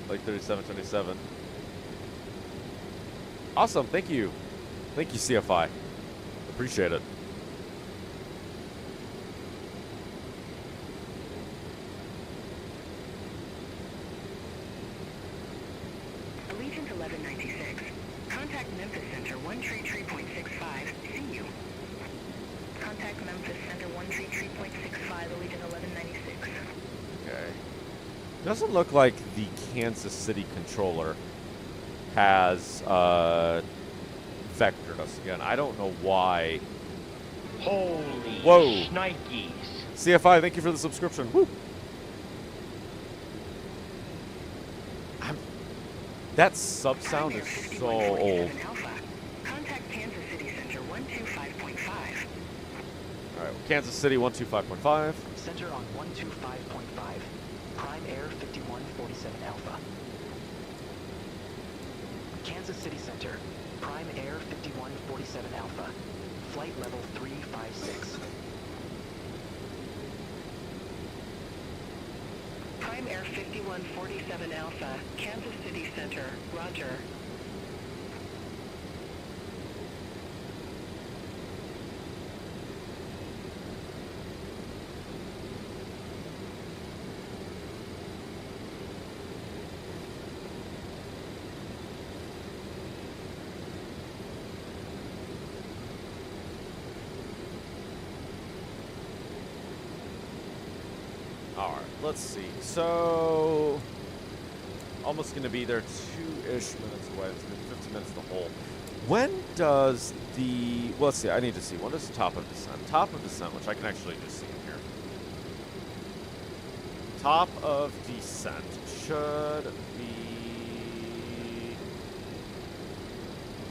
Speaker 1: Like 3727. Awesome. Thank you. Thank you, CFI. Appreciate it.
Speaker 9: Allegiant 1196. Contact Memphis Center 133.65. See you. Contact Memphis Center 133.65. Allegiant 1196.
Speaker 1: Okay. Doesn't look like the Kansas City controller has vectored us again. I don't know why.
Speaker 15: Holy
Speaker 1: Whoa.
Speaker 15: shnikes.
Speaker 1: CFI, thank you for the subscription. Woo. That sub sound is so old.
Speaker 9: Contact Kansas City Center 125.5.
Speaker 1: Alright, Kansas City 125.5.
Speaker 7: Center on 125.5. Prime Air 5147 Alpha. Kansas City Center. Prime Air 5147 Alpha. Flight level 356.
Speaker 9: Prime Air 5147 Alpha, Kansas City Center, roger.
Speaker 1: Alright, let's see. So, almost going to be there 2-ish minutes away. It's going to be 15 minutes to hole. When does the... Well, let's see. I need to see. When does top of descent? Top of descent, which I can actually just see in here. Top of descent should be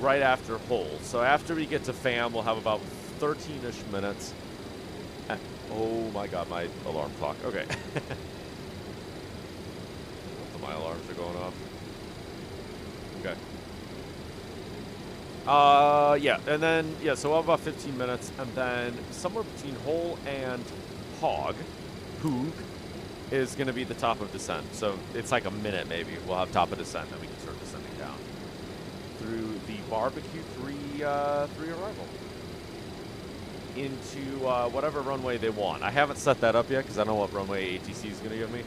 Speaker 1: right after hole. So after we get to FAM, we'll have about 13-ish minutes. Oh my god, my alarm clock. Okay. My alarms are going off. Okay. Yeah, and then, yeah, so we'll have about 15 minutes, and then somewhere between hole and hoog is going to be the top of descent. So it's like a minute maybe. We'll have top of descent, and we can start descending down through the barbecue 3 arrival into whatever runway they want. I haven't set that up yet because I don't know what runway ATC is going to give me.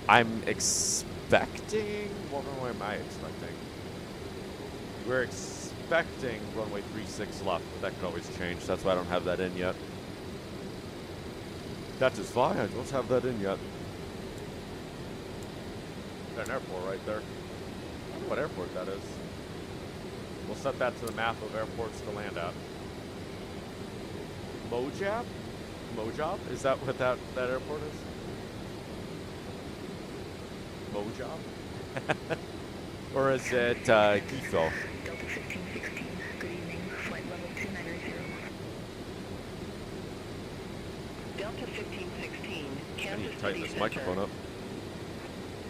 Speaker 1: I'm expecting... What runway am I expecting? We're expecting runway 36 left, but that could always change. That's why I don't have that in yet. That is fine. I don't have that in yet. There's an airport right there. I wonder what airport that is. We'll set that to the map of airports to land at. Mojab? Mojab? Is that what that airport is? Mojab? Or is it Gifo?
Speaker 9: Delta 1516, good evening, flight level 290. Delta 1516,
Speaker 1: I
Speaker 9: Kansas
Speaker 1: need to tighten this
Speaker 9: City
Speaker 1: microphone
Speaker 9: Center.
Speaker 1: up.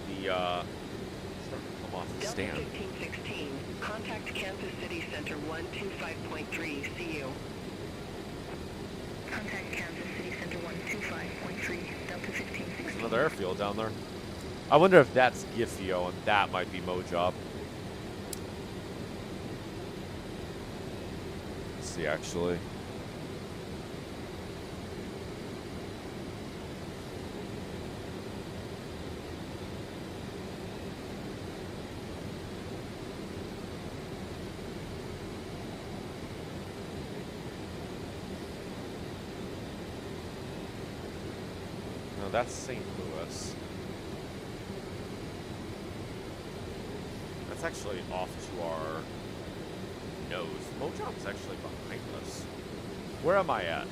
Speaker 1: The, starting to come off the
Speaker 9: Delta
Speaker 1: stand.
Speaker 9: 1516, contact Kansas City Center 125.3, see you. Contact Kansas City Center 125.3, Delta 1516.
Speaker 1: There's another airfield down there. I wonder if that's Gifio, and that might be Mojab. Let's see, actually. that's St. Louis. That's actually off to our nose. Mojomb's actually behind us. Where am I at?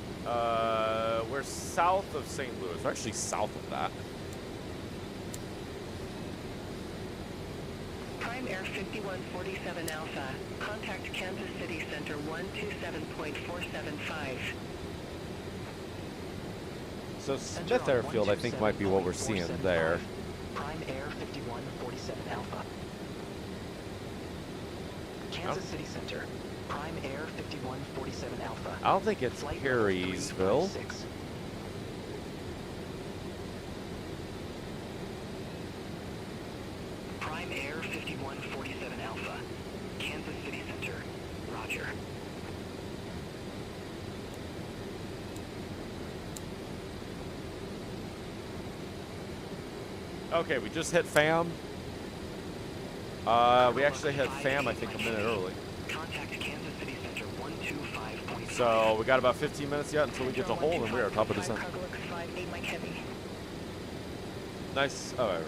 Speaker 1: We're south of St. Louis. We're actually south of that.
Speaker 9: Prime Air 5147 Alpha. Contact Kansas City Center 127.475.
Speaker 1: So Smith Airfield, I think, might be what we're seeing there.
Speaker 7: Prime Air 5147 Alpha. Kansas City Center. Prime Air 5147 Alpha.
Speaker 1: I don't think it's Perrysville.
Speaker 7: Prime Air 5147 Alpha. Kansas City Center. Roger.
Speaker 1: Okay, we just hit FAM. We actually hit FAM, I think, a minute early.
Speaker 7: Contact Kansas City Center 125.5.
Speaker 1: So we got about 15 minutes yet until we get to Hole, and we are top of descent. Nice. Oh,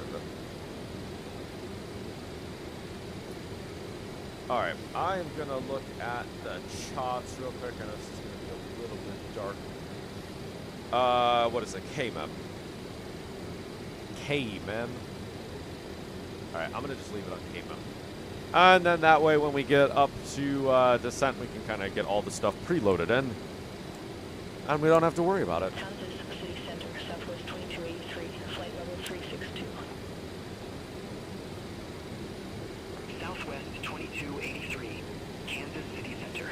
Speaker 1: all right. I'm gonna look at the charts real quick. I know this is gonna be a little bit dark. What is it? K-mem. K-mem. All right. I'm gonna just leave it on K-mem. And then that way, when we get up to descent, we can kind of get all the stuff preloaded in. And we don't have to worry about it.
Speaker 4: Kansas City Center, Southwest 2283, flight level 362.
Speaker 7: Southwest 2283, Kansas City Center.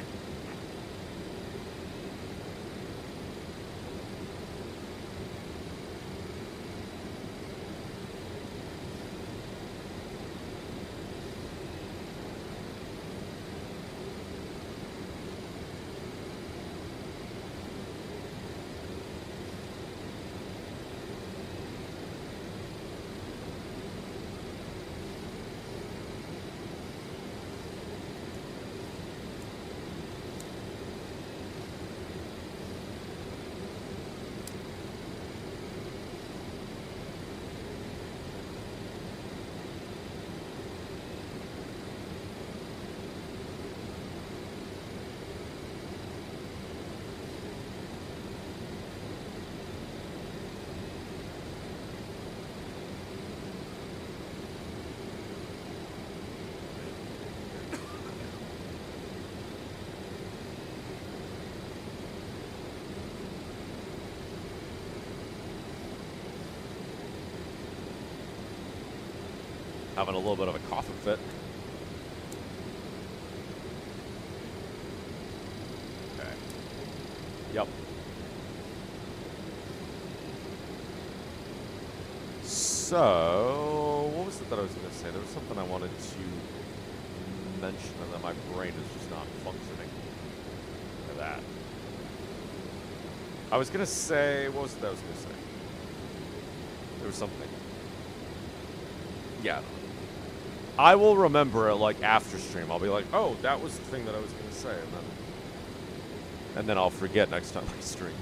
Speaker 1: Having a little bit of a coughing fit. Okay. Yep. So, what was it that I was going to say? There was something I wanted to mention, and then my brain is just not functioning. Look at that. I was going to say, what was it that I was going to say? There was something. Yeah. I will remember it like after stream. I'll be like, oh, that was the thing that I was going to say, and then I'll forget next time I stream.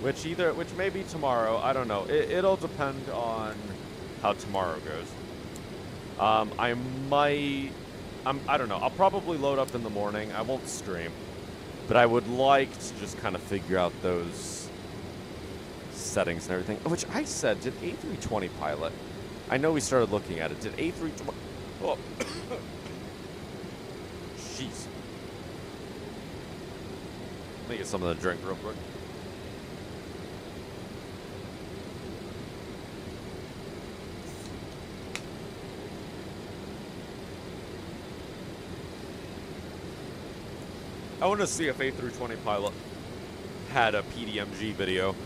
Speaker 1: Which may be tomorrow. I don't know. It'll depend on how tomorrow goes. I don't know. I'll probably load up in the morning. I won't stream, but I would like to just kind of figure out those settings and everything. Which I said, did A320 pilot? I know we started looking at it. Did A320... Oh. Jeez. Let me get some of the drink real quick. I want to see if A320 pilot had a PDMG video.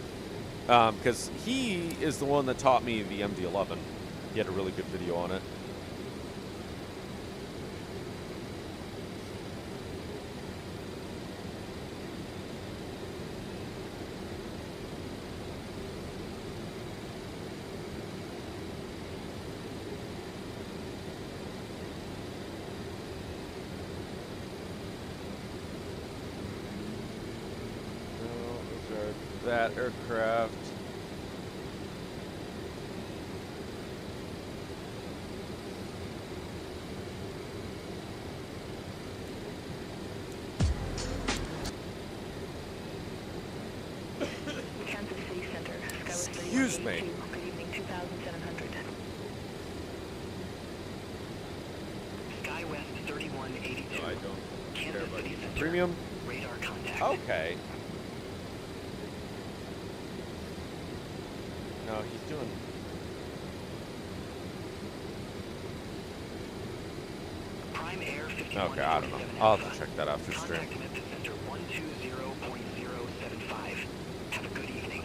Speaker 1: Because he is the one that taught me the MD-11. He had a really good video on it. No, those are that aircraft. Excuse me.
Speaker 4: Good evening, 2700.
Speaker 7: SkyWest 3182.
Speaker 1: No, I don't care
Speaker 7: Kansas
Speaker 1: about
Speaker 7: City Center.
Speaker 1: premium.
Speaker 7: Radar contact.
Speaker 1: Okay. No, he's doing.
Speaker 7: Prime Air 51.
Speaker 1: Okay, I don't know. I'll have to check that after stream.
Speaker 7: Contact Memphis Center 120.075. Have a good evening.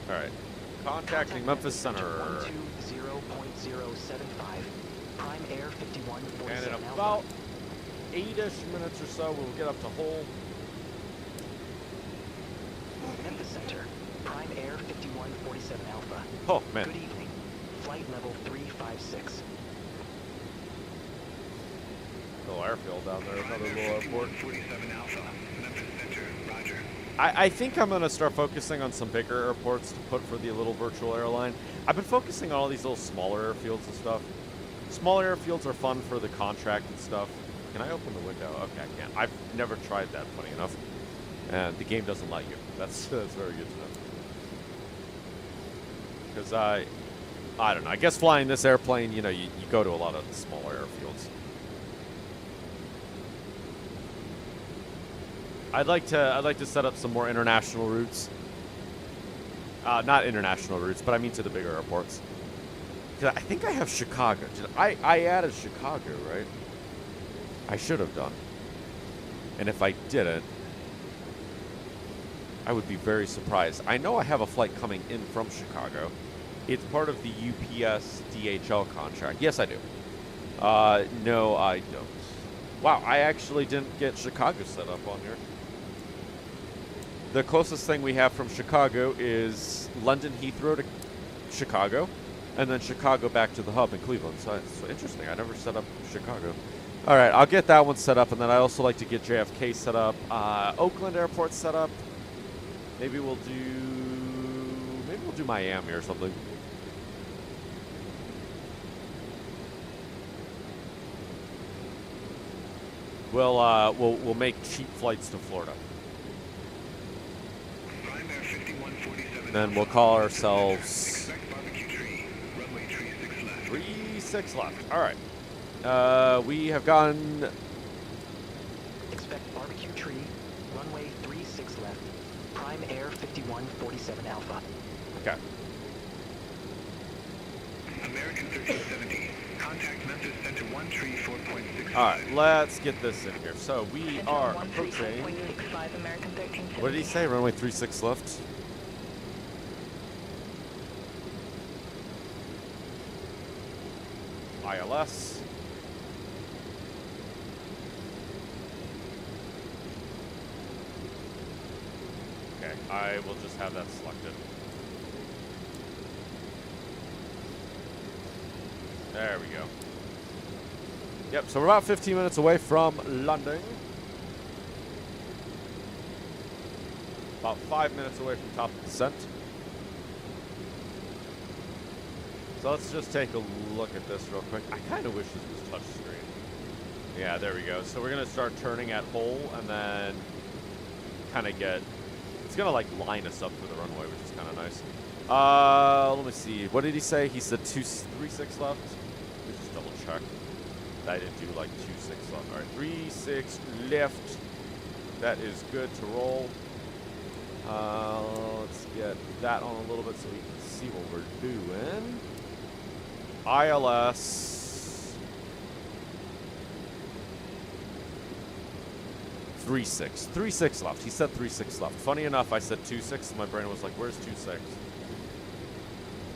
Speaker 1: All right. Contacting Memphis Center.
Speaker 7: 120.075. Prime Air 5147
Speaker 1: And in
Speaker 7: Alpha.
Speaker 1: about 8-ish minutes or so, we'll get up to Hull.
Speaker 7: Memphis Center. Prime Air 5147 Alpha.
Speaker 1: Oh, man.
Speaker 7: Good evening. Flight level 356.
Speaker 1: Little airfield down there. Another little airport.
Speaker 12: 47 Alpha. Memphis Center. Roger.
Speaker 1: I think I'm going to start focusing on some bigger airports to put for the little virtual airline. I've been focusing on all these little smaller airfields and stuff. Smaller airfields are fun for the contract and stuff. Can I open the window? Okay, I can't. I've never tried that, funny enough. And the game doesn't let you. That's very good to know. Because I don't know. I guess flying this airplane, you know, you go to a lot of smaller airfields. I'd like to set up some more international routes. Not international routes, but I mean to the bigger airports. 'Cause I think I have Chicago. I added Chicago, right? I should have done. And if I didn't, I would be very surprised. I know I have a flight coming in from Chicago. It's part of the UPS DHL contract. Yes, I do. No, I don't. Wow, I actually didn't get Chicago set up on here. The closest thing we have from Chicago is London Heathrow to Chicago, and then Chicago back to the hub in Cleveland. So it's interesting. I never set up Chicago. All right, I'll get that one set up, and then I also like to get JFK set up. Oakland Airport set up. Maybe we'll do Miami or something. We'll make cheap flights to Florida. And then we'll call ourselves 36 left. All right. We have gone.
Speaker 7: Expect barbecue tree. Runway 36 left. Prime Air 5147 Alpha.
Speaker 1: Okay.
Speaker 12: American 1370. Contact Memphis Center 134.6.
Speaker 1: All right, let's get this in here. So we are approaching. What did he say? Runway 36 left. ILS. Okay, I will just have that selected. There we go. Yep, so we're about 15 minutes away from London. About 5 minutes away from top of descent. So let's just take a look at this real quick. I kind of wish this was touchscreen. Yeah, there we go. So we're going to start turning at Hull and then kind of get... It's going to like line us up for the runway, which is kind of nice. Let me see. What did he say? He said 36 left. Let me just double check. I didn't do like 26 left. All right, 36 left. That is good to roll. Let's get that on a little bit so we can see what we're doing. ILS 36 left. He said 36 left. Funny enough, I said 26, and my brain was like, "Where's 26?"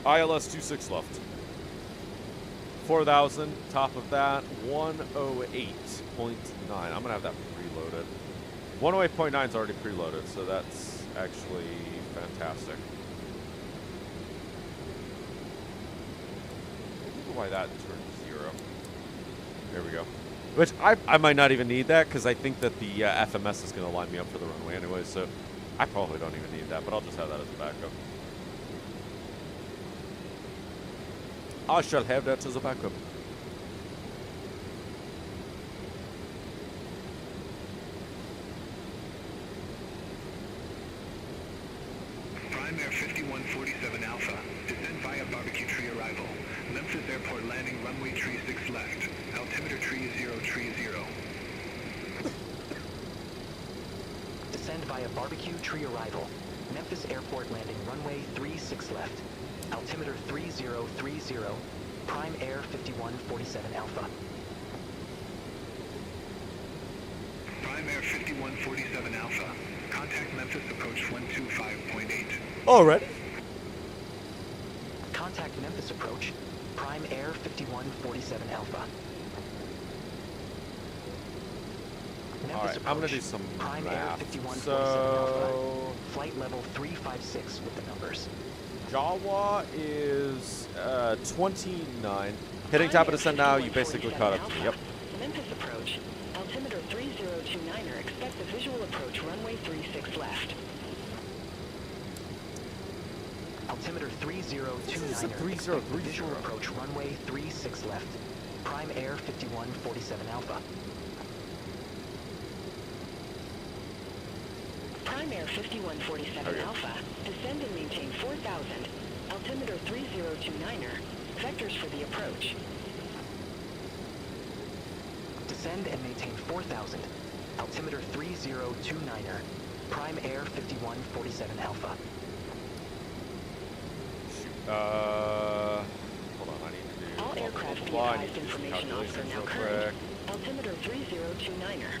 Speaker 1: ILS 26 left. 4,000. Top of that, 108.9. I'm gonna have that preloaded. 108.9 is already preloaded, so that's actually fantastic. Why that turned 0. There we go. Which I might not even need that because I think that the FMS is going to line me up for the runway anyway, so I probably don't even need that, but I'll just have that as a backup. I shall have that as a backup.
Speaker 7: via Barbecue Tree Arrival. Memphis Airport landing runway 36 left. Altimeter 3030. Prime Air 5147 Alpha.
Speaker 14: Prime Air 5147 Alpha. Contact Memphis approach 125.8.
Speaker 1: Already?
Speaker 7: Contact Memphis approach. Prime Air 5147 Alpha.
Speaker 1: Alright, I'm gonna do some
Speaker 7: Prime Air
Speaker 1: math.
Speaker 7: 5147
Speaker 1: So,
Speaker 7: Alpha. Flight level 356 with the numbers.
Speaker 1: Jawa is 29. Hitting tap of descent now, you basically caught up to me. Yep.
Speaker 9: Memphis approach. Altimeter 3029er. Expect a visual approach runway 36 left.
Speaker 7: Altimeter 3029er. Visual approach runway 36 left. Prime Air 5147 Alpha.
Speaker 9: Prime Air 5147 Alpha. Descend and maintain 4000. Altimeter 3029er. Vectors for the approach.
Speaker 7: Descend and maintain 4000. Altimeter 3029er. Prime Air 5147 Alpha.
Speaker 1: Hold on, I need to do...
Speaker 9: All aircraft be
Speaker 1: I need
Speaker 9: advised
Speaker 1: to do some
Speaker 9: information officer
Speaker 1: calculations
Speaker 9: now
Speaker 1: real
Speaker 9: current.
Speaker 1: quick.
Speaker 9: Altimeter 3029er.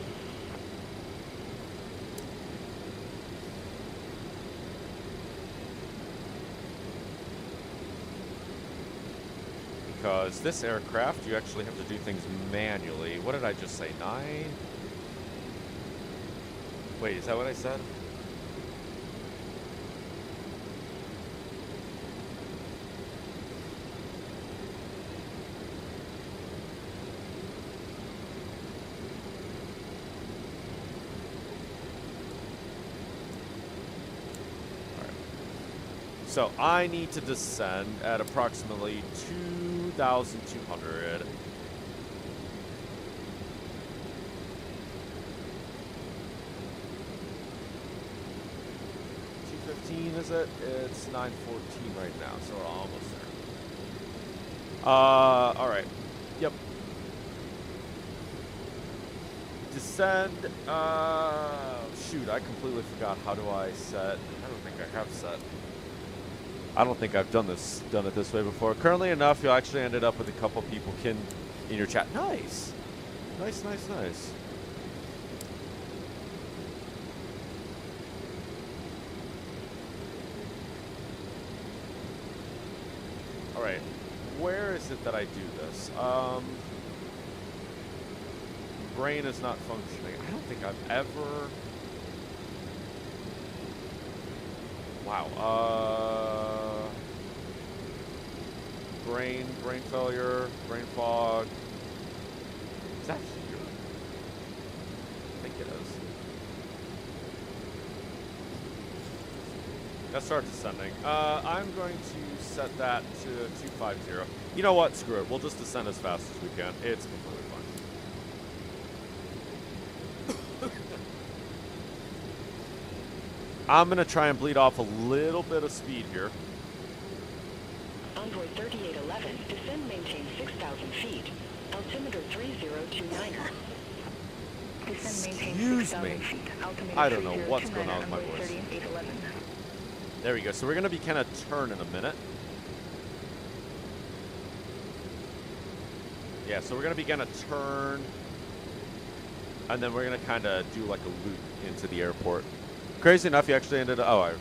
Speaker 1: Because this aircraft, you actually have to do things manually. What did I just say? 9? Wait, is that what I said? So I need to descend at approximately 2,200. $215 is it? It's 9:14 right now, so we're almost there. All right. Yep. Descend. Shoot, I completely forgot. How do I set? I don't think I have set. I don't think I've done it this way before. Currently enough, you actually ended up with a couple people in your chat. Nice. Nice, nice, nice. All right. Where is it that I do this? Brain is not functioning. I don't think I've ever... Wow. Brain failure, brain fog. Is that here? I think it is. Let's start descending. I'm going to set that to 250. You know what? Screw it. We'll just descend as fast as we can. It's completely fine. I'm going to try and bleed off a little bit of speed here.
Speaker 9: Envoy 3811, descend maintain 6,000 feet. Altimeter 3029er. Descend maintain 6,000 feet. Altimeter
Speaker 1: I don't know what's going on with my
Speaker 9: runway
Speaker 1: voice.
Speaker 9: 3811.
Speaker 1: There we go. So we're going to be kind of turn in a minute. Yeah, so we're going to be going to turn. And then we're going to kind of do like a loop into the airport. Crazy enough, you actually ended up... Oh,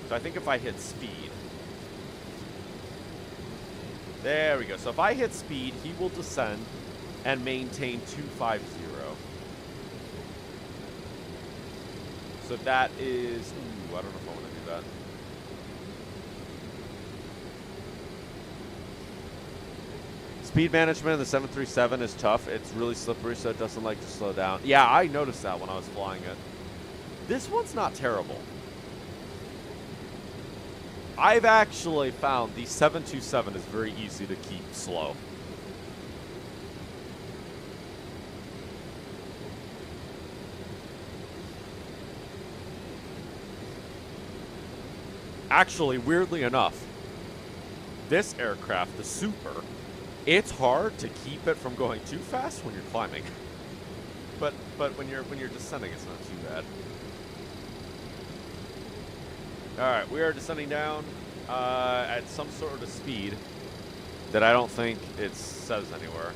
Speaker 1: so I think if I hit speed... There we go. So if I hit speed, he will descend and maintain 250. So that is... Ooh, I don't know if I want to do that. Speed management in the 737 is tough. It's really slippery, so it doesn't like to slow down. Yeah, I noticed that when I was flying it. This one's not terrible. I've actually found the 727 is very easy to keep slow. Actually, weirdly enough, this aircraft, the Super, it's hard to keep it from going too fast when you're climbing. But but when you're descending, it's not too bad. All right, we are descending down at some sort of speed that I don't think it says anywhere.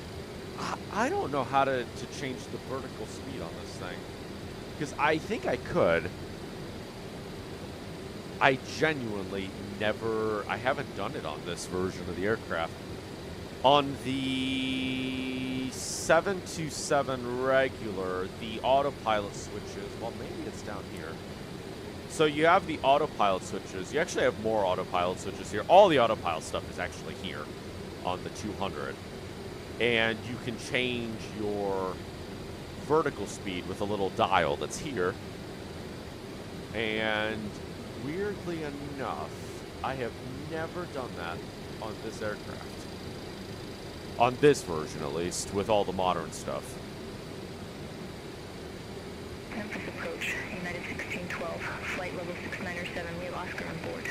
Speaker 1: I don't know how to change the vertical speed on this thing, because I think I could. I genuinely I haven't done it on this version of the aircraft. On the 727 regular, the autopilot switches, well, maybe it's down here. So you have the autopilot switches. You actually have more autopilot switches here. All the autopilot stuff is actually here on the 200. And you can change your vertical speed with a little dial that's here. And weirdly enough, I have never done that on this aircraft. On this version, at least, with all the modern stuff.
Speaker 4: Memphis approach, United 1612, flight level 697, we lost her on board.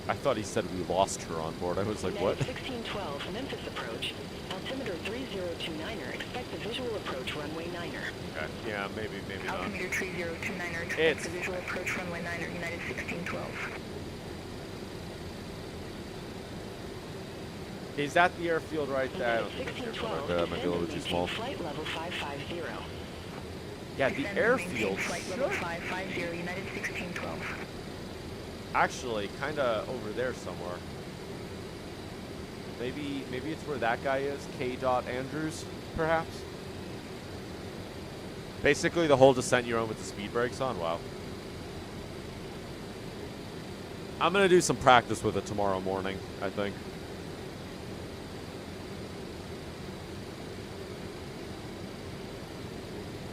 Speaker 1: I thought he said we lost her on board. I was like, what?
Speaker 9: 1612, Memphis approach, altimeter 3029er, expect the visual approach runway 9er.
Speaker 1: Okay, yeah, maybe not.
Speaker 4: Altimeter 3029er, expect the visual approach runway 9er, United 1612.
Speaker 1: Is that the airfield right there? I don't think it's the airfield. That might be a little too small.
Speaker 9: Flight level 550.
Speaker 1: Yeah, the airfield
Speaker 4: Flight level 550, United 1612.
Speaker 1: Actually, kind of over there somewhere. Maybe it's where that guy is, K. Andrews, perhaps. Basically, the whole descent you're on with the speed brakes on. Wow. I'm gonna do some practice with it tomorrow morning, I think.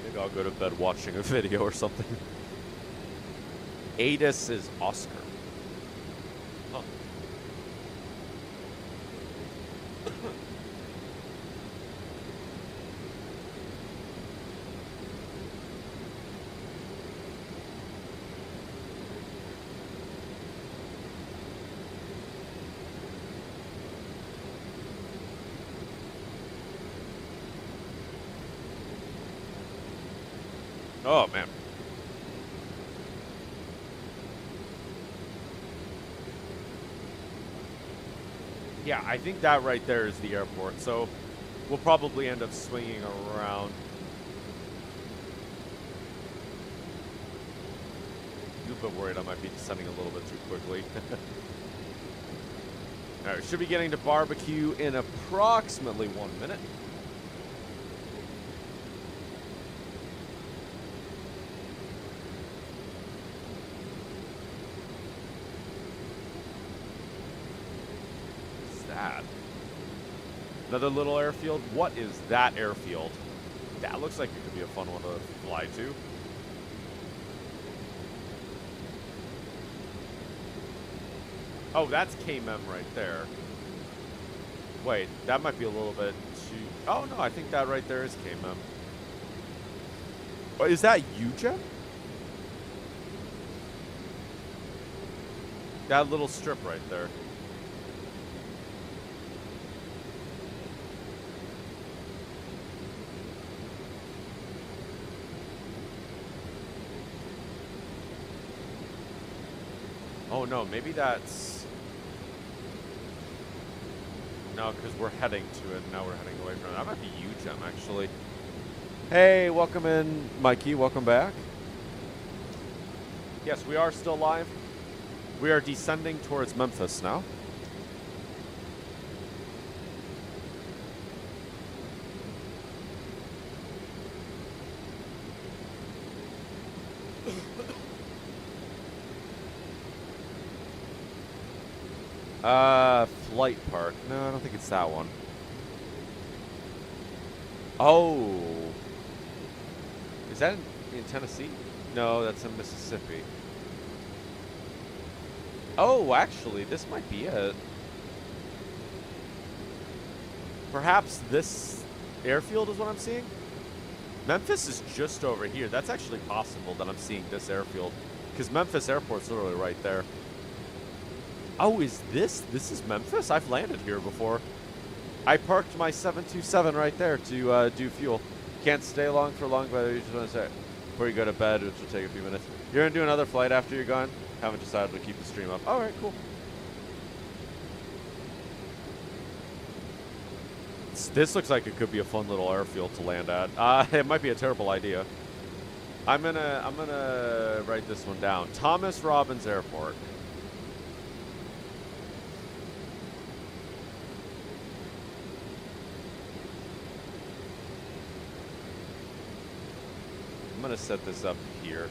Speaker 1: Maybe I'll go to bed watching a video or something. Adis is Oscar. Huh. Oh, man. Yeah, I think that right there is the airport. So we'll probably end up swinging around. I'm a bit worried I might be descending a little bit too quickly. All right, should be getting to barbecue in approximately 1 minute. Another little airfield. What is that airfield? That looks like it could be a fun one to fly to. Oh, that's KMEM right there. Wait, that might be a little bit too... Oh, no, I think that right there is KMEM. Oh, is that UGEM? That little strip right there. Oh no, maybe that's... No, because we're heading to it, and now we're heading away from it. That might be UGEM, actually. Hey, welcome in, Mikey. Welcome back. Yes, we are still live. We are descending towards Memphis now. Flight Park. No, I don't think it's that one. Oh. Is that in Tennessee? No, that's in Mississippi. Oh, actually, this might be it. Perhaps this airfield is what I'm seeing? Memphis is just over here. That's actually possible that I'm seeing this airfield, because Memphis Airport's literally right there. Oh, is this? This is Memphis? I've landed here before. I parked my 727 right there to do fuel. can't stay long for long, but you just want to say before you go to bed, which will take a few minutes. You're going to do another flight after you're gone? Haven't decided to keep the stream up. All right, cool. This looks like it could be a fun little airfield to land at. It might be a terrible idea. I'm gonna write this one down. Thomas Robbins Airport. I'm gonna set this up here.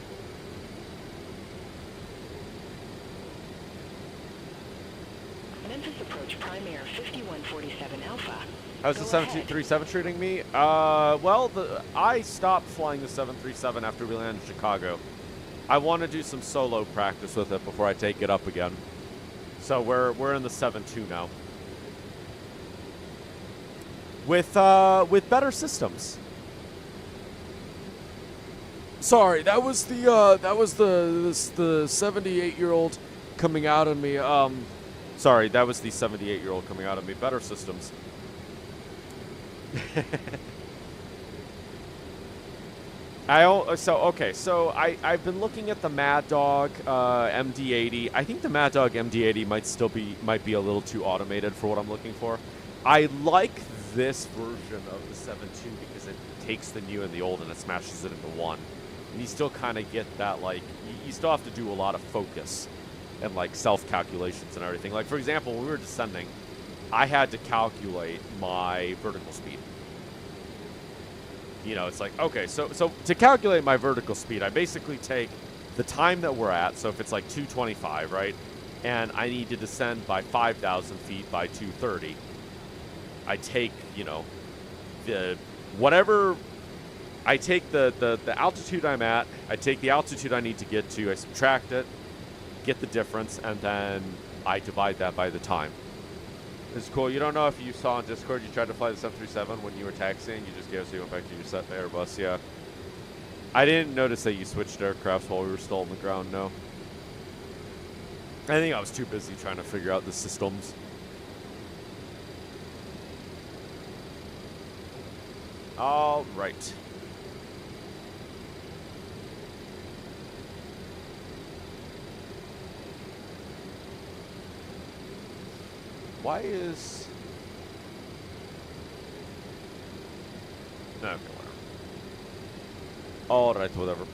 Speaker 9: Memphis approach prime air 5147 Alpha.
Speaker 1: How's the 737 treating me? Well, I stopped flying the 737 after we landed in Chicago. I want to do some solo practice with it before I take it up again. So we're in the 7.2 now. With better systems.
Speaker 2: Sorry, that was the 78-year-old coming out of me.
Speaker 1: Sorry, that was the 78-year-old coming out of me. Better systems. So I've been looking at the Mad Dog MD-80. I think the Mad Dog MD-80 might be a little too automated for what I'm looking for. I like this version of the 7.2 because it takes the new and the old and it smashes it into one. And you still kind of get that, like, you still have to do a lot of focus and like self-calculations and everything. Like, for example, when we were descending, I had to calculate my vertical speed. You know, it's like, okay, so to calculate my vertical speed, I basically take the time that we're at, so if it's like 225, right, and I need to descend by 5,000 feet by 230, I take, you know, I take the altitude I'm at, I take the altitude I need to get to, I subtract it, get the difference, and then I divide that by the time. It's cool. You don't know if you saw on Discord you tried to fly the 737 when you were taxiing. You just gave us, you went back to your set Airbus. Yeah. I didn't notice that you switched aircrafts while we were still on the ground. No. I think I was too busy trying to figure out the systems. All right. Why is... Okay, whatever. Alright, whatever.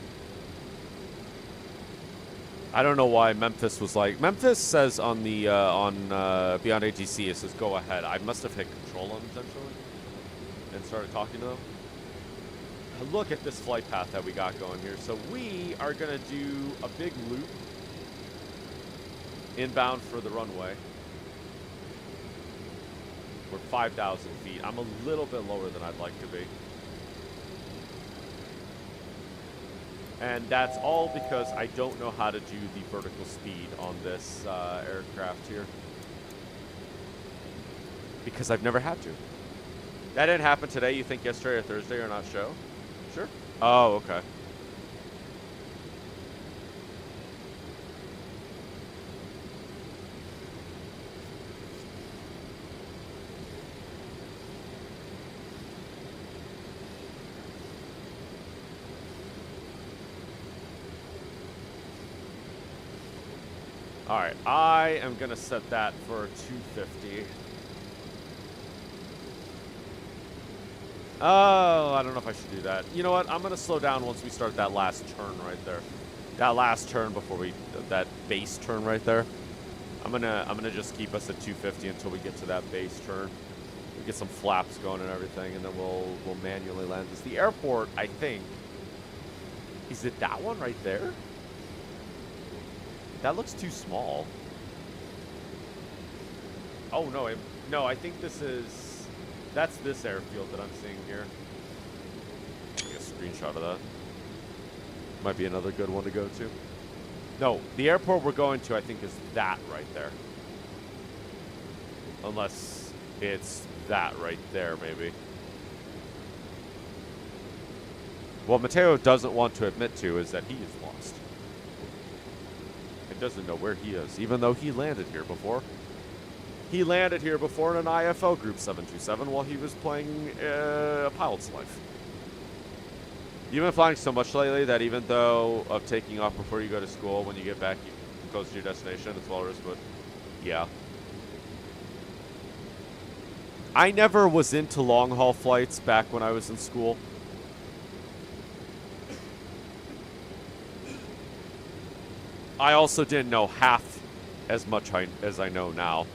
Speaker 1: I don't know why Memphis was like... Memphis says on the, Beyond ATC, it says go ahead. I must have hit control unintentionally and started talking to them. Look at this flight path that we got going here. So we are going to do a big loop inbound for the runway. We're 5,000 feet. I'm a little bit lower than I'd like to be. And that's all because I don't know how to do the vertical speed on this aircraft here. Because I've never had to. That didn't happen today. You think yesterday or Thursday or not show? Sure. Oh, okay. Alright, I am going to set that for 250. Oh, I don't know if I should do that. You know what? I'm going to slow down once we start that last turn right there. That last turn before we... That base turn right there. I'm gonna just keep us at 250 until we get to that base turn. We get some flaps going and everything, and then we'll manually land this. The airport, I think... Is it that one right there? That looks too small. Oh, no. No, I think this is... That's this airfield that I'm seeing here. Take a screenshot of that. Might be another good one to go to. No, the airport we're going to, I think, is that right there. Unless it's that right there, maybe. What Mateo doesn't want to admit to is that he is lost. Doesn't know where he is, even though he landed here before. He landed here before in an IFL Group 727 while he was playing a pilot's life. You've been flying so much lately that even though of taking off before you go to school, when you get back, you close to your destination, it's well risk, but yeah. I never was into long-haul flights back when I was in school. I also didn't know half as much as I know now.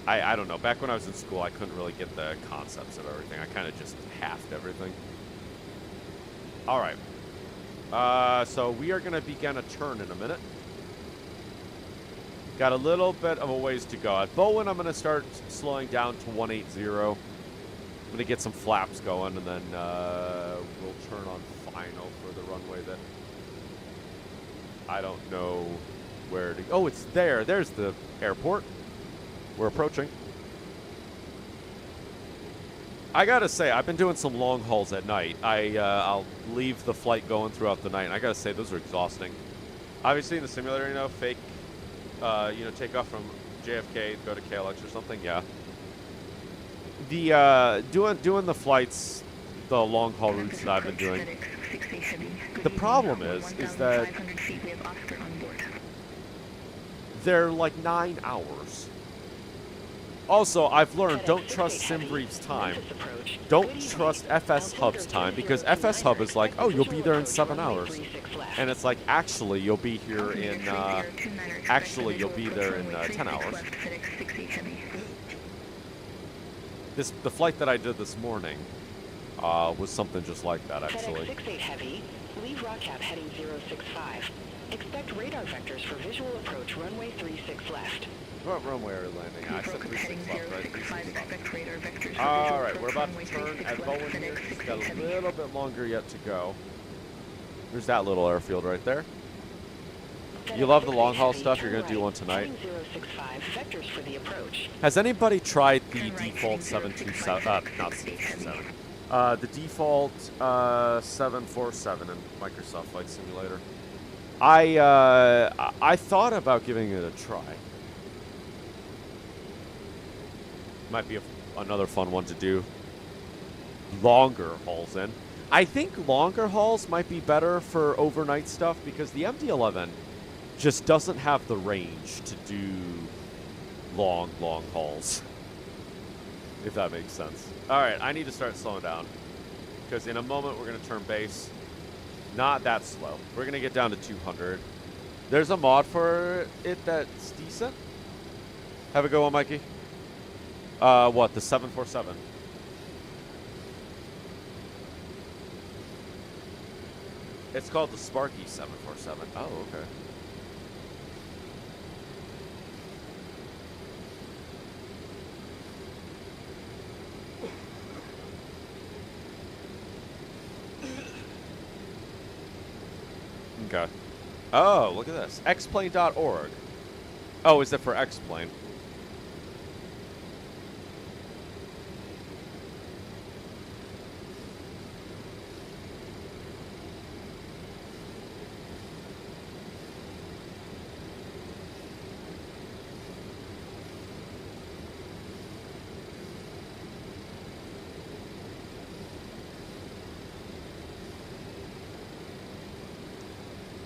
Speaker 1: I don't know. Back when I was in school, I couldn't really get the concepts of everything. I kind of just halved everything. All right. So we are going to begin a turn in a minute. Got a little bit of a ways to go. At Boeing, I'm going to start slowing down to 180. I'm going to get some flaps going, and then we'll turn on final for the runway that I don't know where to... Oh, it's there. There's the airport. We're approaching. I gotta say, I've been doing some long hauls at night. I'll leave the flight going throughout the night, and I gotta say, those are exhausting. Obviously, in the simulator, you know, fake, take off from JFK, go to KLX or something, yeah. The, doing the flights, the long haul routes that I've been doing, the problem is that they're like 9 hours. Also, I've learned, don't trust SimBrief's time. Don't trust FS Hub's time, because FS Hub is like, oh, you'll be there in 7 hours. And it's like, actually, you'll be here in, you'll be there in 10 hours. The flight that I did this morning was something just like that, actually.
Speaker 9: FedEx 68 Heavy, leave ROCAP heading 065. Expect radar vectors for visual approach runway 36 left.
Speaker 1: What runway are we landing at? I said 36 left, right? 36 left. All right, we're about to turn at Boeing here. It's got a little bit longer yet to go. There's that little airfield right there. You love the long haul stuff. You're going to do one tonight. Has anybody tried the default 727? Not 727. The default 747 in Microsoft Flight Simulator. I thought about giving it a try. Might be another fun one to do. Longer hauls in. I think longer hauls might be better for overnight stuff because the MD-11 just doesn't have the range to do long hauls. If that makes sense. All right, I need to start slowing down because in a moment we're going to turn base. Not that slow. We're going to get down to 200. There's a mod for it that's decent. Have a good one, Mikey. What? The 747. It's called the Sparky 747. Oh, okay. Okay. Oh, look at this. Xplane.org. Oh, is it for Xplane?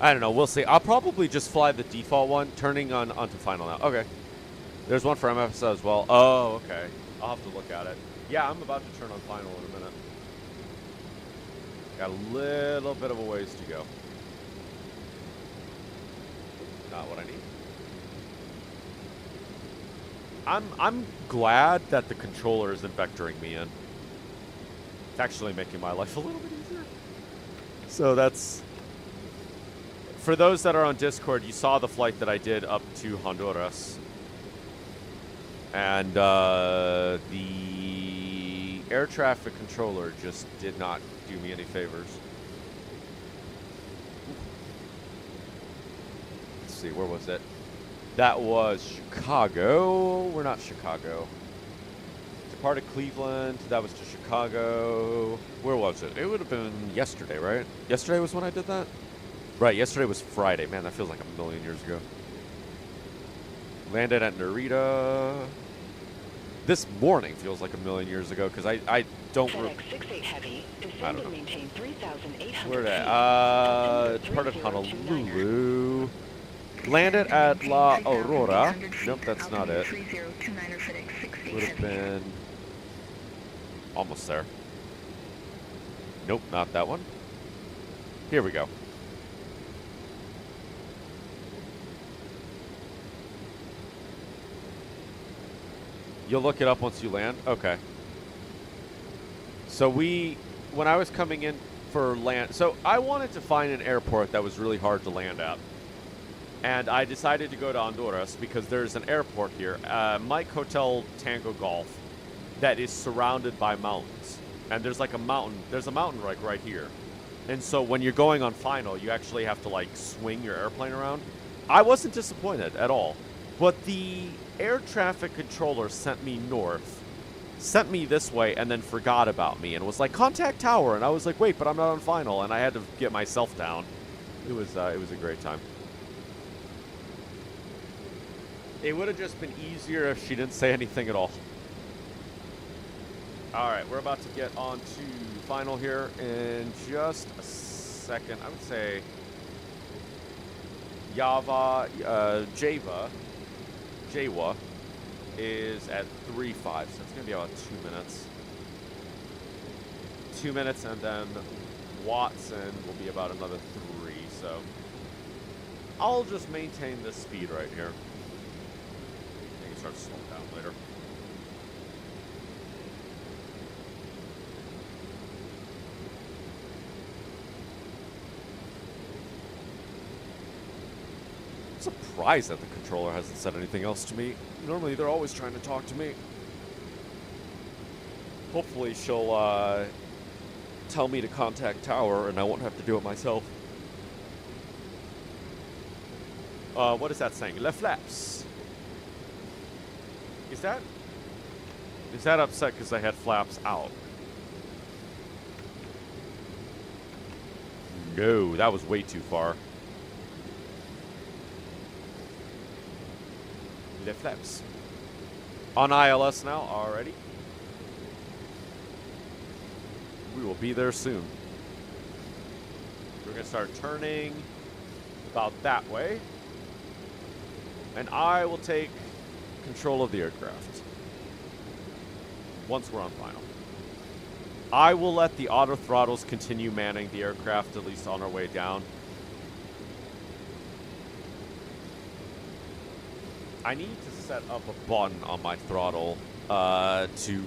Speaker 1: I don't know. We'll see. I'll probably just fly the default one, turning onto final now. Okay. There's one for MFS as well. Oh, okay. I'll have to look at it. Yeah, I'm about to turn on final in a minute. Got a little bit of a ways to go. Not what I need. I'm glad that the controller isn't vectoring me in. It's actually making my life a little bit easier. So that's... For those that are on Discord, you saw the flight that I did up to Honduras. And the air traffic controller just did not do me any favors. Let's see, where was it? That was Chicago. We're not Chicago. Departed Cleveland. That was to Chicago. Where was it? It would have been yesterday, right? Yesterday was when I did that? Right, yesterday was Friday. Man, that feels like a million years ago. Landed at Narita. This morning feels like a million years ago because I don't.
Speaker 9: FedEx 68 Heavy, descend and maintain 3,800
Speaker 1: Where
Speaker 9: feet.
Speaker 1: at? Part of Honolulu. Landed at La Aurora. Nope, that's not it. Would have been almost there. Nope, not that one. Here we go. You'll look it up once you land? Okay. So when I was coming in for land, so I wanted to find an airport that was really hard to land at. And I decided to go to Honduras because there's an airport here, Mike Hotel Tango Golf, that is surrounded by mountains. And there's like a mountain, like right here. And so when you're going on final, you actually have to like swing your airplane around. I wasn't disappointed at all. But the air traffic controller sent me north, sent me this way, and then forgot about me and was like, contact tower. And I was like, wait, but I'm not on final. And I had to get myself down. It was a great time. It would have just been easier if she didn't say anything at all. All right, we're about to get on to final here in just a second. I would say Jawa is at 3.5, so it's going to be about 2 minutes. 2 minutes, and then Watson will be about another 3, so I'll just maintain this speed right here. I can start slowing down later. I'm surprised that the controller hasn't said anything else to me. Normally, they're always trying to talk to me. Hopefully, she'll tell me to contact tower, and I won't have to do it myself. What is that saying? Le flaps. Is that upset because I had flaps out? No, that was way too far. Le flaps. On ILS now already. We will be there soon. We're going to start turning about that way. And I will take control of the aircraft once we're on final. I will let the auto throttles continue manning the aircraft, at least on our way down. I need to set up a button on my throttle to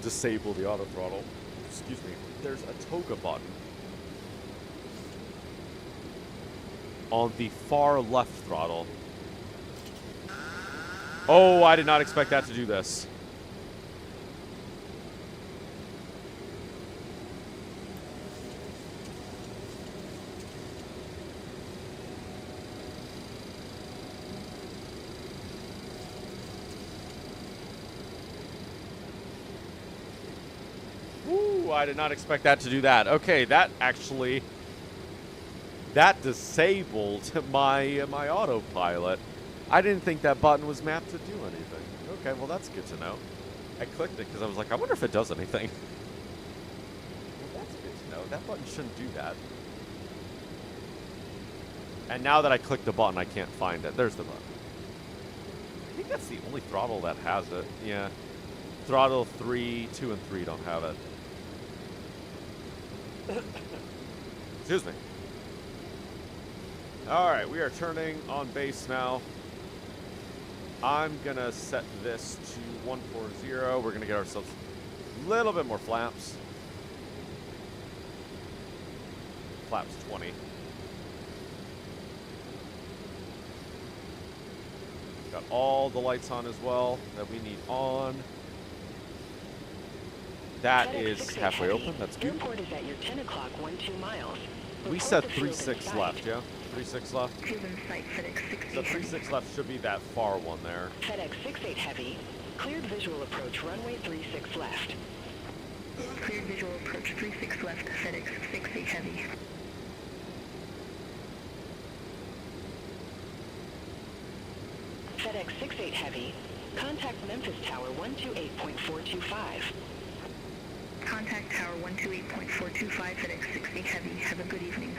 Speaker 1: disable the auto throttle. Excuse me. There's a toga button on the far left throttle. Oh, I did not expect that to do this. Ooh, I did not expect that to do that. Okay, that disabled my autopilot. I didn't think that button was mapped to do anything. Okay, well that's good to know. I clicked it because I was like, I wonder if it does anything. Well, that's good to know. That button shouldn't do that. And now that I click the button, I can't find it. There's the button. I think that's the only throttle that has it. Yeah. Throttle 3, 2, and 3 don't have it. Excuse me. All right, we are turning on base now. I'm gonna set this to 140. We're gonna get ourselves a little bit more flaps. Flaps 20. Got all the lights on as well that we need on. That is halfway open. That's good.
Speaker 9: Airport is at your 10 o'clock 12 miles.
Speaker 1: We set 3.6 left, yeah? 3.6 left. So 3.6 left should be that far one there.
Speaker 9: FedEx 68 Heavy, cleared visual approach runway 36 left.
Speaker 4: Cleared visual approach 36 left, FedEx 68 Heavy.
Speaker 9: FedEx 68 Heavy, contact Memphis Tower 128.425.
Speaker 4: Contact Tower 128.425 FedEx 60 Heavy. Have a good evening.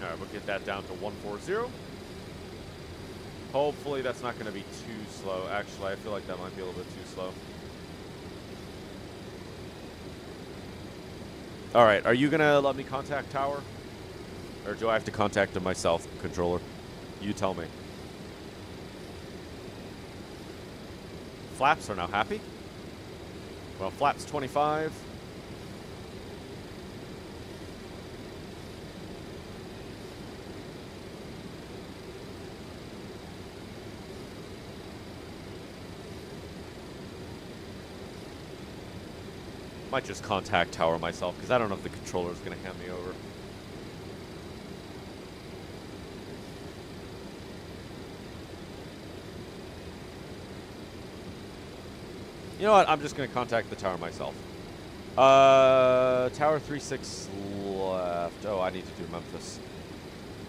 Speaker 1: Alright, we'll get that down to 140. Hopefully that's not going to be too slow. Actually, I feel like that might be a little bit too slow. Alright, are you going to let me contact Tower? Or do I have to contact him myself, controller? You tell me. Flaps are now happy. Well, flaps 25. Might just contact Tower myself, because I don't know if the controller is going to hand me over. You know what? I'm just going to contact the tower myself. Tower 36 left. Oh, I need to do Memphis.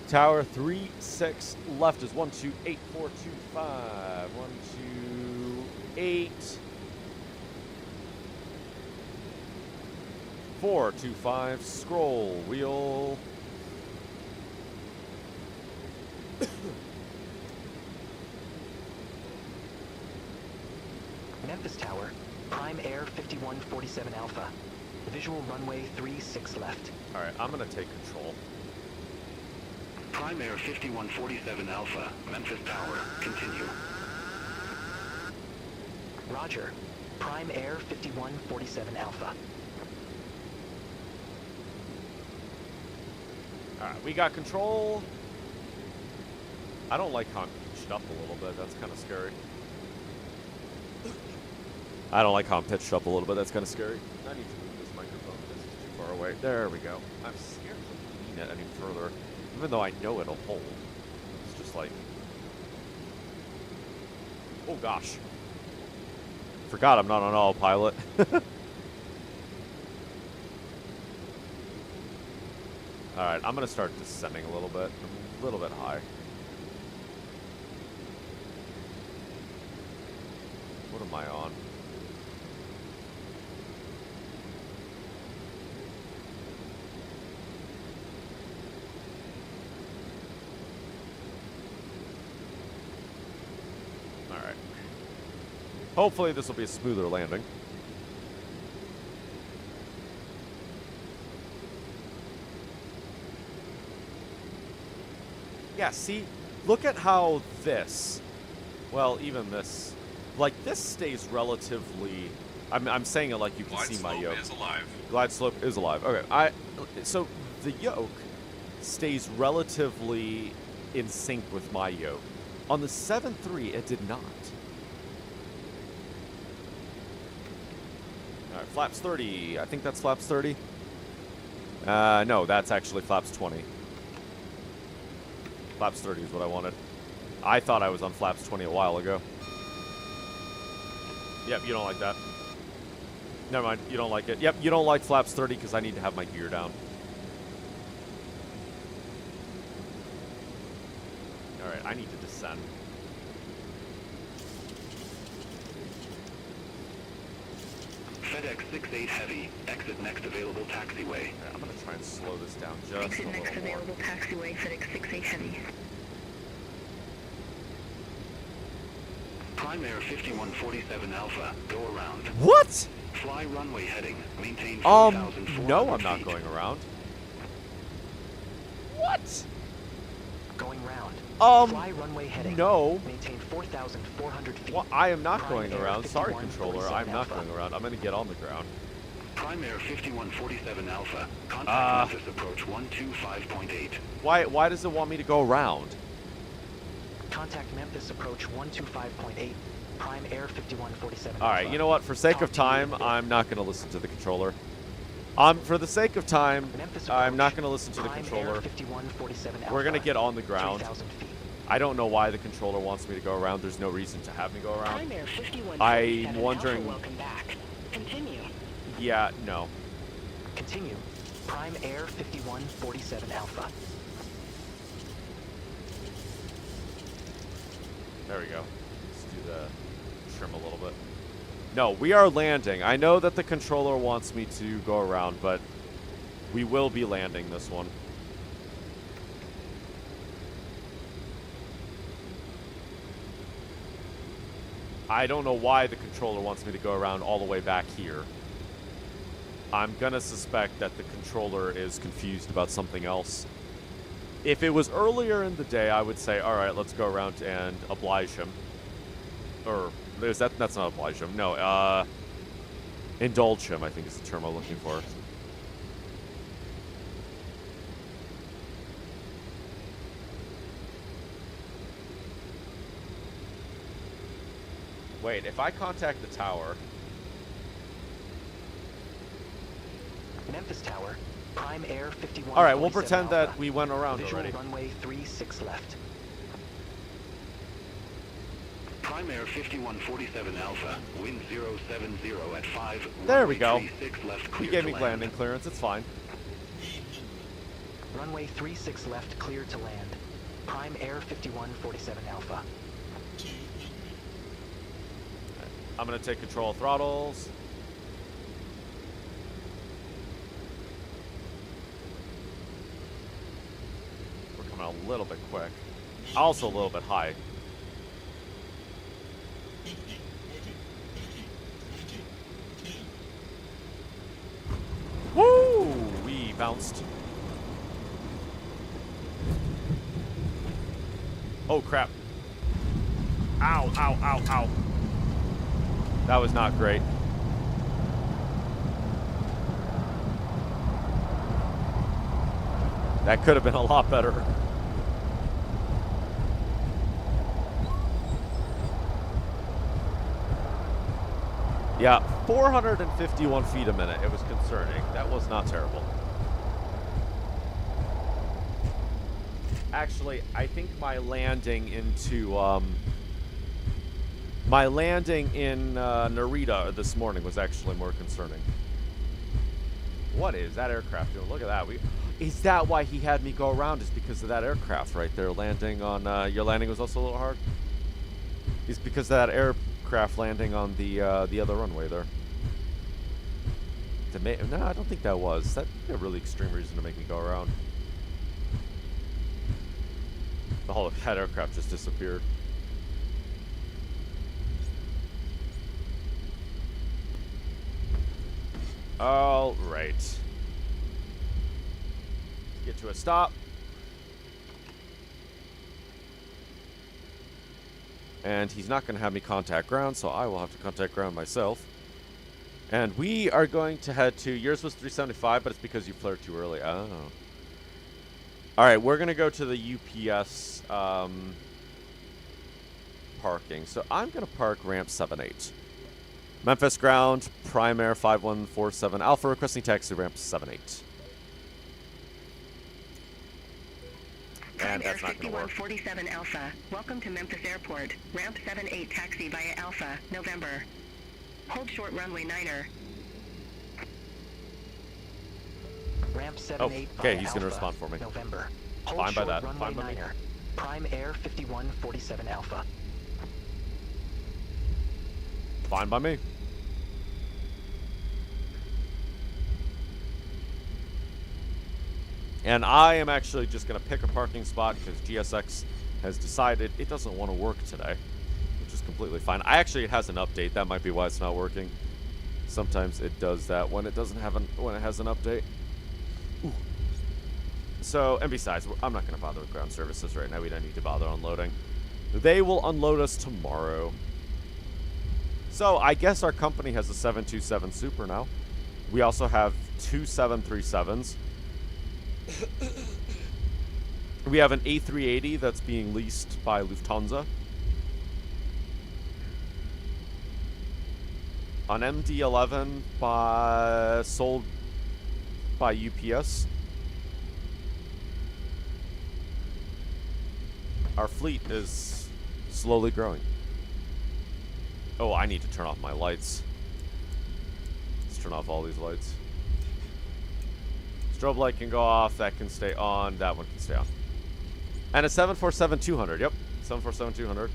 Speaker 1: Tower 36 left is 128425. 128. 425. Scroll wheel.
Speaker 7: Memphis Tower, Prime Air 5147 Alpha. Visual runway 36 left.
Speaker 1: Alright, I'm gonna take control.
Speaker 14: Prime Air 5147 Alpha, Memphis Tower, continue.
Speaker 7: Roger. Prime Air 5147 Alpha.
Speaker 1: Alright, we got control. I don't like how I'm pitched up a little bit. That's kind of scary. I don't like how I'm pitched up a little bit. That's kind of scary. I need to move this microphone. This is too far away. There we go. I'm scared to lean it any further, even though I know it'll hold. It's just like... Oh, gosh. Forgot I'm not on autopilot. Alright, I'm going to start descending a little bit high. What am I on? Alright. Hopefully this will be a smoother landing. Yeah, see? Look at how this... Well, even this... Like, this stays relatively... I'm saying it like you can see my yoke.
Speaker 13: Glide slope is alive.
Speaker 1: Glide slope is alive. Okay, so the yoke stays relatively in sync with my yoke. On the 7.3, it did not. All right, flaps 30. I think that's flaps 30. No, that's actually flaps 20. Flaps 30 is what I wanted. I thought I was on flaps 20 a while ago. Yep, you don't like that. Never mind, you don't like it. Yep, you don't like flaps 30 because I need to have my gear down. Alright, I need to descend.
Speaker 14: FedEx 68 Heavy, exit next available taxiway.
Speaker 1: Right, I'm going to try and slow this down just a
Speaker 4: Exit
Speaker 1: little
Speaker 4: next
Speaker 1: more.
Speaker 4: available taxiway, FedEx 68 Heavy.
Speaker 14: Prime Air 5147 Alpha, go around.
Speaker 1: What?
Speaker 14: Fly runway heading, maintain 4,400
Speaker 1: no, I'm not
Speaker 14: feet.
Speaker 1: going around. What?
Speaker 7: Going round.
Speaker 1: Fly
Speaker 7: runway heading.
Speaker 1: No.
Speaker 7: Maintain 4,400 feet.
Speaker 1: Well, I am not
Speaker 7: Prime
Speaker 1: going
Speaker 7: Air
Speaker 1: around. Sorry,
Speaker 7: 5147
Speaker 1: controller. I'm not
Speaker 7: Alpha.
Speaker 1: going around. I'm going to get on the ground.
Speaker 14: Prime Air 5147 Alpha, contact Memphis approach 125.8.
Speaker 1: Why does it want me to go around?
Speaker 7: Contact Memphis approach 125.8. Prime Air 5147
Speaker 1: All right, you know what? For sake of time, I'm not going to listen to the controller. For the sake of time, I'm not going to listen to the controller. We're going to get on the ground. I don't know why the controller wants me to go around. There's no reason to have me go around.
Speaker 9: Prime Air 5147
Speaker 1: I'm wondering...
Speaker 9: Alpha, welcome back. Continue.
Speaker 1: Yeah, no.
Speaker 7: Continue. Prime Air 5147 Alpha.
Speaker 1: There we go. Let's do the trim a little bit. No, we are landing. I know that the controller wants me to go around, but we will be landing this one. I don't know why the controller wants me to go around all the way back here. I'm gonna suspect that the controller is confused about something else. If it was earlier in the day, I would say, all right, let's go around and oblige him. Or, that's not oblige him. No, indulge him, I think is the term I'm looking for. Wait, if I contact the tower...
Speaker 7: Memphis Tower, Prime Air 51.
Speaker 1: All right, we'll pretend that we went around
Speaker 7: Visual
Speaker 1: already.
Speaker 7: Runway 36 left.
Speaker 14: Prime Air 5147 Alpha, wind 070 at 5.
Speaker 1: There we go.
Speaker 14: 36 left,
Speaker 1: He
Speaker 14: clear
Speaker 1: gave
Speaker 14: to
Speaker 1: me
Speaker 14: land.
Speaker 1: landing clearance, it's fine.
Speaker 7: Runway 36 left, clear to land. Prime Air 5147 Alpha.
Speaker 1: I'm gonna take control of throttles. We're coming out a little bit quick. Also a little bit high. Woo! We bounced. Oh crap. Ow, ow, ow, ow. That was not great. That could have been a lot better. Yeah, 451 feet a minute. It was concerning. That was not terrible. Actually, I think my landing into, my landing in Narita this morning was actually more concerning. What is that aircraft doing? Look at that. Is that why he had me go around? Is because of that aircraft right there landing on, your landing was also a little hard? It's because of that aircraft landing on the other runway there. No, I don't think that was. That'd be a really extreme reason to make me go around. The whole that aircraft just disappeared. All right. Get to a stop. And he's not going to have me contact ground, so I will have to contact ground myself. And we are going to head to... Yours was 375, but it's because you flared too early. Oh. All right, we're going to go to the UPS parking. So I'm going to park ramp 78. Memphis ground, Prime Air 5147 Alpha, requesting taxi ramp 78.
Speaker 10: Prime Air 5147 Alpha, welcome to Memphis Airport. Ramp 78 taxi via Alpha, November. Hold short runway 9er.
Speaker 7: Ramp 78
Speaker 1: okay,
Speaker 7: via
Speaker 1: he's going to
Speaker 7: Alpha,
Speaker 1: respond for me.
Speaker 7: November. Hold
Speaker 1: Fine by
Speaker 7: short
Speaker 1: that.
Speaker 7: runway
Speaker 1: Fine by me.
Speaker 7: 9er. Prime Air 5147 Alpha.
Speaker 1: Fine by me. And I am actually just going to pick a parking spot because GSX has decided it doesn't want to work today, which is completely fine. It has an update. That might be why it's not working. Sometimes it does that when it doesn't have when it has an update. Ooh. So, and besides, I'm not going to bother with ground services right now. We don't need to bother unloading. They will unload us tomorrow. So, I guess our company has a 727 Super now. We also have two 737s. We have an A380 that's being leased by Lufthansa. An MD-11 sold by UPS. Our fleet is slowly growing. Oh, I need to turn off my lights. Let's turn off all these lights. Strobe light can go off, that can stay on, that one can stay on. And a 747-200, yep, 747-200.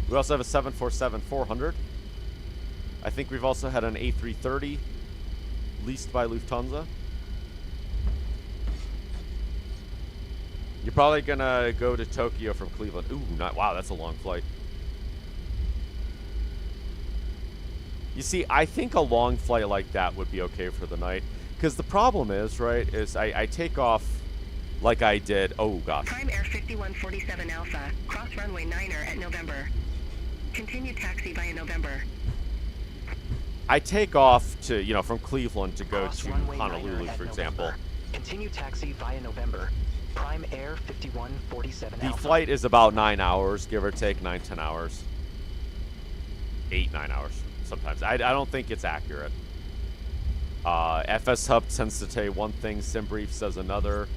Speaker 1: We also have a 747-400. I think we've also had an A330 leased by Lufthansa. You're probably gonna go to Tokyo from Cleveland. Ooh, wow, that's a long flight. You see, I think a long flight like that would be okay for the night. Because the problem is, right, is I take off like I did. Oh, gosh.
Speaker 10: Prime Air 5147 Alpha, cross runway 9er at November. Continue taxi via November.
Speaker 1: I take off to, you know, from Cleveland to go
Speaker 7: Cross
Speaker 1: to
Speaker 7: runway
Speaker 1: Honolulu,
Speaker 7: 9er at
Speaker 1: for example.
Speaker 7: November. Continue taxi via November. Prime Air 5147
Speaker 1: The
Speaker 7: Alpha.
Speaker 1: flight is about 9 hours, give or take 9-10 hours. 8-9 hours sometimes. I don't think it's accurate. FS Hub tends to say one thing, SimBrief says another.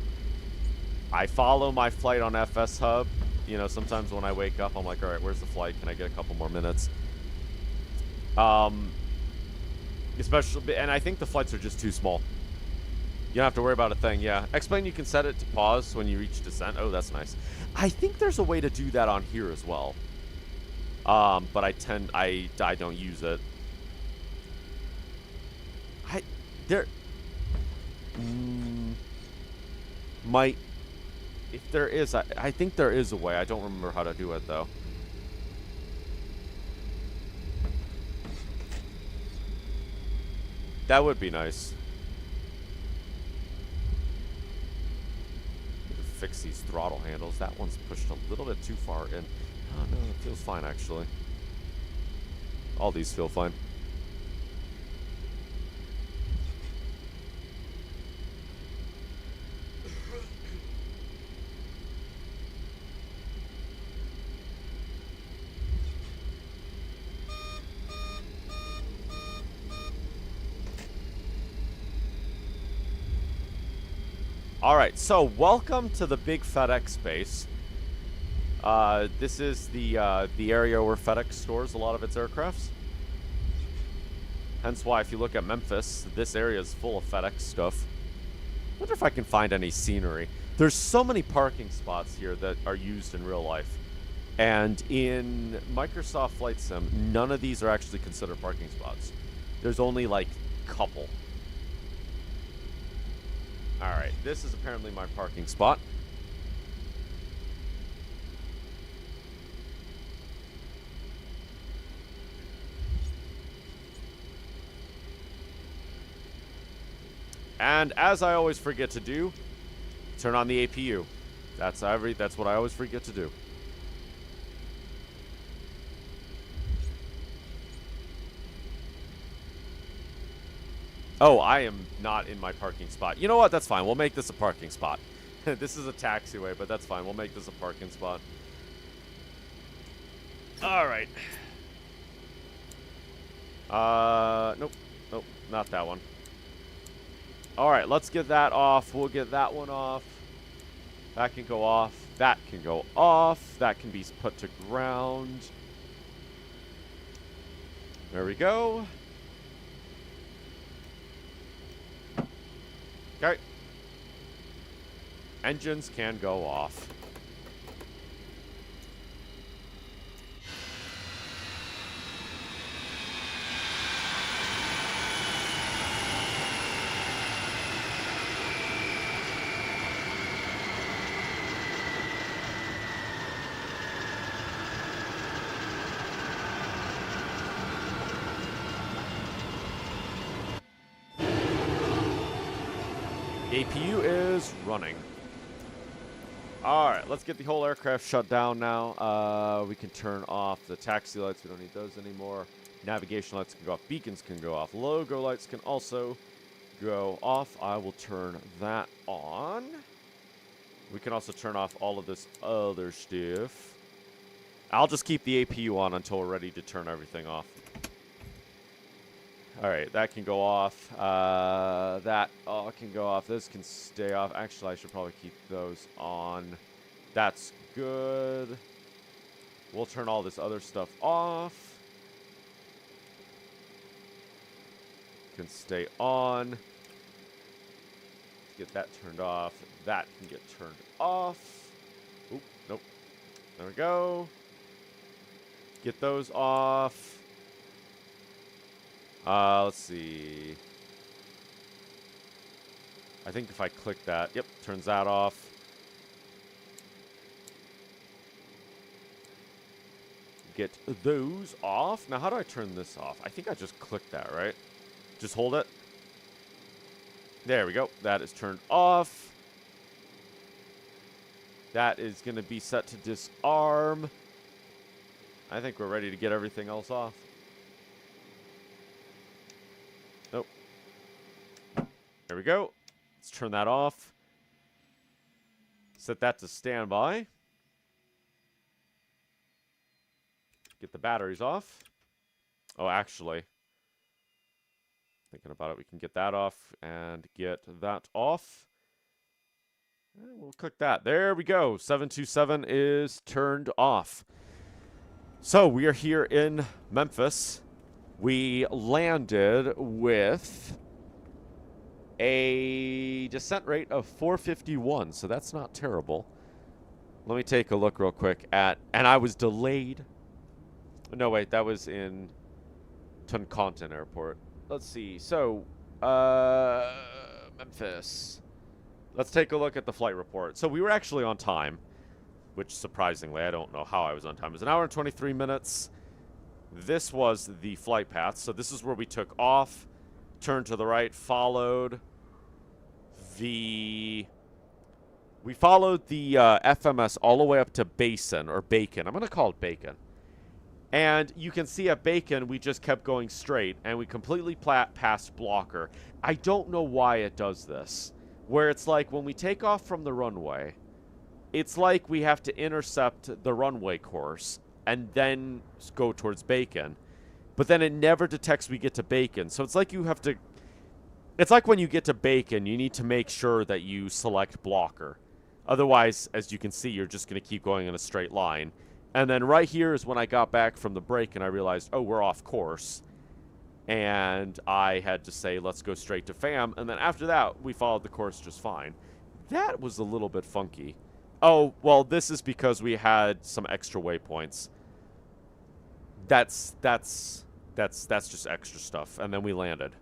Speaker 1: I follow my flight on FS Hub. You know, sometimes when I wake up, I'm like, all right, where's the flight? Can I get a couple more minutes? Especially, and I think the flights are just too small. You don't have to worry about a thing, yeah. Explain you can set it to pause when you reach descent. Oh, that's nice. I think there's a way to do that on here as well. But I don't use it. If there is, I think there is a way. I don't remember how to do it, though. That would be nice. Fix these throttle handles. That one's pushed a little bit too far in. Oh, no, it feels fine, actually. All these feel fine. Alright, so welcome to the big FedEx base. This is the area where FedEx stores a lot of its aircrafts. Hence why if you look at Memphis, this area is full of FedEx stuff. I wonder if I can find any scenery. There's so many parking spots here that are used in real life. And in Microsoft Flight Sim, none of these are actually considered parking spots. There's only like a couple. Alright, this is apparently my parking spot. And as I always forget to do, turn on the APU. That's what I always forget to do. Oh, I am not in my parking spot. You know what? That's fine. We'll make this a parking spot. This is a taxiway, but that's fine. We'll make this a parking spot. All right. Nope. Nope, not that one. All right, let's get that off. We'll get that one off. That can go off. That can go off. That can be put to ground. There we go. Okay. Engines can go off. APU is running. Alright, let's get the whole aircraft shut down now. We can turn off the taxi lights. We don't need those anymore. Navigation lights can go off. Beacons can go off. Logo lights can also go off. I will turn that on. We can also turn off all of this other stuff. I'll just keep the APU on until we're ready to turn everything off. Alright, that can go off. That all can go off. This can stay off. Actually, I should probably keep those on. That's good. We'll turn all this other stuff off. Can stay on. Get that turned off. That can get turned off. Oop, nope. There we go. Get those off. Let's see. I think if I click that, yep, turns that off. Get those off. Now, how do I turn this off? I think I just clicked that, right? Just hold it. There we go. That is turned off. That is going to be set to disarm. I think we're ready to get everything else off. Nope. There we go. Let's turn that off. Set that to standby. Get the batteries off. Oh, actually, thinking about it, we can get that off and get that off. And we'll click that. There we go. 727 is turned off. So we are here in Memphis. We landed with a descent rate of 451, so that's not terrible. Let me take a look real quick at, and I was delayed. No, wait, that was in Toncontin Airport. Let's see. So, Memphis. Let's take a look at the flight report. So we were actually on time, which surprisingly, I don't know how I was on time. It was an hour and 23 minutes. This was the flight path. So this is where we took off, turned to the right, followed the... We followed the FMS all the way up to Basin, or Bacon. I'm going to call it Bacon. And you can see at Bacon, we just kept going straight, and we completely passed Blocker. I don't know why it does this, where it's like when we take off from the runway, it's like we have to intercept the runway course and then go towards Bacon. But then it never detects we get to Bacon. So it's like you have to... It's like when you get to Bacon, you need to make sure that you select Blocker. Otherwise, as you can see, you're just going to keep going in a straight line. And then right here is when I got back from the break and I realized, oh, we're off course. And I had to say, let's go straight to FAM. And then after that, we followed the course just fine. That was a little bit funky. Oh, well, this is because we had some extra waypoints. That's just extra stuff. And then we landed.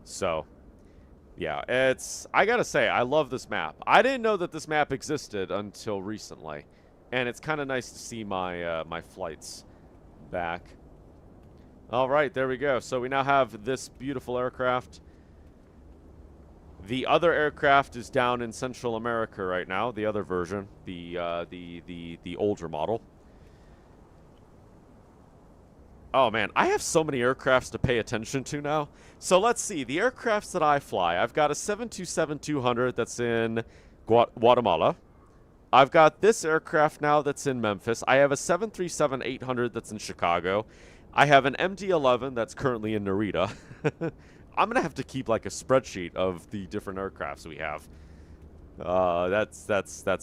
Speaker 1: So, yeah, it's... I gotta say, I love this map. I didn't know that this map existed until recently. And it's kind of nice to see my my flights back. All right, there we go. So we now have this beautiful aircraft. The other aircraft is down in Central America right now. The other version, the older model. Oh man, I have so many aircrafts to pay attention to now. So let's see the aircrafts that I fly. I've got a 727-200 that's in Guatemala. I've got this aircraft now that's in Memphis. I have a 737-800 that's in Chicago. I have an MD-11 that's currently in Narita. I'm going to have to keep like a spreadsheet of the different aircrafts we have. That's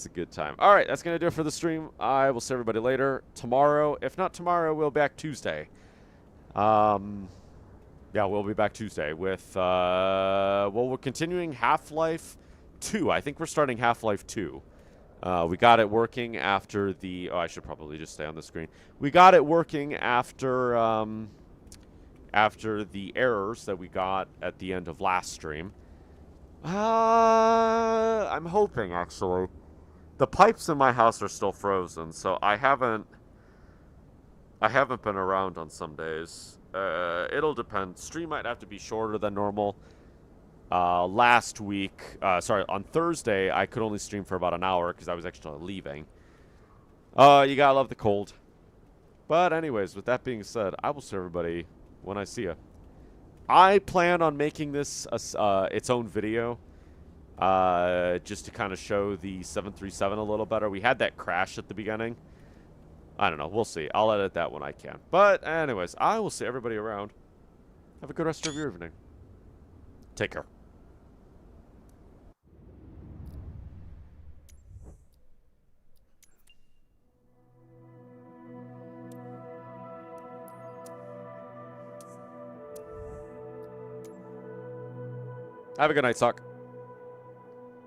Speaker 1: a good time. All right, that's going to do it for the stream. I will see everybody later. Tomorrow, if not tomorrow, we'll be back Tuesday. Yeah, we'll be back Tuesday with, well, we're continuing Half-Life 2. I think we're starting Half-Life 2. We got it working after the... Oh, I should probably just stay on the screen. We got it working after after the errors that we got at the end of last stream. I'm hoping, actually. The pipes in my house are still frozen, so I haven't been around on some days. It'll depend. Stream might have to be shorter than normal. Last week, on Thursday, I could only stream for about an hour because I was actually leaving. You gotta love the cold. But anyways, with that being said, I will see everybody when I see you. I plan on making this its own video, just to kind of show the 737 a little better. We had that crash at the beginning. I don't know. We'll see. I'll edit that when I can. But anyways, I will see everybody around. Have a good rest of your evening. Take care. Have a good night, Sock.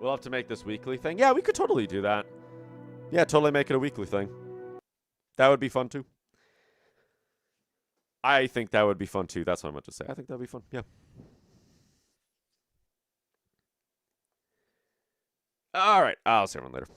Speaker 1: We'll have to make this weekly thing. Yeah, we could totally do that. Yeah, totally make it a weekly thing. That would be fun, too. I think that would be fun too. That's what I meant to say. I think that'd be fun. Yeah. All right. I'll see everyone later.